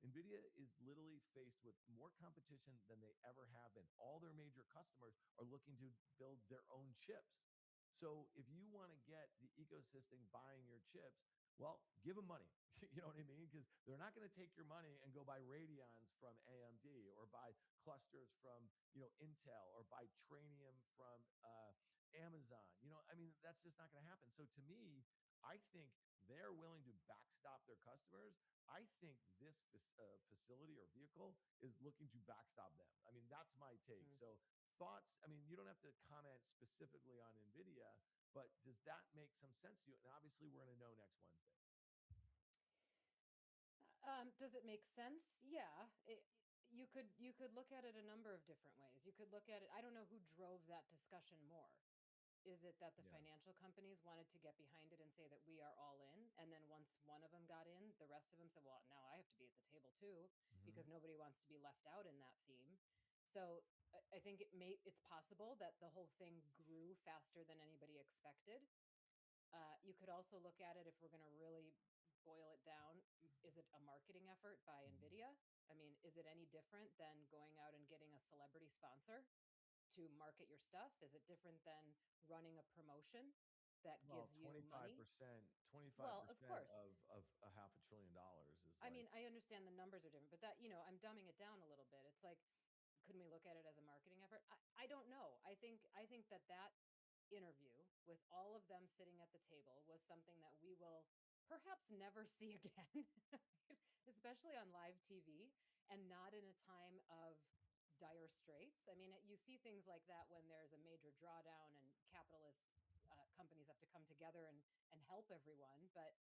NVIDIA is literally faced with more competition than they ever have been. All their major customers are looking to build their own chips. So if you want to get the ecosystem buying your chips, well, give them money. You know what I mean? Because they're not going to take your money and go buy Radeons from AMD, or buy clusters from, Intel, or buy Trainium from Amazon. I mean, that's just not going to happen. So to me, I think they're willing to backstop their customers. I think this facility or vehicle is looking to backstop them. I mean, that's my take. So thoughts, I mean, you don't have to comment specifically on NVIDIA, but does that make some sense to you? And obviously, we're going to know next Wednesday.
Does it make sense? Yeah. You could look at it a number of different ways. You could look at it. I don't know who drove that discussion more. Is it that the financial companies wanted to get behind it and say that we are all in? And then once one of them got in, the rest of them said, well, now I have to be at the table too, because nobody wants to be left out in that theme. So I think it's possible that the whole thing grew faster than anybody expected. You could also look at it, if we're going to really boil it down, is it a marketing effort by NVIDIA? I mean, is it any different than going out and getting a celebrity sponsor to market your stuff? Is it different than running a promotion that gives you money?
25%
Well, of course.
of a $500 billion is
I mean, I understand the numbers are different, but that, I'm dumbing it down a little bit. It's like, couldn't we look at it as a marketing effort? I don't know. I think that interview with all of them sitting at the table was something that we will perhaps never see again, especially on live TV, and not in a time of dire straits. I mean, you see things like that when there's a major drawdown and capitalist companies have to come together and help everyone, but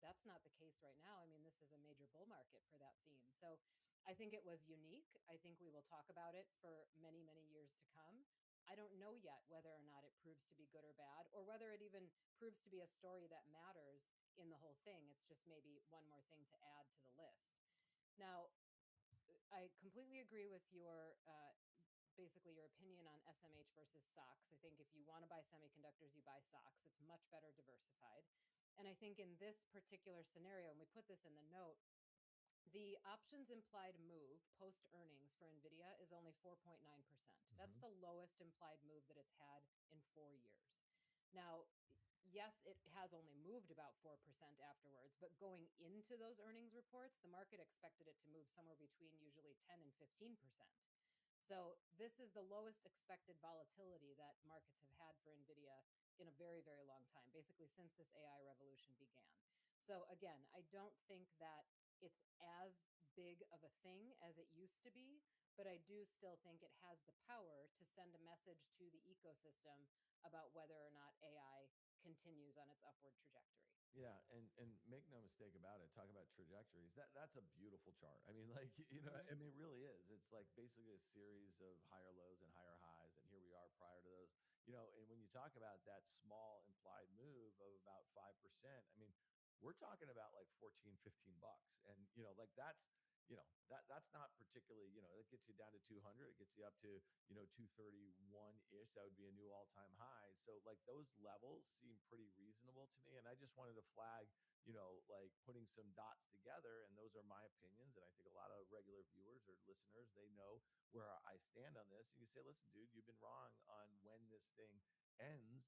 that's not the case right now. I mean, this is a major bull market for that theme. So I think it was unique. I think we will talk about it for many, many years to come. I don't know yet whether or not it proves to be good or bad, or whether it even proves to be a story that matters in the whole thing. It's just maybe one more thing to add to the list. Now, I completely agree with your basically your opinion on SMH versus SOX. I think if you want to buy semiconductors, you buy SOX. It's much better diversified. And I think in this particular scenario, and we put this in the note, the options implied move post earnings for NVIDIA is only 4.9%. That's the lowest implied move that it's had in 4 years. Now, yes, it has only moved about 4% afterwards, but going into those earnings reports, the market expected it to move somewhere between usually 10 and 15%. So this is the lowest expected volatility that markets have had for NVIDIA in a very, very long time, basically since this AI revolution began. So again, I don't think that it's as big of a thing as it used to be, but I do still think it has the power to send a message to the ecosystem about whether or not AI continues on its upward trajectory.
Yeah, and make no mistake about it. Talk about trajectories. That's a beautiful chart. I mean, like I mean, it really is. It's like basically a series of higher lows and higher highs, and here we are prior to those. And when you talk about that small implied move of about 5%, I mean, we're talking about like 14, $15, and like that's not particularly, that gets you down to 200. It gets you up to 231-ish. That would be a new all-time high. So like those levels seem pretty reasonable to me, and I just wanted to flag like putting some dots together, and those are my opinions, and I think a lot of regular viewers or listeners, they know where I stand on this. And you say, listen, dude, you've been wrong on when this thing ends.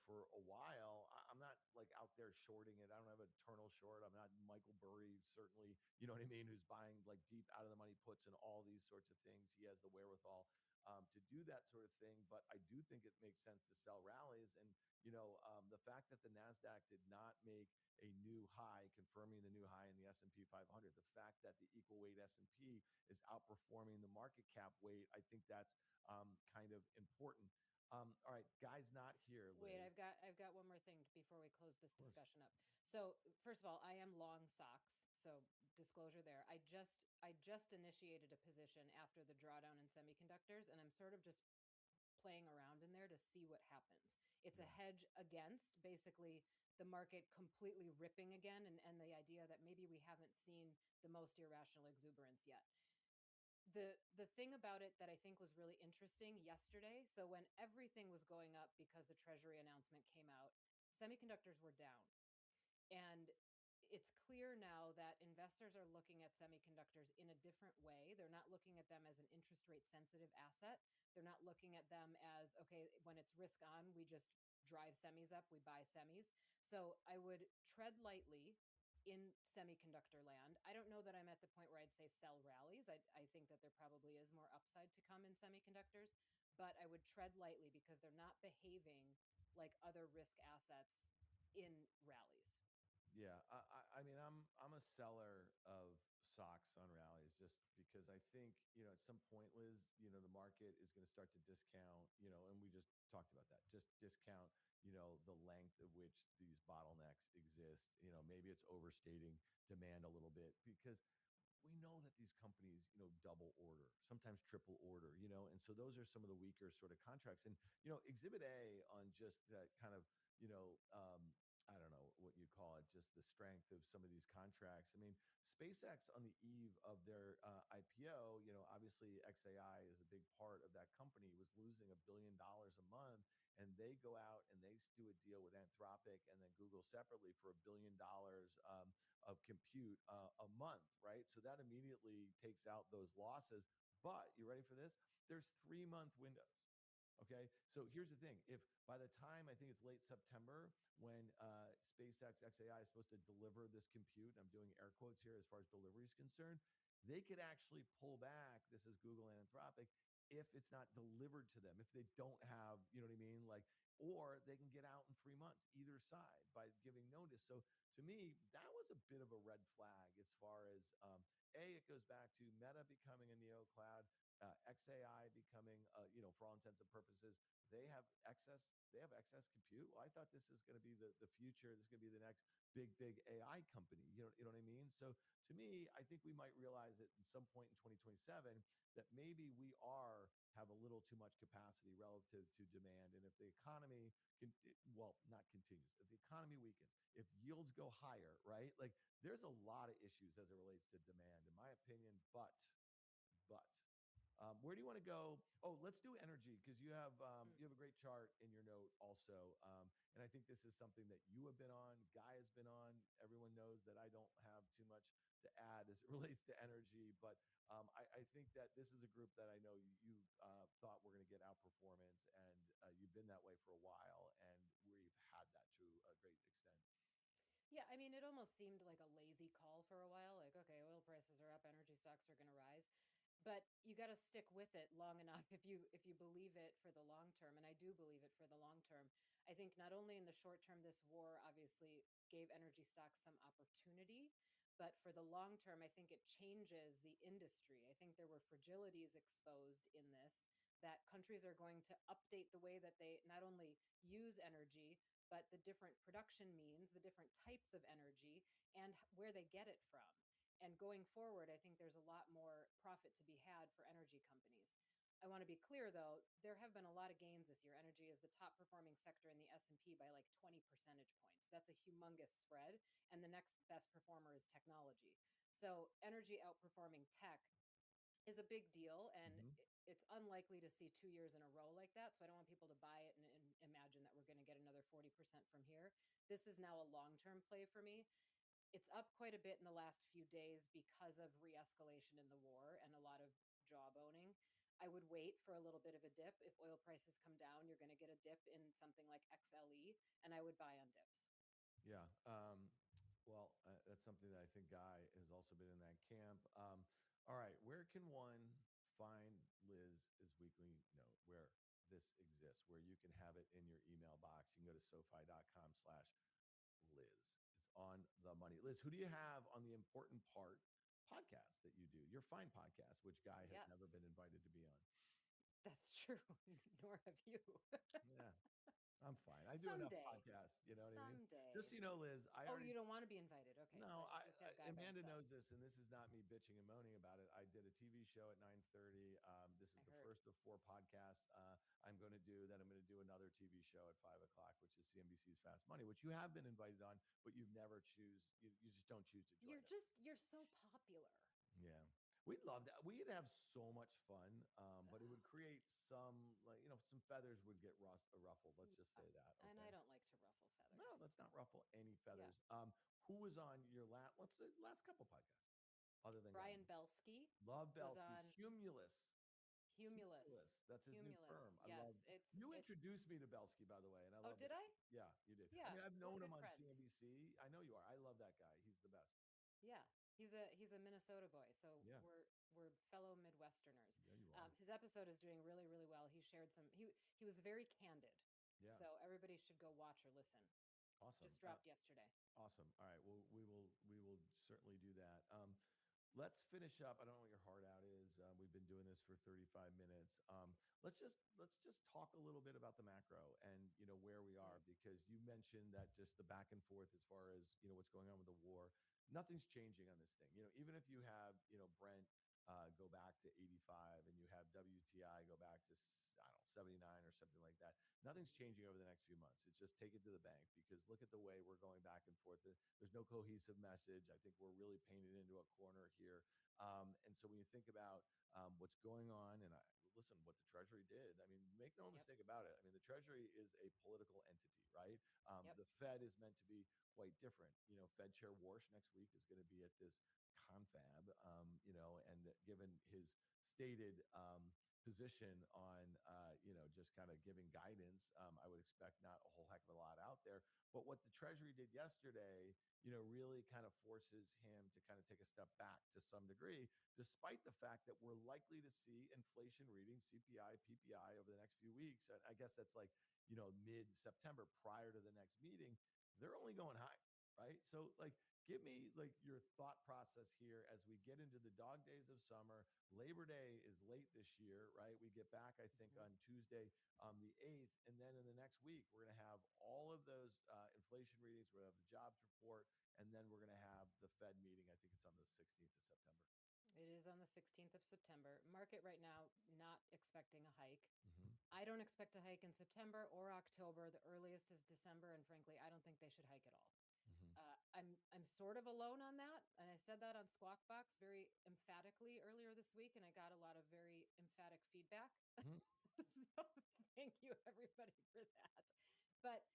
For a while. I'm not like out there shorting it. I don't have a eternal short. I'm not Michael Burry, certainly, you know what I mean, who's buying like deep out of the money puts and all these sorts of things. He has the wherewithal to do that sort of thing. But I do think it makes sense to sell rallies. And, the fact that the NASDAQ did not make a new high, confirming the new high in the S&P 500, the fact that the equal weight S&P is outperforming the market cap weight, I think that's kind of important. All right, guys, not here.
Wait,
Liz.
I've got one more thing before we close this discussion up. So first of all, I am long SOX, so disclosure there. I just initiated a position after the drawdown in semiconductors, and I'm sort of just playing around in there to see what happens. It's a hedge against basically the market completely ripping again, and the idea that maybe we haven't seen the most irrational exuberance yet. The thing about it that I think was really interesting yesterday, so when everything was going up because the Treasury announcement came out, semiconductors were down. And it's clear now that investors are looking at semiconductors in a different way. They're not looking at them as an interest rate sensitive asset. They're not looking at them as, okay, when it's risk on, we just drive semis up, we buy semis. So I would tread lightly in semiconductor land. I don't know that I'm at the point where I'd say sell rallies. I think that there probably is more upside to come in semiconductors, but I would tread lightly because they're not behaving like other risk assets in rallies.
Yeah, I mean, I'm a seller of stocks on rallies just because I think, at some point, Liz, the market is going to start to discount, and we just talked about that, just discount, the length of which these bottlenecks exist. Maybe it's overstating demand a little bit because we know that these companies, double order, sometimes triple order, and so those are some of the weaker sort of contracts. And, Exhibit A on just that kind of, I don't know what you call it, just the strength of some of these contracts. I mean, SpaceX on the eve of their IPO, obviously XAI is a big part of that company, was losing $1 billion a month. And they go out and they do a deal with Anthropic and then Google separately for $1 billion of compute a month, right? So that immediately takes out those losses. But you ready for this? There's 3-month windows. Okay, so here's the thing. If by the time, I think it's late September, when SpaceX XAI is supposed to deliver this compute, I'm doing air quotes here as far as delivery is concerned, they could actually pull back, this is Google and Anthropic, if it's not delivered to them, if they don't have, you know what I mean? Like, or they can get out in 3 months, either side, by giving notice. So to me, that was a bit of a red flag as far as, A, it goes back to Meta becoming a neo cloud, XAI becoming, for all intents and purposes, they have excess. They have excess compute. Well, I thought this is going to be the future. This is going to be the next big AI company. You know what I mean? So to me, I think we might realize at some point in 2027 that maybe we have a little too much capacity relative to demand. And if the economy not continues, if the economy weakens, if yields go higher, right? Like there's a lot of issues as it relates to demand, in my opinion. But where do you want to go? Oh, let's do energy because you have a great chart in your note also, and I think this is something that you have been on. Guy has been on. Everyone knows that I don't have too much to add as it relates to energy, but I think that this is a group that I know you thought we're going to get outperformance, and you've been that way for a while, and we've had that to a great extent.
Yeah, I mean, it almost seemed like a lazy call for a while. Like, okay, oil prices are up, energy stocks are going to rise, but you got to stick with it long enough if you believe it for the long term. And I do believe it for the long term. I think not only in the short term, this war obviously gave energy stocks some opportunity, but for the long term, I think it changes the industry. I think there were fragilities exposed in this, that countries are going to update the way that they not only use energy, but the different production means, the different types of energy, and where they get it from. And going forward, I think there's a lot more profit to be had for energy companies. I want to be clear though, there have been a lot of gains this year. Energy is the top performing sector in the S&P by like 20 percentage points. That's a humongous spread, and the next best performer is technology. So energy outperforming tech is a big deal, and
Mm-hmm.
it's unlikely to see 2 years in a row like that. So I don't want people to buy it and imagine that we're going to get another 40% from here. This is now a long-term play for me. It's up quite a bit in the last few days because of re-escalation in the war and a lot of jawboning. I would wait for a little bit of a dip. If oil prices come down, you're going to get a dip in something like XLE, and I would buy on dips.
Yeah. Well, that's something that I think Guy has also been in that camp. All right. Where can one find Liz's weekly note where this exists, where you can have it in your email box? You can go to SoFi.com/Liz. It's on the money. Liz, who do you have on the important part podcast that you do? Your fine podcast, which Guy has
Yes,
never been invited to be on.
that's true. Nor have you.
Yeah. I'm fine. I do enough
Someday.
podcasts. You know what I mean? Just
Someday.
so you know, Liz, I
Oh,
already.
you don't want to be invited. Okay, so
No,
I should just have Guy by
Amanda
himself.
knows this, and this is not me bitching and moaning about it. I did a TV show at 9:30. This is
I
the
heard.
first of 4 podcasts I'm going to do. Then I'm going to do another TV show at 5 o'clock, which is CNBC's Fast Money, which you have been invited on, but you've never choose. You just don't choose to join it.
You're so popular.
Yeah. We'd love that. We'd have so much fun, but it would create some, some feathers would get ruffled. Let's just say that.
And
Okay.
I don't like to ruffle feathers.
No, let's not ruffle any
Yeah.
feathers. Who was on your last couple podcasts other than Guy?
Brian Belsky
Love
was
Belsky.
on
Cumulus.
Humulus.
That's his new
Humulus.
firm. I
Yes,
love. You
it's.
introduced me to Belsky, by the way, and I
Oh,
love
did
it.
I?
Yeah, you did. I
Yeah,
mean, I've
we're
known him
good
on
friends.
CNBC. I know you are. I love that guy. He's the best.
Yeah, he's a Minnesota boy, so
Yeah,
we're fellow Midwesterners.
yeah, you are.
His episode is doing really really well. He shared some. He was very candid.
Yeah,
So everybody should go watch or listen.
awesome.
Just dropped yesterday.
Awesome. All right. Well, we will certainly do that. Let's finish up. I don't know what your heart out is. We've been doing this for 35 minutes. Let's just talk a little bit about the macro and where we are, because you mentioned that just the back and forth as far as what's going on with the war. Nothing's changing on this thing. Even if you have Brent go back to 85 and you have WTI go back to I don't know 79 or something like that. Nothing's changing over the next few months. It's just take it to the bank, because look at the way we're going back and forth. There's no cohesive message. I think we're really painted into a corner here. And so when you think about what's going on, and listen, what the Treasury did, I mean, make no
Yep.
mistake about it. I mean, the Treasury is a political entity, right?
Yep.
The Fed is meant to be quite different. Fed Chair Warsh next week is going to be at this confab, and given his stated position on, just kind of giving guidance, I would expect not a whole heck of a lot out there. But what the Treasury did yesterday, really kind of forces him to kind of take a step back to some degree, despite the fact that we're likely to see inflation readings, CPI, PPI over the next few weeks. And I guess that's like, mid-September prior to the next meeting. They're only going high, right? So like, give me like your thought process here as we get into the dog days of summer. Labor Day is late this year, right? We get back, I think, on Tuesday, the 8th. And then in the next week, we're going to have all of those inflation readings. We're going to have the jobs report. And then we're going to have the Fed meeting. I think it's on the 16th of September.
It is on the 16th of September. Market right now not expecting a hike.
Mm-hmm.
I don't expect a hike in September or October. The earliest is December, and frankly, I don't think they should hike at all.
Mm-hmm.
I'm sort of alone on that, and I said that on Squawk Box very emphatically earlier this week, and I got a lot of very emphatic feedback.
Mm-hmm.
So thank you everybody for that. But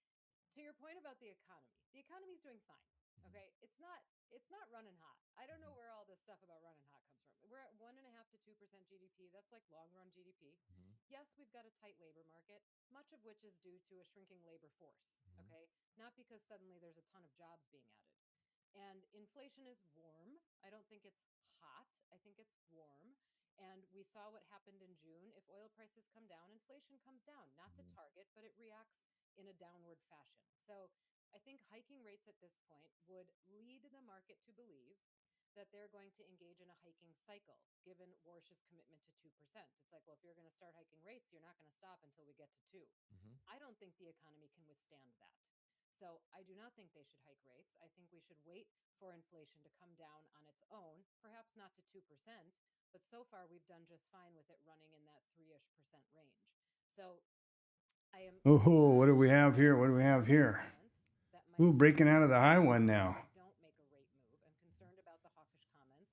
to your point about the economy is doing fine. Okay, it's not running hot. I don't know where all this stuff about running hot comes from. We're at 1.5 to 2% GDP. That's like long run GDP.
Mm-hmm.
Yes, we've got a tight labor market, much of which is due to a shrinking labor force.
Mm-hmm.
Okay, not because suddenly there's a ton of jobs being added. And inflation is warm. I don't think it's hot. I think it's warm. And we saw what happened in June. If oil prices come down, inflation comes down, not to target, but it reacts in a downward fashion. So I think hiking rates at this point would lead the market to believe that they're going to engage in a hiking cycle, given Warsh's commitment to 2%. It's like, well, if you're going to start hiking rates, you're not going to stop until we get to 2.
Mm-hmm.
I don't think the economy can withstand that. So I do not think they should hike rates. I think we should wait for inflation to come down on its own, perhaps not to 2%, but so far we've done just fine with it running in that 3-ish% range. So I am.
Oh, what do we have here? What do we have here? Ooh, breaking out of the high one now.
Don't make a rate move. I'm concerned about the hawkish comments.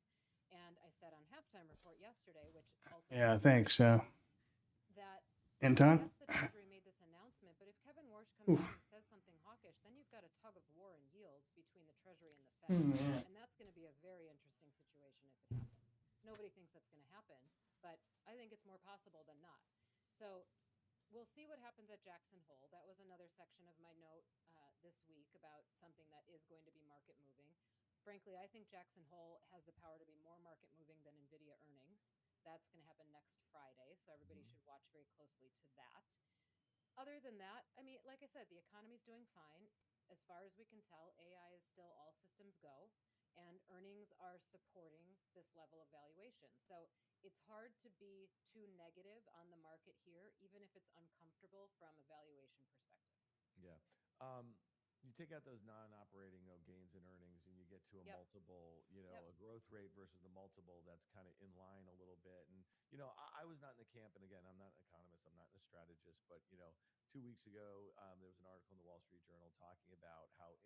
And I said on Halftime Report yesterday, which also.
Yeah, thanks.
That.
Anton?
Yes, the Treasury made this announcement, but if Kevin Warsh comes in and says something hawkish, then you've got a tug of war in yields between the Treasury and the Fed. And that's going to be a very interesting situation if it happens. Nobody thinks that's going to happen, but I think it's more possible than not. So we'll see what happens at Jackson Hole. That was another section of my note this week about something that is going to be market moving. Frankly, I think Jackson Hole has the power to be more market moving than NVIDIA earnings. That's going to happen next Friday, so everybody should watch very closely to that. Other than that, I mean, like I said, the economy's doing fine. As far as we can tell, AI is still all systems go, and earnings are supporting this level of valuation. So it's hard to be too negative on the market here, even if it's uncomfortable from a valuation perspective.
Yeah. You take out those non-operating gains in earnings, and you get to a multiple, a growth rate versus the multiple that's kind of in line a little bit. And I was not in the camp, and again, I'm not an economist, I'm not a strategist, but 2 weeks ago, there was an article in the Wall Street Journal talking about how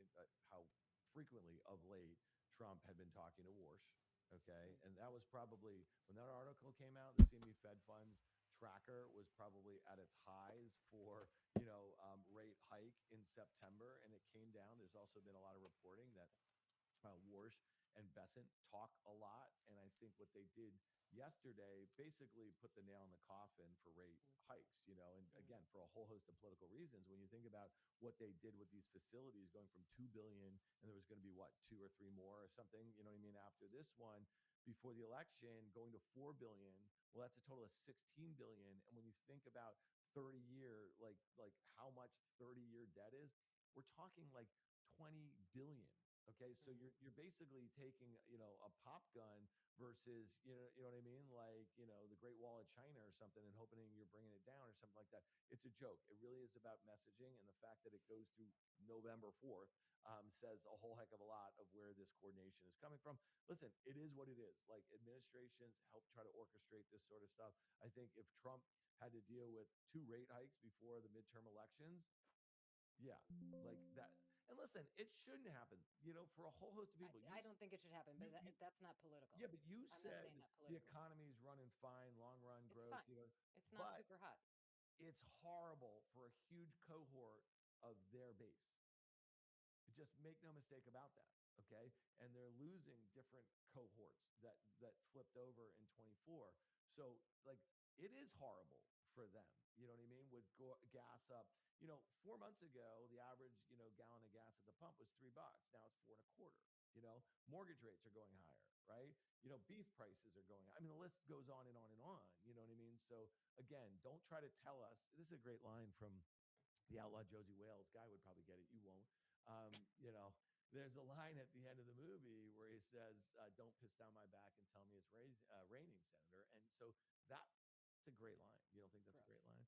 frequently of late Trump had been talking to Warsh. Okay, and that was probably when that article came out. The CME Fed Funds tracker was probably at its highs for rate hike in September, and it came down. There's also been a lot of reporting that Warsh and Bessent talk a lot, and I think what they did yesterday basically put the nail in the coffin for rate hikes, and again, for a whole host of political reasons. When you think about what they did with these facilities going from 2 billion, and there was going to be 2 or 3 more or something, after this one before the election, going to 4 billion. Well, that's a total of 16 billion. And when you think about 30-year, like how much 30-year debt is, we're talking like 20 billion. Okay, so you're basically taking a pop gun versus you know what I mean, like the Great Wall of China or something, and hoping you're bringing it down or something like that. It's a joke. It really is about messaging, and the fact that it goes through November 4th says a whole heck of a lot of where this coordination is coming from. Listen, it is what it is. Like, administrations help try to orchestrate this sort of stuff. I think if Trump had to deal with 2 rate hikes before the midterm elections, yeah, like that. And listen, it shouldn't happen, for a whole host of people.
I don't think it should happen, but that's not political.
Yeah, but you
I'm
said
not saying that
the
politically.
economy is running fine, long run
It's
growth.
fine. It's not super hot.
It's horrible for a huge cohort of their base. Just make no mistake about that, okay? And they're losing different cohorts that flipped over in 24. So, like, it is horrible for them. You know what I mean? With gas up, 4 months ago, the average, gallon of gas at the pump was $3. Now it's 4.25. Mortgage rates are going higher, right? Beef prices are going. I mean, the list goes on and on and on. You know what I mean? So again, don't try to tell us. This is a great line from the outlaw Josie Wales. Guy would probably get it. You won't. there's a line at the end of the movie where he says, "Don't piss down my back and tell me it's raining, Senator." And so that's a great line. You don't think that's a great line?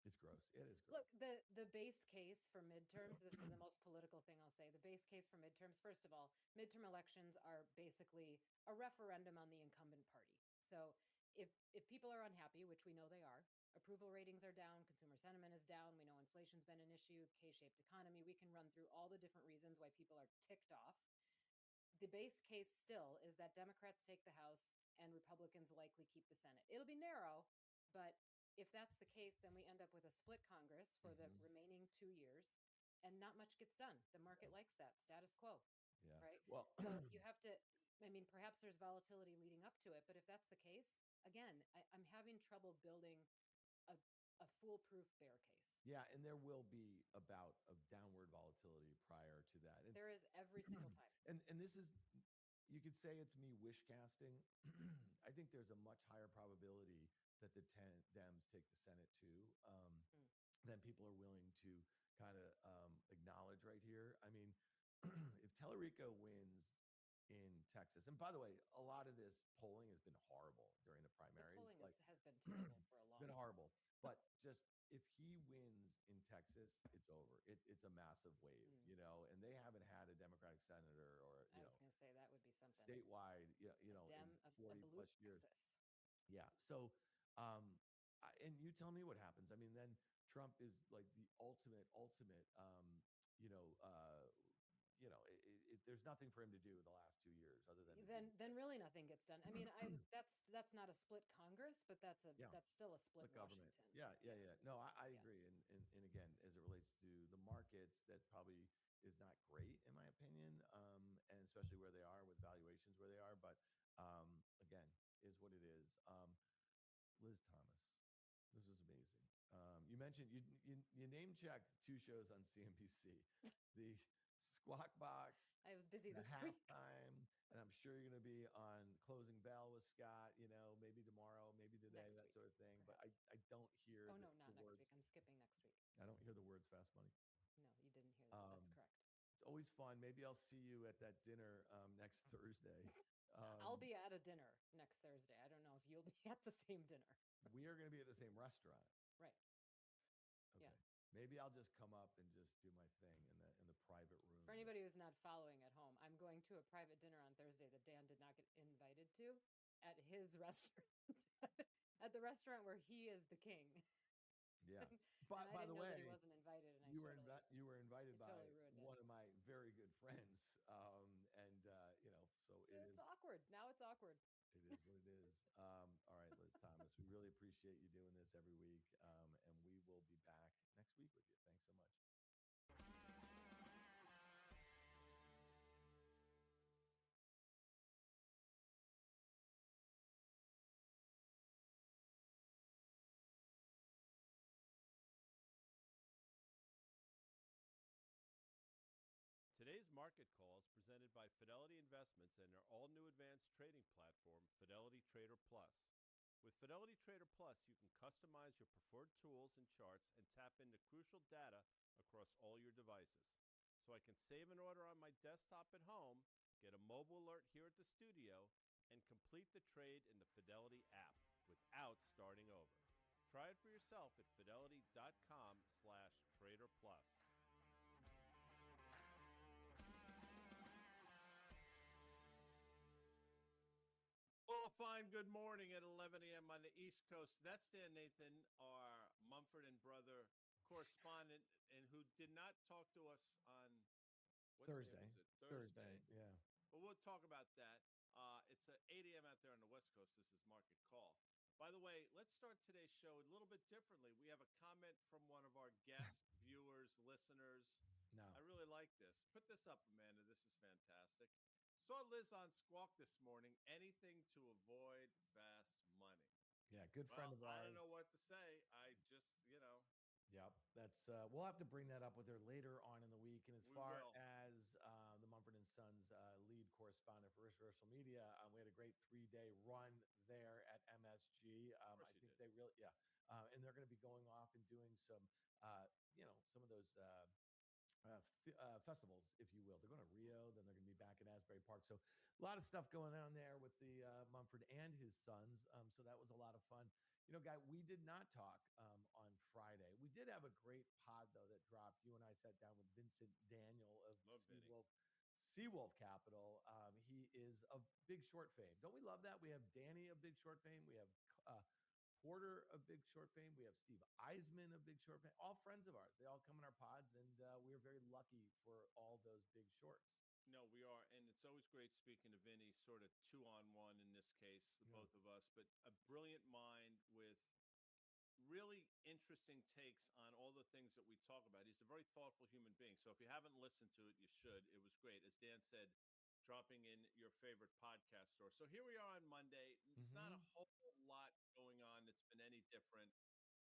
It's gross. It is gross.
Look, the base case for midterms, this is the most political thing I'll say. The base case for midterms, first of all, midterm elections are basically a referendum on the incumbent party. So if people are unhappy, which we know they are, approval ratings are down, consumer sentiment is down, we know inflation's been an issue, K-shaped economy, we can run through all the different reasons why people are ticked off. The base case still is that Democrats take the House and Republicans likely keep the Senate. It'll be narrow, but if that's the case, then we end up with a split Congress for the remaining 2 years, and not much gets done. The market likes that status quo,
Yeah.
right?
Well,
So you have to. I mean, perhaps there's volatility leading up to it, but if that's the case, again, I'm having trouble building a, a foolproof bear case.
yeah, and there will be a bout of downward volatility prior to that. And
There is every single time.
and this is, you could say it's me wish casting. I think there's a much higher probability that the Dems take the Senate too, than people are willing to kind of acknowledge right here. I mean, if Tellerico wins in Texas, and by the way, a lot of this polling has been horrible during the
The
primaries.
polling
Like,
has been terrible for a long
been
time.
horrible. But just if he wins in Texas, it's over. It's a massive wave, you know, and they haven't had a Democratic senator or,
I
you
was
know,
going to say that would be something.
statewide, you know, in
A
40
blue
plus years.
Texas.
Yeah. So, and you tell me what happens. I mean, then Trump is like the ultimate, you know, there's nothing for him to do in the last 2 years other than to
Then really nothing gets done. I mean, that's not a split Congress, but that's
Yeah.
still a split
government.
Washington.
Yeah. No, I
Yeah.
agree. And again, as it relates to the markets, that probably is not great in my opinion, and especially where they are with valuations where they are. But again, is what it is. Liz Thomas, this was amazing. You mentioned you name checked 2 shows on CNBC, the Squawk Box,
I was busy
the
this week.
halftime, and I'm sure you're going to be on Closing Bell with Scott. You know, maybe tomorrow, maybe today,
Next
that
week,
sort of thing. But
perhaps.
I don't hear
Oh
the,
no, not
the
next
words.
week. I'm skipping next week.
I don't hear the words fast money.
No, you didn't hear that. That's correct.
It's always fun. Maybe I'll see you at that dinner next Thursday.
I'll be at a dinner next Thursday. I don't know if you'll be at the same dinner.
We are going to be at the same restaurant.
Right.
Okay.
Yeah.
Maybe I'll just come up and just do my thing in the private room.
For anybody who's not following at home, I'm going to a private dinner on Thursday that Dan did not get invited to at his restaurant, at the restaurant where he is the king.
Yeah.
And
But
I
by the
didn't know
way,
that he wasn't invited, and
you were invited
it
by
totally ruined it.
one of my very good friends, and you know, so
It's awkward. Now it's awkward.
It is what it is. All right, Liz Thomas, we really appreciate you doing this every week, and we will be back next week with you. Thanks so much.
Today's market call is presented by Fidelity Investments and their all-new advanced trading platform, Fidelity Trader Plus. With Fidelity Trader Plus, you can customize your preferred tools and charts and tap into crucial data across all your devices. So I can save an order on my desktop at home, get a mobile alert here at the studio, and complete the trade in the Fidelity app without starting over. Try it for yourself at fidelity.com/traderplus. Well, fine. Good morning at 11 a.m. on the East Coast. That's Dan Nathan, our Mumford and Brother correspondent, and who did not talk to us on what day
Thursday.
was it?
Thursday. Yeah.
But we'll talk about that. It's 8 a.m. out there on the West Coast. This is Market Call. By the way, let's start today's show a little bit differently. We have a comment from one of our guest viewers, listeners.
No.
I really like this. Put this up, Amanda. This is fantastic. Saw Liz on Squawk this morning. Anything to avoid fast money.
Yeah, good friend of ours.
I don't know what to say. I just, you know.
Yep, that's we'll have to bring that up with her later on in the week. And as far as the Mumford and Sons lead correspondent for Social Media, we had a great 3-day run there at MSG. I think they really, and they're going to be going off and doing some, you know, some of those festivals, if you will. They're going to Rio, then they're going to be back at Asbury Park. So a lot of stuff going on there with the Mumford and his sons. So that was a lot of fun. Guy, we did not talk on Friday. We did have a great pod though that dropped. You and I sat down with Vincent Daniel of
Love Vinny.
Seawolf Capital. He is of Big Short fame. Don't we love that? We have Danny of Big Short fame. We have Porter of Big Short fame. We have Steve Eisman of Big Short fame. All friends of ours. They all come in our pods, and we are very lucky for all those big shorts.
No, we are, and it's always great speaking to Vinny, sort of 2-on-1 in this case, the
Yeah.
both of us, but a brilliant mind with really interesting takes on all the things that we talk about. He's a very thoughtful human being. So if you haven't listened to it, you should. It was great. As Dan said, dropping in your favorite podcast store. So here we are on Monday. It's not a whole lot going on that's been any different.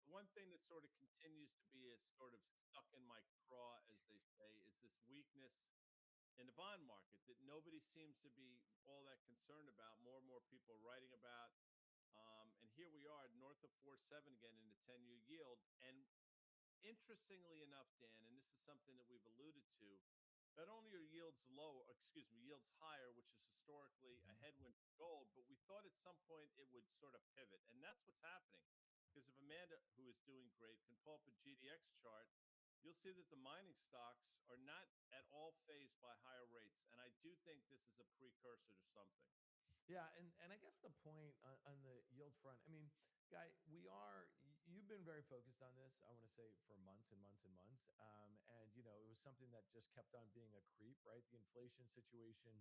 The one thing that sort of continues to be is sort of stuck in my craw, as they say, is this weakness in the bond market that nobody seems to be all that concerned about. More and more people are writing about. And here we are north of 4.7 again in the 10-year yield. And interestingly enough, Dan, and this is something that we've alluded to, not only are yields yields higher, which is historically a headwind for gold, but we thought at some point it would sort of pivot. And that's what's happening. Because if Amanda, who is doing great, can pull up a GDX chart, you'll see that the mining stocks are not at all phased by higher rates. And I do think this is a precursor to something.
Yeah, and I guess the point on the yield front, I mean, Guy, you've been very focused on this, I want to say, for months and months and months. And, it was something that just kept on being a creep, right? The inflation situation,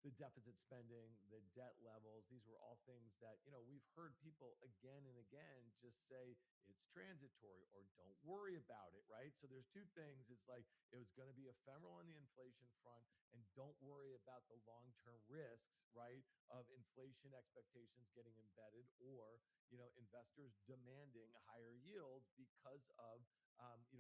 the deficit spending, the debt levels. These were all things that, we've heard people again and again just say it's transitory or don't worry about it, right? So there's two things. It's like it was going to be ephemeral on the inflation front, and don't worry about the long-term risks, right, of inflation expectations getting embedded, or, investors demanding higher yields because of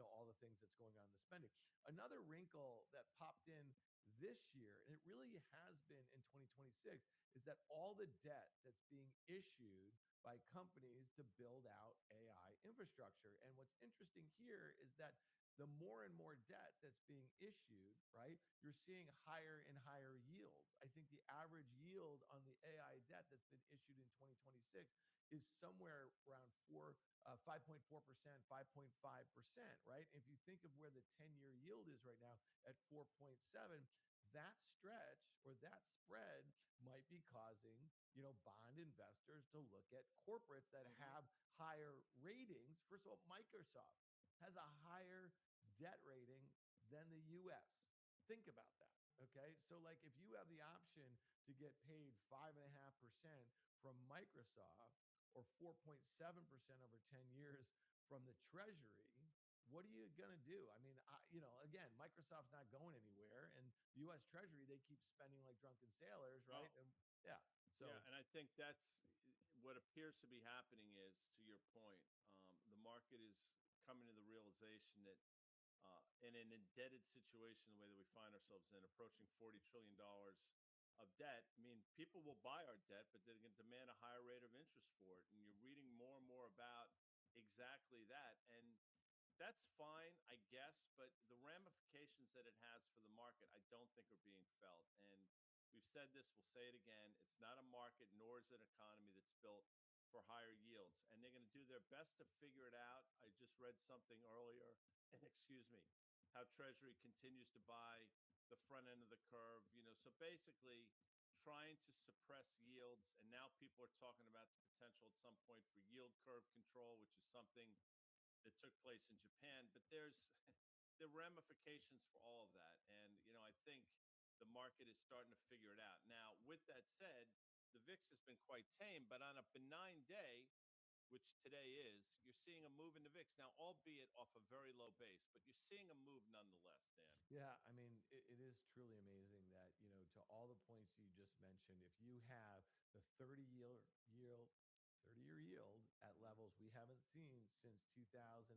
all the things that's going on in the spending. Another wrinkle that popped in this year, and it really has been in 2026, is that all the debt that's being issued by companies to build out AI infrastructure. And what's interesting here is that the more and more debt that's being issued, right, you're seeing higher and higher yields. I think the average yield on the AI debt that's been issued in 2026 is somewhere around 5.4%, 5.5%, right? If you think of where the 10-year yield is right now at 4.7, that stretch or that spread might be causing, bond investors to look at corporates that have higher ratings. First of all, Microsoft has a higher debt rating than the US. Think about that. Okay. So like if you have the option to get paid 5.5% from Microsoft, or 4.7% over 10 years from the Treasury, what are you going to do? I mean, again, Microsoft's not going anywhere, and the U.S. Treasury, they keep spending like drunken sailors, right?
Oh.
And yeah. So
yeah, and I think that's what appears to be happening is, to your point, the market is coming to the realization that in an indebted situation, the way that we find ourselves in, approaching $40 trillion of debt, I mean, people will buy our debt, but they're going to demand a higher rate of interest for it. And you're reading more and more about exactly that. And that's fine, I guess, but the ramifications that it has for the market, I don't think are being felt. And we've said this, we'll say it again. It's not a market, nor is it an economy that's built for higher yields. And they're going to do their best to figure it out. I just read something earlier, excuse me, how Treasury continues to buy the front end of the curve, so basically trying to suppress yields. And now people are talking about the potential at some point for yield curve control, which is something that took place in Japan. But there's the ramifications for all of that. And, I think the market is starting to figure it out. Now, with that said, the VIX has been quite tame, but on a benign day, which today is, you're seeing a move in the VIX. Now, albeit off a very low base, but you're seeing a move nonetheless, Dan.
yeah, I mean, it is truly amazing that, to all the points you just mentioned, if you have the 30-year yield at levels we haven't seen since 2007,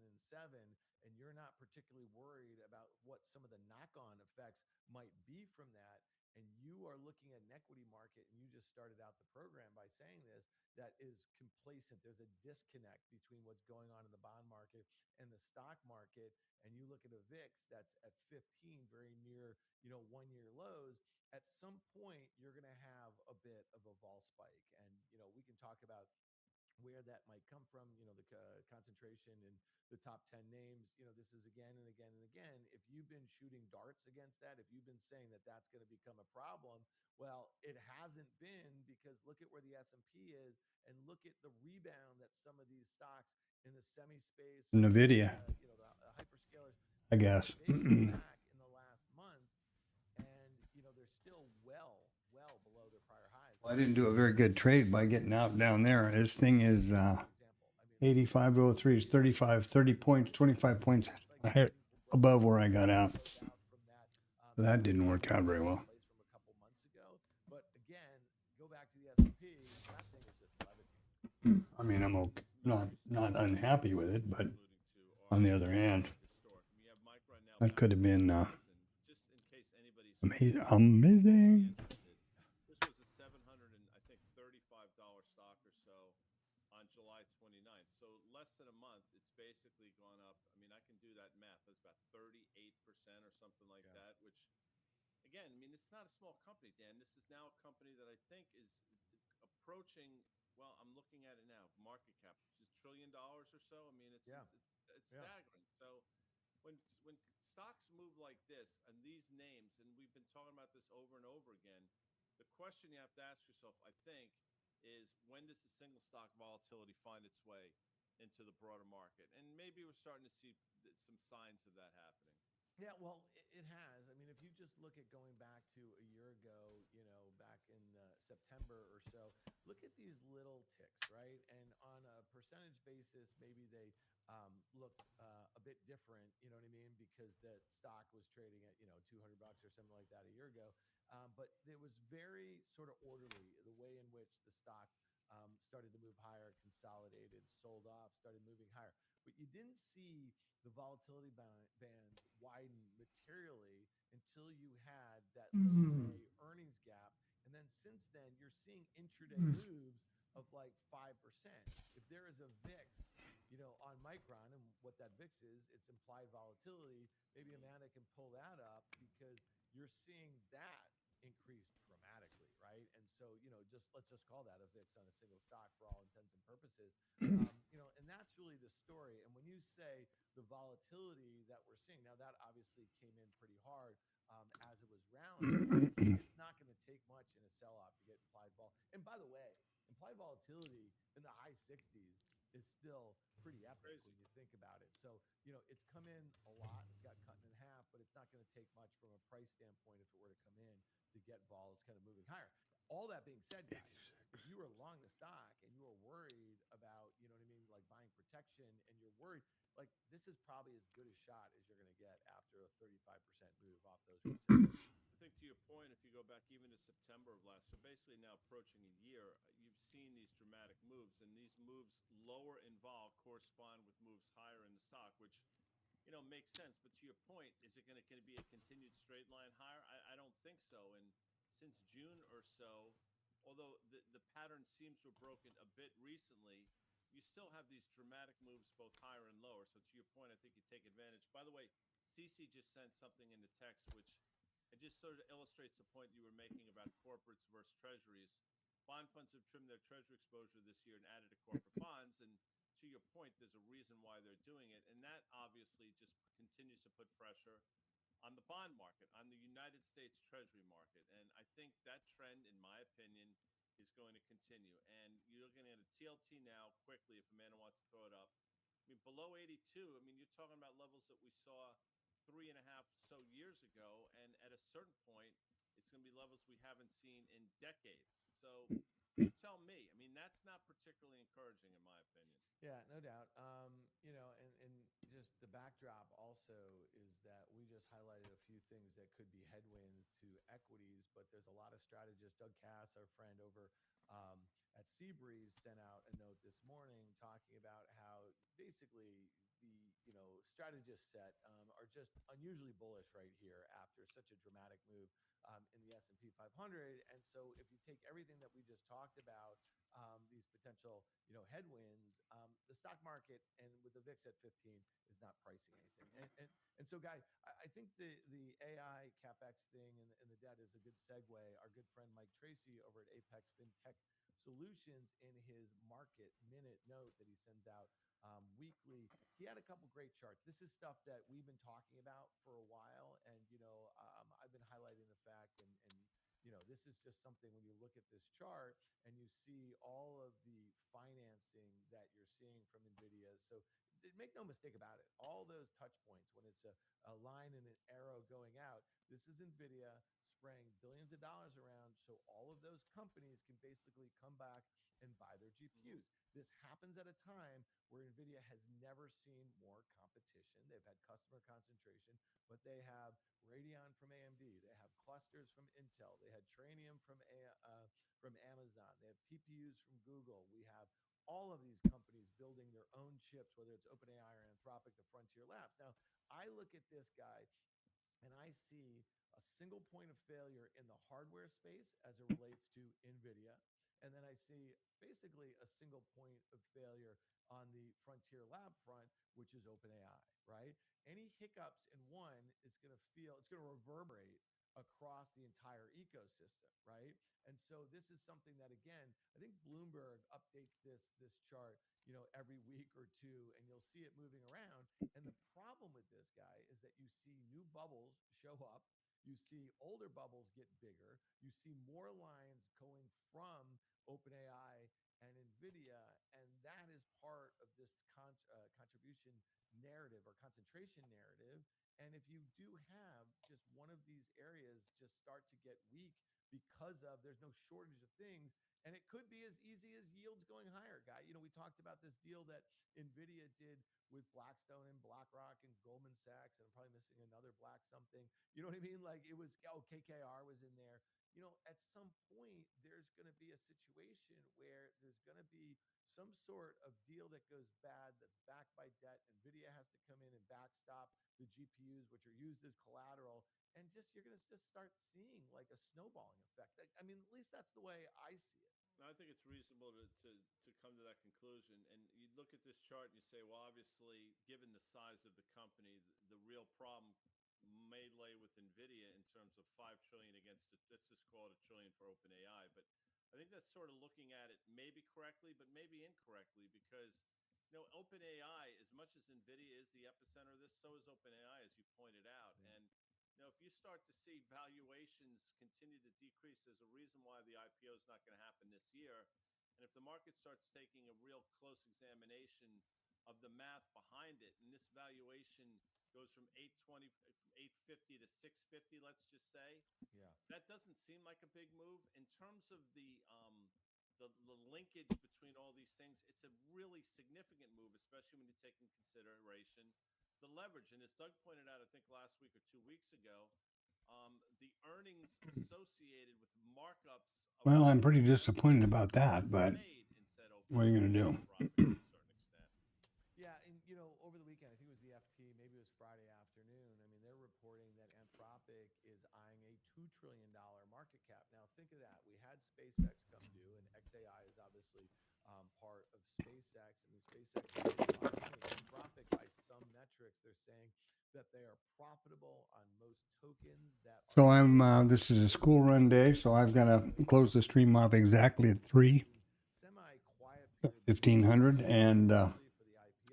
and you're not particularly worried about what some of the knock-on effects might be from that, and you are looking at an equity market, and you just started out the program by saying this, that is complacent. There's a disconnect between what's going on in the bond market and the stock market. And you look at a VIX that's at 15, very near, 1-year lows. At some point, you're going to have a bit of a vol spike. And, we can talk about where that might come from, the concentration in the top 10 names. This is again and again and again. If you've been shooting darts against that, if you've been saying that that's going to become a problem, well, it hasn't been, because look at where the S&P is, and look at the rebound that some of these stocks in the semi space,
NVIDIA,
the hyperscalers,
I guess.
they've come back in the last month, and they're still well below their prior highs.
Well, I didn't do a very good trade by getting out down there. This thing is 85 to 03 is 35, 30 points, 25 points ahead, above where I got out. That didn't work out very well.
From a couple months ago, but again, go back to the S&P. That thing is just levitating.
I mean, I'm okay, not unhappy with it, but on the other hand, that could have been amazing.
This was a $735 stock or so on July 29th. So less than a month, it's basically gone up. I mean, I can do that math. That's about 38% or something like that, which, again, I mean, it's not a small company, Dan. This is now a company that I think is approaching, well, I'm looking at it now, market cap, $1 trillion or so. I mean, it's staggering. So when stocks move like this and these names, and we've been talking about this over and over again, the question you have to ask yourself, I think, is when does the single stock volatility find its way into the broader market? And maybe we're starting to see some signs of that happening.
Yeah, well, it has. I mean, if you just look at going back to a year ago, back in September or so, look at these little ticks, right? And on a percentage basis, maybe they look a bit different, you know what I mean? Because the stock was trading at, $200 or something like that a year ago. But it was very sort of orderly, the way in which the stock started to move higher, consolidated, sold off, started moving higher. But you didn't see the volatility bands widen materially until you had that little earnings gap. And then since then, you're seeing intraday moves of like 5%. If there is a VIX, on Micron, and what that VIX is, it's implied volatility. Maybe Amanda can pull that up, because you're seeing that increase dramatically, right? And so, let's just call that a VIX on a single stock for all intents and purposes. And that's really the story. And when you say the volatility that we're seeing, now that obviously came in pretty hard as it was rallying. It's not going to take much in a sell-off to get implied vol. And by the way, implied volatility in the high 60s is still pretty epic when you think about it. So, it's come in a lot. It's got cut in half, but it's not going to take much from a price standpoint if it were to come in to get vols kind of moving higher. All that being said, guys, if you were long the stock and you were worried about, like buying protection, and you're worried, like, this is probably as good a shot as you're going to get after a 35% move off those recent.
I think to your point, if you go back even to September of last, so basically now approaching a year, you've seen these dramatic moves, and these moves lower in vol correspond with moves higher in the stock, which, makes sense. But to your point, is it going to be a continued straight line higher? I don't think so. And since June or so, although the pattern seems to have broken a bit recently, you still have these dramatic moves both higher and lower. So to your point, I think you take advantage. By the way, CC just sent something in the text, which it just sort of illustrates the point you were making about corporates versus treasuries. Bond funds have trimmed their treasury exposure this year and added to corporate bonds. And to your point, there's a reason why they're doing it. And that obviously just continues to put pressure on the bond market, on the United States Treasury market. And I think that trend, in my opinion, is going to continue. And you're looking at a TLT now quickly, if Amanda wants to throw it up. I mean, below 82, I mean, you're talking about levels that we saw 3.5 so years ago. And at a certain point, it's going to be levels we haven't seen in decades. So you tell me. I mean, that's not particularly encouraging, in my opinion.
Yeah, no doubt. And just the backdrop also is that we just highlighted a few things that could be headwinds to equities, but there's a lot of strategists. Doug Cass, our friend over at Seabreeze, sent out a note this morning talking about how basically the strategist set are just unusually bullish right here after such a dramatic move in the S&P 500. And so if you take everything that we just talked about, these potential headwinds, the stock market and with the VIX at 15 is not pricing anything. And so, Guy, I think the AI CapEx thing and the debt is a good segue. Our good friend Mike Tracy over at Apex FinTech Solutions, in his market minute note that he sends out weekly, he had a couple great charts. This is stuff that we've been talking about for a while, and I've been highlighting the fact, and this is just something when you look at this chart and you see all of the financing that you're seeing from NVIDIA. So make no mistake about it, all those touch points, when it's a line and an arrow going out, this is NVIDIA spraying billions of dollars around, so all of those companies can basically come back and buy their GPUs. This happens at a time where NVIDIA has never seen more competition. They've had customer concentration, but they have Radeon from AMD. They have clusters from Intel. They had Trainium from Amazon. They have TPUs from Google. We have all of these companies building their own chips, whether it's OpenAI or Anthropic, the Frontier Labs. Now, I look at this guy and I see a single point of failure in the hardware space as it relates to NVIDIA. And then I see basically a single point of failure on the Frontier Lab front, which is OpenAI, right? Any hiccups in one is going to reverberate across the entire ecosystem, right? And so this is something that, again, I think Bloomberg updates this chart, every week or two, and you'll see it moving around. And the problem with this guy is that you see new bubbles show up. You see older bubbles get bigger. You see more lines going from OpenAI and NVIDIA, and that is part of this contribution narrative or concentration narrative. And if you do have just one of these areas just start to get weak because of there's no shortage of things, and it could be as easy as yields going higher, Guy. We talked about this deal that NVIDIA did with Blackstone and BlackRock and Goldman Sachs, and I'm probably missing another black something. You know what I mean? Like it was, KKR was in there. At some point, there's going to be a situation where there's going to be some sort of deal that goes bad that's backed by debt. NVIDIA has to come in and backstop the GPUs, which are used as collateral. And you're going to just start seeing like a snowballing effect. I mean, at least that's the way I see it.
I think it's reasonable to come to that conclusion. And you look at this chart and you say, well, obviously, given the size of the company, the real problem may lay with NVIDIA in terms of $5 trillion against it. Let's just call it $1 trillion for OpenAI. But I think that's sort of looking at it maybe correctly, but maybe incorrectly, because OpenAI, as much as NVIDIA is the epicenter of this, so is OpenAI, as you pointed out. And if you start to see valuations continue to decrease, there's a reason why the IPO is not going to happen this year. And if the market starts taking a real close examination of the math behind it, and this valuation goes from 850 to 650, let's just say, that doesn't seem like a big move. In terms of the linkage between all these things, it's a really significant move, especially when you take in consideration the leverage. And as Doug pointed out, I think last week or 2 weeks ago, the earnings associated with markups.
Well, I'm pretty disappointed about that, but what are you going to do?
Yeah, and over the weekend, I think it was the FT, maybe it was Friday afternoon. I mean, they're reporting that Anthropic is eyeing a $2 trillion market cap. Now, think of that. We had SpaceX come due, and XAI is obviously part of SpaceX. I mean, SpaceX is a lot of money. Anthropic, by some metrics, they're saying that they are profitable on most tokens that are.
So this is a school run day, so I've got to close the stream off exactly at 1500 and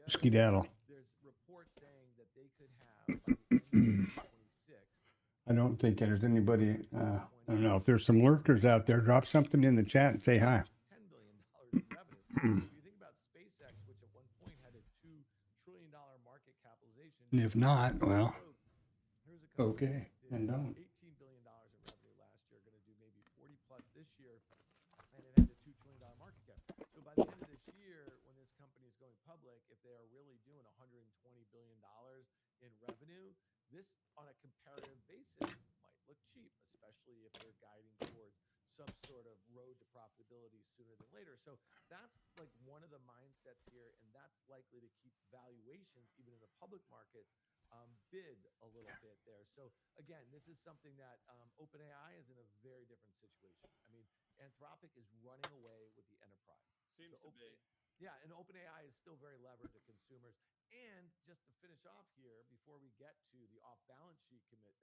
skedaddle.
There's reports saying that they could have by the end of 2026.
I don't think there's anybody, I don't know, if there's some lurkers out there, drop something in the chat and say hi.
$10 billion in revenue. If you think about SpaceX, which at one point had a $2 trillion market capitalization.
And if not, well, okay, and don't.
$18 billion in revenue last year, going to do maybe 40 plus this year, and it had a $2 trillion market cap. So by the end of this year, when this company is going public, if they are really doing $120 billion in revenue, this on a comparative basis might look cheap, especially if they're guiding towards some sort of road to profitability sooner than later. So that's like one of the mindsets here, and that's likely to keep valuations, even in the public markets, bid a little bit there. So again, this is something that OpenAI is in a very different situation. I mean, Anthropic is running away with the enterprise.
Seems
So
to be.
Yeah, and OpenAI is still very levered to consumers. And just to finish off here, before we get to the off-balance sheet commitments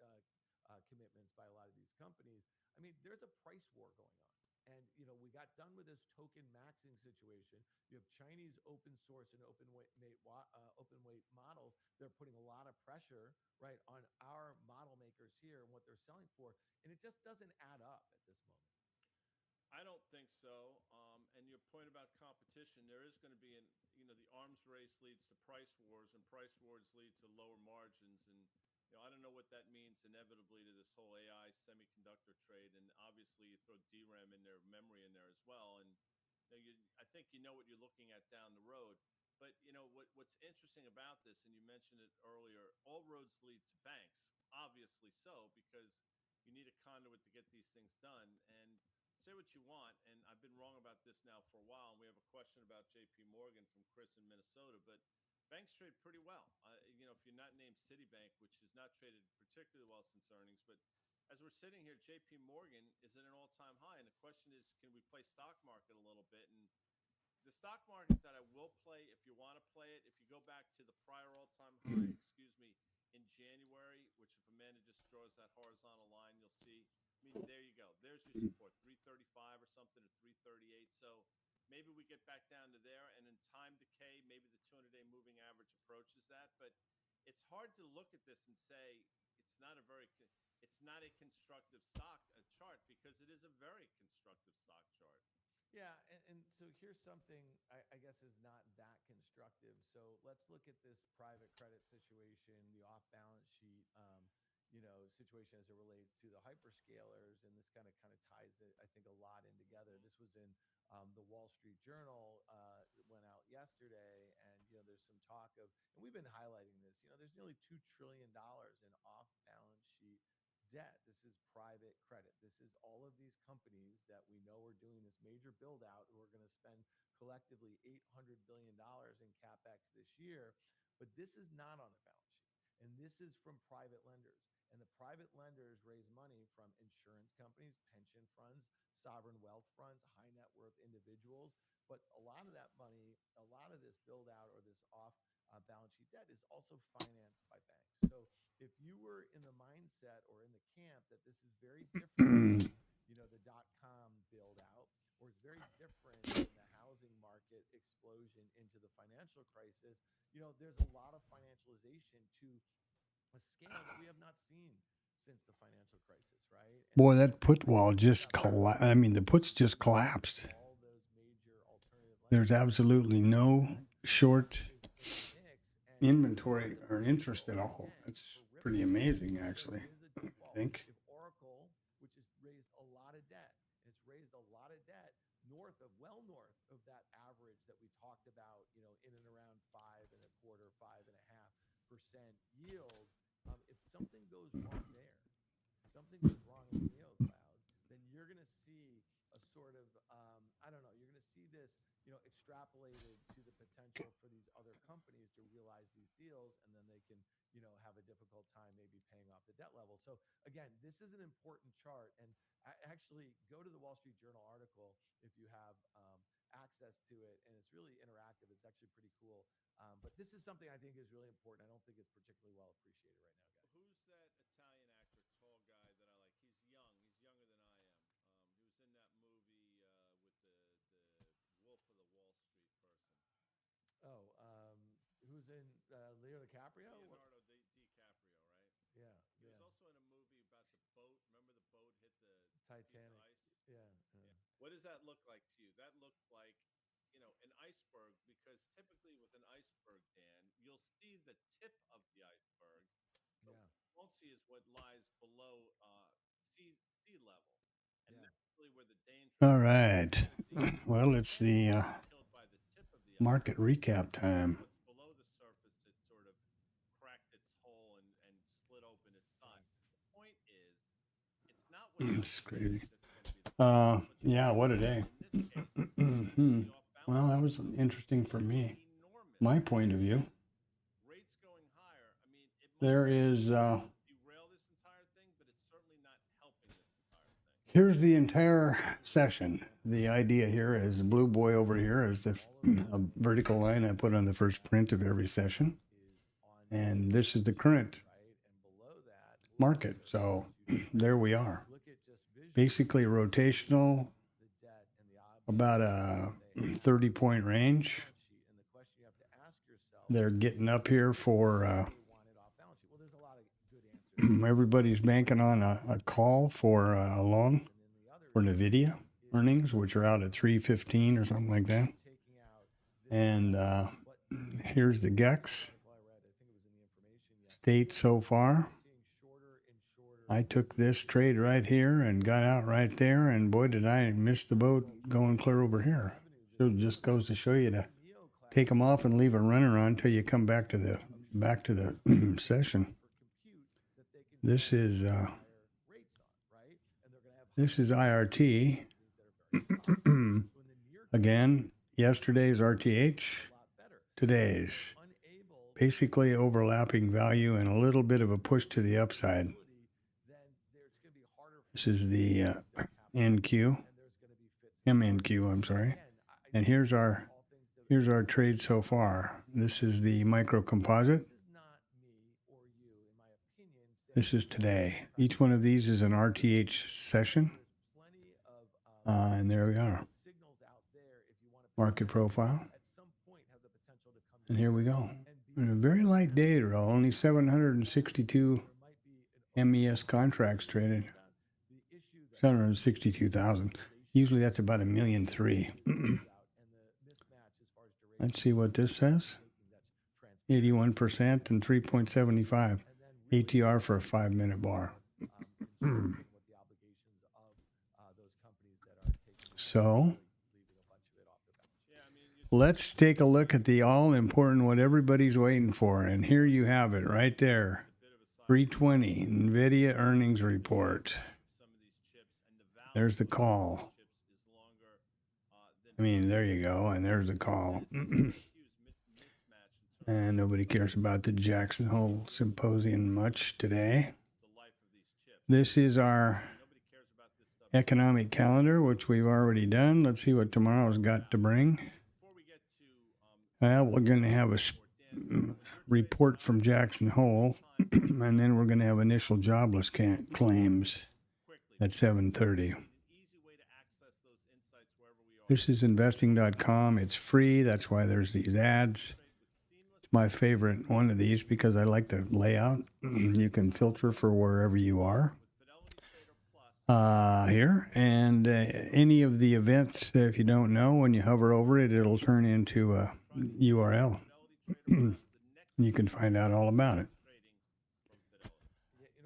by a lot of these companies, I mean, there's a price war going on. And we got done with this token maxing situation. You have Chinese open source and open weight models. They're putting a lot of pressure, right, on our model makers here and what they're selling for, and it just doesn't add up at this moment.
I don't think so. And your point about competition, there is going to be the arms race leads to price wars, and price wars lead to lower margins. And I don't know what that means inevitably to this whole AI semiconductor trade. And obviously, you throw DRAM in there, memory in there as well. And I think you know what you're looking at down the road. But what's interesting about this, and you mentioned it earlier, all roads lead to banks. Obviously so, because you need a conduit to get these things done. And say what you want, and I've been wrong about this now for a while, and we have a question about JP Morgan from Chris in Minnesota, but banks trade pretty well. If you're not named Citibank, which has not traded particularly well since earnings, but as we're sitting here, JP Morgan is at an all-time high, and the question is, can we play stock market a little bit? And the stock market that I will play, if you want to play it, if you go back to the prior all-time high, in January, which if Amanda just draws that horizontal line, you'll see. I mean, there you go. There's your support, 335 or something, or 338. So maybe we get back down to there, and in time decay, maybe the 200-day moving average approaches that. But it's hard to look at this and say it's not a constructive stock chart, because it is a very constructive stock chart.
Yeah, and so here's something I guess is not that constructive. So let's look at this private credit situation, the off-balance sheet, situation as it relates to the hyperscalers, and this kind of ties it, I think, a lot in together. This was in the Wall Street Journal, went out yesterday, and there's some talk of, and we've been highlighting this. There's nearly $2 trillion in off-balance sheet debt. This is private credit. This is all of these companies that we know are doing this major build out, who are going to spend collectively $800 billion in CapEx this year. But this is not on the balance sheet. And this is from private lenders. And the private lenders raise money from insurance companies, pension funds, sovereign wealth funds, high net worth individuals. But a lot of that money, a lot of this build out or this off balance sheet debt is also financed by banks. So if you were in the mindset or in the camp that this is very different, the .com build out, or it's very different than the housing market explosion into the financial crisis, there's a lot of financialization to a scale that we have not seen since the financial crisis, right? And
Boy, that put wall just collapsed. I mean, the puts just collapsed.
all those major alternative
There's
lenders,
absolutely no short
is in the mix, and
inventory or interest at all. That's pretty amazing, actually. I think.
If Oracle, which has raised a lot of debt, and it's raised a lot of debt well north of that average that we talked about, in and around 5.25%, 5.5% yield. If something goes wrong there, something goes wrong in the neoclouds, then you're going to see a sort of, you're going to see this, extrapolated to the potential for these other companies to realize these deals, and then they can, have a difficult time maybe paying off the debt level. So again, this is an important chart, and I actually go to the Wall Street Journal article if you have access to it, and it's really interactive. It's actually pretty cool. But this is something I think is really important. I don't think it's particularly well appreciated right now, guys.
Who's that Italian actor, tall guy that I like? He's young. He's younger than I am. He was in that movie with the Wolf of the Wall Street person.
Oh, who's in Leo DiCaprio?
Leonardo DiCaprio, right?
Yeah.
He was also in a movie about the boat. Remember the boat hit the
Titanic.
piece of ice?
Yeah.
What does that look like to you? That looked like, an iceberg, because typically with an iceberg, Dan, you'll see the tip of the iceberg. But
Yeah.
what you won't see is what lies below sea level. And
Yeah.
that's really where the danger
All
is.
right.
You're gonna see
Well, it's the
killed by the tip of the
market
iceberg.
recap time.
What's below the surface that sort of cracked its hole and slit open its side. The point is, it's not what
It's crazy.
that's going to be
Yeah, what a day.
In this case,
Hmm.
the off-balance
Well, that
sheet
was interesting for me.
enormous.
My point of view.
Rates going higher. I mean, it might
There is,
derail this entire thing, but it's certainly not helping this entire thing.
here's the entire session. The idea here is the blue boy over here is the a vertical line I put on the first print of every session. And this is the current market. So there we are. Basically rotational, about a 30-point range. They're getting up here for everybody's banking on a call for a long for NVIDIA earnings, which are out at 315 or something like that. And here's the GEX state so far. I took this trade right here and got out right there, and boy, did I miss the boat going clear over here. So it just goes to show you to take them off and leave a runner on until you come back to the session. This is IRT. Again, yesterday's RTH, today's. Basically overlapping value and a little bit of a push to the upside. This is the MNQ, I'm sorry. And here's our trade so far. This is the micro composite. This is today. Each one of these is an RTH session. And there we are. Market profile. And here we go. And a very light day, only 762 MES contracts traded. 762,000. Usually that's about 1,300,000. Let's see what this says. 81% and 3.75. ATR for a 5-minute bar. So let's take a look at the all-important, what everybody's waiting for. And here you have it right there. 320, NVIDIA earnings report. There's the call. I mean, there you go, and there's the call. And nobody cares about the Jackson Hole Symposium much today. This is our economic calendar, which we've already done. Let's see what tomorrow's got to bring. Well, we're going to have a report from Jackson Hole, and then we're going to have initial jobless claims at 7:30. This is investing.com. It's free. That's why there's these ads. It's my favorite one of these because I like the layout. You can filter for wherever you are here. And any of the events, if you don't know, when you hover over it, it'll turn into a URL. You can find out all about it.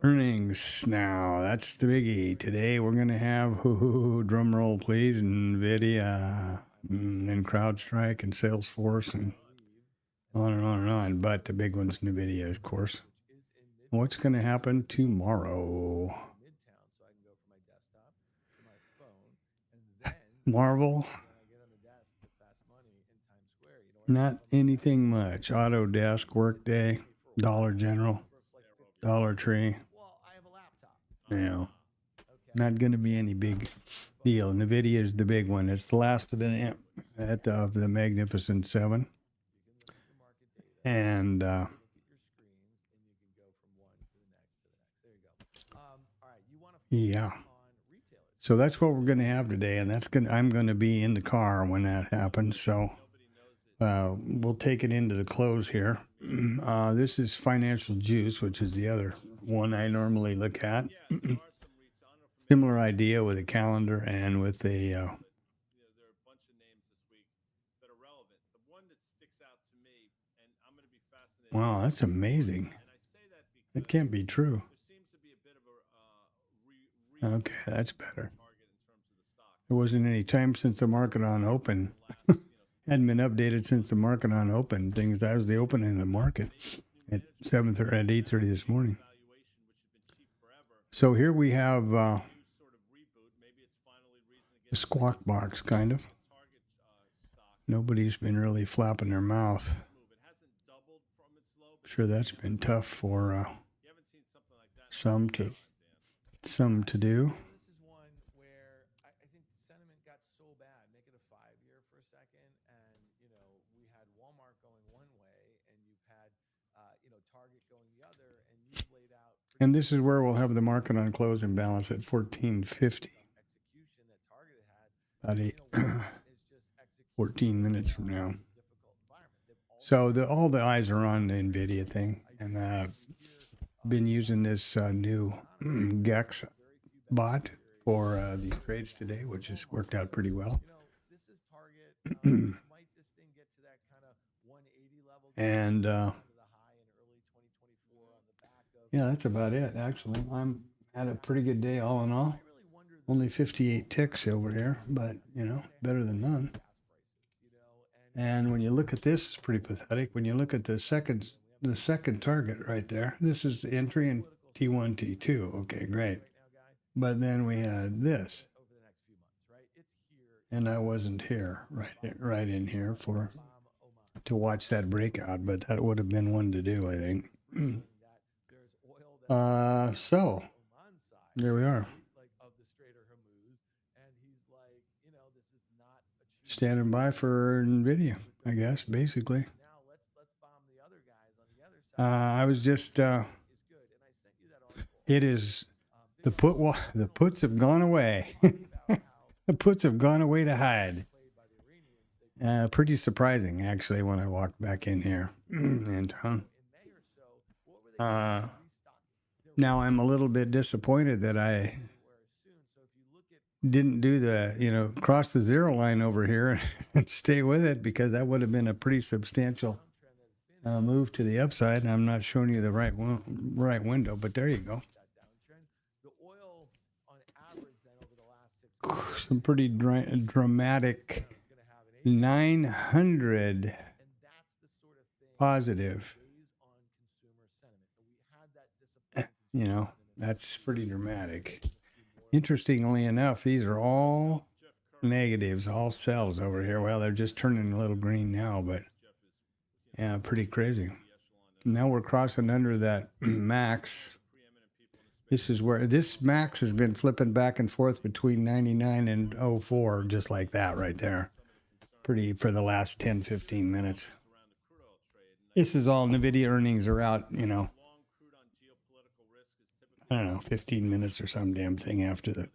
Earnings now, that's the biggie. Today we're going to have, drum roll please, NVIDIA, and then CrowdStrike and Salesforce and on and on and on. But the big one's NVIDIA, of course. What's going to happen tomorrow? Marvel. Not anything much. Autodesk, Workday, Dollar General, Dollar Tree. You know, not going to be any big deal. NVIDIA is the big one. It's the last of the Magnificent Seven. And yeah. So that's what we're going to have today, and I'm going to be in the car when that happens. So we'll take it into the close here. This is Financial Juice, which is the other one I normally look at. Similar idea with a calendar and with a. There are a bunch of names this week that are relevant. The one that sticks out to me, and I'm going to be fascinated. Wow, that's amazing. And I say that because it can't be true. There seems to be a bit of a okay, that's better. There wasn't any time since the market on open. Hadn't been updated since the market on open. That was the opening of the market at 8:30 this morning. So here we have a squawk box, kind of. Nobody's been really flapping their mouth. Sure, that's been tough for some to do.
This is one where I think sentiment got so bad. Make it a 5-year for a second, and we had Walmart going one way, and you've had Target going the other, and you've laid out.
And this is where we'll have the market on close and balance at 1450.
Execution that Target had.
About 14 minutes from now. So all the eyes are on the NVIDIA thing, and I've been using this new GEX bot for these trades today, which has worked out pretty well.
This is Target. Might this thing get to that kind of 180 level?
And yeah, that's about it. Actually, I'm had a pretty good day all in all. Only 58 ticks over here, but better than none. And when you look at this, it's pretty pathetic. When you look at the second target right there, this is the entry in T1, T2. Okay, great. But then we had this, and I wasn't here, right in here to watch that breakout. But that would have been one to do, I think. So there we are. Standing by for NVIDIA, I guess, basically. I was just, it is, the puts have gone away. The puts have gone away to hide. Pretty surprising, actually, when I walked back in here in town. Now I'm a little bit disappointed that I didn't do the, cross the zero line over here and stay with it, because that would have been a pretty substantial move to the upside. And I'm not showing you the right window, but there you go. Some pretty dramatic 900 positive. That's pretty dramatic. Interestingly enough, these are all negatives, all sells over here. Well, they're just turning a little green now, but yeah, pretty crazy. Now we're crossing under that max. This is where this max has been flipping back and forth between 99 and 04, just like that right there. Pretty for the last 10, 15 minutes. This is all NVIDIA earnings are out, I don't know, 15 minutes or some damn thing after the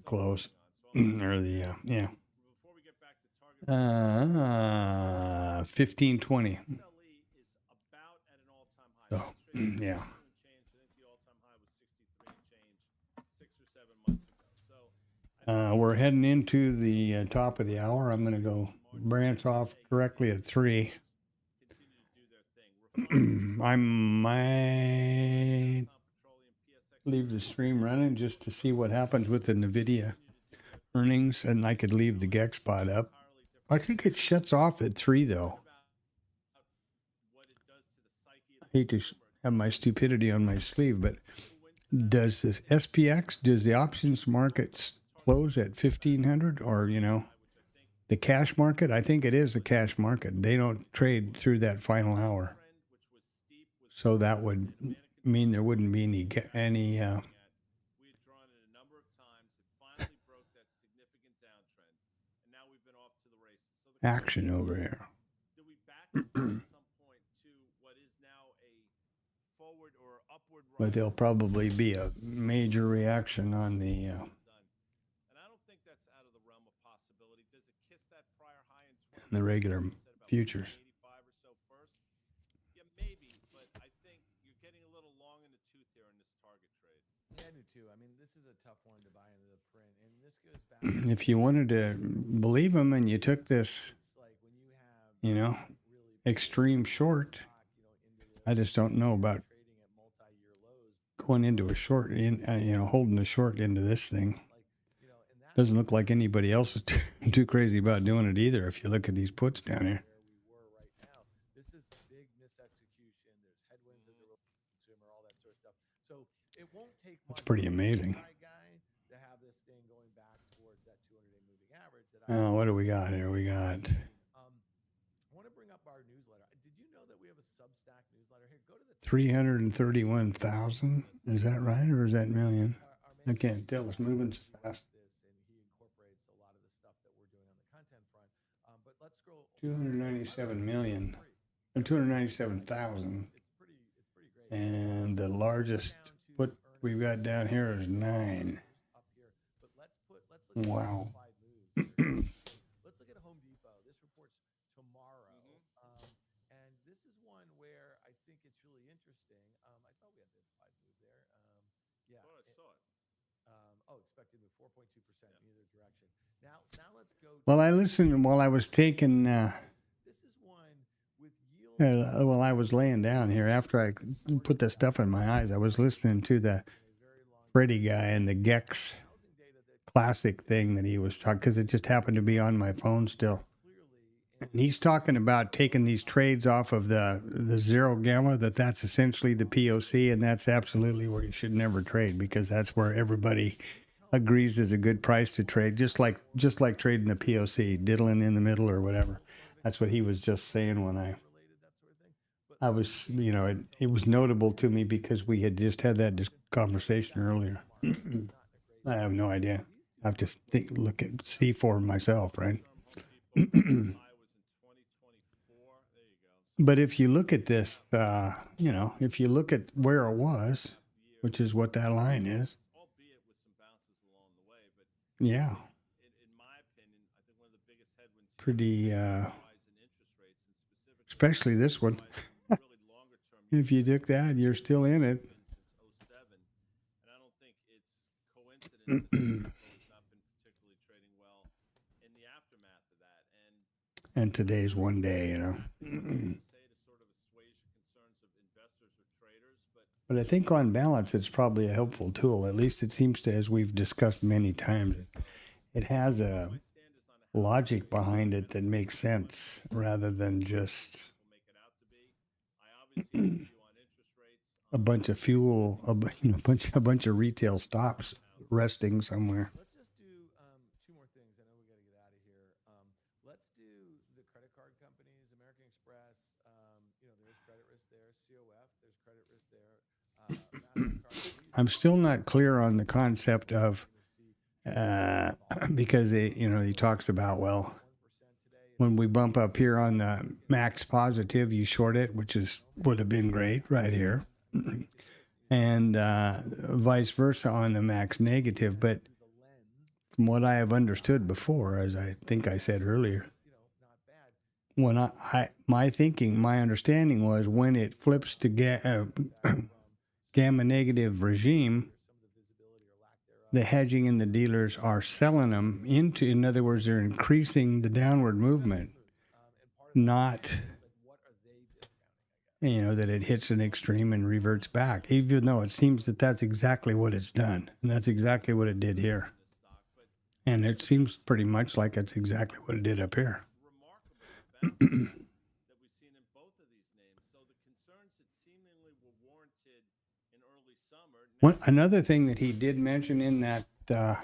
close or the 15:20. So yeah. We're heading into the top of the hour. I'm going to go branch off directly at 3. I might leave the stream running just to see what happens with the NVIDIA earnings, and I could leave the GEX spot up. I think it shuts off at 3, though. I hate to have my stupidity on my sleeve, but does this SPX, does the options market close at 1500, or, the cash market? I think it is the cash market. They don't trade through that final hour. So that would mean there wouldn't be any action over here. But there'll probably be a major reaction on the regular futures. If you wanted to believe them and you took this, extreme short, I just don't know about going into a short, holding a short into this thing. Doesn't look like anybody else is too crazy about doing it either. If you look at these puts down here. It's pretty amazing.
going back towards that 200-day moving average.
Oh, what do we got here? We got
I want to bring up our newsletter. Did you know that we have a Substack newsletter? Here, go to the
331,000. Is that right, or is that million? I can't tell. It's moving so fast.
and he incorporates a lot of the stuff that we're doing on the content front. But let's scroll.
297 million. Or 297,000.
It's pretty great.
And the largest what we've got down here is 9.
Up here, but let's look at
Wow.
5 moves. Here. Let's look at Home Depot. This reports tomorrow, and this is one where I think it's really interesting. I thought we had the 5 move there. Yeah.
I saw it.
Expected to move 4.2% in either direction. Now let's go.
Well, I listened while I was taking,
This is one with yield.
well, I was laying down here after I put the stuff in my eyes. I was listening to the Freddie guy and the GEX classic thing that he was talking, because it just happened to be on my phone still. And he's talking about taking these trades off of the zero gamma, that's essentially the POC, and that's absolutely where you should never trade, because that's where everybody agrees is a good price to trade, just like trading the POC, diddling in the middle or whatever. That's what he was just saying when I was, it was notable to me because we had just had that conversation earlier. I have no idea. I have to look at C4 myself, right? But if you look at this, if you look at where it was, which is what that line is,
Albeit with some bounces along the way, but
yeah,
in my opinion, I think one of the biggest headwinds here
pretty,
is the rise in interest rates, and specifically
especially this one.
really longer term.
If you took that, you're still in it.
Since 07, and I don't think it's coincidence that Mexico has not been particularly trading well in the aftermath of that.
And today's one day,
Say to sort of assuage the concerns of investors or traders,
But I think on balance, it's probably a helpful tool. At least it seems to, as we've discussed many times, it has a logic behind it that makes sense rather than just
will make it out to be. I obviously have a view on interest rates.
a bunch of fuel, a bunch of retail stops resting somewhere.
Let's just do 2 more things. I know we got to get out of here. Let's do the credit card companies, American Express. There's credit risk there. COF, there's credit risk there.
I'm still not clear on the concept of, because he talks about, well, when we bump up here on the max positive, you short it, which would have been great right here, and vice versa on the max negative. But from what I have understood before, as I think I said earlier, when my understanding was when it flips to gamma negative regime, the hedging and the dealers are selling them into, in other words, they're increasing the downward movement, not, that it hits an extreme and reverts back, even though it seems that that's exactly what it's done. And that's exactly what it did here. And it seems pretty much like it's exactly what it did up here.
Remarkable that we've seen in both of these names. So the concerns that seemingly were warranted in early summer.
Another thing that he did mention in that,
They've gone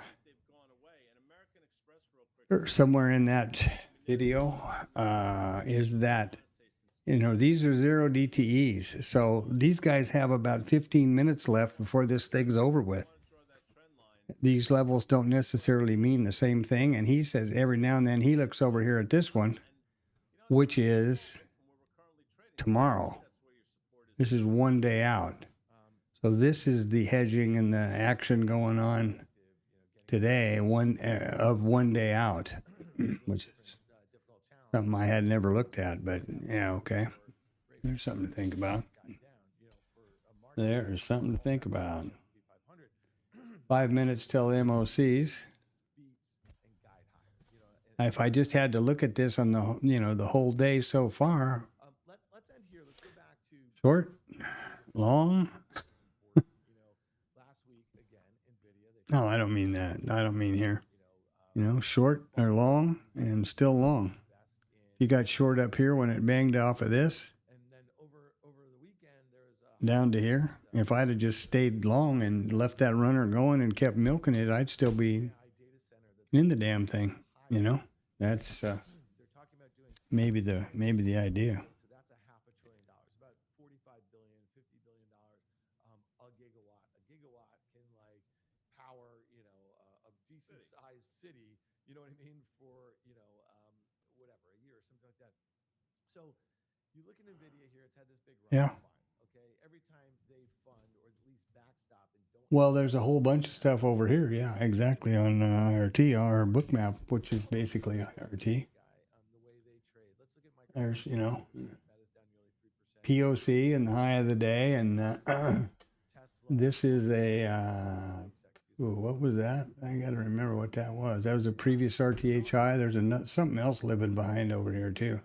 away. And American Express, real quick.
or somewhere in that video, is that, these are 0 DTEs. So these guys have about 15 minutes left before this thing's over with. These levels don't necessarily mean the same thing. And he says every now and then he looks over here at this one, which is tomorrow. This is 1 day out. So this is the hedging and the action going on today, 1 day out, which is something I had never looked at, but yeah, okay. There's something to think about. There is something to think about. 5 minutes till MOCs. If I just had to look at this on the whole day so far, short, long. No, I don't mean that. I don't mean here. Short or long, and still long. You got short up here when it banged off of this down to here. If I'd have just stayed long and left that runner going and kept milking it, I'd still be in the damn thing. You know, that's
they're talking about doing
maybe the idea.
so that's a $500 billion, about 45 billion, $50 billion a gigawatt. A gigawatt can like power, a decent sized city. You know what I mean? For whatever, a year or something like that. So you look at NVIDIA here; it's had this big run.
Yeah.
Fine, okay. Every time they fund or at least backstop and don't.
Well, there's a whole bunch of stuff over here. Yeah, exactly on IRT, our bookmap, which is basically IRT.
The way they trade. Let's look at Microsoft.
There's, you know,
That is down nearly 3%.
POC and the high of the day, and
Tesla.
this is a ooh, what was that? I got to remember what that was. That was a previous RTH high. There's something else living behind over here too.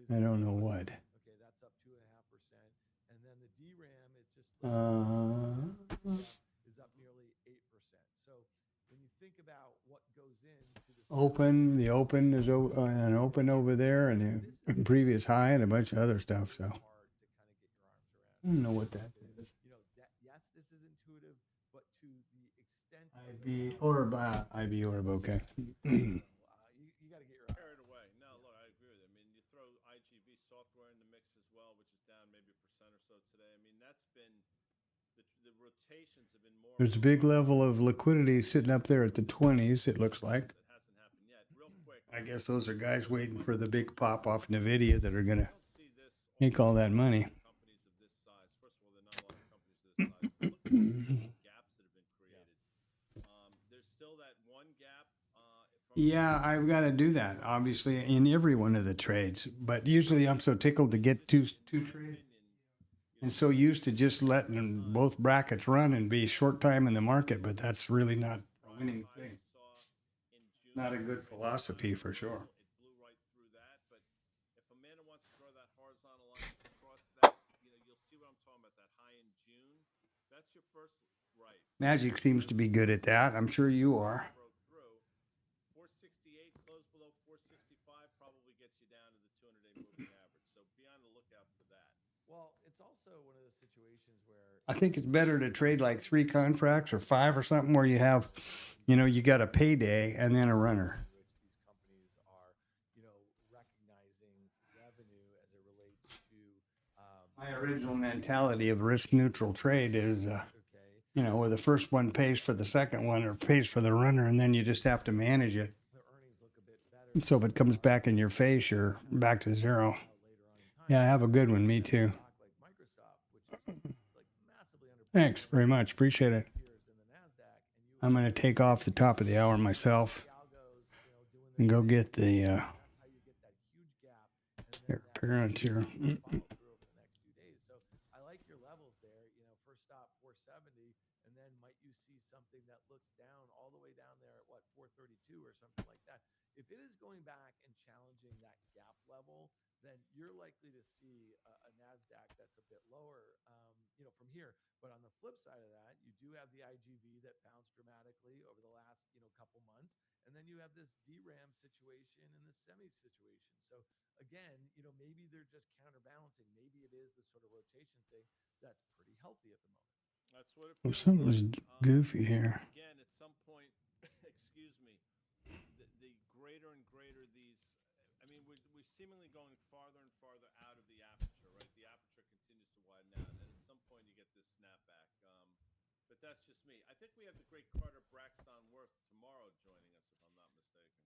I don't know what.
Okay, that's up 2.5%, and then the DRAM it just is up nearly 8%. So when you think about what goes into this
the open is an open over there, and a previous high, and a bunch of other stuff. So
hard to kind of get your arms around.
I don't know what that is.
Yes, this is intuitive, but to the extent
IB Orb, okay.
you got to get your arms.
Carried away. No, look, I agree with you. I mean, you throw IGV software in the mix as well, which is down maybe 1% or so today. I mean, that's been the rotations have been more.
There's a big level of liquidity sitting up there at the 20s. It looks like.
That hasn't happened yet. Real quick.
I guess those are guys waiting for the big pop off NVIDIA that are gonna
I don't see this
make all that money.
companies of this size. First of all, there are not a lot of companies of this size. But look at the gaps that have been created. There's still that one gap.
Yeah, I've got to do that, obviously, in every one of the trades. But usually I'm so tickled to get two trades and so used to just letting both brackets run and be short time in the market. But that's really not a winning thing. Not a good philosophy for sure.
It blew right through that. But if Amanda wants to draw that horizontal line across that, you'll see what I'm talking about, that high in June. That's your first right.
Magic seems to be good at that. I'm sure you are.
Broke through. 468 close below 465 probably gets you down to the 200-day moving average. So be on the lookout for that.
Well, it's also one of those situations where
I think it's better to trade like 3 contracts or 5 or something where you have, you got a payday and then a runner.
which these companies are, recognizing revenue as it relates to.
My original mentality of risk neutral trade is,
Okay,
where the first one pays for the second one or pays for the runner, and then you just have to manage it.
the earnings look a bit better.
So if it comes back in your face, you're back to zero.
Later on in time.
Yeah, I have a good one. Me too.
Stock like Microsoft, which is like massively underperformed
Thanks very much. Appreciate it.
peers in the Nasdaq, and you
I'm going to take off the top of the hour myself
algos, doing
and go get the
that's how you get that huge gap. And then that
parents here.
follow through over the next few days. So I like your levels there. First stop 470, and then might you see something that looks down all the way down there at what 432 or something like that. If it is going back and challenging that gap level, then you're likely to see a Nasdaq that's a bit lower, from here. But on the flip side of that, you do have the IGV that bounced dramatically over the last, couple months, and then you have this DRAM situation and the semi situation. So again, maybe they're just counterbalancing. Maybe it is the sort of rotation thing that's pretty healthy at the moment.
That's what it
Oh,
feels
something was
like.
goofy here.
Again, at some point, excuse me, the greater and greater these. I mean, we're seemingly going farther and farther out of the aperture, right? The aperture continues to widen out, and at some point you get this snapback. But that's just me. I think we have the great Carter Braxton Worth tomorrow joining us, if I'm not mistaken.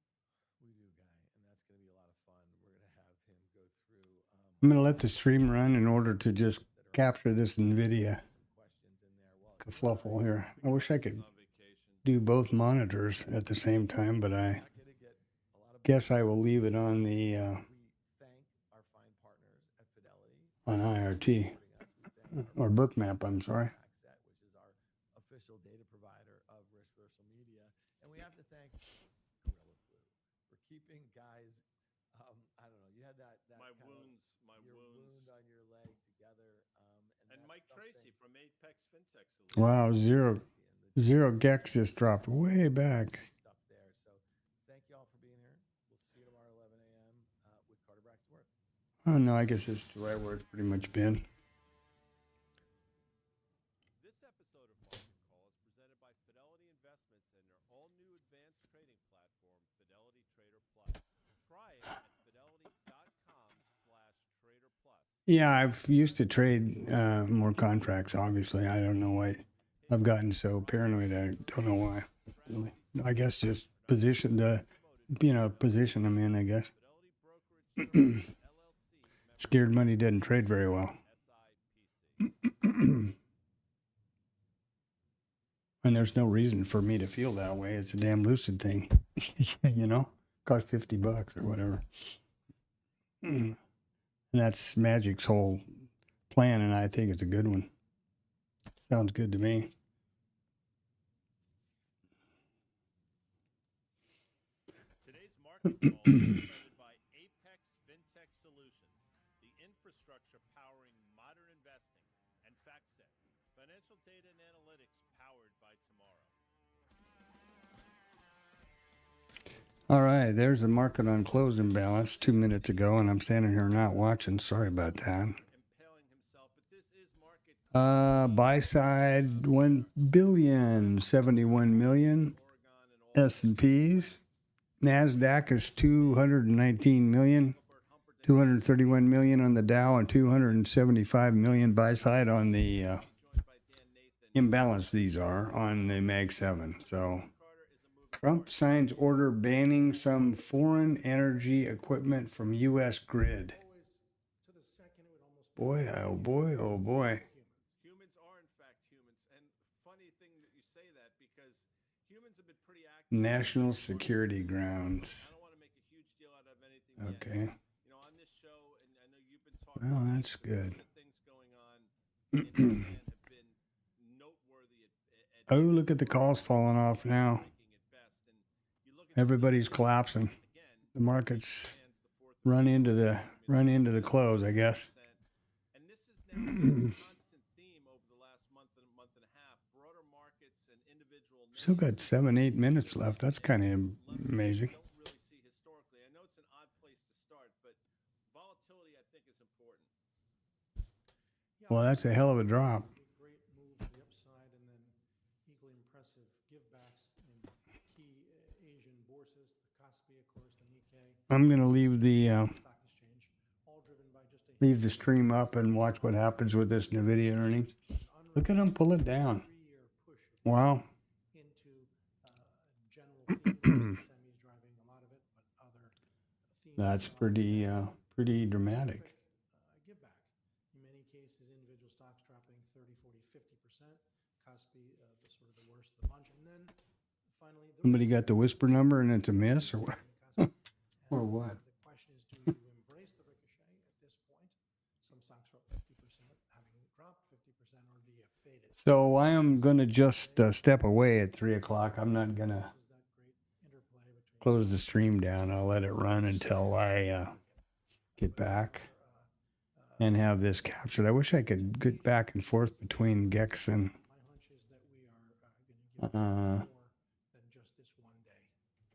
We do, Guy, and that's going to be a lot of fun. We're going to have him go through.
I'm going to let the stream run in order to just capture this NVIDIA
Questions in there. Well,
kerfluffle here. I wish I could
On vacation.
do both monitors at the same time, but I
not going to get a lot of.
guess I will leave it on the
We thank our fine partners at Fidelity.
on IRT
supporting us. We thank
or Bookmap. I'm sorry.
FactSet, which is our official data provider of Riskversal Media, and we have to thank Gorilla Glue for keeping guys. I don't know. You had that
My
kind of-
wounds, my
your
wounds.
wound on your leg together.
And
that's
Mike
something-
Tracy from Apex FinTech Solutions.
Wow, zero
Tracy and the
GEX just dropped way back.
stuff there. So thank you all for being here. We'll see you tomorrow at 11 a.m. With Carter Braxton Worth.
Oh no, I guess it's right where it's pretty much been.
This episode of Market Call is presented by Fidelity Investments and their all-new advanced trading platform,
Yeah, I've used to trade more contracts. Obviously, I don't know why I've gotten so paranoid. I don't know why. Really, I guess just position position them in. I guess scared money doesn't trade very well, and there's no reason for me to feel that way. It's a damn lucid thing, Cost $50 or whatever. And that's Magic's whole plan, and I think it's a good one. Sounds good to me.
Today's market call is presented by Apex FinTech Solutions, the infrastructure powering modern investing, and FactSet, financial data and analytics powered by tomorrow.
All right, there's the market on close imbalance 2 minutes ago, and I'm standing here not watching. Sorry about that.
Impaling himself, but this is market
Buy side 1,071,000,000. S&Ps. NASDAQ is 219 million. 231 million on the Dow and 275 million buy side on the imbalance. These are on the Mag 7. So Trump signs order banning some foreign energy equipment from U.S. grid. Boy, oh boy, oh boy.
Humans are in fact humans, and funny thing that you say that because humans have been pretty active.
National security grounds.
I don't want to make a huge deal out of anything yet.
Okay.
On this show, and I know you've been talking.
Well, that's good.
Some of the things going on in Japan have been noteworthy.
Oh, look at the calls falling off now. Everybody's collapsing. The market's run into the close, I guess.
And this is now a constant theme over the last month and a half. Broader markets and individual.
Still got 7-8 minutes left. That's kind of amazing.
Don't really see historically. I know it's an odd place to start, but volatility I think is important.
Well, that's a hell of a drop.
Great move to the upside, and then equally impressive givebacks in key Asian bourses, the Kospi, of course, the Nikkei.
I'm gonna leave the
Stock exchange, all driven by just a
leave the stream up and watch what happens with this NVIDIA earnings. Look at them pull it down.
3-year push
Wow.
into general themes, semis driving a lot of it, but other themes.
That's pretty dramatic.
Give back. In many cases, individual stocks dropping 30, 40, 50%. Kospi, the sort of the worst of the bunch. And then finally,
Somebody got the whisper number and it's a miss, or what? Or what?
The question is, do you embrace the ricochet at this point? Some stocks are up 50%, having dropped 50%, or do you fade it?
So I am gonna just step away at 3 o'clock. I'm not gonna
This is that great interplay between
close the stream down. I'll let it run until I get back and have this captured. I wish I could get back and forth between GEX and
my hunch is that we are going to give more than just this one day.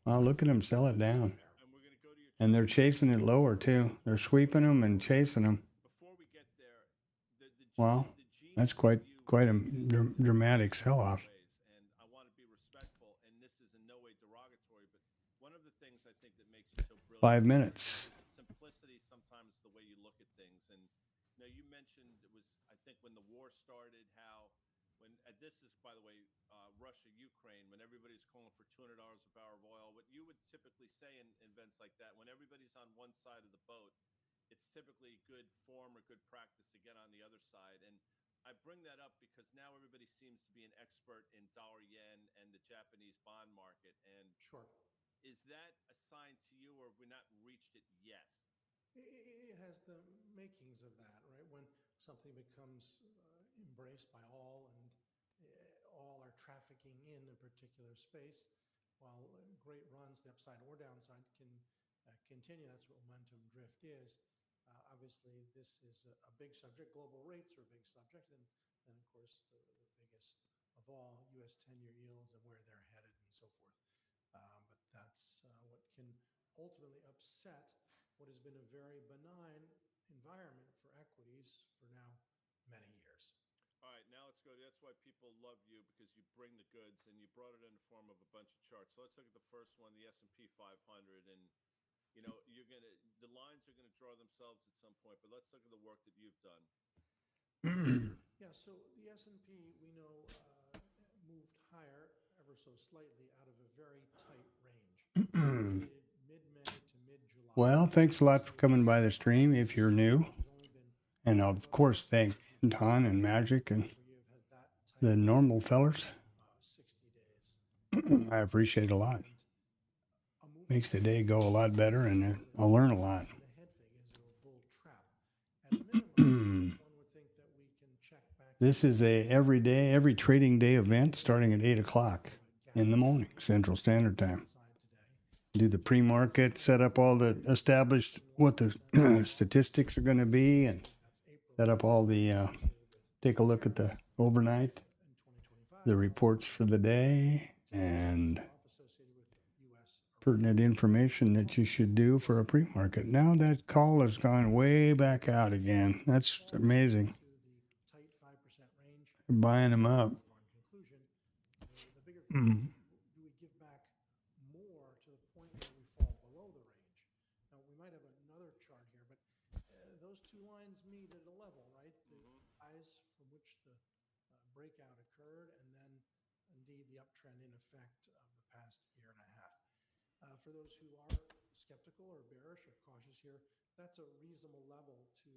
well, look at them sell it down.
And we're going to go to your
And they're chasing it lower too. They're sweeping them and chasing them.
before we get there.
Wow, that's quite a dramatic sell-off.
And I want to be respectful, and this is in no way derogatory, but one of the things I think that makes you so brilliant
5 minutes.
is simplicity. Sometimes the way you look at things, and you mentioned it was I think when the war started, how when this is by the way Russia Ukraine, when everybody's calling for $200 a barrel of oil, what you would typically say in events like that, when everybody's on one side of the boat, it's typically good form or good practice to get on the other side. And I bring that up because now everybody seems to be an expert in dollar yen and the Japanese bond market. And
Sure.
is that a sign to you, or have we not reached it yet?
It has the makings of that, right? When something becomes embraced by all and all are trafficking in a particular space, while great runs, the upside or downside, can continue. That's what momentum drift is. Obviously, this is a big subject. Global rates are a big subject. And then, of course, the biggest of all, U.S. 10-year yields and where they're headed and so forth. But that's what can ultimately upset what has been a very benign environment for equities for now many years.
All right, now let's go. That's why people love you, because you bring the goods and you brought it in the form of a bunch of charts. So let's look at the first one, the S&P 500, and the lines are gonna draw themselves at some point. But let's look at the work that you've done.
Yeah, so the S&P, we know, moved higher ever so slightly out of a very tight range. Traded mid-May to mid-July.
Well, thanks a lot for coming by the stream if you're new.
There's only been
And of course, thank Anton and Magic and
where you've had that tight
the normal fellers.
60 days.
I appreciate it a lot.
A movement
Makes the day go a lot better, and I'll learn a lot.
the head fake is a bull trap. At minimum, one would think that we can check back.
This is every trading day event starting at 8 o'clock in the morning, Central Standard Time. Do the pre-market, set up all the established what the statistics are going to be, and set up all the take a look at the overnight, the reports for the day, and pertinent information that you should do for a pre-market. Now that call has gone way back out again. That's amazing. They're buying them up. Mm.
Do we give back more to the point where we fall below the range? Now, we might have another chart here, but those two lines meet at a level, right? The highs from which the breakout occurred, and then indeed the uptrend in effect of the past year and a half. For those who are skeptical or bearish or cautious here, that's a reasonable level to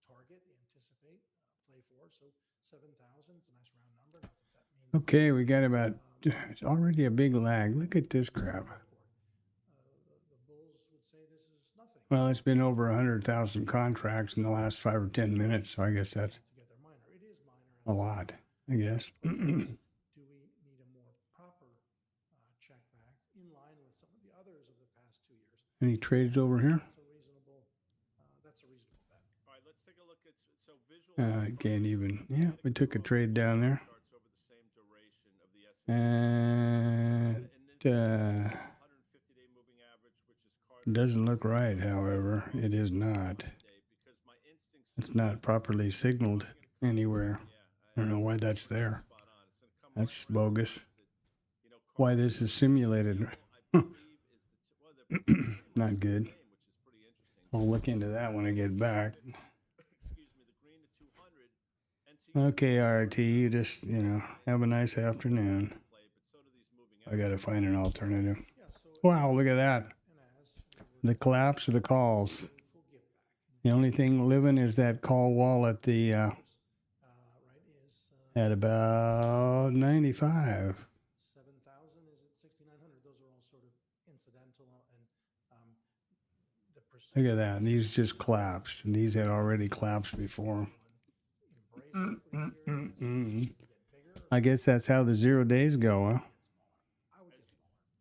target, anticipate, play for. So 7,000 is a nice round number. Not that means
Okay, we got about it's already a big lag. Look at this crap.
the bulls would say this is nothing.
Well, it's been over 100,000 contracts in the last 5 or 10 minutes, so I guess that's
Together minor. It is minor.
a lot, I guess.
Do we need a more proper check back in line with some of the others of the past 2 years?
Any trades over here?
That's a reasonable bet.
All right, let's take a look at visual.
I can't even. Yeah, we took a trade down there.
Charts over the same duration of the S&P.
And
150-day moving average, which is
doesn't look right, however. It is not.
because my instincts
It's not properly signaled anywhere. I don't know why that's there. That's bogus. Why this is simulated. Not good. I'll look into that when I get back. Okay, RT, you just, have a nice afternoon. I got to find an alternative. Wow, look at that. The collapse of the calls. The only thing living is that call wall at the at about 95.
7,000 is at 6,900. Those are all sort of incidental, and the
Look at that. These just collapsed. And these had already collapsed before. I guess that's how the 0 days go, huh?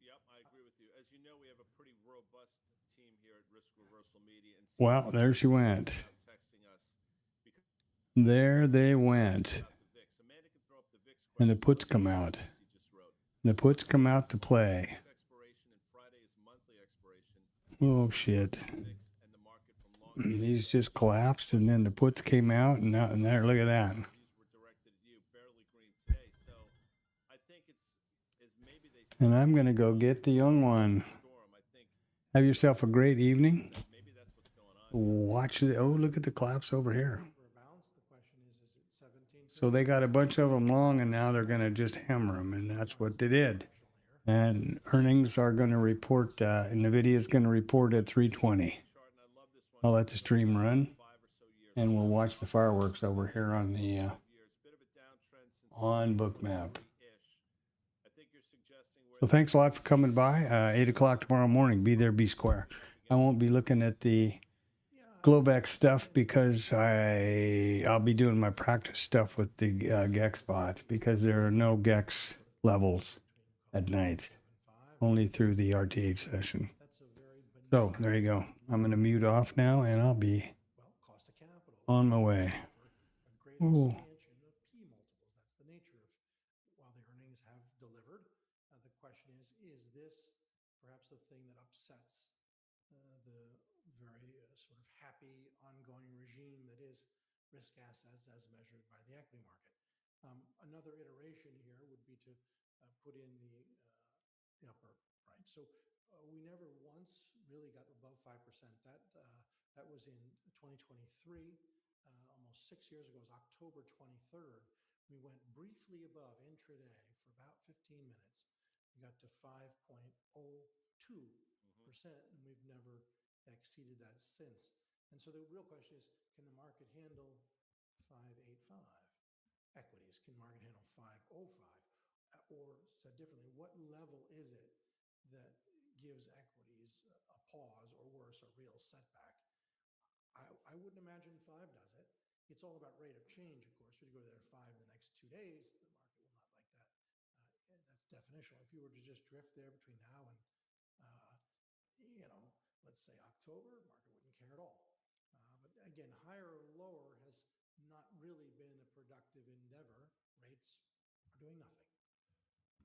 Yep, I agree with you. As you know, we have a pretty robust team here at Risk Reversal Media. And
Well, there she went. There they went. And the puts come out. The puts come out to play. Oh, shit. These just collapsed, and then the puts came out, and there, look at that. And I'm going to go get the young one. Have yourself a great evening. Watch it. Oh, look at the collapse over here. So they got a bunch of them long, and now they're going to just hammer them, and that's what they did. And earnings are going to report, NVIDIA is going to report at 3:20. I'll let the stream run, and we'll watch the fireworks over here on the on Bookmap. So thanks a lot for coming by. 8 o'clock tomorrow morning. Be there, be square. I won't be looking at the Globex stuff because I'll be doing my practice stuff with the GEX bot because there are no GEX levels at night, only through the RTH session. So there you go. I'm going to mute off now, and I'll be on my way. Ooh.
That's the nature of while the earnings have delivered. The question is this perhaps the thing that upsets the very sort of happy ongoing regime that is risk assets as measured by the equity market? Another iteration here would be to put in the upper right. So we never once really got above 5%. That was in 2023, almost 6 years ago. It was October 23rd. We went briefly above intraday for about 15 minutes. We got to 5.02%, and we've never exceeded that since. And so the real question is, can the market handle 585? Equities, can the market handle 505? Or said differently, what level is it that gives equities a pause, or worse, a real setback? I wouldn't imagine 5 does it. It's all about rate of change, of course. If you go there at 5 in the next 2 days, the market will not like that. That's definitional. If you were to just drift there between now and, let's say October, market wouldn't care at all. But again, higher or lower has not really been a productive endeavor. Rates are doing nothing.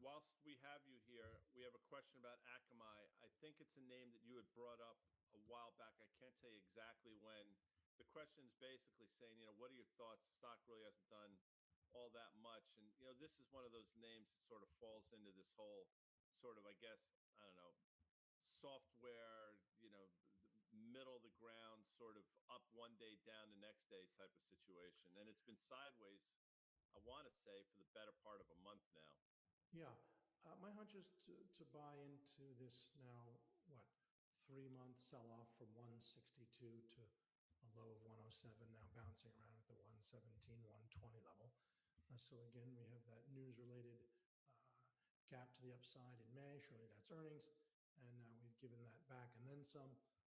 Whilst we have you here, we have a question about Akamai. I think it's a name that you had brought up a while back. I can't tell you exactly when. The question is basically saying, what are your thoughts? The stock really hasn't done all that much. And, this is one of those names that sort of falls into this whole sort of, I guess, I don't know, software, middle of the ground, sort of up one day, down the next day type of situation. And it's been sideways, I want to say, for the better part of a month now.
Yeah. My hunch is to buy into this now, 3-month sell-off from 162 to a low of 107, now bouncing around at the 117, 120 level. So again, we have that news-related gap to the upside in May. Surely that's earnings. And now we've given that back and then some.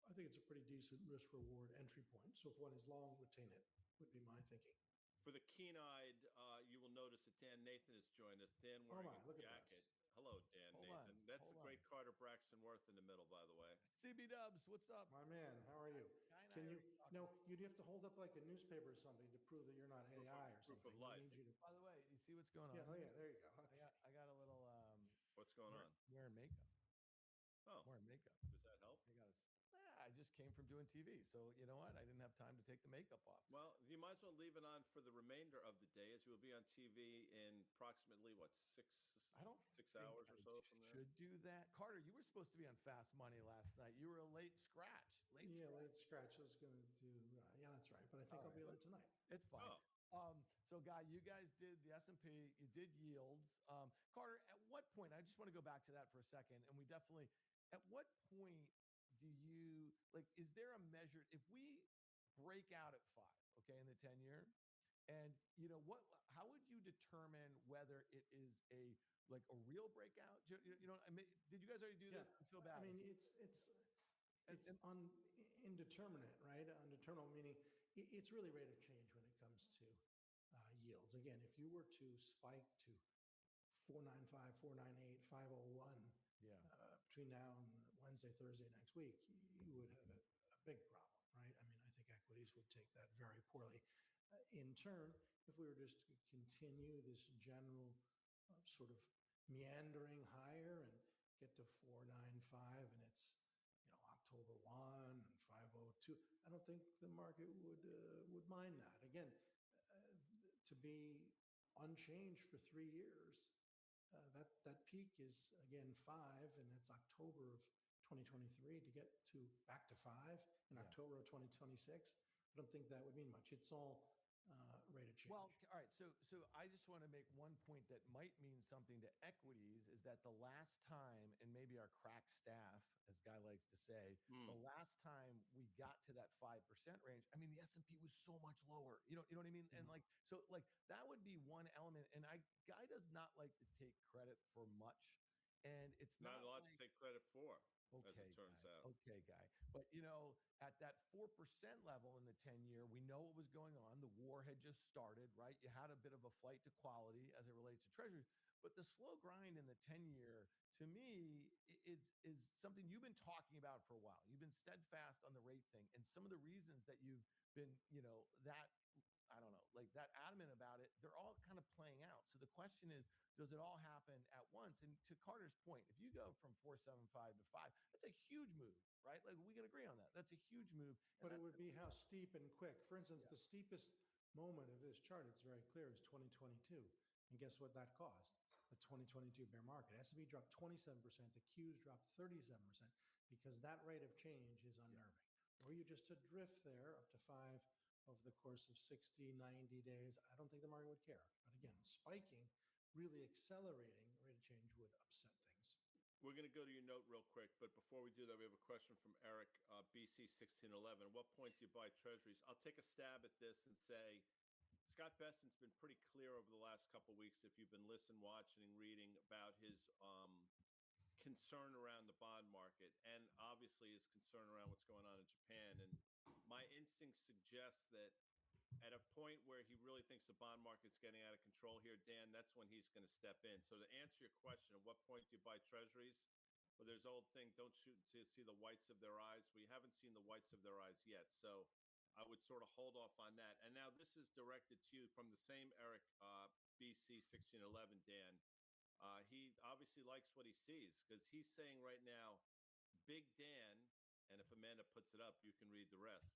I think it's a pretty decent risk-reward entry point. So if one is long, retain it, would be my thinking.
For the keen-eyed, you will notice that Dan Nathan has joined us. Dan wearing a jacket. Hello, Dan Nathan. That's the great Carter Braxton Worth in the middle, by the way.
CB Dubs, what's up?
My man, how are you? Can you? No, you'd have to hold up like a newspaper or something to prove that you're not AI or something.
Proof of life.
Need you to...
By the way, you see what's going on?
Yeah, oh yeah, there you go. Okay.
I got a little
What's going on?
Wearing makeup.
Oh.
Wearing makeup.
Does that help?
I just came from doing TV, so you know what? I didn't have time to take the makeup off.
Well, you might as well leave it on for the remainder of the day, as you'll be on TV in approximately, 6 hours or so from there?
Should do that. Carter, you were supposed to be on Fast Money last night. You were a late scratch.
Late scratch. I was going to do, yeah, that's right. But I think I'll be on tonight.
It's fine. So, Guy, you guys did the S&P. You did yields. Carter, at what point, I just want to go back to that for a second, and we definitely, at what point do you, is there a measure, if we break out at 5, okay, in the 10-year, and, how would you determine whether it is a real breakout? Did you guys already do this? I feel bad.
I mean, it's indeterminate, right? Undeterminable, meaning it's really rate of change when it comes to yields. Again, if you were to spike to 495, 498, 501 between now and Wednesday, Thursday next week, you would have a big problem, right? I mean, I think equities would take that very poorly. In turn, if we were just to continue this general sort of meandering higher and get to 495 and it's October 1 and 502, I don't think the market would mind that. Again, to be unchanged for 3 years, that peak is again 5, and it's October of 2023. To get back to 5 in October of 2026, I don't think that would mean much. It's all rate of change.
Well, all right. So I just want to make one point that might mean something to equities, is that the last time, and maybe our crack staff, as Guy likes to say, the last time we got to that 5% range, I mean, the S&P was so much lower. You know what I mean? And that would be one element. And Guy does not like to take credit for much. And it's
not a lot to take credit for,
as
it turns out.
Okay, Guy. But, at that 4% level in the 10-year, we know what was going on. The war had just started, right? You had a bit of a flight to quality as it relates to treasuries. But the slow grind in the 10-year, to me, is something you've been talking about for a while. You've been steadfast on the rate thing. And some of the reasons that you've been, that, I don't know, that adamant about it, they're all kind of playing out. So the question is, does it all happen at once? And to Carter's point, if you go from 475 to 5, that's a huge move, right? We can agree on that. That's a huge move.
But it would be how steep and quick. For instance, the steepest moment of this chart, it's very clear, is 2022. And guess what that caused? the 2022 bear market. S&P dropped 27%, the Qs dropped 37%, because that rate of change is unnerving. Were you just to drift there up to 5 over the course of 60, 90 days, I don't think the market would care. But again, spiking, really accelerating rate of change would upset things.
We're going to go to your note real quick, but before we do that, we have a question from Eric, BC1611. At what point do you buy treasuries? I'll take a stab at this and say Scott Besson's been pretty clear over the last couple of weeks, if you've been listening, watching, and reading, about his concern around the bond market, and obviously his concern around what's going on in Japan. And my instinct suggests that at a point where he really thinks the bond market's getting out of control here, Dan, that's when he's going to step in. So to answer your question, at what point do you buy treasuries? Well, there's old thing, don't shoot to see the whites of their eyes. We haven't seen the whites of their eyes yet. So I would sort of hold off on that. And now this is directed to you from the same Eric, BC1611, Dan. He obviously likes what he sees, because he's saying right now, Big Dan, and if Amanda puts it up, you can read the rest,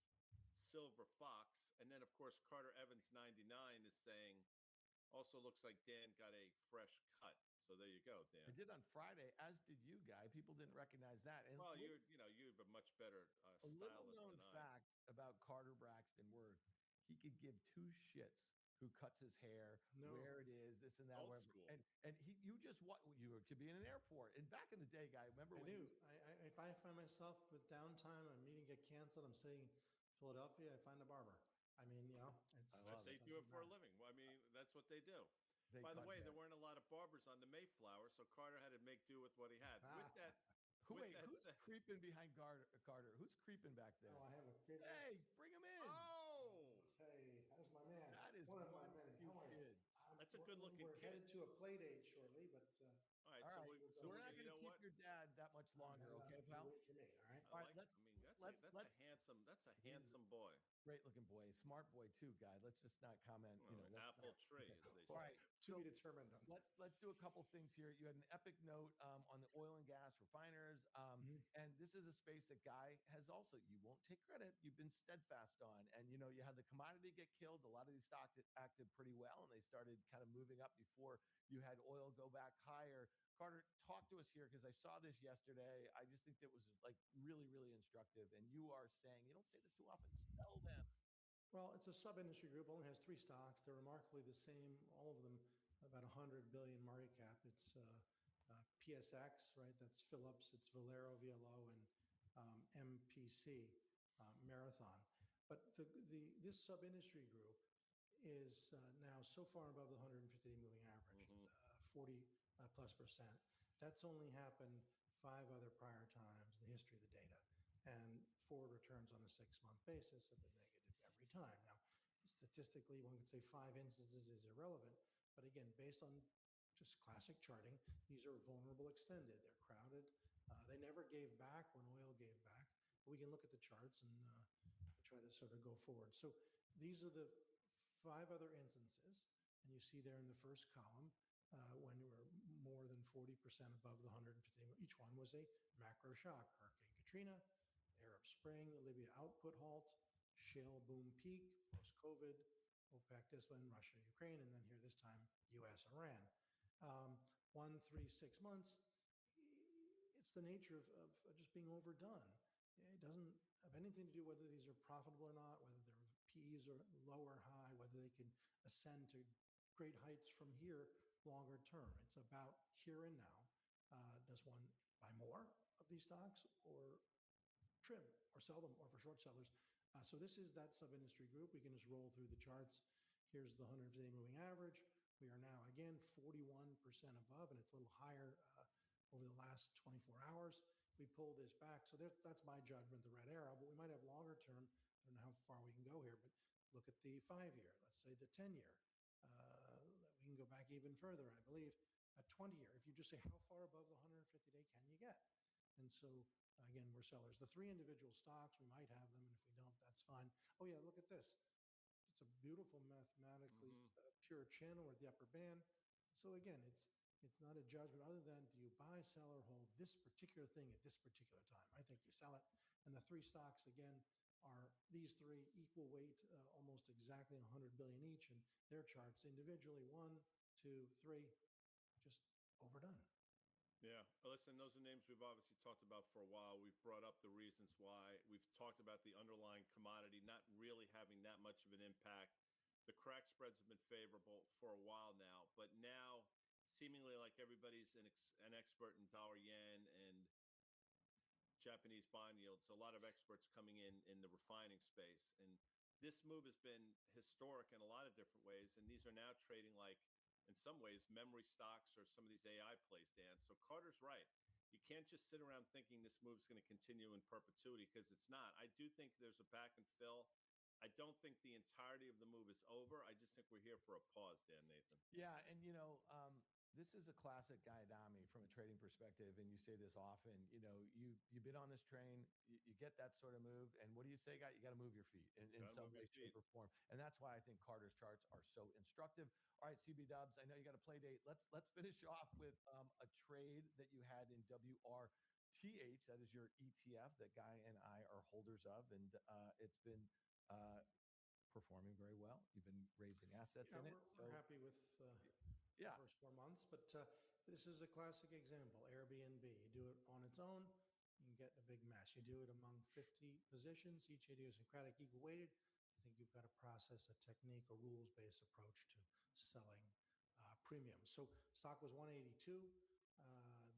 Silver Fox, and then, of course, Carter Evans 99 is saying, also looks like Dan got a fresh cut. So there you go, Dan.
I did on Friday, as did you, Guy. People didn't recognize that. And
well, you're a much better
a little
stylist
known
than I.
fact about Carter Braxton were he could give two shits who cuts his hair, where it is, this and that,
Old
wherever.
school.
And you just what you could be in an airport. And back in the day, Guy, remember
I
when
do. If I find myself with downtime, a meeting get canceled, I'm saying Philadelphia, I find a barber. I mean,
They do it for a living. Well, I mean, that's what they do. By the way, there weren't a lot of barbers on the Mayflower, so Carter had to make do with what he had. With that,
who's creeping behind Carter? Who's creeping back there?
Oh, I have a favorite.
Hey, bring him in.
Oh,
hey, that's my man.
That is
one of my many.
cute
How are you?
kid.
That's a good-looking
We're
kid.
headed to a play date shortly, but
All right,
All right,
so
we're not
you
going to
know
keep
what?
your dad that much longer, okay,
you
pal?
wait for me, all right?
All right,
that's a handsome boy.
Great looking boy, smart boy too, Guy. Let's just not comment.
Apple tree, as they say.
All right,
To be determined, then.
let's do a couple things here. You had an epic note on the oil and gas refiners, and this is a space that Guy has also. You won't take credit. You've been steadfast on, and you had the commodity get killed. A lot of these stocks acted pretty well, and they started kind of moving up before you had oil go back higher. Carter, talk to us here, because I saw this yesterday. I just think that was like really, really instructive. And you are saying, you don't say this too often, sell them.
Well, it's a sub-industry group, only has 3 stocks. They're remarkably the same, all of them about 100 billion market cap. It's PSX, right? That's Phillips. It's Valero, VLO, and MPC, Marathon. But this sub-industry group is now so far above the 150-day moving average, 40+%. That's only happened 5 other prior times in the history of the data. And forward returns on a 6-month basis have been negative every time. Now, statistically, one could say 5 instances is irrelevant. But again, based on just classic charting, these are vulnerable extended. They're crowded. They never gave back when oil gave back. But we can look at the charts and try to sort of go forward. So these are the 5 other instances. And you see there in the first column, when we were more than 40% above the 150. Each one was a macro shock. Hurricane Katrina, Arab Spring, Libya output halt, shale boom peak, post-COVID, OPEC discipline, Russia, Ukraine, and then here this time, US, Iran. 1, 3, 6 months, it's the nature of just being overdone. It doesn't have anything to do whether these are profitable or not, whether their PEs are low or high, whether they can ascend to great heights from here longer term. It's about here and now. Does one buy more of these stocks or trim or sell them, or for short sellers? So this is that sub-industry group. We can just roll through the charts. Here's the 150-day moving average. We are now, again, 41% above, and it's a little higher over the last 24 hours. We pull this back. So that's my judgment, the red arrow, but we might have longer term. I don't know how far we can go here, but look at the 5-year, let's say the 10-year. We can go back even further, I believe, a 20-year. If you just say how far above the 150-day can you get? And so, again, we're sellers. The 3 individual stocks, we might have them, and if we don't, that's fine. Oh, yeah, look at this. It's a beautiful mathematically pure channel at the upper band. So, again, it's not a judgment other than do you buy, sell, or hold this particular thing at this particular time? I think you sell it. And the 3 stocks, again, are these 3 equal weight, almost exactly 100 billion each, and their charts individually 1, 2, 3, just overdone.
Yeah. Well, listen, those are names we've obviously talked about for a while. We've brought up the reasons why. We've talked about the underlying commodity not really having that much of an impact. The crack spreads have been favorable for a while now, but now seemingly like everybody's an expert in dollar yen and Japanese bond yields. A lot of experts coming in the refining space, and this move has been historic in a lot of different ways. And these are now trading like, in some ways, memory stocks or some of these AI plays, Dan. So Carter's right. You can't just sit around thinking this move's going to continue in perpetuity, because it's not. I do think there's a back and fill. I don't think the entirety of the move is over. I just think we're here for a pause, Dan Nathan.
Yeah, and this is a classic Gaidami from a trading perspective, and you say this often. You've been on this train, you get that sort of move, and what do you say, guy? You got to move your feet in some way, shape, or form, and that's why I think Carter's charts are so instructive. All right, CB Dubs, I know you got a play date. Let's finish off with a trade that you had in WRTH. That is your ETF that Guy and I are holders of, and it's been performing very well. You've been raising assets in it.
We're happy with the first 4 months, but this is a classic example. Airbnb, you do it on its own, you can get a big mess. You do it among 50 positions, each idiosyncratic, equal weighted. I think you've got to process a technique, a rules-based approach to selling premiums. So stock was 182.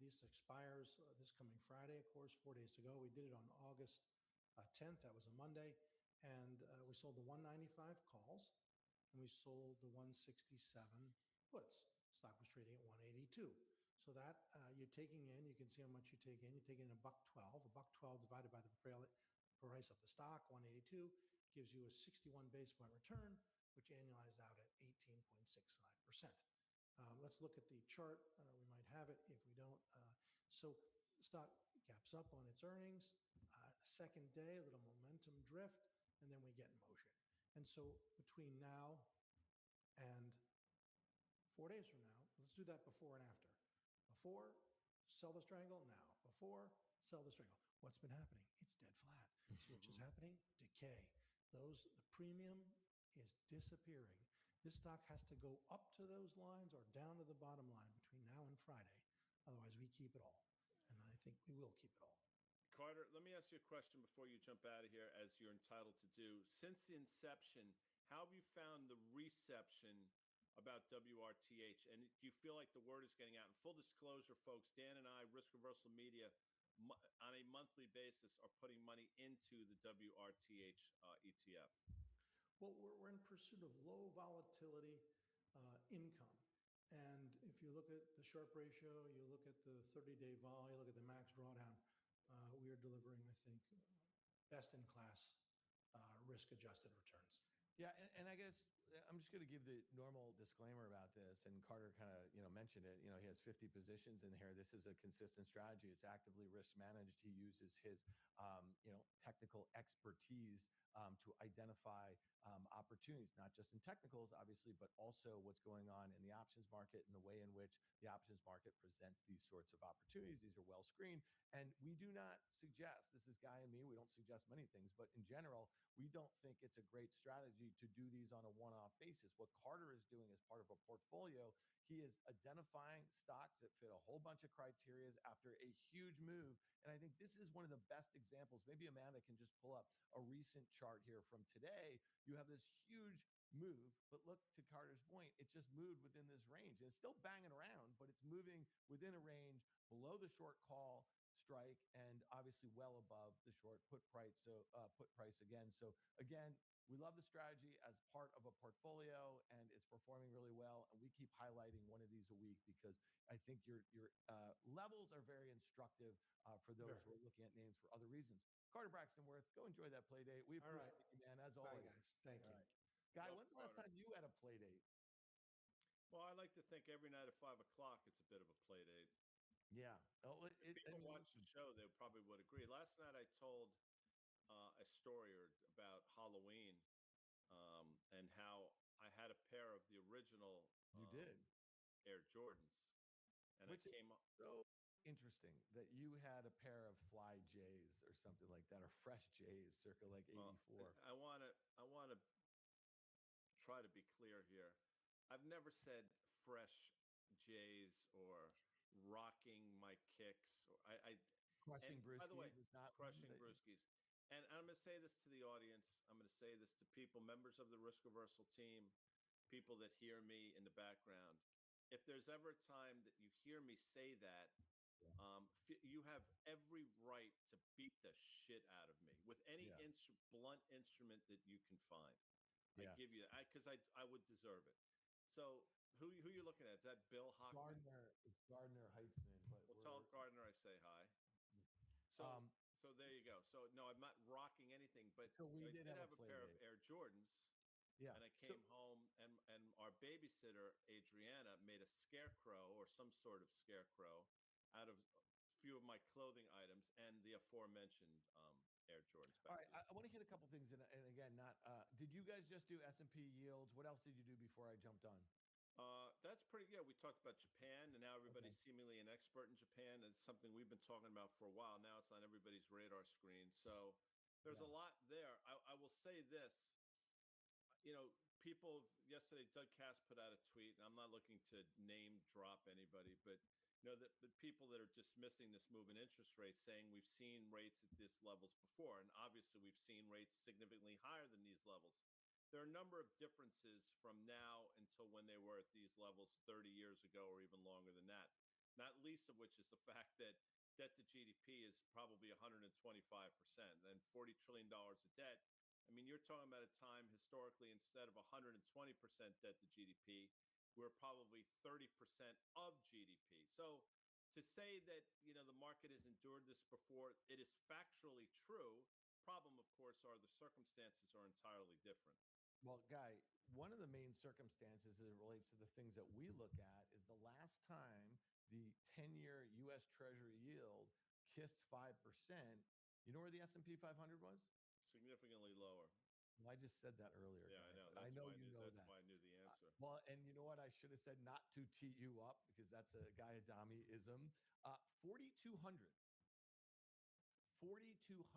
This expires this coming Friday, of course, 4 days to go. We did it on August 10th. That was a Monday. And we sold the 195 calls, and we sold the 167 puts. Stock was trading at 182. So that you're taking in, you can see how much you take in. You take in $1.12. $1.12 divided by the price of the stock, 182, gives you a 61 base point return, which annualized out at 18.69%. Let's look at the chart. We might have it. If we don't, so the stock gaps up on its earnings. Second day, a little momentum drift, and then we get in motion. And so between now and 4 days from now, let's do that before and after. Before, sell the strangle. Now, before, sell the strangle. What's been happening? It's dead flat. So which is happening? Decay. The premium is disappearing. This stock has to go up to those lines or down to the bottom line between now and Friday. Otherwise, we keep it all. And I think we will keep it all.
Carter, let me ask you a question before you jump out of here, as you're entitled to do. Since the inception, how have you found the reception about WRTH? And do you feel like the word is getting out? And full disclosure, folks, Dan and I, Risk Reversal Media, on a monthly basis, are putting money into the WRTH ETF.
Well, we're in pursuit of low volatility income. And if you look at the Sharpe ratio, you look at the 30-day vol, you look at the max drawdown, we are delivering, I think, best-in-class risk-adjusted returns.
Yeah, and I guess I'm just going to give the normal disclaimer about this, and Carter kind of mentioned it. He has 50 positions in here. This is a consistent strategy. It's actively risk managed. He uses his technical expertise to identify opportunities, not just in technicals, obviously, but also what's going on in the options market and the way in which the options market presents these sorts of opportunities. These are well screened. And we do not suggest, this is Guy and me, we don't suggest many things, but in general, we don't think it's a great strategy to do these on a one-off basis. What Carter is doing as part of a portfolio, he is identifying stocks that fit a whole bunch of criteria after a huge move. And I think this is one of the best examples. Maybe Amanda can just pull up a recent chart here from today. You have this huge move, but look, to Carter's point, it just moved within this range. And it's still banging around, but it's moving within a range below the short call strike and obviously well above the short put price. So put price again. So again, we love the strategy as part of a portfolio, and it's performing really well. And we keep highlighting one of these a week because I think your levels are very instructive for those who are looking at names for other reasons. Carter Braxton Worth, go enjoy that play date. We appreciate you, man, as always.
Bye, guys. Thank you.
Guy, when's the last time you had a play date?
Well, I like to think every night at 5 o'clock, it's a bit of a play date.
Yeah.
If people watch the show, they probably would agree. Last night I told a story about Halloween and how I had a pair of the original Air Jordans. And
Which
I came up
so interesting that you had a pair of Fly J's or something like that, or Fresh J's circa like 84.
I want to try to be clear here. I've never said Fresh J's or rocking my kicks.
Crushing
And by the way,
brewskis is not one
crushing
that-
brewskis. And I'm going to say this to the audience. I'm going to say this to people, members of the risk reversal team, people that hear me in the background. If there's ever a time that you hear me say that, you have every right to beat the shit out of me with any
Yeah.
blunt instrument that you can find. I
Yeah.
give you that because I would deserve it. So who you looking at? Is that Bill Hockman?
It's Gardner Heitzman, but
Well, tell Gardner I say hi. So
Um,
so there you go. So no, I'm not rocking anything, but
So we
I
did
did
have a
have a
play
pair of
date.
Air Jordans,
yeah.
and I came home and our babysitter Adriana made a scarecrow or some sort of scarecrow out of a few of my clothing items and the aforementioned Air Jordans.
All right, I want to hit a couple things, and again, not. Did you guys just do S&P yields? What else did you do before I jumped on?
That's pretty good. We talked about Japan, and now everybody's seemingly an expert in Japan. It's something we've been talking about for a while. Now it's on everybody's radar screen. So there's a lot there. I will say this. People yesterday, Doug Cass put out a tweet, and I'm not looking to name drop anybody, but the people that are dismissing this move in interest rates, saying we've seen rates at these levels before, and obviously we've seen rates significantly higher than these levels. There are a number of differences from now until when they were at these levels 30 years ago or even longer than that, not least of which is the fact that debt to GDP is probably 125%, and $40 trillion of debt. I mean, you're talking about a time historically, instead of 120% debt to GDP, we're probably 30% of GDP. So to say that, the market has endured this before, it is factually true. Problem, of course, are the circumstances are entirely different.
Well, Guy, one of the main circumstances as it relates to the things that we look at is the last time the 10-year U.S. Treasury yield kissed 5%. You know where the S&P 500 was?
Significantly lower.
Well, I just said that earlier.
Yeah,
Guy,
I know.
but I know you know
that's
that.
why I knew the answer.
Well, and you know what? I should have said not to tee you up because that's a Guy Adami-ism. 4,200. 4,200.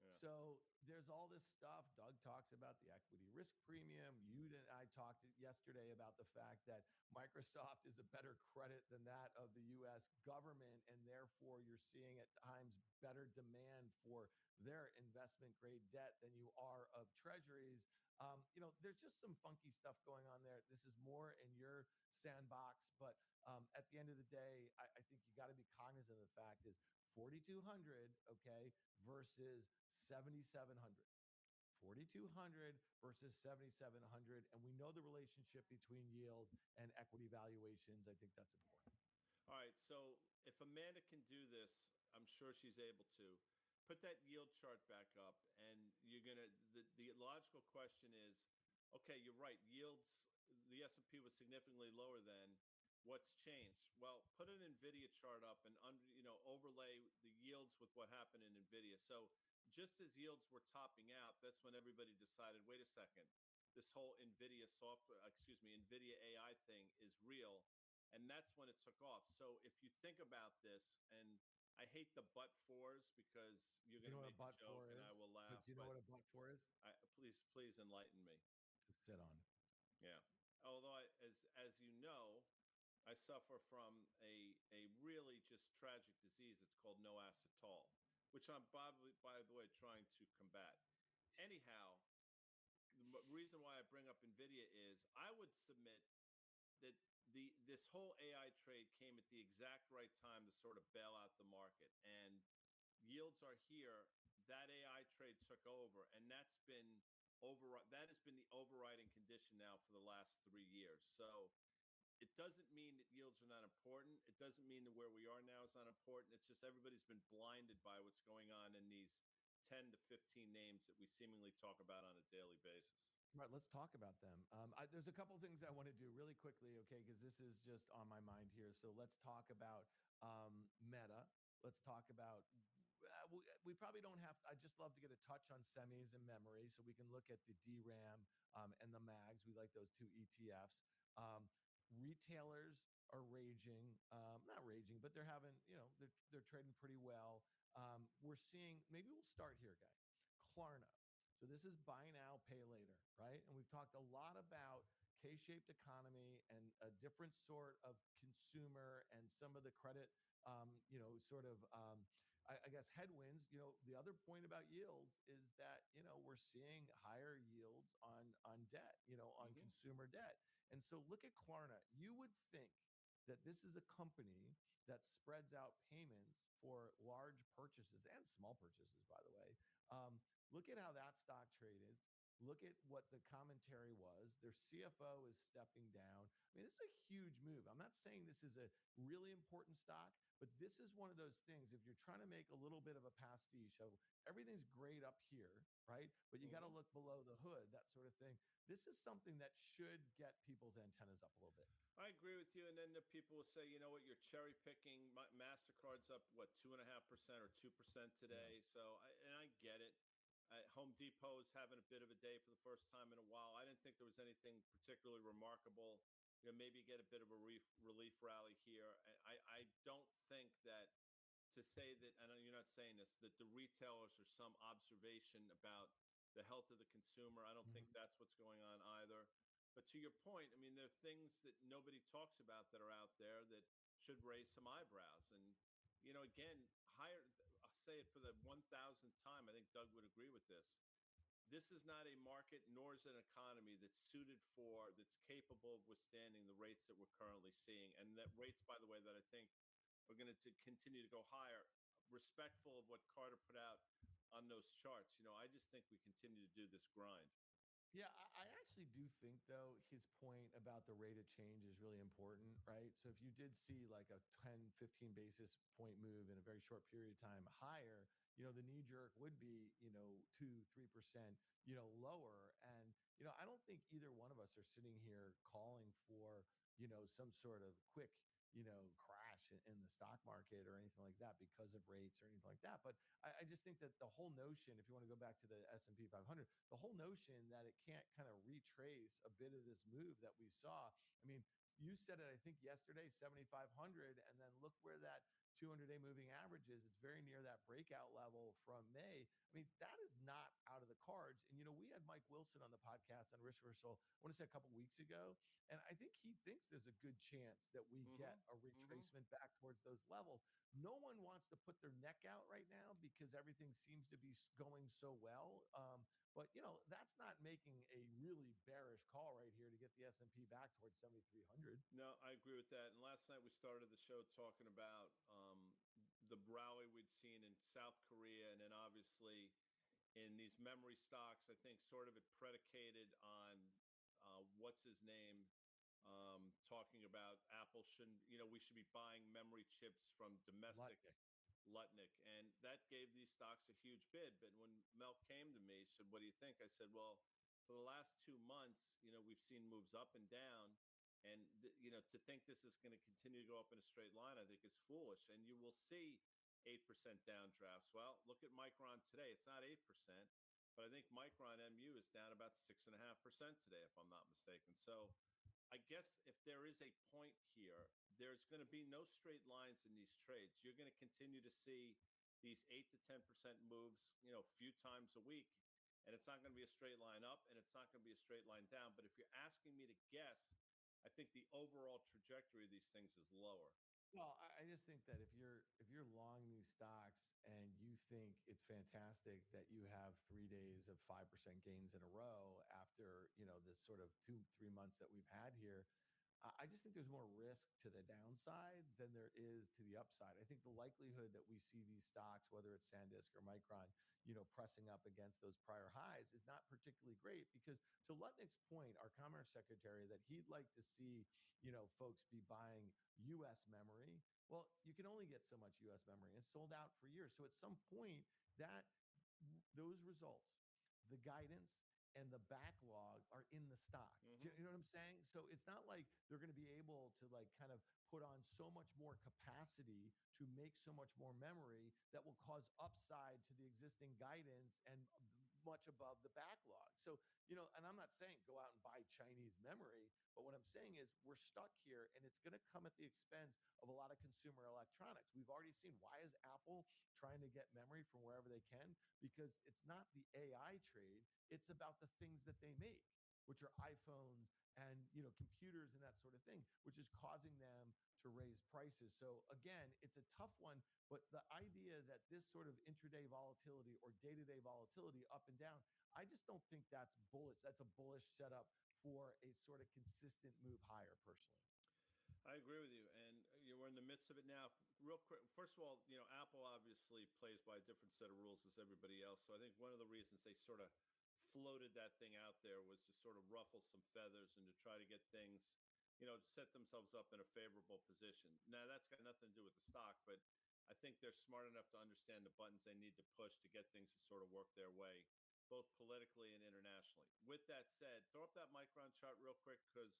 Yeah.
So there's all this stuff. Doug talks about the equity risk premium. You and I talked yesterday about the fact that Microsoft is a better credit than that of the U.S. government, and therefore you're seeing at times better demand for their investment grade debt than you are of treasuries. There's just some funky stuff going on there. This is more in your sandbox, but at the end of the day, I think you got to be cognizant of the fact is 4,200, okay, versus 7,700. 4,200 versus 7,700. And we know the relationship between yields and equity valuations. I think that's important.
All right. So if Amanda can do this, I'm sure she's able to. Put that yield chart back up, and you're gonna. The logical question is, okay, you're right. Yields, the S&P was significantly lower than. What's changed? Well, put an NVIDIA chart up and overlay the yields with what happened in NVIDIA. So just as yields were topping out, that's when everybody decided, wait a second, this whole NVIDIA AI thing is real. And that's when it took off. So if you think about this, and I hate the but fors because you're going to make a joke and I will laugh.
But you know what a but for is?
Please enlighten me.
To sit on.
Yeah. Although as you know, I suffer from a really just tragic disease. It's called no acetol, which I'm by the way trying to combat. Anyhow, the reason why I bring up NVIDIA is I would submit that this whole AI trade came at the exact right time to sort of bail out the market, and yields are here. That AI trade took over, and that has been the overriding condition now for the last 3 years. So it doesn't mean that yields are not important. It doesn't mean that where we are now is not important. It's just everybody's been blinded by what's going on in these 10 to 15 names that we seemingly talk about on a daily basis.
Right, let's talk about them. There's a couple things I want to do really quickly, okay, because this is just on my mind here. So let's talk about Meta. Let's talk about, we probably don't have, I just love to get a touch on semis and memory so we can look at the DRAM and the MAGs. We like those two ETFs. Retailers are raging, not raging, but they're having, they're trading pretty well. We're seeing, maybe we'll start here, guy. Klarna. So this is buy now, pay later, right? And we've talked a lot about K-shaped economy and a different sort of consumer and some of the credit, sort of, I guess headwinds. The other point about yields is that we're seeing higher yields on debt, on consumer debt. And so look at Klarna. You would think that this is a company that spreads out payments for large purchases and small purchases, by the way. Look at how that stock traded. Look at what the commentary was. Their CFO is stepping down. I mean, this is a huge move. I'm not saying this is a really important stock, but this is one of those things. If you're trying to make a little bit of a pastiche of everything's great up here, right? But you got to look below the hood, that sort of thing. This is something that should get people's antennas up a little bit.
I agree with you. And then the people will say, you know what, you're cherry picking. MasterCard's up, what, 2.5% or 2% today.
Yeah.
So, I get it. Home Depot is having a bit of a day for the first time in a while. I didn't think there was anything particularly remarkable. Maybe get a bit of a relief rally here. I don't think that to say that, I know you're not saying this, that the retailers are some observation about the health of the consumer. I don't think that's what's going on either. But to your point, I mean, there are things that nobody talks about that are out there that should raise some eyebrows. And, again, higher, I'll say it for the 1,000th time. I think Doug would agree with this. This is not a market, nor is it an economy that's capable of withstanding the rates that we're currently seeing. And that rates, by the way, that I think are going to continue to go higher, respectful of what Carter put out on those charts. I just think we continue to do this grind.
Yeah, I actually do think, though, his point about the rate of change is really important, right? So if you did see like a 10, 15 basis point move in a very short period of time higher, the knee jerk would be, 2-3%, lower. And, I don't think either one of us are sitting here calling for, some sort of quick, crash in the stock market or anything like that because of rates or anything like that. But I just think that the whole notion, if you want to go back to the S&P 500, the whole notion that it can't kind of retrace a bit of this move that we saw. I mean, you said it, I think yesterday, 7,500, and then look where that 200-day moving average is. It's very near that breakout level from May. I mean, that is not out of the cards. And, we had Mike Wilson on the podcast on Risk Reversal, I want to say a couple weeks ago. And I think he thinks there's a good chance that we get a retracement back towards those levels. No one wants to put their neck out right now because everything seems to be going so well. But, that's not making a really bearish call right here to get the S&P back towards 7,300.
No, I agree with that. And last night we started the show talking about the rally we'd seen in South Korea, and then obviously in these memory stocks. I think sort of it predicated on what's his name talking about Apple shouldn't, we should be buying memory chips from domestic. Lutnick. And that gave these stocks a huge bid. But when Mel came to me, he said, what do you think? I said, well, for the last 2 months, we've seen moves up and down. And, to think this is going to continue to go up in a straight line, I think is foolish. And you will see 8% downdrafts. Well, look at Micron today. It's not 8%, but I think Micron MU is down about 6.5% today, if I'm not mistaken. So I guess if there is a point here, there's going to be no straight lines in these trades. You're going to continue to see these 8 to 10% moves, a few times a week, and it's not going to be a straight line up, and it's not going to be a straight line down. But if you're asking me to guess, I think the overall trajectory of these things is lower.
Well, I just think that if you're long these stocks and you think it's fantastic that you have 3 days of 5% gains in a row after this sort of 2-3 months that we've had here, I just think there's more risk to the downside than there is to the upside. I think the likelihood that we see these stocks, whether it's SanDisk or Micron, pressing up against those prior highs is not particularly great because to Lutnick's point, our Commerce Secretary, that he'd like to see, folks be buying U.S. memory. Well, you can only get so much U.S. memory. It's sold out for years. So at some point that those results, the guidance, and the backlog are in the stock. Do you know what I'm saying? So it's not like they're going to be able to kind of put on so much more capacity to make so much more memory that will cause upside to the existing guidance and much above the backlog. So, and I'm not saying go out and buy Chinese memory, but what I'm saying is we're stuck here and it's going to come at the expense of a lot of consumer electronics. We've already seen, why is Apple trying to get memory from wherever they can? Because it's not the AI trade. It's about the things that they make, which are iPhones and computers and that sort of thing, which is causing them to raise prices. So again, it's a tough one, but the idea that this sort of intraday volatility or day-to-day volatility up and down, I just don't think that's bullish. That's a bullish setup for a sort of consistent move higher, personally.
I agree with you, and we're in the midst of it now. Real quick, first of all, Apple obviously plays by a different set of rules as everybody else. So I think one of the reasons they sort of floated that thing out there was to sort of ruffle some feathers and to try to get things, set themselves up in a favorable position. Now that's got nothing to do with the stock, but I think they're smart enough to understand the buttons they need to push to get things to sort of work their way, both politically and internationally. With that said, throw up that Micron chart real quick, because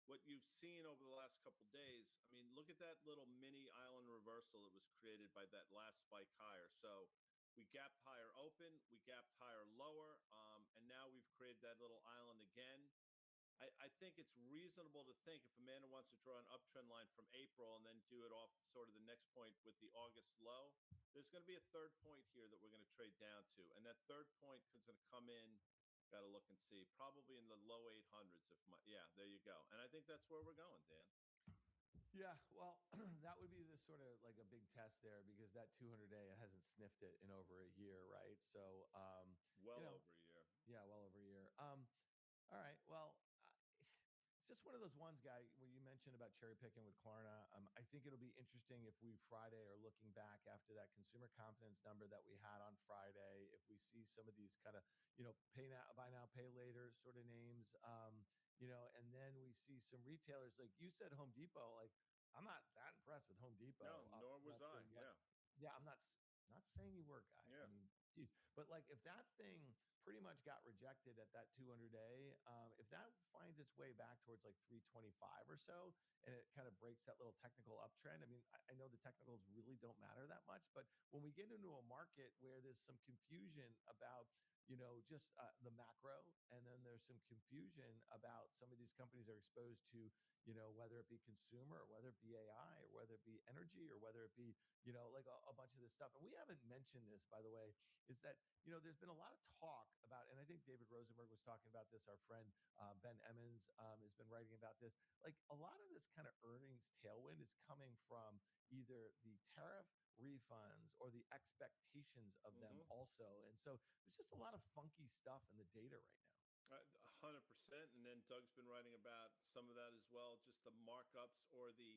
what you've seen over the last couple of days, I mean, look at that little mini island reversal that was created by that last spike higher. So we gapped higher open, we gapped higher lower, and now we've created that little island again. I think it's reasonable to think if Amanda wants to draw an uptrend line from April and then do it off sort of the next point with the August low, there's going to be a third point here that we're going to trade down to. And that third point is going to come in, got to look and see, probably in the low 800s. Yeah, there you go. And I think that's where we're going, Dan.
Yeah, well, that would be the sort of like a big test there, because that 200-day hasn't sniffed it in over a year, right? So,
over a year.
Yeah, well over a year. All right, well, it's just one of those ones, guy, where you mentioned about cherry picking with Klarna. I think it'll be interesting if we Friday are looking back after that consumer confidence number that we had on Friday, if we see some of these kind of, pay now, buy now, pay later sort of names, and then we see some retailers, like you said, Home Depot. Like, I'm not that impressed with Home Depot.
No, nor was I.
Yeah, I'm not saying you were, guy.
Yeah.
I mean, geez. But like, if that thing pretty much got rejected at that 200-day, if that finds its way back towards like 325 or so, and it kind of breaks that little technical uptrend, I mean, I know the technicals really don't matter that much, but when we get into a market where there's some confusion about just the macro, and then there's some confusion about some of these companies are exposed to, whether it be consumer or whether it be AI or whether it be energy or whether it be, like a bunch of this stuff. And we haven't mentioned this, by the way, is that, there's been a lot of talk about, and I think David Rosenberg was talking about this, our friend Ben Emmons has been writing about this, like a lot of this kind of earnings tailwind is coming from either the tariff refunds or the expectations of them also. And so there's just a lot of funky stuff in the data right now.
100%. And then Doug's been writing about some of that as well, just the markups or the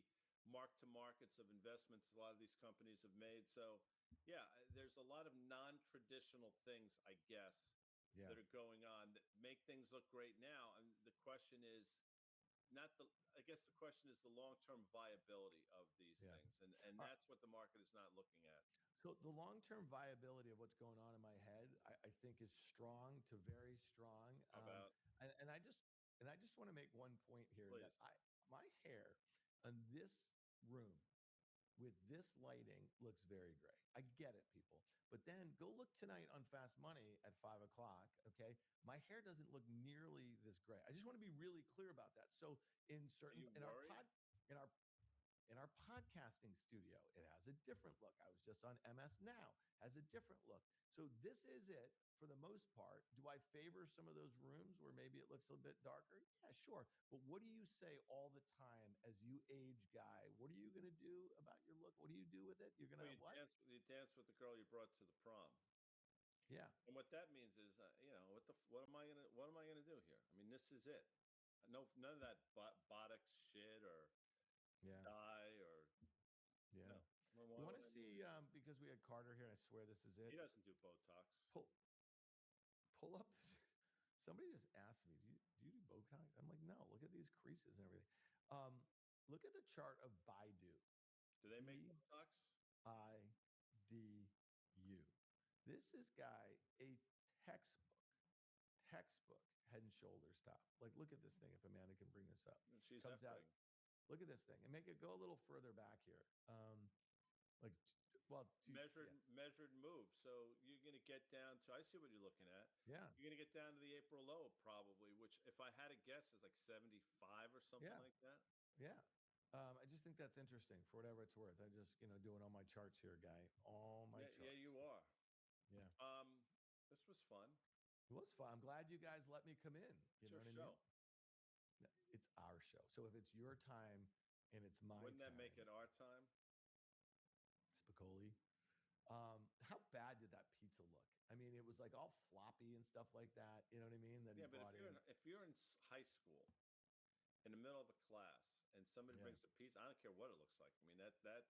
mark-to-markets of investments a lot of these companies have made. So, yeah, there's a lot of non-traditional things, I guess, that are going on that make things look great now. And the question is the question is the long-term viability of these things. And that's what the market is not looking at.
So the long-term viability of what's going on in my head, I think, is strong to very strong. And I just want to make one point here.
Please.
That my hair in this room with this lighting looks very gray. I get it, people. But then go look tonight on Fast Money at 5 o'clock. Okay, my hair doesn't look nearly this gray. I just want to be really clear about that. So in our podcasting studio, it has a different look. I was just on MS Now, has a different look. So this is it for the most part. Do I favor some of those rooms where maybe it looks a little bit darker? Yeah, sure. But what do you say all the time as you age, guy? What are you going to do about your look? What do you do with it? You're going to what?
You dance with the girl you brought to the prom.
Yeah.
And what that means is, what am I gonna do here? I mean, this is it. No, none of that Botox shit or dye or
No. You want to see, because we had Carter here, and I swear this is it.
He doesn't do Botox.
Pull up. Somebody just asked me, do you do Botox? I'm like, no, look at these creases and everything. Look at the chart of Baidu.
Do they make Botox?
IDU. This is, guy, a textbook head and shoulders top. Like, look at this thing. If Amanda can bring this up.
She's
comes out. Look at this thing and make it go a little further back here.
Measured move. So you're going to get down to, I see what you're looking at.
Yeah.
You're going to get down to the April low probably, which if I had to guess is like 75 or something like that.
Yeah. I just think that's interesting for whatever it's worth. I just, doing all my charts here, guy. All my charts.
Yeah, you are.
Yeah.
This was fun.
It was fun. I'm glad you guys let me come in. You
It's
know
your
what I
show.
mean? No, it's our show. So if it's your time and it's my
Wouldn't that
time,
make it our time?
Spicoli. How bad did that pizza look? I mean, it was like all floppy and stuff like that. You know what I mean? That he
Yeah, but
brought in.
if you're in high school, in the middle of a class, and somebody
Yeah.
brings a pizza, I don't care what it looks like. I mean, that's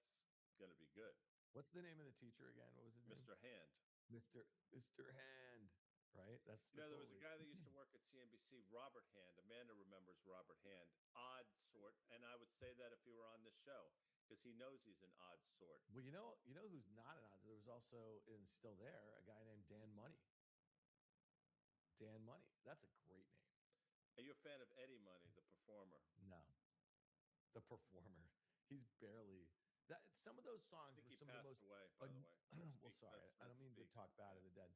going to be good.
What's the name of the teacher again? What was his name?
Mr. Hand.
Mr. Hand. Right? That's
You know, there was a
Spicoli.
guy that used to work at CNBC, Robert Hand. Amanda remembers Robert Hand. Odd sort, and I would say that if he were on this show, because he knows he's an odd sort.
Well, you know who's not an odd. There was also and still there a guy named Dan Money. Dan Money. That's a great name.
Are you a fan of Eddie Money, the performer?
No, the performer. He's barely that. Some of those
I
songs
think
were
he
some of the
passed
most.
away, by the way.
Well, sorry,
Let's
I don't mean to
speak.
talk bad of the dead.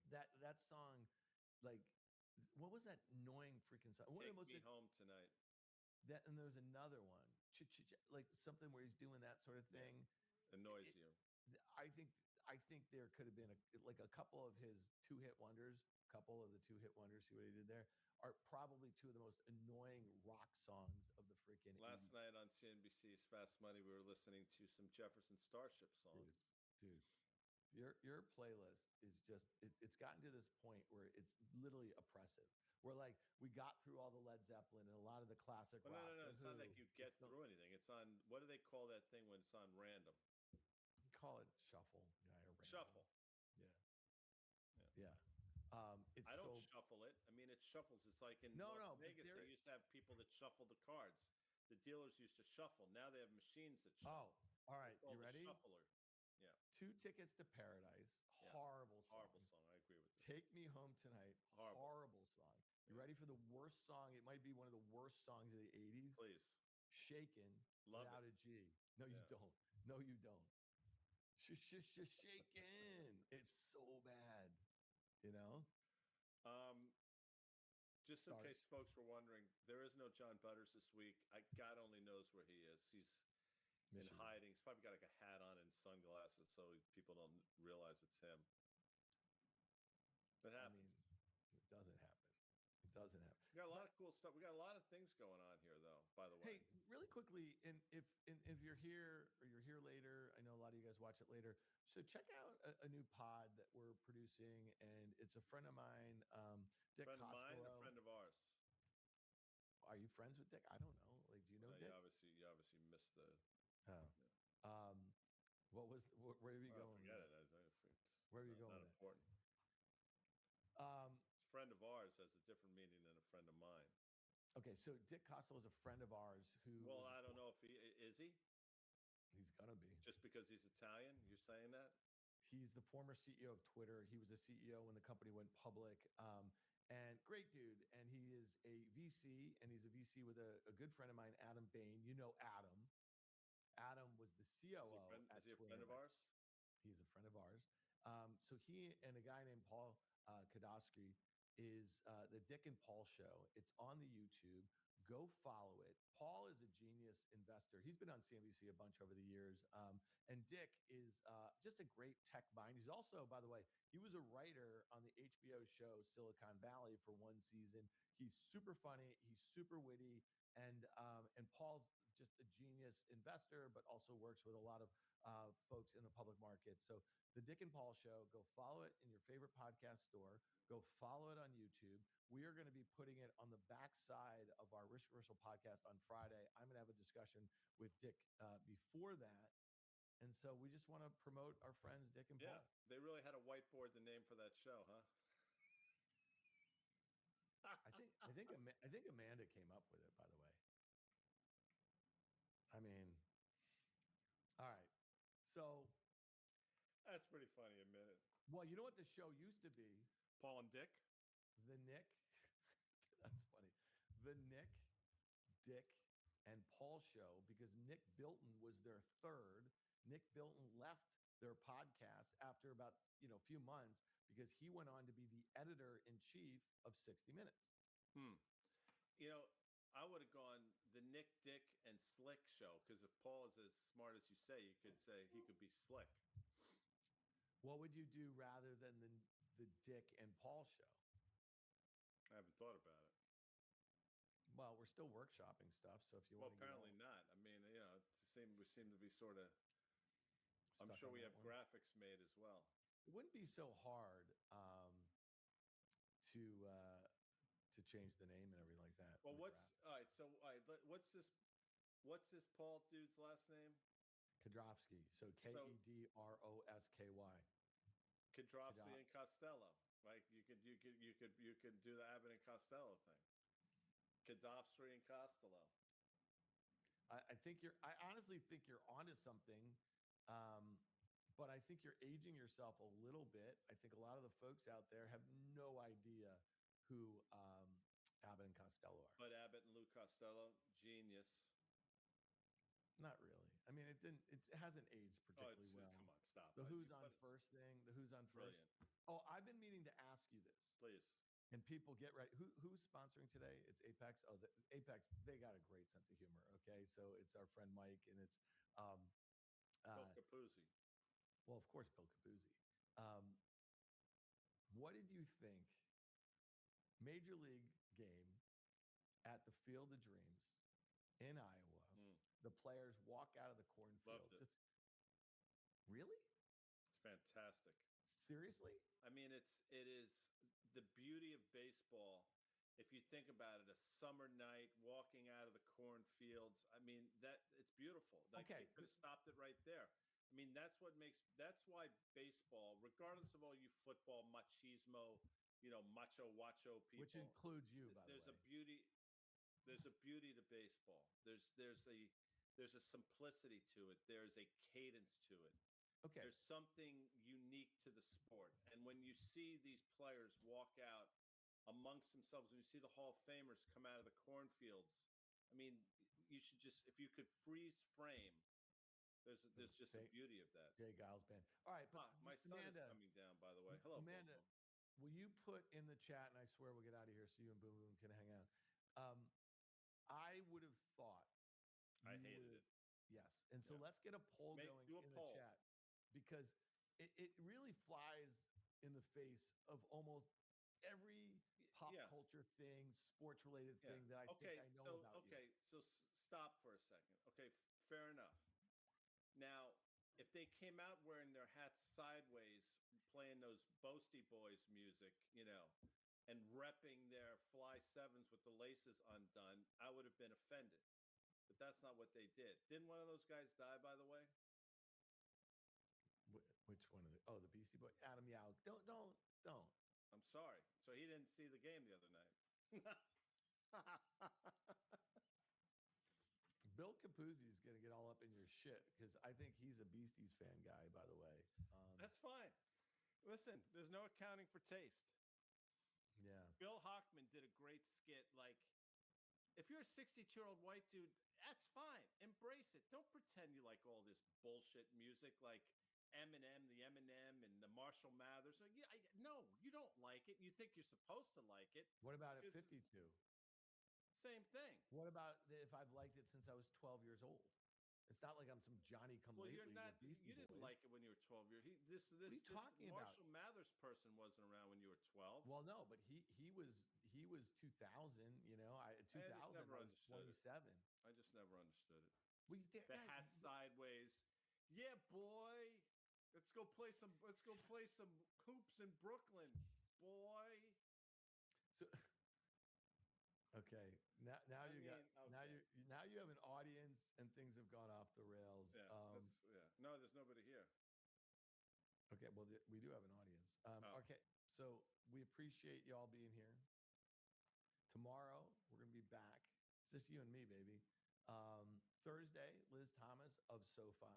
That song, like, what was that annoying freaking song? One
Take
of the most
me home tonight.
that, and there's another one, like something where he's doing that sort of
Yeah.
thing.
Annoys
It-
you.
I think there could have been a couple of his two-hit wonders. Couple of the two-hit wonders. See what he did there? Are probably two of the most annoying rock songs of the freaking
Last
80s.
night on CNBC's Fast Money, we were listening to some Jefferson Starship songs.
Dude, your playlist is just it's gotten to this point where it's literally oppressive. Where like we got through all the Led Zeppelin and a lot of the classic
Well,
rock.
no.
The
It's not
Who,
like you
the
get
Stones.
through anything. It's on, what do they call that thing when it's on random?
Call it shuffle. Yeah, or random.
Shuffle.
Yeah. It's
I don't
so
shuffle it. I mean, it shuffles. It's like in
No,
Las
no, but
Vegas,
there-
they used to have people that shuffle the cards. The dealers used to shuffle. Now they have machines that
Oh,
shuffle.
all right.
It's called
You
a
ready?
shuffler. Yeah.
2 Tickets to Paradise.
Yeah.
Horrible song.
Horrible song. I agree with this.
Take Me Home Tonight.
Horrible.
Horrible song. You
Yeah.
ready for the worst song? It might be one of the worst songs of the 80s.
Please.
Shaken
Love
without
it.
a G. No, you
Yeah.
don't. No, you don't. Shaken. It's so bad. You know?
Just in
Sorry.
case folks were wondering, there is no John Butters this week. God only knows where he is. He's in
Michigan.
hiding. He's probably got like a hat on and sunglasses so people don't realize it's him. It
I
happens.
mean, it doesn't happen. It doesn't happen.
We got a lot of cool stuff. We got a lot of things going on here, though, by the way.
Hey, really quickly, and if you're here or you're here later, I know a lot of you guys watch it later. So check out a new pod that we're producing, and it's a friend of mine, Dick
Friend of mine,
Costello.
a friend of ours.
Are you friends with Dick? I don't know. Like, do you know Dick?
You obviously missed the.
Oh. Where are you
Well,
going?
forget
with
it.
that?
It's
Where are you
not
going with that?
important. Friend of ours has a different meaning than a friend of mine.
Okay, so Dick Costello is a friend of ours who.
Well, I don't know if is he.
He's gonna be.
Just because he's Italian, you're saying that?
He's the former CEO of Twitter. He was a CEO when the company went public. And great dude. And he is a VC, and he's a VC with a good friend of mine, Adam Bain. You know Adam. Adam was the COO at
Is he a
Twitter.
friend of ours?
He's a friend of ours. So he and a guy named Paul Kadosky is the Dick and Paul Show. It's on the YouTube. Go follow it. Paul is a genius investor. He's been on CNBC a bunch over the years. And Dick is just a great tech mind. He's also, by the way, he was a writer on the HBO show Silicon Valley for one season. He's super funny. He's super witty. And Paul's just a genius investor, but also works with a lot of folks in the public market. So the Dick and Paul Show, go follow it in your favorite podcast store. Go follow it on YouTube. We are going to be putting it on the backside of our Risk Reversal podcast on Friday. I'm going to have a discussion with Dick before that. And so we just want to promote our friends, Dick and
Yeah,
Paul.
they really had a whiteboard the name for that show, huh?
I think Amanda came up with it, by the way. I mean, all right. So
That's pretty funny, admit it.
well, you know what the show used to be?
Paul and Dick?
The Nick. That's funny. The Nick, Dick, and Paul Show, because Nick Bilton was their third. Nick Bilton left their podcast after about a few months because he went on to be the editor-in-chief of 60 Minutes.
I would have gone the Nick, Dick, and Slick show, because if Paul is as smart as you say, you could say he could be slick.
What would you do rather than the Dick and Paul Show?
I haven't thought about it.
Well, we're still workshopping stuff, so if you
Well,
want to
apparently not. I mean, it's the same. We seem to be sort of. I'm sure we have graphics made as well.
It wouldn't be so hard to change the name and everything like that.
Well, all right? So, all right, what's this? What's this Paul dude's last name?
Kedrowski. So Kedrosky.
Kedrowski and Costello, right? You could do the Abbott and Costello thing. Kedrowski and Costello.
I honestly think you're onto something, but I think you're aging yourself a little bit. I think a lot of the folks out there have no idea who Abbott and Costello are.
But Abbott and Lou Costello, genius.
Not really. I mean, it hasn't aged particularly well.
Come on, stop.
The Who's on First thing. The Who's on First.
Brilliant.
Oh, I've been meaning to ask you this.
Please.
And people get ready. Who's sponsoring today? It's Apex. Oh, Apex. They got a great sense of humor. Okay, so it's our friend Mike, and it's
Bill Capuzzi.
Well, of course, Bill Capuzzi. What did you think? Major League game at the Field of Dreams in Iowa. The players walk out of the cornfield.
Loved it.
Really?
It's fantastic.
Seriously?
I mean, it is the beauty of baseball. If you think about it, a summer night walking out of the cornfields. I mean, it's beautiful. Like,
okay,
they could have stopped it right there. I mean, that's why baseball, regardless of all you football machismo, macho wacho people,
which includes you, by the way.
There's a beauty to baseball. There's a simplicity to it. There's a cadence to it.
Okay.
There's something unique to the sport. And when you see these players walk out amongst themselves, when you see the Hall of Famers come out of the cornfields, I mean, you should just, if you could freeze frame, there's just a beauty of that.
Jay Giles Band. All right. But
my son is coming down, by the way. Hello,
Amanda.
Bobo.
Will you put in the chat, and I swear we'll get out of here so you and Boom Boom can hang out. I would have thought.
I hated it.
Yes. And so let's get a poll going in the chat, because it really flies in the face of almost every pop culture thing, sports related thing that I think I know about you.
Okay, so stop for a second. Okay, fair enough. Now, if they came out wearing their hats sideways, playing those Boasty Boys music, and repping their fly sevens with the laces undone, I would have been offended. But that's not what they did. Didn't one of those guys die, by the way?
Which one of the? Oh, the Beastie Boy, Adam Yauch. Don't.
I'm sorry. So he didn't see the game the other night.
Bill Capuzzi is going to get all up in your shit because I think he's a Beasties fan guy, by the way.
That's fine. Listen, there's no accounting for taste.
Yeah.
Bill Hockman did a great skit. Like, if you're a 62-year-old white dude, that's fine. Embrace it. Don't pretend you like all this bullshit music like Eminem, the Eminem, and the Marshall Mathers. No, you don't like it. You think you're supposed to like it.
What about at 52?
Same thing.
What about if I've liked it since I was 12 years old? It's not like I'm some Johnny come lately.
You're not. You didn't like it when you were 12 years. This Marshall Mathers person wasn't around when you were 12.
Well, no, but he was 2000. 2000. I was 27.
I just never understood it.
Well,
the hat sideways. Yeah, boy. Let's go play some hoops in Brooklyn, boy.
So. Okay. Now you have an audience and things have gone off the rails.
Yeah. No, there's nobody here.
Okay. Well, we do have an audience. Okay. So we appreciate y'all being here. Tomorrow we're going to be back. It's just you and me, baby. Thursday, Liz Thomas of SoFi.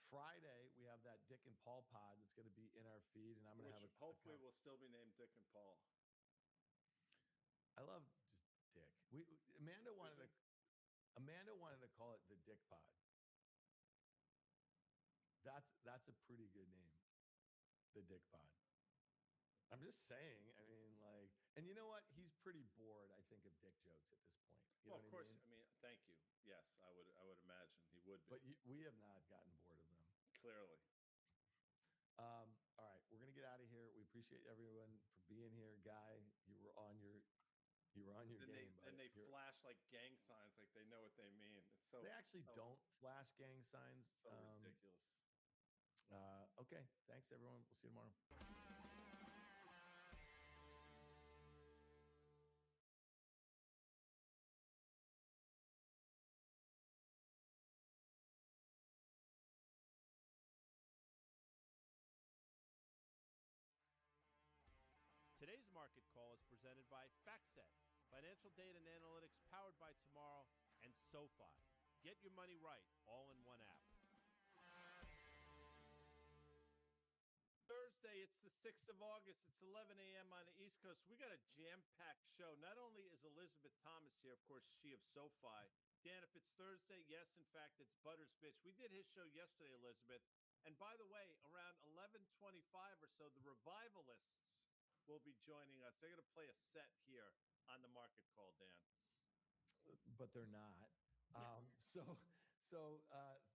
Friday, we have that Dick and Paul pod that's going to be in our feed, and I'm going to have
hopefully will still be named Dick and Paul.
I love just Dick. Amanda wanted to call it the Dick Pod. That's a pretty good name, the Dick Pod. I'm just saying. I mean, like, and you know what? He's pretty bored, I think, of dick jokes at this point. You know
of course. I mean, thank you. Yes, I would imagine he would be.
But we have not gotten bored of them.
Clearly.
All right, we're gonna get out of here. We appreciate everyone for being here, Guy. You were on your game.
Then they flash like gang signs, like they know what they mean. It's so
They actually don't flash gang signs.
so ridiculous.
Okay, thanks everyone. We'll see you tomorrow.
Today's market call is presented by FactSet, financial data and analytics powered by Tomorrow, and SoFi. Get your money right, all in one app. Thursday, it's the 6th of August. It's 11 a.m. on the East Coast. We got a jam-packed show. Not only is Elizabeth Thomas here, of course, she of SoFi. Dan, if it's Thursday, yes, in fact, it's Butters Bitch. We did his show yesterday, Elizabeth. And by the way, around 11:25 or so, the Revivalists will be joining us. They're going to play a set here on the market call, Dan.
But they're not.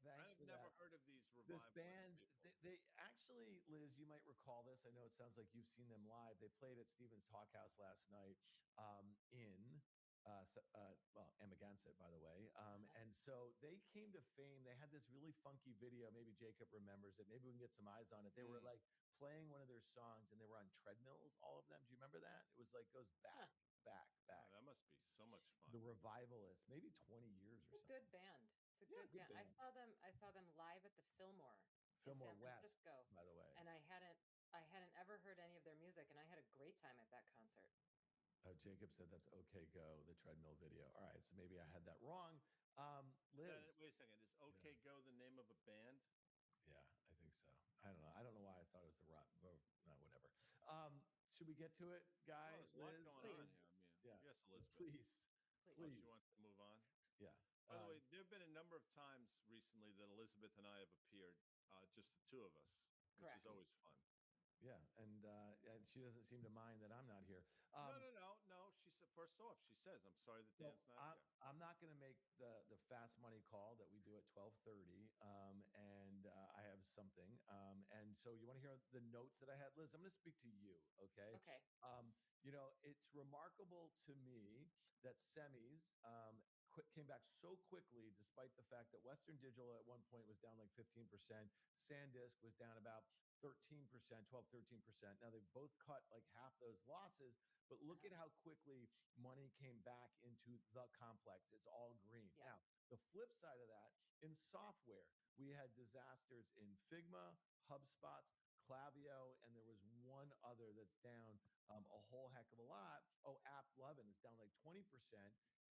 Thanks
I've
for
never
that.
heard of these
This
Revivalist
band,
people.
they actually, Liz, you might recall this. I know it sounds like you've seen them live. They played at Stevens Talkhouse last night Amagansett, by the way. And so they came to fame. They had this really funky video. Maybe Jacob remembers it. Maybe we can get some eyes on it. They were like playing one of their songs and they were on treadmills, all of them. Do you remember that? It was like goes back.
Oh, that must be so much fun.
The Revivalists, maybe 20 years or
It's a
something.
good band. It's a good band. I saw them live at the Fillmore in San
West,
Francisco,
by the way.
and I hadn't ever heard any of their music, and I had a great time at that concert.
Jacob said that's OK Go, the treadmill video. All right, so maybe I had that wrong. Liz,
wait a second. Is OK Go the name of a band?
Yeah, I think so. I don't know. I don't know why I thought it was the rock. Well, not whatever. Should we get to it, Guy?
There's a lot going on here. I mean,
yeah.
Yes, Elizabeth.
Please.
She wants to move on.
Yeah.
By the way, there have been a number of times recently that Elizabeth and I have appeared, just the two of us, which is always fun.
Yeah, and she doesn't seem to mind that I'm not here.
No. She said, first off, she says, "I'm sorry that Dan's not here."
I'm not going to make the fast money call that we do at 12:30, and I have something. And so you want to hear the notes that I had, Liz? I'm going to speak to you, okay?
Okay.
It's remarkable to me that semis came back so quickly, despite the fact that Western Digital at one point was down like 15%. SanDisk was down about 13%, 12, 13%. Now they've both cut like half those losses, but look at how quickly money came back into the complex. It's all green.
Yeah.
Now, the flip side of that, in software, we had disasters in Figma, HubSpot, Klaviyo, and there was one other that's down a whole heck of a lot. Oh, App11 is down like 20%,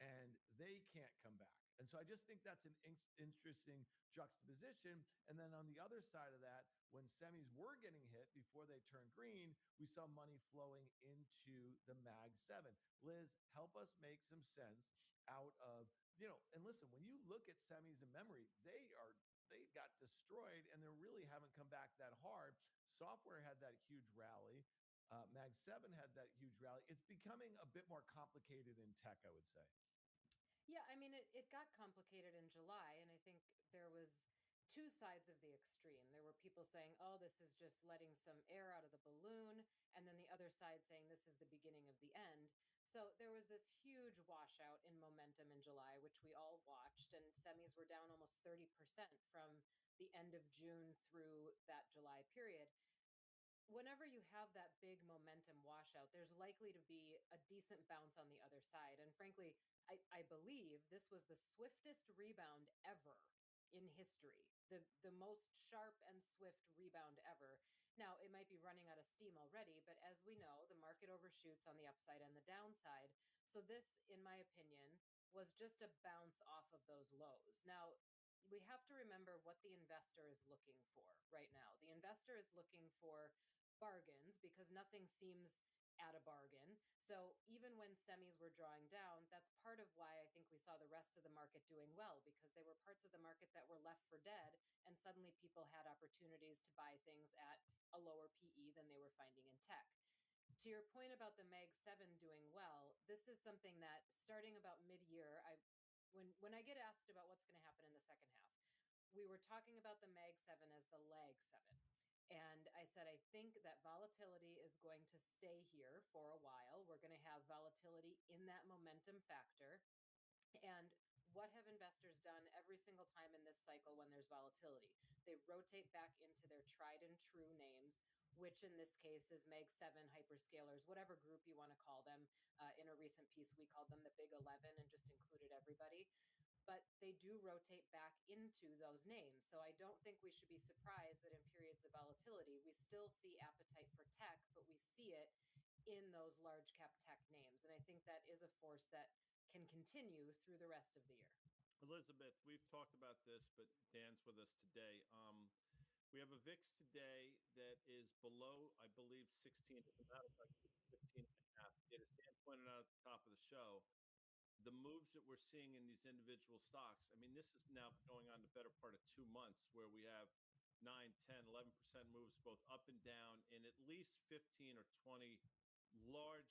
and they can't come back. And so I just think that's an interesting juxtaposition. And then on the other side of that, when semis were getting hit before they turned green, we saw money flowing into the Mag 7. Liz, help us make some sense out of, and listen, when you look at semis and memory, they got destroyed and they really haven't come back that hard. Software had that huge rally. Mag 7 had that huge rally. It's becoming a bit more complicated in tech, I would say.
Yeah, I mean, it got complicated in July, and I think there was two sides of the extreme. There were people saying, oh, this is just letting some air out of the balloon, and then the other side saying this is the beginning of the end. So there was this huge washout in momentum in July, which we all watched, and semis were down almost 30% from the end of June through that July period. Whenever you have that big momentum washout, there's likely to be a decent bounce on the other side. And frankly, I believe this was the swiftest rebound ever in history, the most sharp and swift rebound ever. Now, it might be running out of steam already, but as we know, the market overshoots on the upside and the downside. So this, in my opinion, was just a bounce off of those lows. Now, we have to remember what the investor is looking for right now. The investor is looking for bargains because nothing seems at a bargain. So even when semis were drawing down, that's part of why I think we saw the rest of the market doing well, because there were parts of the market that were left for dead, and suddenly people had opportunities to buy things at a lower PE than they were finding in tech. To your point about the Mag 7 doing well, this is something that starting about mid-year, when I get asked about what's going to happen in the second half, we were talking about the Mag 7 as the lag 7. And I said, I think that volatility is going to stay here for a while. We're going to have volatility in that momentum factor. And what have investors done every single time in this cycle when there's volatility? They rotate back into their tried and true names, which in this case is Meg 7 hyperscalers, whatever group you want to call them. In a recent piece, we called them the Big 11 and just included everybody. But they do rotate back into those names. So I don't think we should be surprised that in periods of volatility, we still see appetite for tech, but we see it in those large cap tech names. And I think that is a force that can continue through the rest of the year.
Elizabeth, we've talked about this, but Dan's with us today. We have a VIX today that is below, I believe, 16. As a matter of fact, 15 and a half. Yet, as Dan pointed out at the top of the show, the moves that we're seeing in these individual stocks, I mean, this is now going on the better part of 2 months where we have 9, 10, 11% moves both up and down in at least 15 or 20 large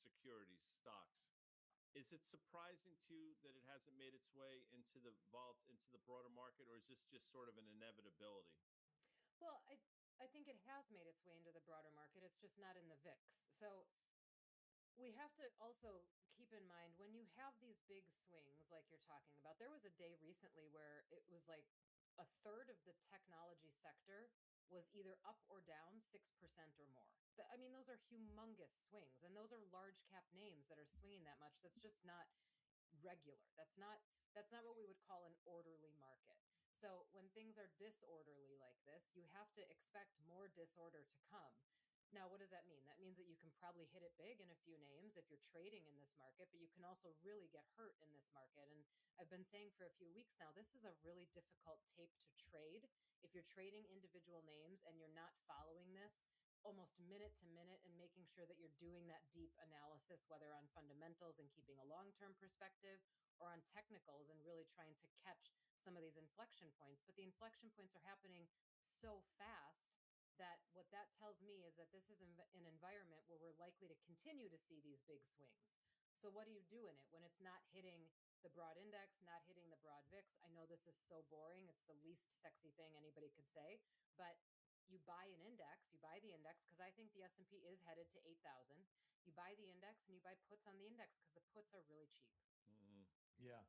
securities stocks. Is it surprising to you that it hasn't made its way into the broader market, or is this just sort of an inevitability?
Well, I think it has made its way into the broader market. It's just not in the VIX. So we have to also keep in mind when you have these big swings like you're talking about, there was a day recently where it was like a third of the technology sector was either up or down 6% or more. I mean, those are humongous swings, and those are large cap names that are swinging that much. That's just not regular. That's not what we would call an orderly market. So when things are disorderly like this, you have to expect more disorder to come. Now, what does that mean? That means that you can probably hit it big in a few names if you're trading in this market, but you can also really get hurt in this market. And I've been saying for a few weeks now, this is a really difficult tape to trade. If you're trading individual names and you're not following this almost minute to minute and making sure that you're doing that deep analysis, whether on fundamentals and keeping a long-term perspective or on technicals and really trying to catch some of these inflection points. But the inflection points are happening so fast that what that tells me is that this is an environment where we're likely to continue to see these big swings. So what do you do in it when it's not hitting the broad index, not hitting the broad VIX? I know this is so boring. It's the least sexy thing anybody could say, but you buy an index, you buy the index because I think the S&P is headed to 8,000. You buy the index and you buy puts on the index because the puts are really cheap.
Mm-hmm.
Yeah.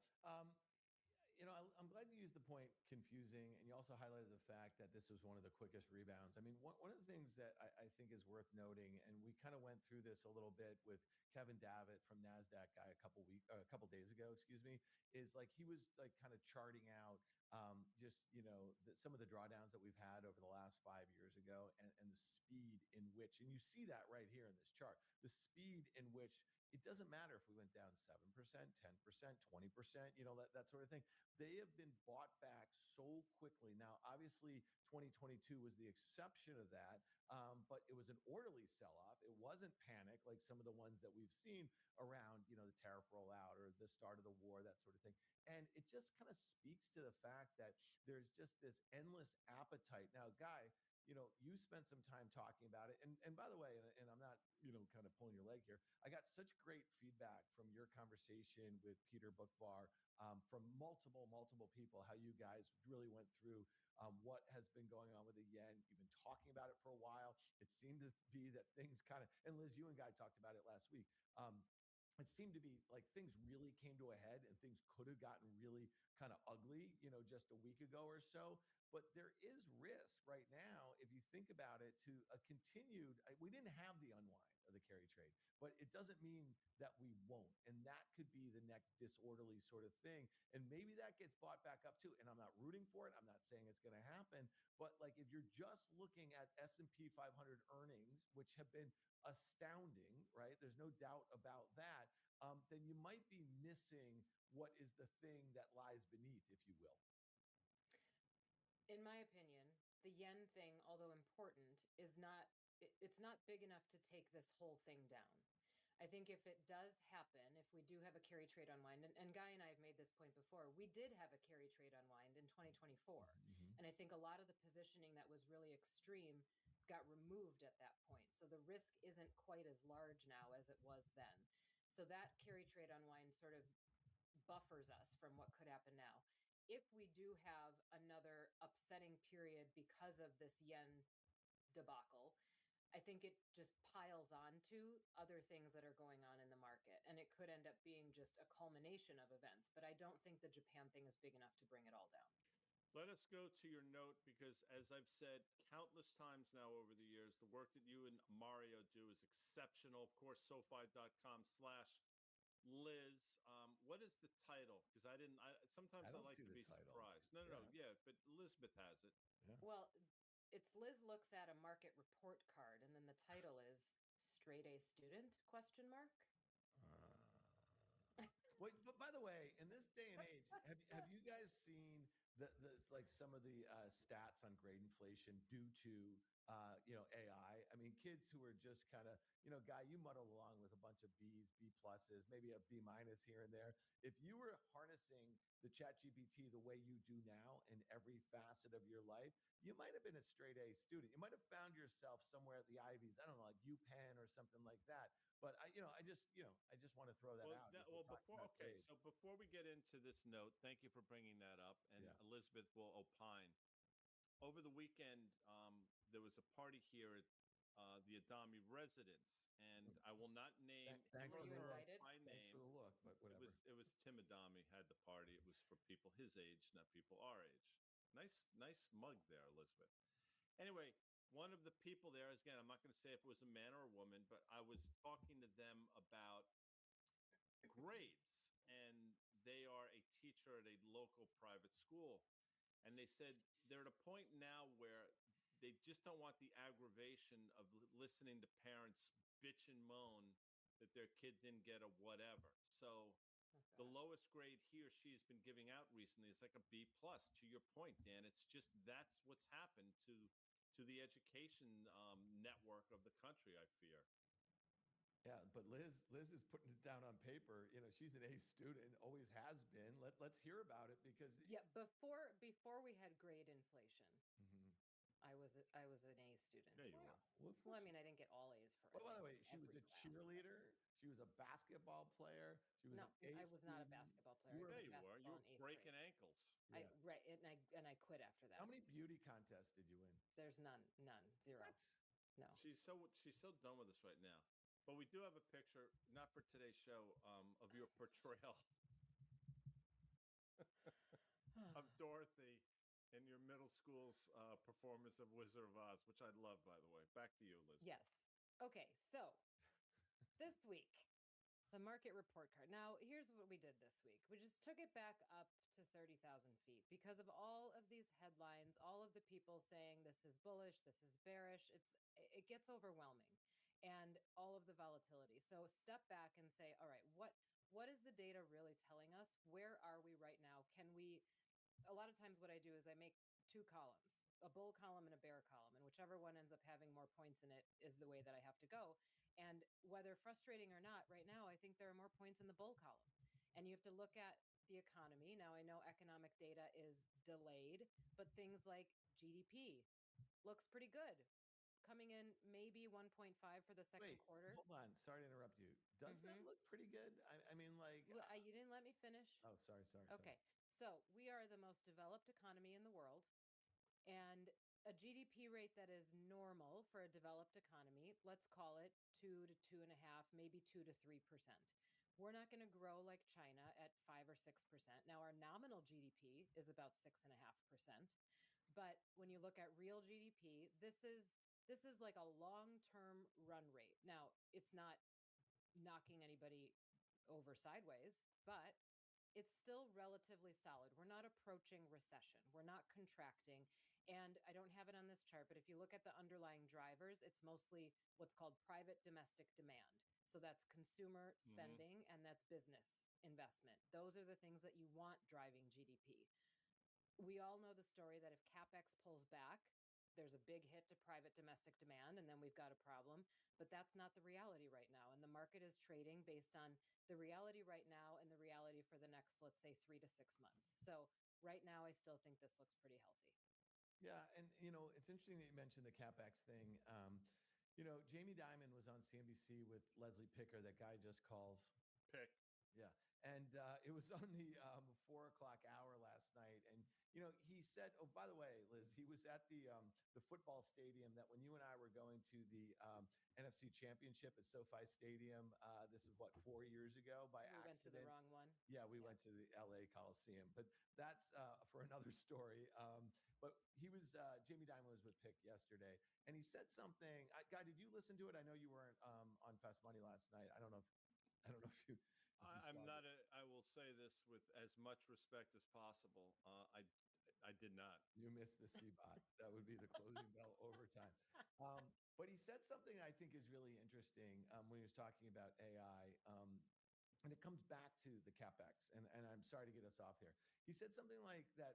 I'm glad you used the point confusing, and you also highlighted the fact that this was one of the quickest rebounds. I mean, one of the things that I think is worth noting, and we kind of went through this a little bit with Kevin Davitt from NASDAQ guy a couple days ago, is like he was like kind of charting out some of the drawdowns that we've had over the last 5 years ago, and the speed in which, and you see that right here in this chart, the speed in which it doesn't matter if we went down 7%, 10%, 20%, that sort of thing. They have been bought back so quickly. Now, obviously, 2022 was the exception of that, but it was an orderly sell-off. It wasn't panic like some of the ones that we've seen around, the tariff rollout or the start of the war, that sort of thing. And it just kind of speaks to the fact that there's just this endless appetite. Now, Guy, you spent some time talking about it. And by the way, and I'm not, kind of pulling your leg here, I got such great feedback from your conversation with Peter Bookvar, from multiple people, how you guys really went through what has been going on with the yen. You've been talking about it for a while. It seemed to be that things kind of, and Liz, you and Guy talked about it last week. It seemed to be like things really came to a head and things could have gotten really kind of ugly, just a week ago or so. But there is risk right now, if you think about it, to a continued, we didn't have the unwind of the carry trade, but it doesn't mean that we won't. And that could be the next disorderly sort of thing. And maybe that gets bought back up too. And I'm not rooting for it. I'm not saying it's going to happen. But like if you're just looking at S&P 500 earnings, which have been astounding, right? There's no doubt about that. Then you might be missing what is the thing that lies beneath, if you will.
In my opinion, the yen thing, although important, it's not big enough to take this whole thing down. I think if it does happen, if we do have a carry trade unwind, and Guy and I have made this point before, we did have a carry trade unwind in 2024.
Mm-hmm.
And I think a lot of the positioning that was really extreme got removed at that point. So the risk isn't quite as large now as it was then. So that carry trade unwind sort of buffers us from what could happen now. If we do have another upsetting period because of this yen debacle, I think it just piles on to other things that are going on in the market. And it could end up being just a culmination of events. But I don't think the Japan thing is big enough to bring it all down.
Let us go to your note because, as I've said countless times now over the years, the work that you and Mario do is exceptional. Of course, SoFi.com/Liz. What is the title? Because sometimes I
don't
like
see
to
the
be
title.
surprised. No, yeah, but Elizabeth has it.
Well, it's Liz looks at a market report card, and then the title is Straight A Student, question mark.
Wait, but by the way, in this day and age, have you guys seen the like some of the stats on grade inflation due to AI? I mean, kids who are just kind of Guy, you muddle along with a bunch of B's, B pluses, maybe a B minus here and there. If you were harnessing the Chat GPT the way you do now in every facet of your life, you might have been a straight A student. You might have found yourself somewhere at the Ivies, I don't know, like UPenn or something like that. But I just want to throw that out.
So before we get into this note, thank you for bringing that up, and Elizabeth will opine. Over the weekend, there was a party here at the Adami residence, and I will not name
Thanks
him
for
or
the
her
look.
by
Thanks
name.
for the look, but whatever.
It was Tim Adami had the party. It was for people his age, not people our age. Nice mug there, Elizabeth. Anyway, one of the people there, again, I'm not going to say if it was a man or a woman, but I was talking to them about grades, and they are a teacher at a local private school. And they said they're at a point now where they just don't want the aggravation of listening to parents bitch and moan that their kid didn't get a whatever. So the lowest grade he or she's been giving out recently is like a B plus. To your point, Dan, it's just that's what's happened to the education network of the country, I fear.
Yeah, but Liz is putting it down on paper. She's an A student, always has been. Let's hear about it because
Before we had grade inflation, I was an A student.
Yeah, you were.
Well, I mean, I didn't get all A's for.
Well, by the way, she was
every
a
class,
cheerleader. She was a basketball player. She was
No,
an A
I was not a
student.
basketball player.
Yeah,
I played
you were. You
basketball
were
in 8th
breaking
grade.
ankles.
And I quit after that.
How many beauty contests did you win?
There's none, zero.
What?
No.
She's so done with us right now. But we do have a picture, not for today's show, of your portrayal of Dorothy in your middle school's performance of Wizard of Oz, which I love, by the way. Back to you, Liz.
Yes. Okay, so this week, the market report card. Now, here's what we did this week. We just took it back up to 30,000 feet because of all of these headlines, all of the people saying this is bullish, this is bearish. It gets overwhelming, and all of the volatility. So step back and say, all right, what is the data really telling us? Where are we right now? A lot of times what I do is I make two columns, a bull column and a bear column, and whichever one ends up having more points in it is the way that I have to go. And whether frustrating or not, right now, I think there are more points in the bull column. And you have to look at the economy. Now, I know economic data is delayed, but things like GDP looks pretty good. Coming in maybe 1.5 for the second quarter.
Hold on. Sorry to interrupt you. Does that look pretty good? I mean, like...
Well, you didn't let me finish.
Oh, sorry.
Okay. So we are the most developed economy in the world. And a GDP rate that is normal for a developed economy, let's call it 2 to 2.5, maybe 2 to 3%. We're not going to grow like China at 5 or 6%. Now, our nominal GDP is about 6.5%. But when you look at real GDP, this is like a long-term run rate. Now, it's not knocking anybody over sideways, but it's still relatively solid. We're not approaching recession. We're not contracting. And I don't have it on this chart, but if you look at the underlying drivers, it's mostly what's called private domestic demand. So that's consumer spending and that's business investment. Those are the things that you want driving GDP. We all know the story that if CapEx pulls back, there's a big hit to private domestic demand, and then we've got a problem. But that's not the reality right now. And the market is trading based on the reality right now and the reality for the next, let's say, 3 to 6 months. So right now, I still think this looks pretty healthy.
Yeah, and it's interesting that you mentioned the CapEx thing. Jamie Dimon was on CNBC with Leslie Picker, that guy just calls
Pick.
Yeah. And it was on the 4 o'clock hour last night. And, he said, oh, by the way, Liz, he was at the football stadium that when you and I were going to the NFC Championship at SoFi Stadium. This is what, 4 years ago by
We went to the
accident.
wrong one.
Yeah, we went to the LA Coliseum, but that's for another story. But he was Jamie Dimon was with Pick yesterday, and he said something. Guy, did you listen to it? I know you weren't on Fast Money last night. I don't know if you.
I'm not. I will say this with as much respect as possible. I did not.
You missed the CBOT. That would be the closing bell overtime. But he said something I think is really interesting when he was talking about AI. And it comes back to the CapEx. And I'm sorry to get us off here. He said something like that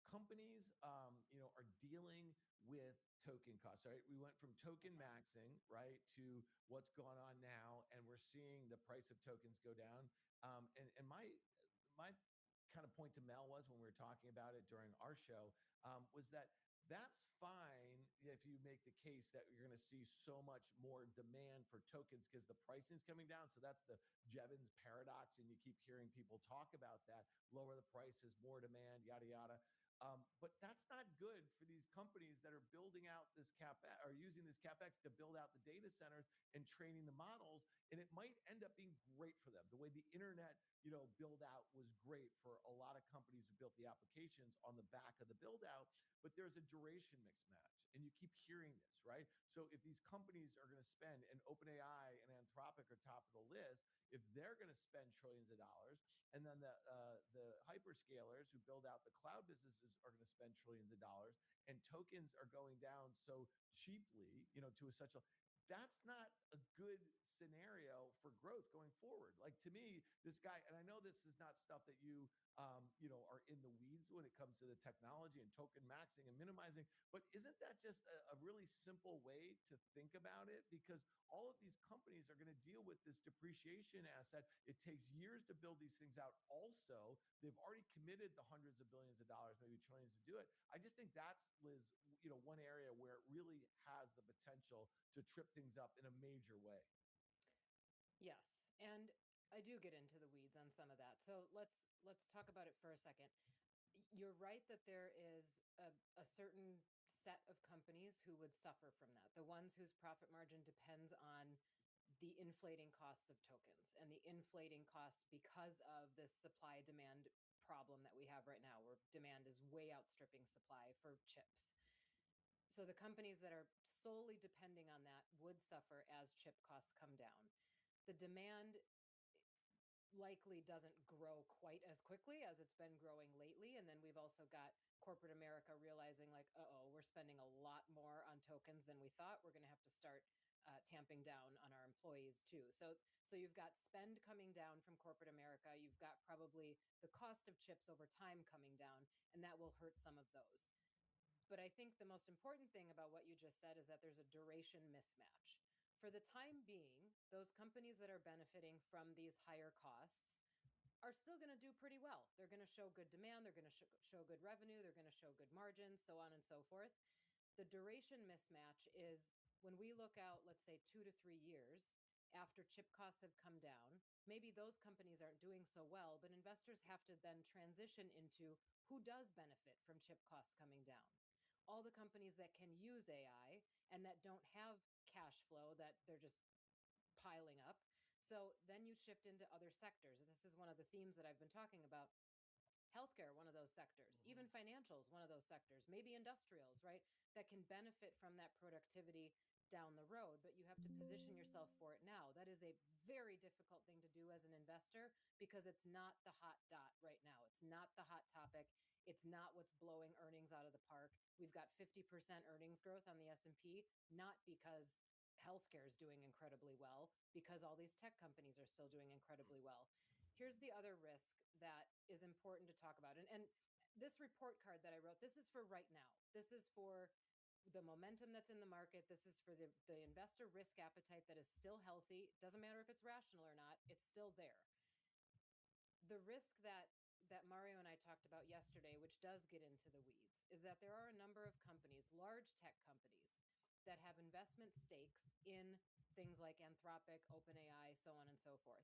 companies, are dealing with token costs, right? We went from token maxing, right, to what's going on now, and we're seeing the price of tokens go down. And my kind of point to Mel was when we were talking about it during our show, was that that's fine if you make the case that you're going to see so much more demand for tokens because the pricing is coming down. So that's the Jevons paradox, and you keep hearing people talk about that: lower the prices, more demand, yada yada. But that's not good for these companies that are building out this CapEx or using this CapEx to build out the data centers and training the models. And it might end up being great for them. The way the internet, build out was great for a lot of companies who built the applications on the back of the build out, but there's a duration mismatch. And you keep hearing this, right? So if these companies are going to spend, and OpenAI and Anthropic are top of the list, if they're going to spend trillions of dollars, and then the hyperscalers who build out the cloud businesses are going to spend trillions of dollars, and tokens are going down so cheaply, to such a, that's not a good scenario for growth going forward. Like, to me, this guy, and I know this is not stuff that you are in the weeds when it comes to the technology and token maxing and minimizing, but isn't that just a really simple way to think about it? Because all of these companies are going to deal with this depreciation asset. It takes years to build these things out. Also, they've already committed the hundreds of billions of dollars, maybe trillions, to do it. I just think that's, Liz, one area where it really has the potential to trip things up in a major way.
Yes, and I do get into the weeds on some of that. So let's talk about it for a second. You're right that there is a certain set of companies who would suffer from that. The ones whose profit margin depends on the inflating costs of tokens and the inflating costs because of this supply demand problem that we have right now, where demand is way outstripping supply for chips. So the companies that are solely depending on that would suffer as chip costs come down. The demand likely doesn't grow quite as quickly as it's been growing lately. And then we've also got corporate America realizing, like, we're spending a lot more on tokens than we thought. We're going to have to start tamping down on our employees too. So you've got spend coming down from corporate America. You've got probably the cost of chips over time coming down, and that will hurt some of those. But I think the most important thing about what you just said is that there's a duration mismatch. For the time being, those companies that are benefiting from these higher costs are still going to do pretty well. They're going to show good demand. They're going to show good revenue. They're going to show good margins, so on and so forth. The duration mismatch is when we look out, let's say 2 to 3 years after chip costs have come down, maybe those companies aren't doing so well, but investors have to then transition into who does benefit from chip costs coming down. All the companies that can use AI and that don't have cash flow, that they're just piling up. So then you shift into other sectors. This is one of the themes that I've been talking about. Healthcare, one of those sectors, even financials, one of those sectors, maybe industrials, right? That can benefit from that productivity down the road, but you have to position yourself for it now. That is a very difficult thing to do as an investor because it's not the hot dot right now. It's not the hot topic. It's not what's blowing earnings out of the park. We've got 50% earnings growth on the S&P, not because healthcare is doing incredibly well, because all these tech companies are still doing incredibly well. Here's the other risk that is important to talk about. And this report card that I wrote, this is for right now. This is for the momentum that's in the market. This is for the investor risk appetite that is still healthy. Doesn't matter if it's rational or not, it's still there. The risk that Mario and I talked about yesterday, which does get into the weeds, is that there are a number of companies, large tech companies, that have investment stakes in things like Anthropic, OpenAI, so on and so forth.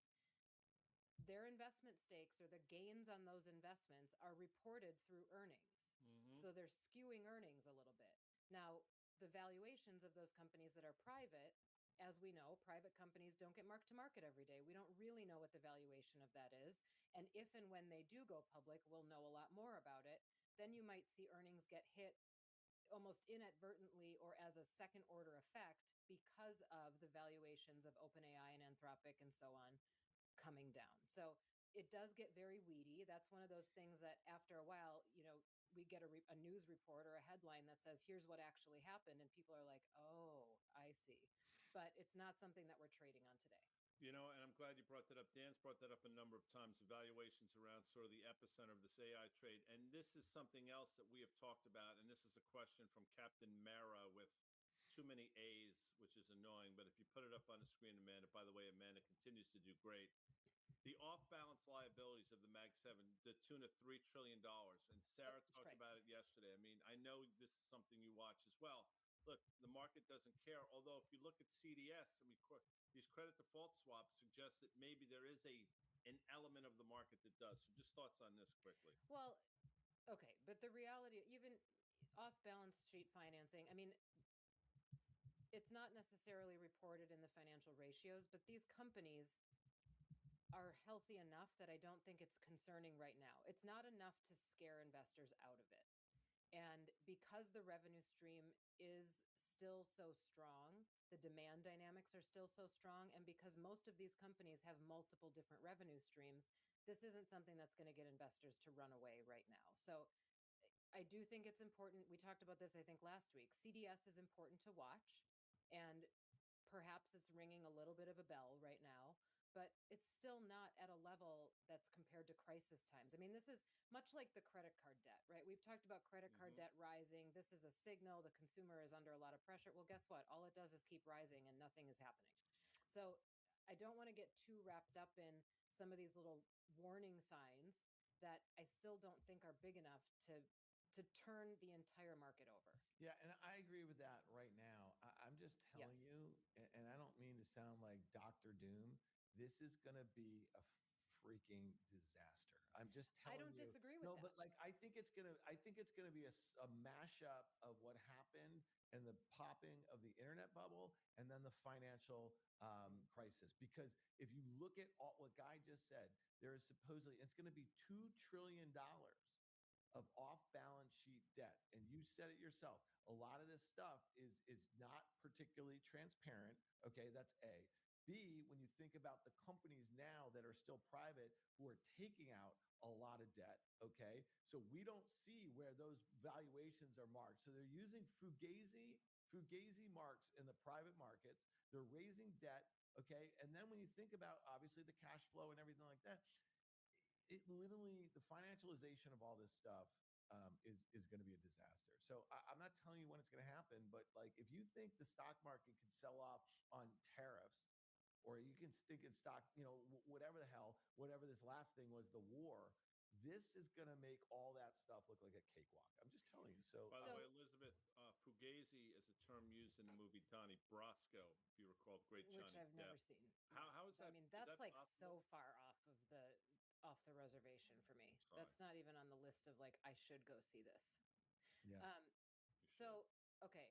Their investment stakes or the gains on those investments are reported through earnings. So they're skewing earnings a little bit. Now, the valuations of those companies that are private as we know, private companies don't get marked to market every day. We don't really know what the valuation of that is. And if and when they do go public, we'll know a lot more about it. Then you might see earnings get hit almost inadvertently or as a second order effect because of the valuations of OpenAI and Anthropic and so on coming down. So it does get very weedy. That's one of those things that after a while, we get a news report or a headline that says, here's what actually happened. And people are like, oh, I see. But it's not something that we're trading on today.
And I'm glad you brought that up. Dan's brought that up a number of times, evaluations around sort of the epicenter of this AI trade. And this is something else that we have talked about. And this is a question from Captain Mara with too many A's, which is annoying. But if you put it up on the screen, Amanda, by the way, Amanda continues to do great. The off-balance liabilities of the Mag 7, the tune of $3 trillion. And Sarah talked about it yesterday. I mean, I know this is something you watch as well. Look, the market doesn't care. Although if you look at CDS, these credit default swaps suggest that maybe there is an element of the market that does. So just thoughts on this quickly.
Well, okay, but the reality, even off-balance sheet financing, I mean, it's not necessarily reported in the financial ratios, but these companies are healthy enough that I don't think it's concerning right now. It's not enough to scare investors out of it. And because the revenue stream is still so strong, the demand dynamics are still so strong, and because most of these companies have multiple different revenue streams, this isn't something that's going to get investors to run away right now. So I do think it's important. We talked about this, I think, last week. CDS is important to watch, and perhaps it's ringing a little bit of a bell right now, but it's still not at a level that's compared to crisis times. I mean, this is much like the credit card debt, right? We've talked about credit card debt rising. This is a signal the consumer is under a lot of pressure. Well, guess what? All it does is keep rising and nothing is happening. So I don't want to get too wrapped up in some of these little warning signs that I still don't think are big enough to turn the entire market over.
Yeah, and I agree with that right now. I'm just telling
Yes.
you, and I don't mean to sound like Dr. Doom, this is going to be a freaking disaster. I'm just telling you.
I don't disagree with
No,
that.
but like I think it's going to be a mashup of what happened and the popping of the internet bubble and then the financial crisis. Because if you look at what Guy just said, there is supposedly it's going to be $2 trillion of off-balance sheet debt. And you said it yourself. A lot of this stuff is not particularly transparent. Okay, that's A. B, when you think about the companies now that are still private who are taking out a lot of debt, okay? So we don't see where those valuations are marked. So they're using fugazi marks in the private markets. They're raising debt, okay? And then when you think about obviously the cash flow and everything like that, it literally, the financialization of all this stuff is going to be a disaster. So I'm not telling you when it's going to happen, but like if you think the stock market could sell off on tariffs, or you can think in stock, whatever the hell, whatever this last thing was, the war, this is going to make all that stuff look like a cakewalk. I'm just telling you. So,
by the way, Elizabeth, fugazi is a term used in the movie Donnie Brasco, if you recall, great
Which
Johnny
I've
Depp.
never seen.
How is that?
I mean,
is
that's
that
like
possible?
so far off the reservation for me.
Sorry.
That's not even on the list of like I should go see this.
yeah.
So okay,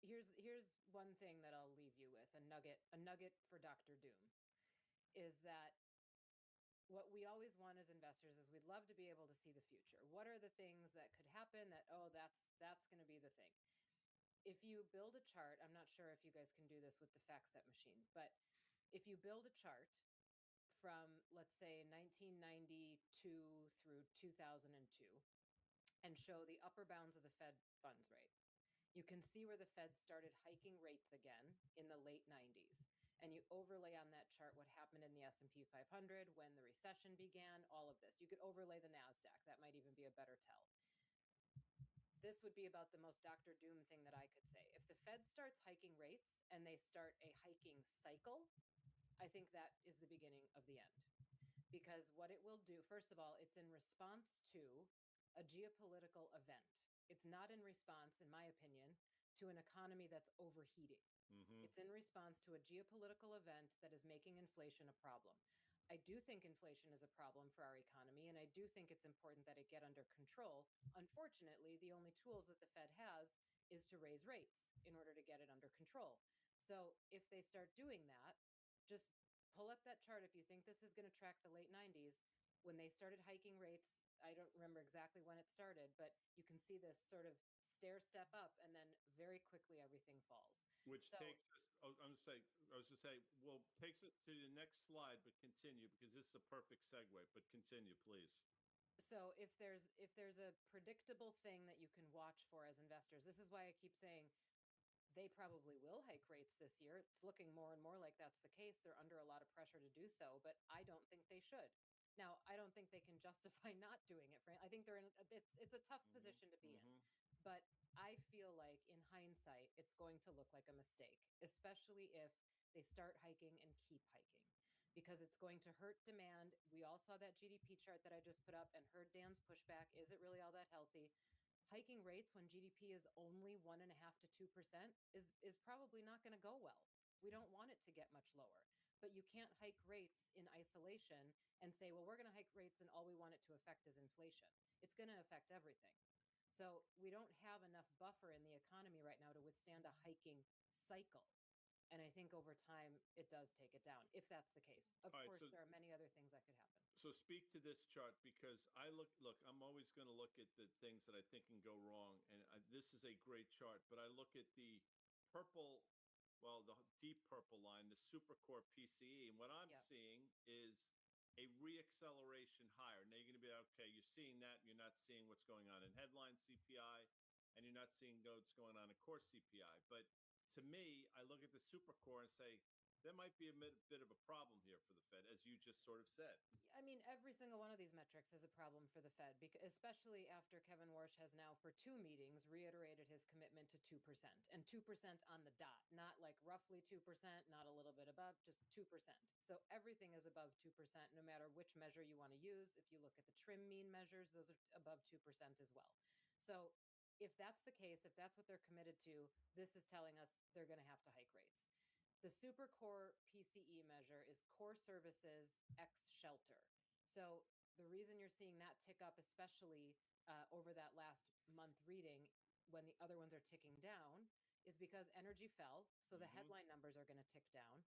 here's one thing that I'll leave you with, a nugget for Dr. Doom, is that what we always want as investors is we'd love to be able to see the future. What are the things that could happen that, oh, that's going to be the thing. If you build a chart, I'm not sure if you guys can do this with the FactSet machine, but if you build a chart from, let's say, 1992 through 2002 and show the upper bounds of the Fed funds rate, you can see where the Fed started hiking rates again in the late 90s. And you overlay on that chart what happened in the S&P 500 when the recession began, all of this. You could overlay the NASDAQ. That might even be a better tell. This would be about the most Dr. Doom thing that I could say. If the Fed starts hiking rates and they start a hiking cycle, I think that is the beginning of the end. Because what it will do, first of all, it's in response to a geopolitical event. It's not in response, in my opinion, to an economy that's overheating. It's in response to a geopolitical event that is making inflation a problem. I do think inflation is a problem for our economy, and I do think it's important that it get under control. Unfortunately, the only tools that the Fed has is to raise rates in order to get it under control. So if if they start doing that, just pull up that chart. If you think this is going to track the late 90s, when they started hiking rates, I don't remember exactly when it started, but you can see this sort of stair step up and then very quickly everything falls.
Which
So
takes us, I was to say, well, takes it to the next slide, but continue because this is a perfect segue, but continue, please.
so if there's a predictable thing that you can watch for as investors, this is why I keep saying they probably will hike rates this year. It's looking more and more like that's the case. They're under a lot of pressure to do so, but I don't think they should. Now, I don't think they can justify not doing it. I think they're in it's a tough position to be in. But I feel like in hindsight, it's going to look like a mistake, especially if they start hiking and keep hiking, because it's going to hurt demand. We all saw that GDP chart that I just put up and heard Dan's pushback. Is it really all that healthy? Hiking rates when GDP is only 1.5% to 2% is probably not going to go well. We don't want it to get much lower, but you can't hike rates in isolation and say, well, we're going to hike rates and all we want it to affect is inflation. It's going to affect everything. So we don't have enough buffer in the economy right now to withstand a hiking cycle. And I think over time it does take it down, if that's the case. Of course, there are many other things that could happen.
So speak to this chart because look, I'm always going to look at the things that I think can go wrong. And this is a great chart, but I look at the purple, well, the deep purple line, the super core PCE. And what I'm seeing is a reacceleration higher. Now you're going to be like, okay, you're seeing that. And you're not seeing what's going on in headline CPI and you're not seeing what's going on in core CPI. But to me, I look at the super core and say, there might be a bit of a problem here for the Fed, as you just sort of said.
I mean, every single one of these metrics is a problem for the Fed, because especially after Kevin Warsh has now for 2 meetings reiterated his commitment to 2% and 2% on the dot, not like roughly 2%, not a little bit above, just 2%. So everything is above 2%, no matter which measure you want to use. If you look at the trim mean measures, those are above 2% as well. So if that's the case, if that's what they're committed to, this is telling us they're going to have to hike rates. The super core PCE measure is core services X shelter. So the reason you're seeing that tick up, especially over that last month reading, when the other ones are ticking down, is because energy fell. So the headline numbers are going to tick down,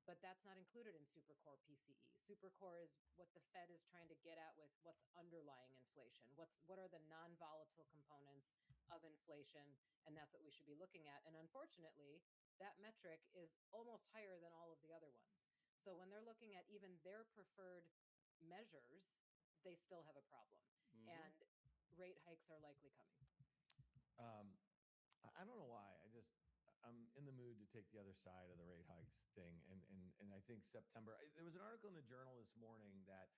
but that's not included in super core PCE. Super core is what the Fed is trying to get at with what's underlying inflation. What are the non-volatile components of inflation? And that's what we should be looking at. And unfortunately, that metric is almost higher than all of the other ones. So when they're looking at even their preferred measures, they still have a problem. And rate hikes are likely coming.
I don't know why. I'm in the mood to take the other side of the rate hikes thing. And I think September, there was an article in the Journal this morning that,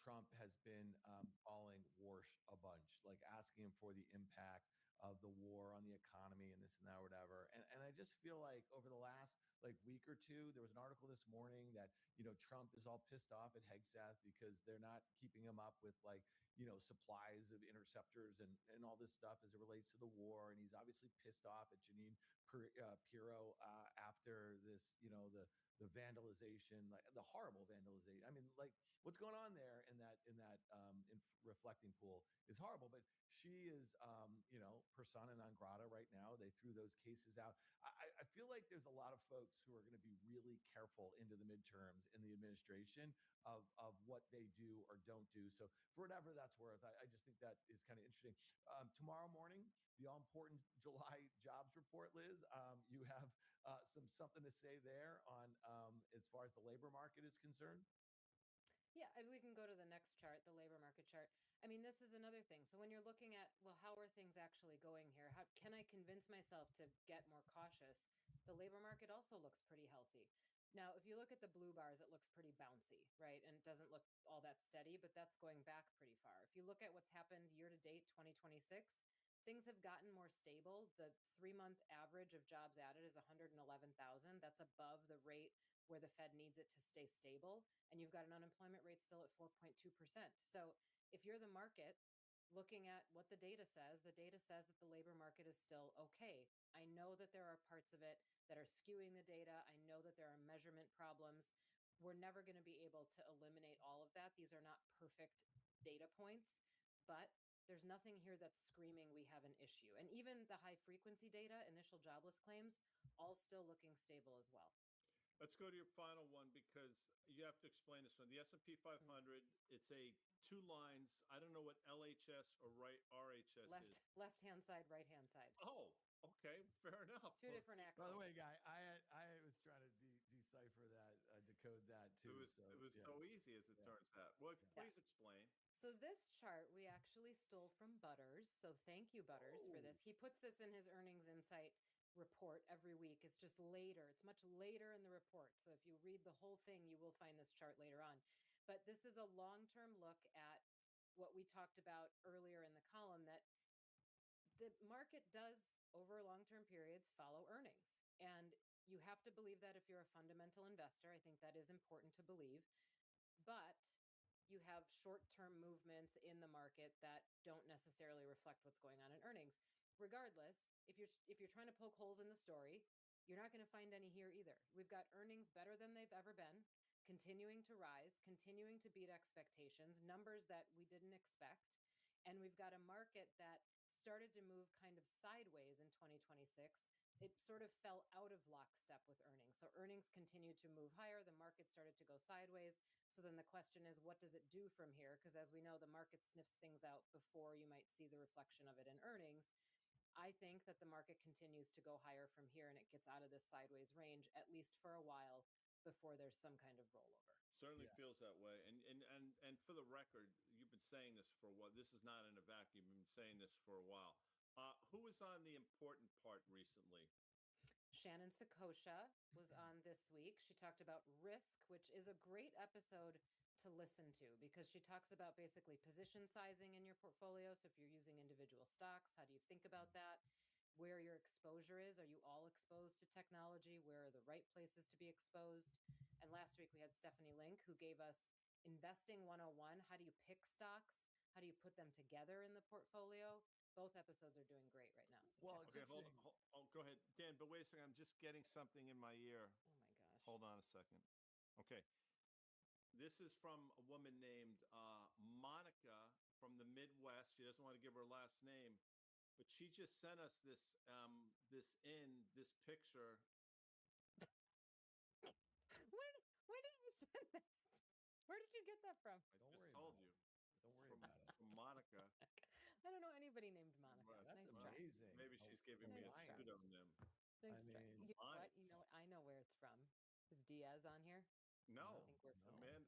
Trump has been calling Warsh a bunch, like asking him for the impact of the war on the economy and this and that or whatever. And I just feel like over the last week or two, there was an article this morning that, Trump is all pissed off at Hegseth because they're not keeping him up with supplies of interceptors and all this stuff as it relates to the war. And he's obviously pissed off at Janine Pirro after this, the vandalization, the horrible vandalization. I mean, what's going on there in that reflecting pool is horrible. But she is, persona non grata right now. They threw those cases out. I feel like there's a lot of folks who are going to be really careful into the midterms in the administration of what they do or don't do. So for whatever that's worth, I just think that is kind of interesting. Tomorrow morning, the all important July jobs report, Liz. You have something to say there on as far as the labor market is concerned?
Yeah, we can go to the next chart, the labor market chart. I mean, this is another thing. So when you're looking at, well, how are things actually going here? How can I convince myself to get more cautious? The labor market also looks pretty healthy. Now, if you look at the blue bars, it looks pretty bouncy, right? And it doesn't look all that steady, but that's going back pretty far. If you look at what's happened year to date, 2026, things have gotten more stable. The 3-month average of jobs added is 111,000. That's above the rate where the Fed needs it to stay stable. And you've got an unemployment rate still at 4.2%. So if you're the market looking at what the data says that the labor market is still okay. I know that there are parts of it that are skewing the data. I know that there are measurement problems. We're never going to be able to eliminate all of that. These are not perfect data points, but there's nothing here that's screaming we have an issue. And even the high frequency data, initial jobless claims, all still looking stable as well.
Let's go to your final one because you have to explain this one. The S&P 500, it's a two lines. I don't know what LHS or RHS is.
Left-hand side, right-hand side.
Oh, okay, fair enough.
Two different
By the
axles.
way, Guy, I was trying to decipher that, decode that too.
It was so easy as it turns out. Well, please explain.
So this chart we actually stole from Butters. So thank you, Butters, for this. He puts this in his earnings insight report every week. It's just later. It's much later in the report. So if you read the whole thing, you will find this chart later on. But this is a long-term look at what we talked about earlier in the column, that the market does, over long-term periods, follow earnings. And you have to believe that if you're a fundamental investor. I think that is important to believe. But you have short-term movements in the market that don't necessarily reflect what's going on in earnings. Regardless, if you're trying to poke holes in the story, you're not going to find any here either. We've got earnings better than they've ever been, continuing to rise, continuing to beat expectations, numbers that we didn't expect. And we've got a market that started to move kind of sideways in 2026. It sort of fell out of lockstep with earnings. So earnings continued to move higher. The market started to go sideways. So then the question is, what does it do from here? Because as we know, the market sniffs things out before you might see the reflection of it in earnings. I think that the market continues to go higher from here, and it gets out of this sideways range, at least for a while, before there's some kind of rollover.
Certainly feels that way. And for the record, you've been saying this for a while. This is not in a vacuum. You've been saying this for a while. Who was on the important part recently?
Shannon Sakosha was on this week. She talked about risk, which is a great episode to listen to because she talks about basically position sizing in your portfolio. So if you're using individual stocks, how do you think about that? Where your exposure is. Are you all exposed to technology? Where are the right places to be exposed? And last week we had Stephanie Link, who gave us Investing 101. How do you pick stocks? How do you put them together in the portfolio? Both episodes are doing great right now. So
Well,
check
Okay, go ahead, Dan. But wait a second. I'm just getting something in my ear.
Oh my gosh.
Hold on a second. Okay. This is from a woman named Monica from the Midwest. She doesn't want to give her last name, but she just sent us this picture.
When did you send that? Where did you get that from?
Don't
I
worry
just told
about
you.
it. Don't worry about it.
From Monica.
I don't know anybody named Monica.
Right.
That's
Nice try.
amazing.
Maybe she's giving me a
Nice try.
pseudonym.
Nice
I
try.
mean,
You know what?
Onyx.
I know where it's from. Is Diaz on here?
No,
I think we're
no.
familiar.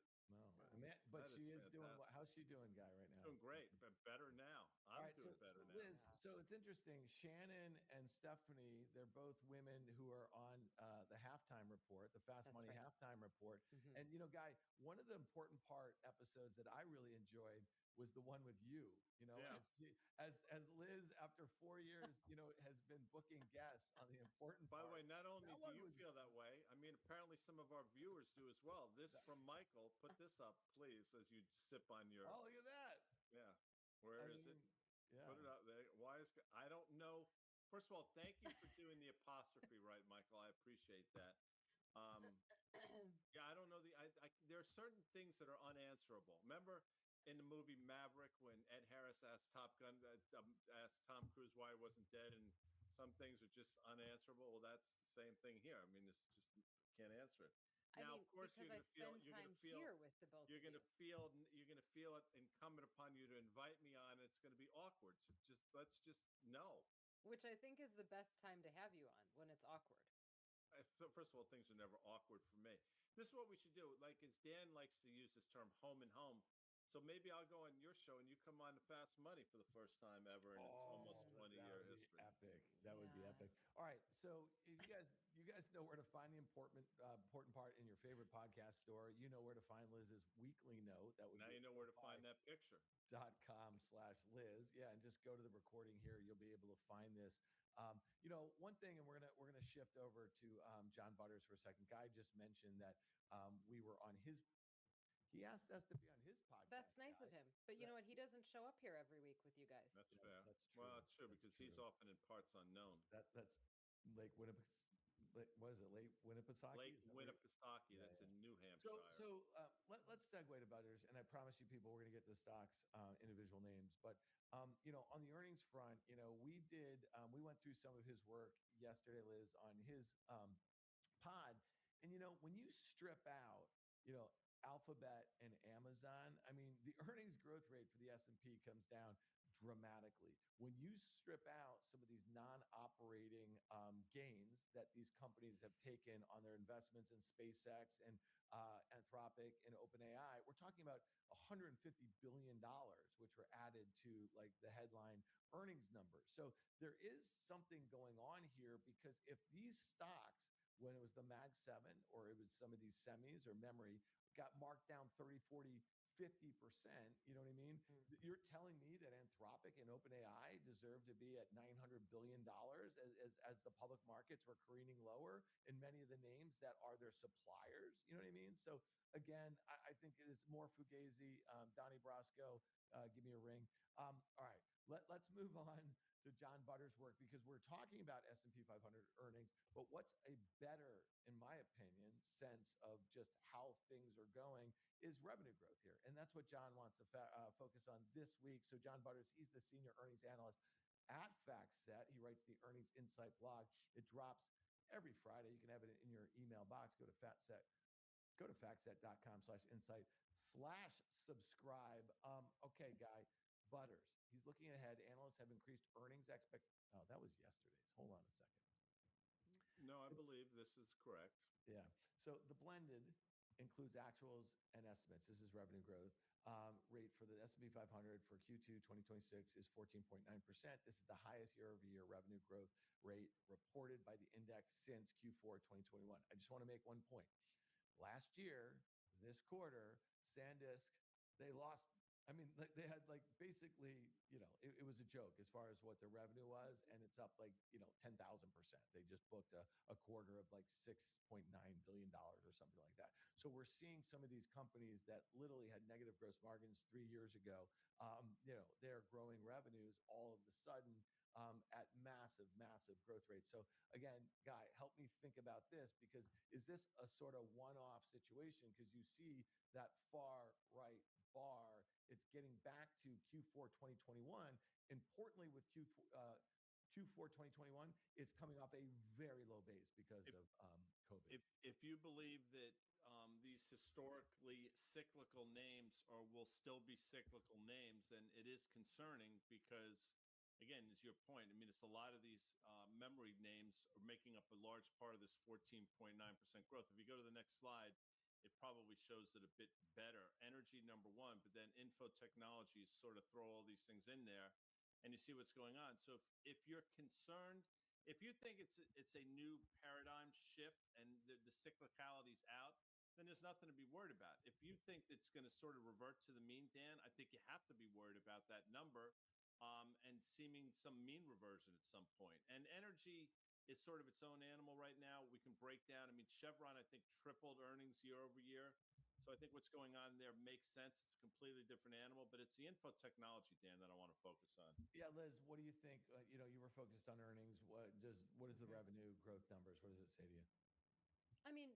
No, but
That
she
is
is doing.
fantastic.
How's she doing, Guy? Right now?
Doing great, but better now.
All
I'm
right,
doing better now.
Liz, so it's interesting. Shannon and Stephanie, they're both women who are on the halftime report, the Fast
That's
Money
right.
halftime report.
Mhm.
And Guy, one of the important episodes that I really enjoyed was the one with you.
Yeah.
As Liz, after 4 years, has been booking guests on the important.
By the way,
part.
not only
That
do
one
you
was-
feel that way, I mean, apparently some of our viewers do as well. This from Michael. Put this up, please, as you sip on your.
Oh, look at that!
Yeah. Where is it?
Yeah.
Put it up there. Why is I don't know. First of all, thank you for doing the apostrophe right, Michael. I appreciate that. Yeah, I don't know there are certain things that are unanswerable. Remember in the movie Maverick when Ed Harris asked asked Tom Cruise why he wasn't dead, and some things are just unanswerable. Well, that's the same thing here. I mean, it's just can't answer it. Now, of course,
because I spend time here with the both
you're
of
going
you.
to feel it incumbent upon you to invite me on. It's going to be awkward. So let's just know.
Which I think is the best time to have you on, when it's awkward.
So first of all, things are never awkward for me. This is what we should do. Like, as Dan likes to use this term, home and home. So maybe I'll go on your show and you come on to Fast Money for the first time ever in its almost 20-year history.
Epic. That would be
Yeah.
epic. All right. So if you guys know where to find the important part in your favorite podcast store. You know where to find Liz's weekly note. That would
Now
be
you know where to find that picture.
.com/Liz. Yeah, and just go to the recording here. You'll be able to find this. One thing, and we're gonna shift over to John Butters for a second. Guy just mentioned that we were on his. He asked us to be on his podcast.
That's nice
Guy.
of him. But you know what? He doesn't show up here every week with you guys.
That's
Yeah,
fair.
that's true.
Well, that's true
That's
because he's
true.
often in parts unknown.
That's Lake Winnipesaukee. What is it? Lake Winnipesaukee?
Lake
Is that where-
Winnipesaukee,
Yeah,
that's
yeah.
in New Hampshire.
So let's segue to Butters, and I promise you, people, we're going to get to stocks, individual names. But on the earnings front, we went through some of his work yesterday, Liz, on his pod, and when you strip out, Alphabet and Amazon, I mean, the earnings growth rate for the S&P comes down dramatically. When you strip out some of these non-operating gains that these companies have taken on their investments in SpaceX and Anthropic and OpenAI, we're talking about $150 billion, which were added to like the headline earnings numbers. So there is something going on here, because if these stocks, when it was the Mag 7 or it was some of these semis or memory, got marked down 30, 40, 50%, you know what I mean? You're telling me that Anthropic and OpenAI deserve to be at $900 billion as the public markets were careening lower in many of the names that are their suppliers, you know what I mean? So again, I think it is more fugazi. Donnie Brasco, give me a ring. All right, let's move on to John Butter's work, because we're talking about S&P 500 earnings, but what's a better, in my opinion, sense of just how things are going is revenue growth here. And that's what John wants to focus on this week. So John Butters, he's the senior earnings analyst at FactSet. He writes the Earnings Insight blog. It drops every Friday. You can have it in your email box. Go to FactSet. Go to factset.com/insight/subscribe. Okay, Guy Butters. He's looking ahead. Analysts have increased earnings Oh, that was yesterday's. Hold on a second.
No, I believe this is correct.
Yeah. So the blended includes actuals and estimates. This is revenue growth. Rate for the S&P 500 for Q2 2026 is 14.9%. This is the highest year-over-year revenue growth rate reported by the index since Q4 2021. I just want to make one point. Last year, this quarter, SanDisk, they lost. I mean, they had like basically, it was a joke as far as what their revenue was, and it's up like 10,000%. They just booked a quarter of like $6.9 billion or something like that. So we're seeing some of these companies that literally had negative gross margins 3 years ago. They're growing revenues all of a sudden at massive growth rates. So again, Guy, help me think about this, because is this a sort of one-off situation? Because you see that far right bar, it's getting back to Q4 2021. Importantly, with Q4 2021, it's coming off a very low base because of COVID.
If you believe that these historically cyclical names will still be cyclical names, then it is concerning, because again, is your point. I mean, it's a lot of these memory names are making up a large part of this 14.9% growth. If you go to the next slide, it probably shows it a bit better. Energy, number one, but then info technologies sort of throw all these things in there, and you see what's going on. So if you're concerned, if you think it's a new paradigm shift and the cyclicality's out, then there's nothing to be worried about. If you think it's going to sort of revert to the mean, Dan, I think you have to be worried about that number and seeming some mean reversion at some point. And energy is sort of its own animal right now. We can break down. I mean, Chevron, I think, tripled earnings year over year. So I think what's going on there makes sense. It's a completely different animal, but it's the info technology, Dan, that I want to focus on.
Yeah, Liz, what do you think? You were focused on earnings. What is the revenue growth numbers? What does it say to you?
I mean,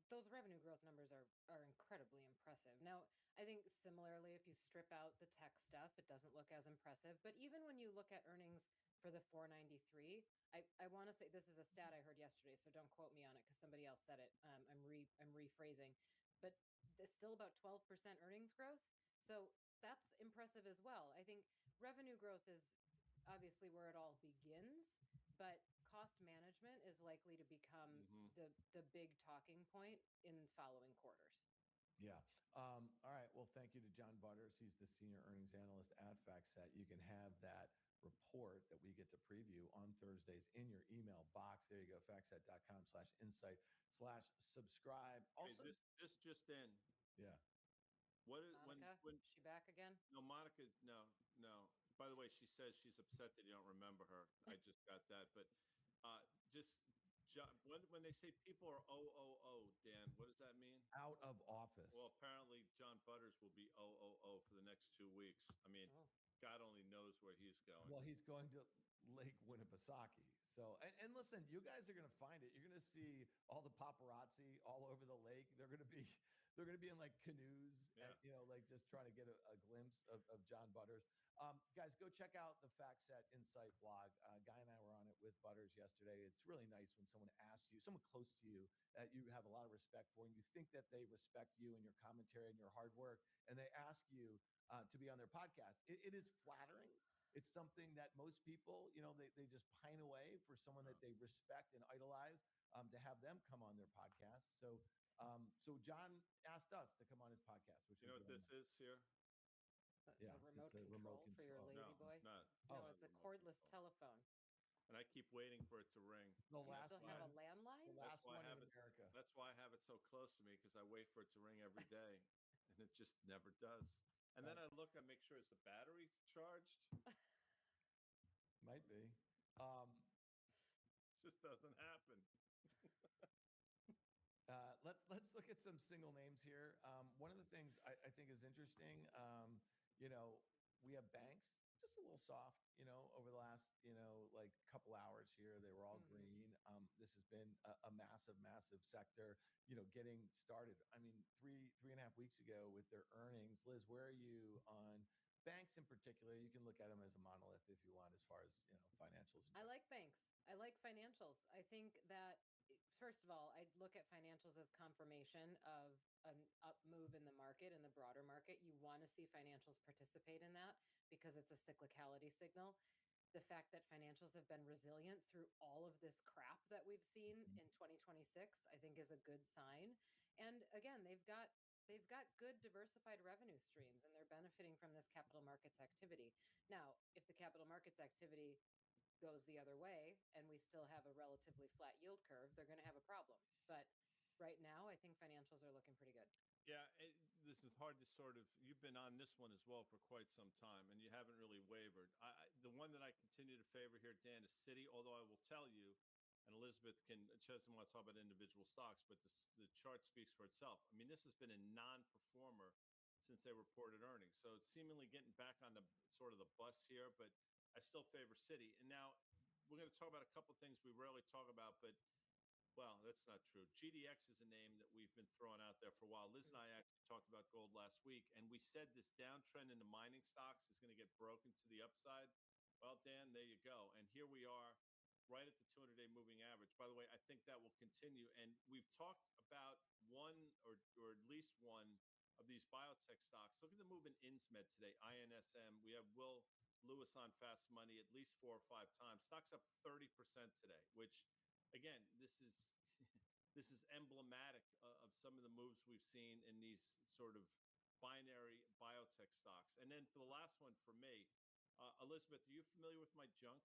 those revenue growth numbers are incredibly impressive. Now, I think similarly, if you strip out the tech stuff, it doesn't look as impressive. But even when you look at earnings for the 493, I want to say, this is a stat I heard yesterday, so don't quote me on it because somebody else said it. I'm rephrasing, but it's still about 12% earnings growth. So that's impressive as well. I think revenue growth is obviously where it all begins, but cost management is likely to become the big talking point in following quarters.
Yeah. All right. Well, thank you to John Butters. He's the senior earnings analyst at FactSet. You can have that report that we get to preview on Thursdays in your email box. There you go, factset.com/insight/subscribe. Also,
hey, this just in.
Yeah.
What is
Monica,
when
she back again?
No, Monica, no. By the way, she says she's upset that you don't remember her. I just got that. But just when they say people are OOO, Dan, what does that mean?
Out of office.
Well, apparently John Butters will be OOO for the next 2 weeks. I mean, God only knows where he's going.
Well, he's going to Lake Winnipesaukee. So, and listen, you guys are going to find it. You're going to see all the paparazzi all over the lake. They're going to they're going to be in like canoes,
Yeah.
and, like just trying to get a glimpse of John Butters. Guys, go check out the FactSet Insight blog. Guy and I were on it with Butters yesterday. It's really nice when someone asks you, someone close to you that you have a lot of respect for, and you think that they respect you and your commentary and your hard work, and they ask you to be on their podcast. It is flattering. It's something that most people, they just pine away for someone that they respect and idolize, to have them come on their podcast. So John asked us to come on his podcast, which
You know
was
what
really
this
nice.
is here?
Yeah,
The remote
it's a
control
remote
for your
control.
lazy
No,
boy?
it's not.
No,
not
it's a
remote
cordless
control.
telephone.
And I keep waiting for it to ring.
The
Do you
last
still
one,
have a
the
landline?
last
why I
one in
have it.
America.
That's why I have it so close to me, because I wait for it to ring every day, and it just never does. And then I look, I make sure is the battery charged.
Might be.
Just doesn't happen.
Let's look at some single names here. One of the things I think is interesting, we have banks just a little soft, over the last, like couple hours here. They were all green. This has been a massive, massive sector, getting started. I mean, 3.5 weeks ago with their earnings. Liz, where are you on banks in particular? You can look at them as a monolith if you want, as far as, financials.
I like banks. I like financials. I think that, first of all, I look at financials as confirmation of an up move in the market, in the broader market. You want to see financials participate in that because it's a cyclicality signal. The fact that financials have been resilient through all of this crap that we've seen in 2026, I think is a good sign. And again, they've got good diversified revenue streams, and they're benefiting from this capital markets activity. Now, if the capital markets activity goes the other way and we still have a relatively flat yield curve, they're going to have a problem. But right now, I think financials are looking pretty good.
Yeah, this is hard to sort of. You've been on this one as well for quite some time, and you haven't really wavered. The one that I continue to favor here, Dan, is Citi. Although I will tell you, and Elizabeth she doesn't want to talk about individual stocks, but the chart speaks for itself. I mean, this has been a non-performer since they reported earnings, so it's seemingly getting back on the sort of the bus here. But I still favor Citi. And now we're going to talk about a couple of things we rarely talk about, but well, that's not true. GDX is a name that we've been throwing out there for a while. Liz and I actually talked about gold last week, and we said this downtrend in the mining stocks is going to get broken to the upside. Well, Dan, there you go. And here we are right at the 200-day moving average. By the way, I think that will continue. And we've talked about one or at least one of these biotech stocks. Look at the move in Insmed today, INSM. We have Will Lewis on Fast Money at least 4 or 5 times. Stock's up 30% today, which again, this is emblematic of some of the moves we've seen in these sort of binary biotech stocks. And then for the last one for me, Elizabeth, are you familiar with my junk?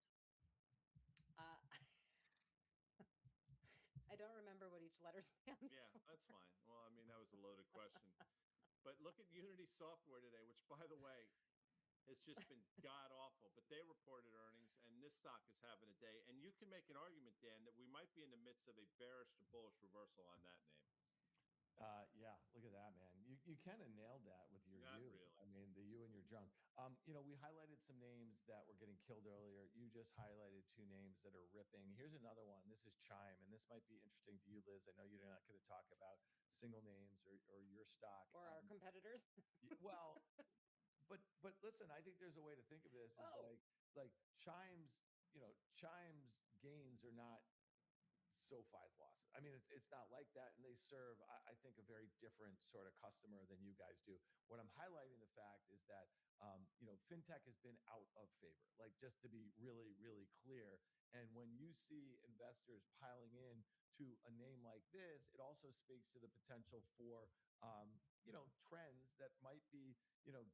I don't remember what each letter stands
Yeah,
for.
that's fine. Well, I mean, that was a loaded question. But look at Unity Software today, which, by the way, has just been god awful. But they reported earnings, and this stock is having a day. And you can make an argument, Dan, that we might be in the midst of a bearish to bullish reversal on that name.
Yeah, look at that, man. You kind of nailed that with your
Not
you.
really.
I mean, the you and your junk. We highlighted some names that were getting killed earlier. You just highlighted 2 names that are ripping. Here's another one. This is Chime, and this might be interesting to you, Liz. I know you're not going to talk about single names or your stock.
Or our competitors.
Well, but listen, I think there's a way to think of this as like Chime's gains are not SoFi's losses. I mean, it's not like that, and they serve, I think, a very different sort of customer than you guys do. What I'm highlighting the fact is that fintech has been out of favor. Like, just to be really, really clear. And when you see investors piling in to a name like this, it also speaks to the potential for trends that might be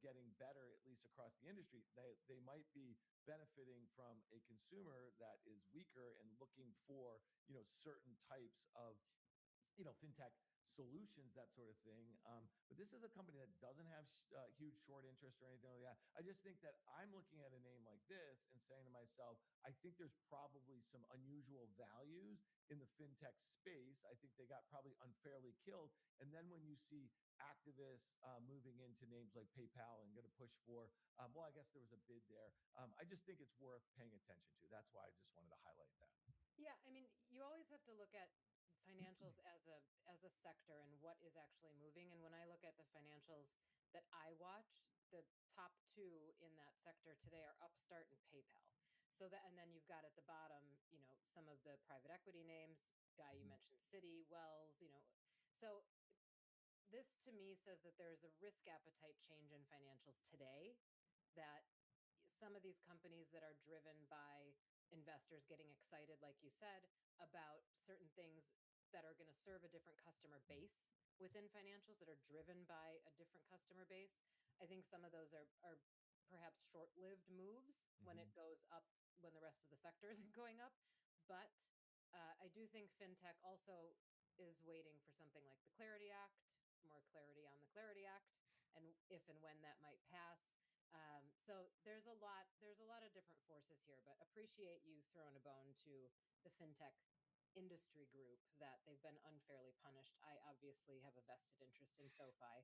getting better, at least across the industry. They might be benefiting from a consumer that is weaker and looking for certain types of fintech solutions, that sort of thing. But this is a company that doesn't have huge short interest or anything like that. I just think that I'm looking at a name like this and saying to myself, I think there's probably some unusual values in the fintech space. I think they got probably unfairly killed. And then when you see activists moving into names like PayPal and going to push for, I guess there was a bid there. I just think it's worth paying attention to. That's why I just wanted to highlight that.
Yeah, I mean, you always have to look at financials as a sector and what is actually moving. And when I at the financials that I watch, the top two in that sector today are Upstart and PayPal. So that, and then you've got at the bottom, some of the private equity names, Guy, you mentioned Citi, Wells, so this to me says that there is a risk appetite change in financials today, that some of these companies that are driven by investors getting excited, like you said, about certain things that are going to serve a different customer base within financials, that are driven by a different customer base. I think some of those are perhaps short-lived moves when it goes up, when the rest of the sector isn't going up. But I do think fintech also is waiting for something like the Clarity Act, more clarity on the Clarity Act, and if and when that might pass. So there's a lot of different forces here, but appreciate you throwing a bone to the fintech industry group that they've been unfairly punished. I obviously have a vested interest in SoFi,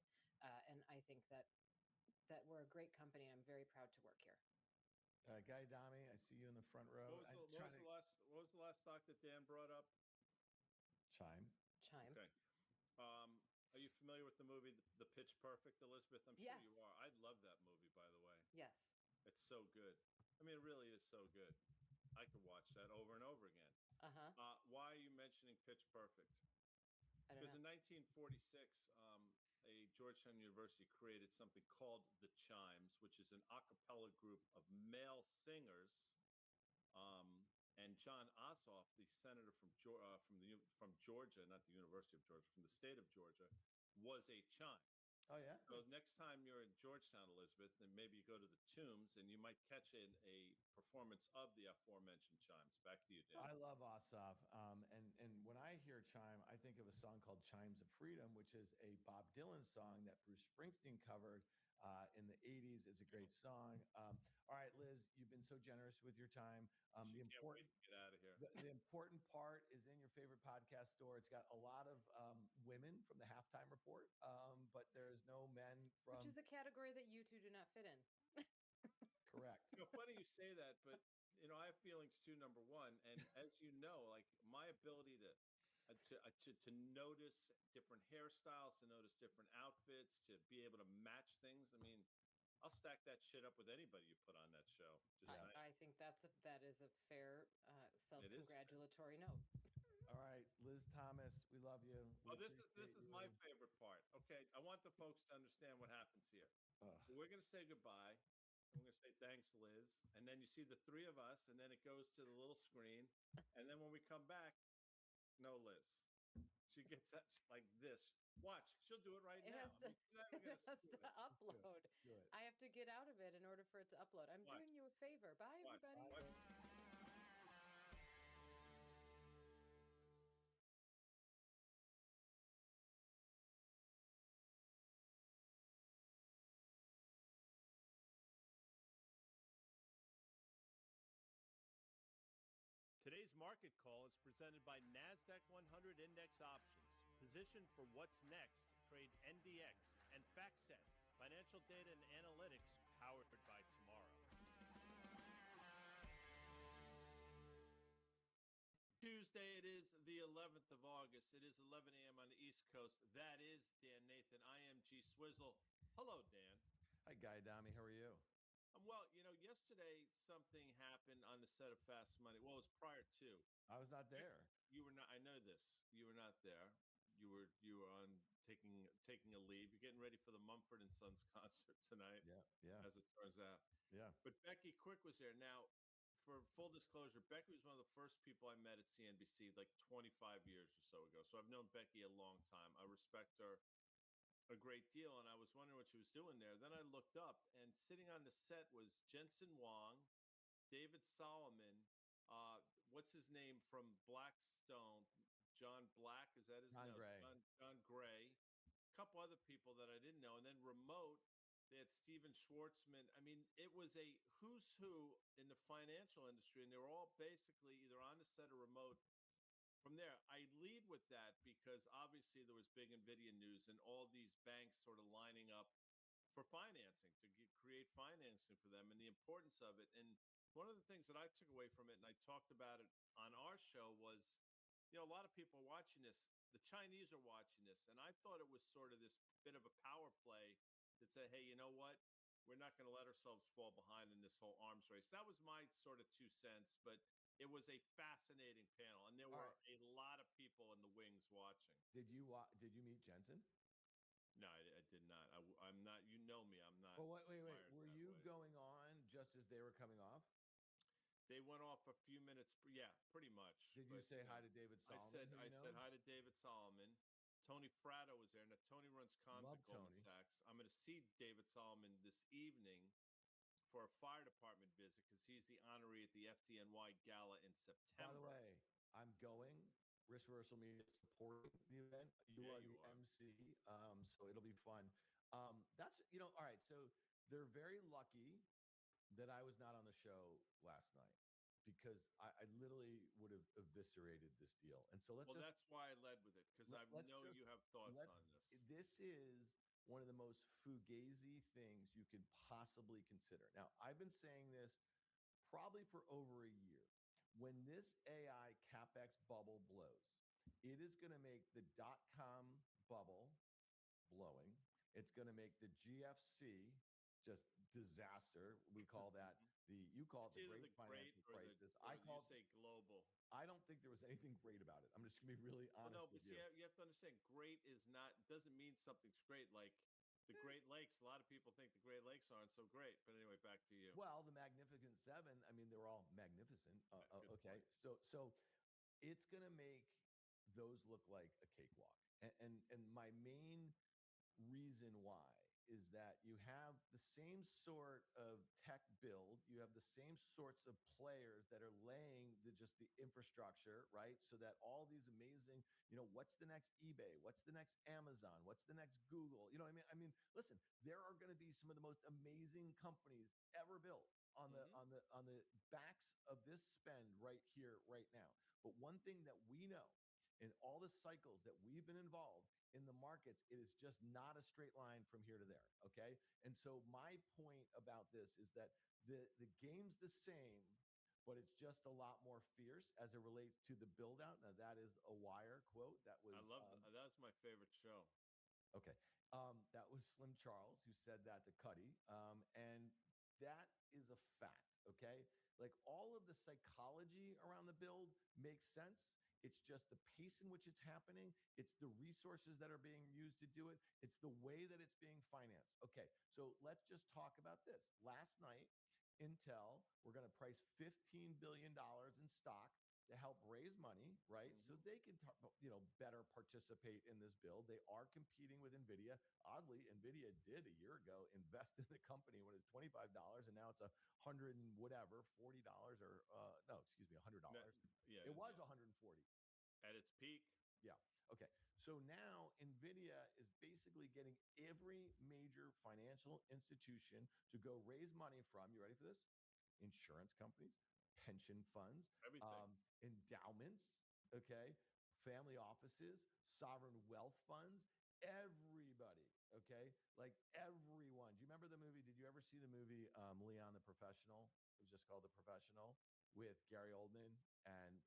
and I think that we're a great company. I'm very proud to work here.
Guy Dami, I see you in the front row.
What was the last stock that Dan brought up?
Chime.
Okay. Are you familiar with the movie The Pitch Perfect, Elizabeth? I'm sure
Yes.
you are. I love that movie, by the way.
Yes.
It's so good. I mean, it really is so good. I could watch that over and over again. Why are you mentioning Pitch Perfect?
I don't
Because
know.
in 1946, a Georgetown University created something called the Chimes, which is an a cappella group of male singers. And John Ossoff, the senator from Georgia, not the University of Georgia, from the state of Georgia, was a chime.
Oh, yeah?
So next time you're in Georgetown, Elizabeth, then maybe you go to the Tombs and you might catch a performance of the aforementioned chimes. Back to you, Dan.
I love Ossoff. And when I hear chime, I think of a song called Chimes of Freedom, which is a Bob Dylan song that Bruce Springsteen covered in the 80s. It's a great song. All right, Liz, you've been so generous with your time.
She can't wait to get out of here.
The important part is in your favorite podcast store. It's got a lot of women from the halftime report, but there's no men from.
Which is a category that you two do not fit in.
Correct.
Funny you say that, but I have feelings too. Number one, and as you know, like my ability to notice different hairstyles, to notice different outfits, to be able to match things. I mean, I'll stack that shit up with anybody you put on that show.
I think that is a fair self-congratulatory note.
All right, Liz Thomas, we love you.
This is my favorite part. Okay, I want the folks to understand what happens here. So we're going to say goodbye. I'm going to say thanks, Liz. And then you see the three of us, and then it goes to the little screen. And then when we come back, no Liz. She gets that like this. Watch, she'll do it right now.
It has to upload.
Do it.
I have to get out of it in order for it to upload. I'm doing you a favor. Bye, everybody.
Today's market call is presented by NASDAQ 100 Index Options. Position for what's next. Trade NDX and FactSet, financial data and analytics powered by tomorrow. Tuesday, it is the 11th of August. It is 11 a.m. on the East Coast. That is Dan Nathan. I am G Swizzle. Hello, Dan.
Hi, Guy Dami. How are you?
Well, yesterday something happened on the set of Fast Money. Well, it was prior to.
I was not there.
You were not. I know this. You were not there. You were on taking a leave. You're getting ready for the Mumford and Sons concert tonight.
Yeah.
As it turns out.
Yeah.
But Becky Quick was there. Now, for full disclosure, Becky was one of the first people I met at CNBC like 25 years or so ago. So I've known Becky a long time. I respect her a great deal, and I was wondering what she was doing there. Then I looked up, and sitting on the set was Jensen Huang, David Solomon, what's his name from Blackstone, John Black, is that his name?
Gray.
John Gray, a couple other people that I didn't know, and then remote, they had Steven Schwartzman. I mean, it was a who's who in the financial industry, and they were all basically either on the set or remote. From there, I lead with that because obviously there was big NVIDIA news and all these banks sort of lining up for financing to create financing for them and the importance of it. And one of the things that I took away from it, and I talked about it on our show, was, a lot of people watching this, the Chinese are watching this, and I thought it was sort of this bit of a power play that said, hey, you know what? We're not going to let ourselves fall behind in this whole arms race. That was my sort of 2 cents, but it was a fascinating panel, and there were a lot of people in the wings watching.
Did you meet Jensen?
No, I did not. I'm not. You know me. I'm not.
Well, wait.
wired
Were
that
you
way.
going on just as they were coming off?
They went off a few minutes. Yeah, pretty much.
Did you say hi to David Solomon?
I said hi to David Solomon. Tony Fratto was there. Now Tony runs comms
Love
at Goldman
Tony.
Sachs. I'm going to see David Solomon this evening for a fire department visit because he's the honoree at the FDNY Gala in September.
By the way, I'm going. Risk Reversal Media is supporting the event. You are the MC, so it'll be fun. That's all right. So they're very lucky that I was not on the show last night because I literally would have eviscerated this deal. And so
that's why I led with it because I know you have thoughts on this.
This is one of the most fugazi things you could possibly consider. Now, I've been saying this probably for over a year. When this AI CapEx bubble blows, it is going to make the .com bubble blowing. It's going to make the GFC just disaster. We call that you call it the Great Financial Crisis.
I call it global.
I don't think there was anything great about it. I'm just going to be really honest with you.
You have to understand, great doesn't mean something's great. Like the Great Lakes, a lot of people think the Great Lakes aren't so great. But anyway, back to you.
Well, the Magnificent Seven, I mean, they're all magnificent. Okay, so it's going to make those look like a cakewalk. And my main reason why is that you have the same sort of tech build, you have the same sorts of players that are laying just the infrastructure, right? So that all these amazing, what's the next eBay? What's the next Amazon? What's the next Google? You know what I mean? I mean, listen, there are going to be some of the most amazing companies ever built on the backs of this spend right here, right now. But one thing that we know in all the cycles that we've been involved in the markets, it is just not a straight line from here to there, okay? And so my point about this is that the game's the same, but it's just a lot more fierce as it relates to the build-out. Now, that is a Wire quote. That was
that was my favorite show.
Okay. That was Slim Charles who said that to Cuddy. And that is a fact, okay? Like all of the psychology around the build makes sense. It's just the pace in which it's happening. It's the resources that are being used to do it. It's the way that it's being financed. Okay, so let's just talk about this. Last night, Intel, we're going to price $15 billion in stock to help raise money, right? So they can, better participate in this build. They are competing with NVIDIA. Oddly, NVIDIA did a year ago invest in the company when it was $25, and now it's $100 and whatever, $40 or $100.
Yeah,
it was 140
at its peak.
Yeah. Okay. So now NVIDIA is basically getting every major financial institution to go raise money from, you ready for this? Insurance companies, pension funds, endowments, okay, family offices, sovereign wealth funds, everybody, okay, like everyone. Do you remember the movie? Did you ever see the movie Leon the Professional? It was just called The Professional with Gary Oldman and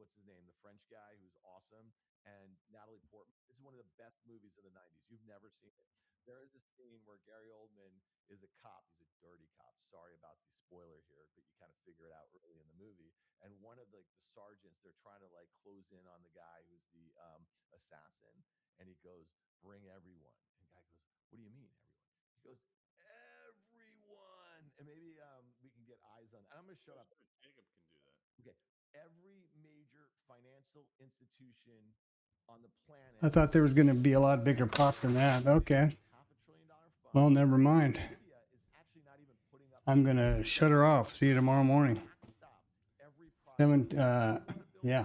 what's his name? The French guy who's awesome, and Natalie Portman. This is one of the best movies of the 90s. You've never seen it. There is a scene where Gary Oldman is a cop. He's a dirty cop. Sorry about the spoiler here, but you kind of figure it out early in the movie. And one of the sergeants, they're trying to close in on the guy who's the assassin. And he goes, bring everyone. And the guy goes, what do you mean, everyone? He goes, everyone. And maybe we can get eyes on that. And I'm going to shut up.
Jacob can do that.
Okay. Every major financial institution on the planet.
I thought there was going to be a lot bigger pop than that. Okay. Well, never mind. I'm going to shut her off. See you tomorrow morning. Yeah.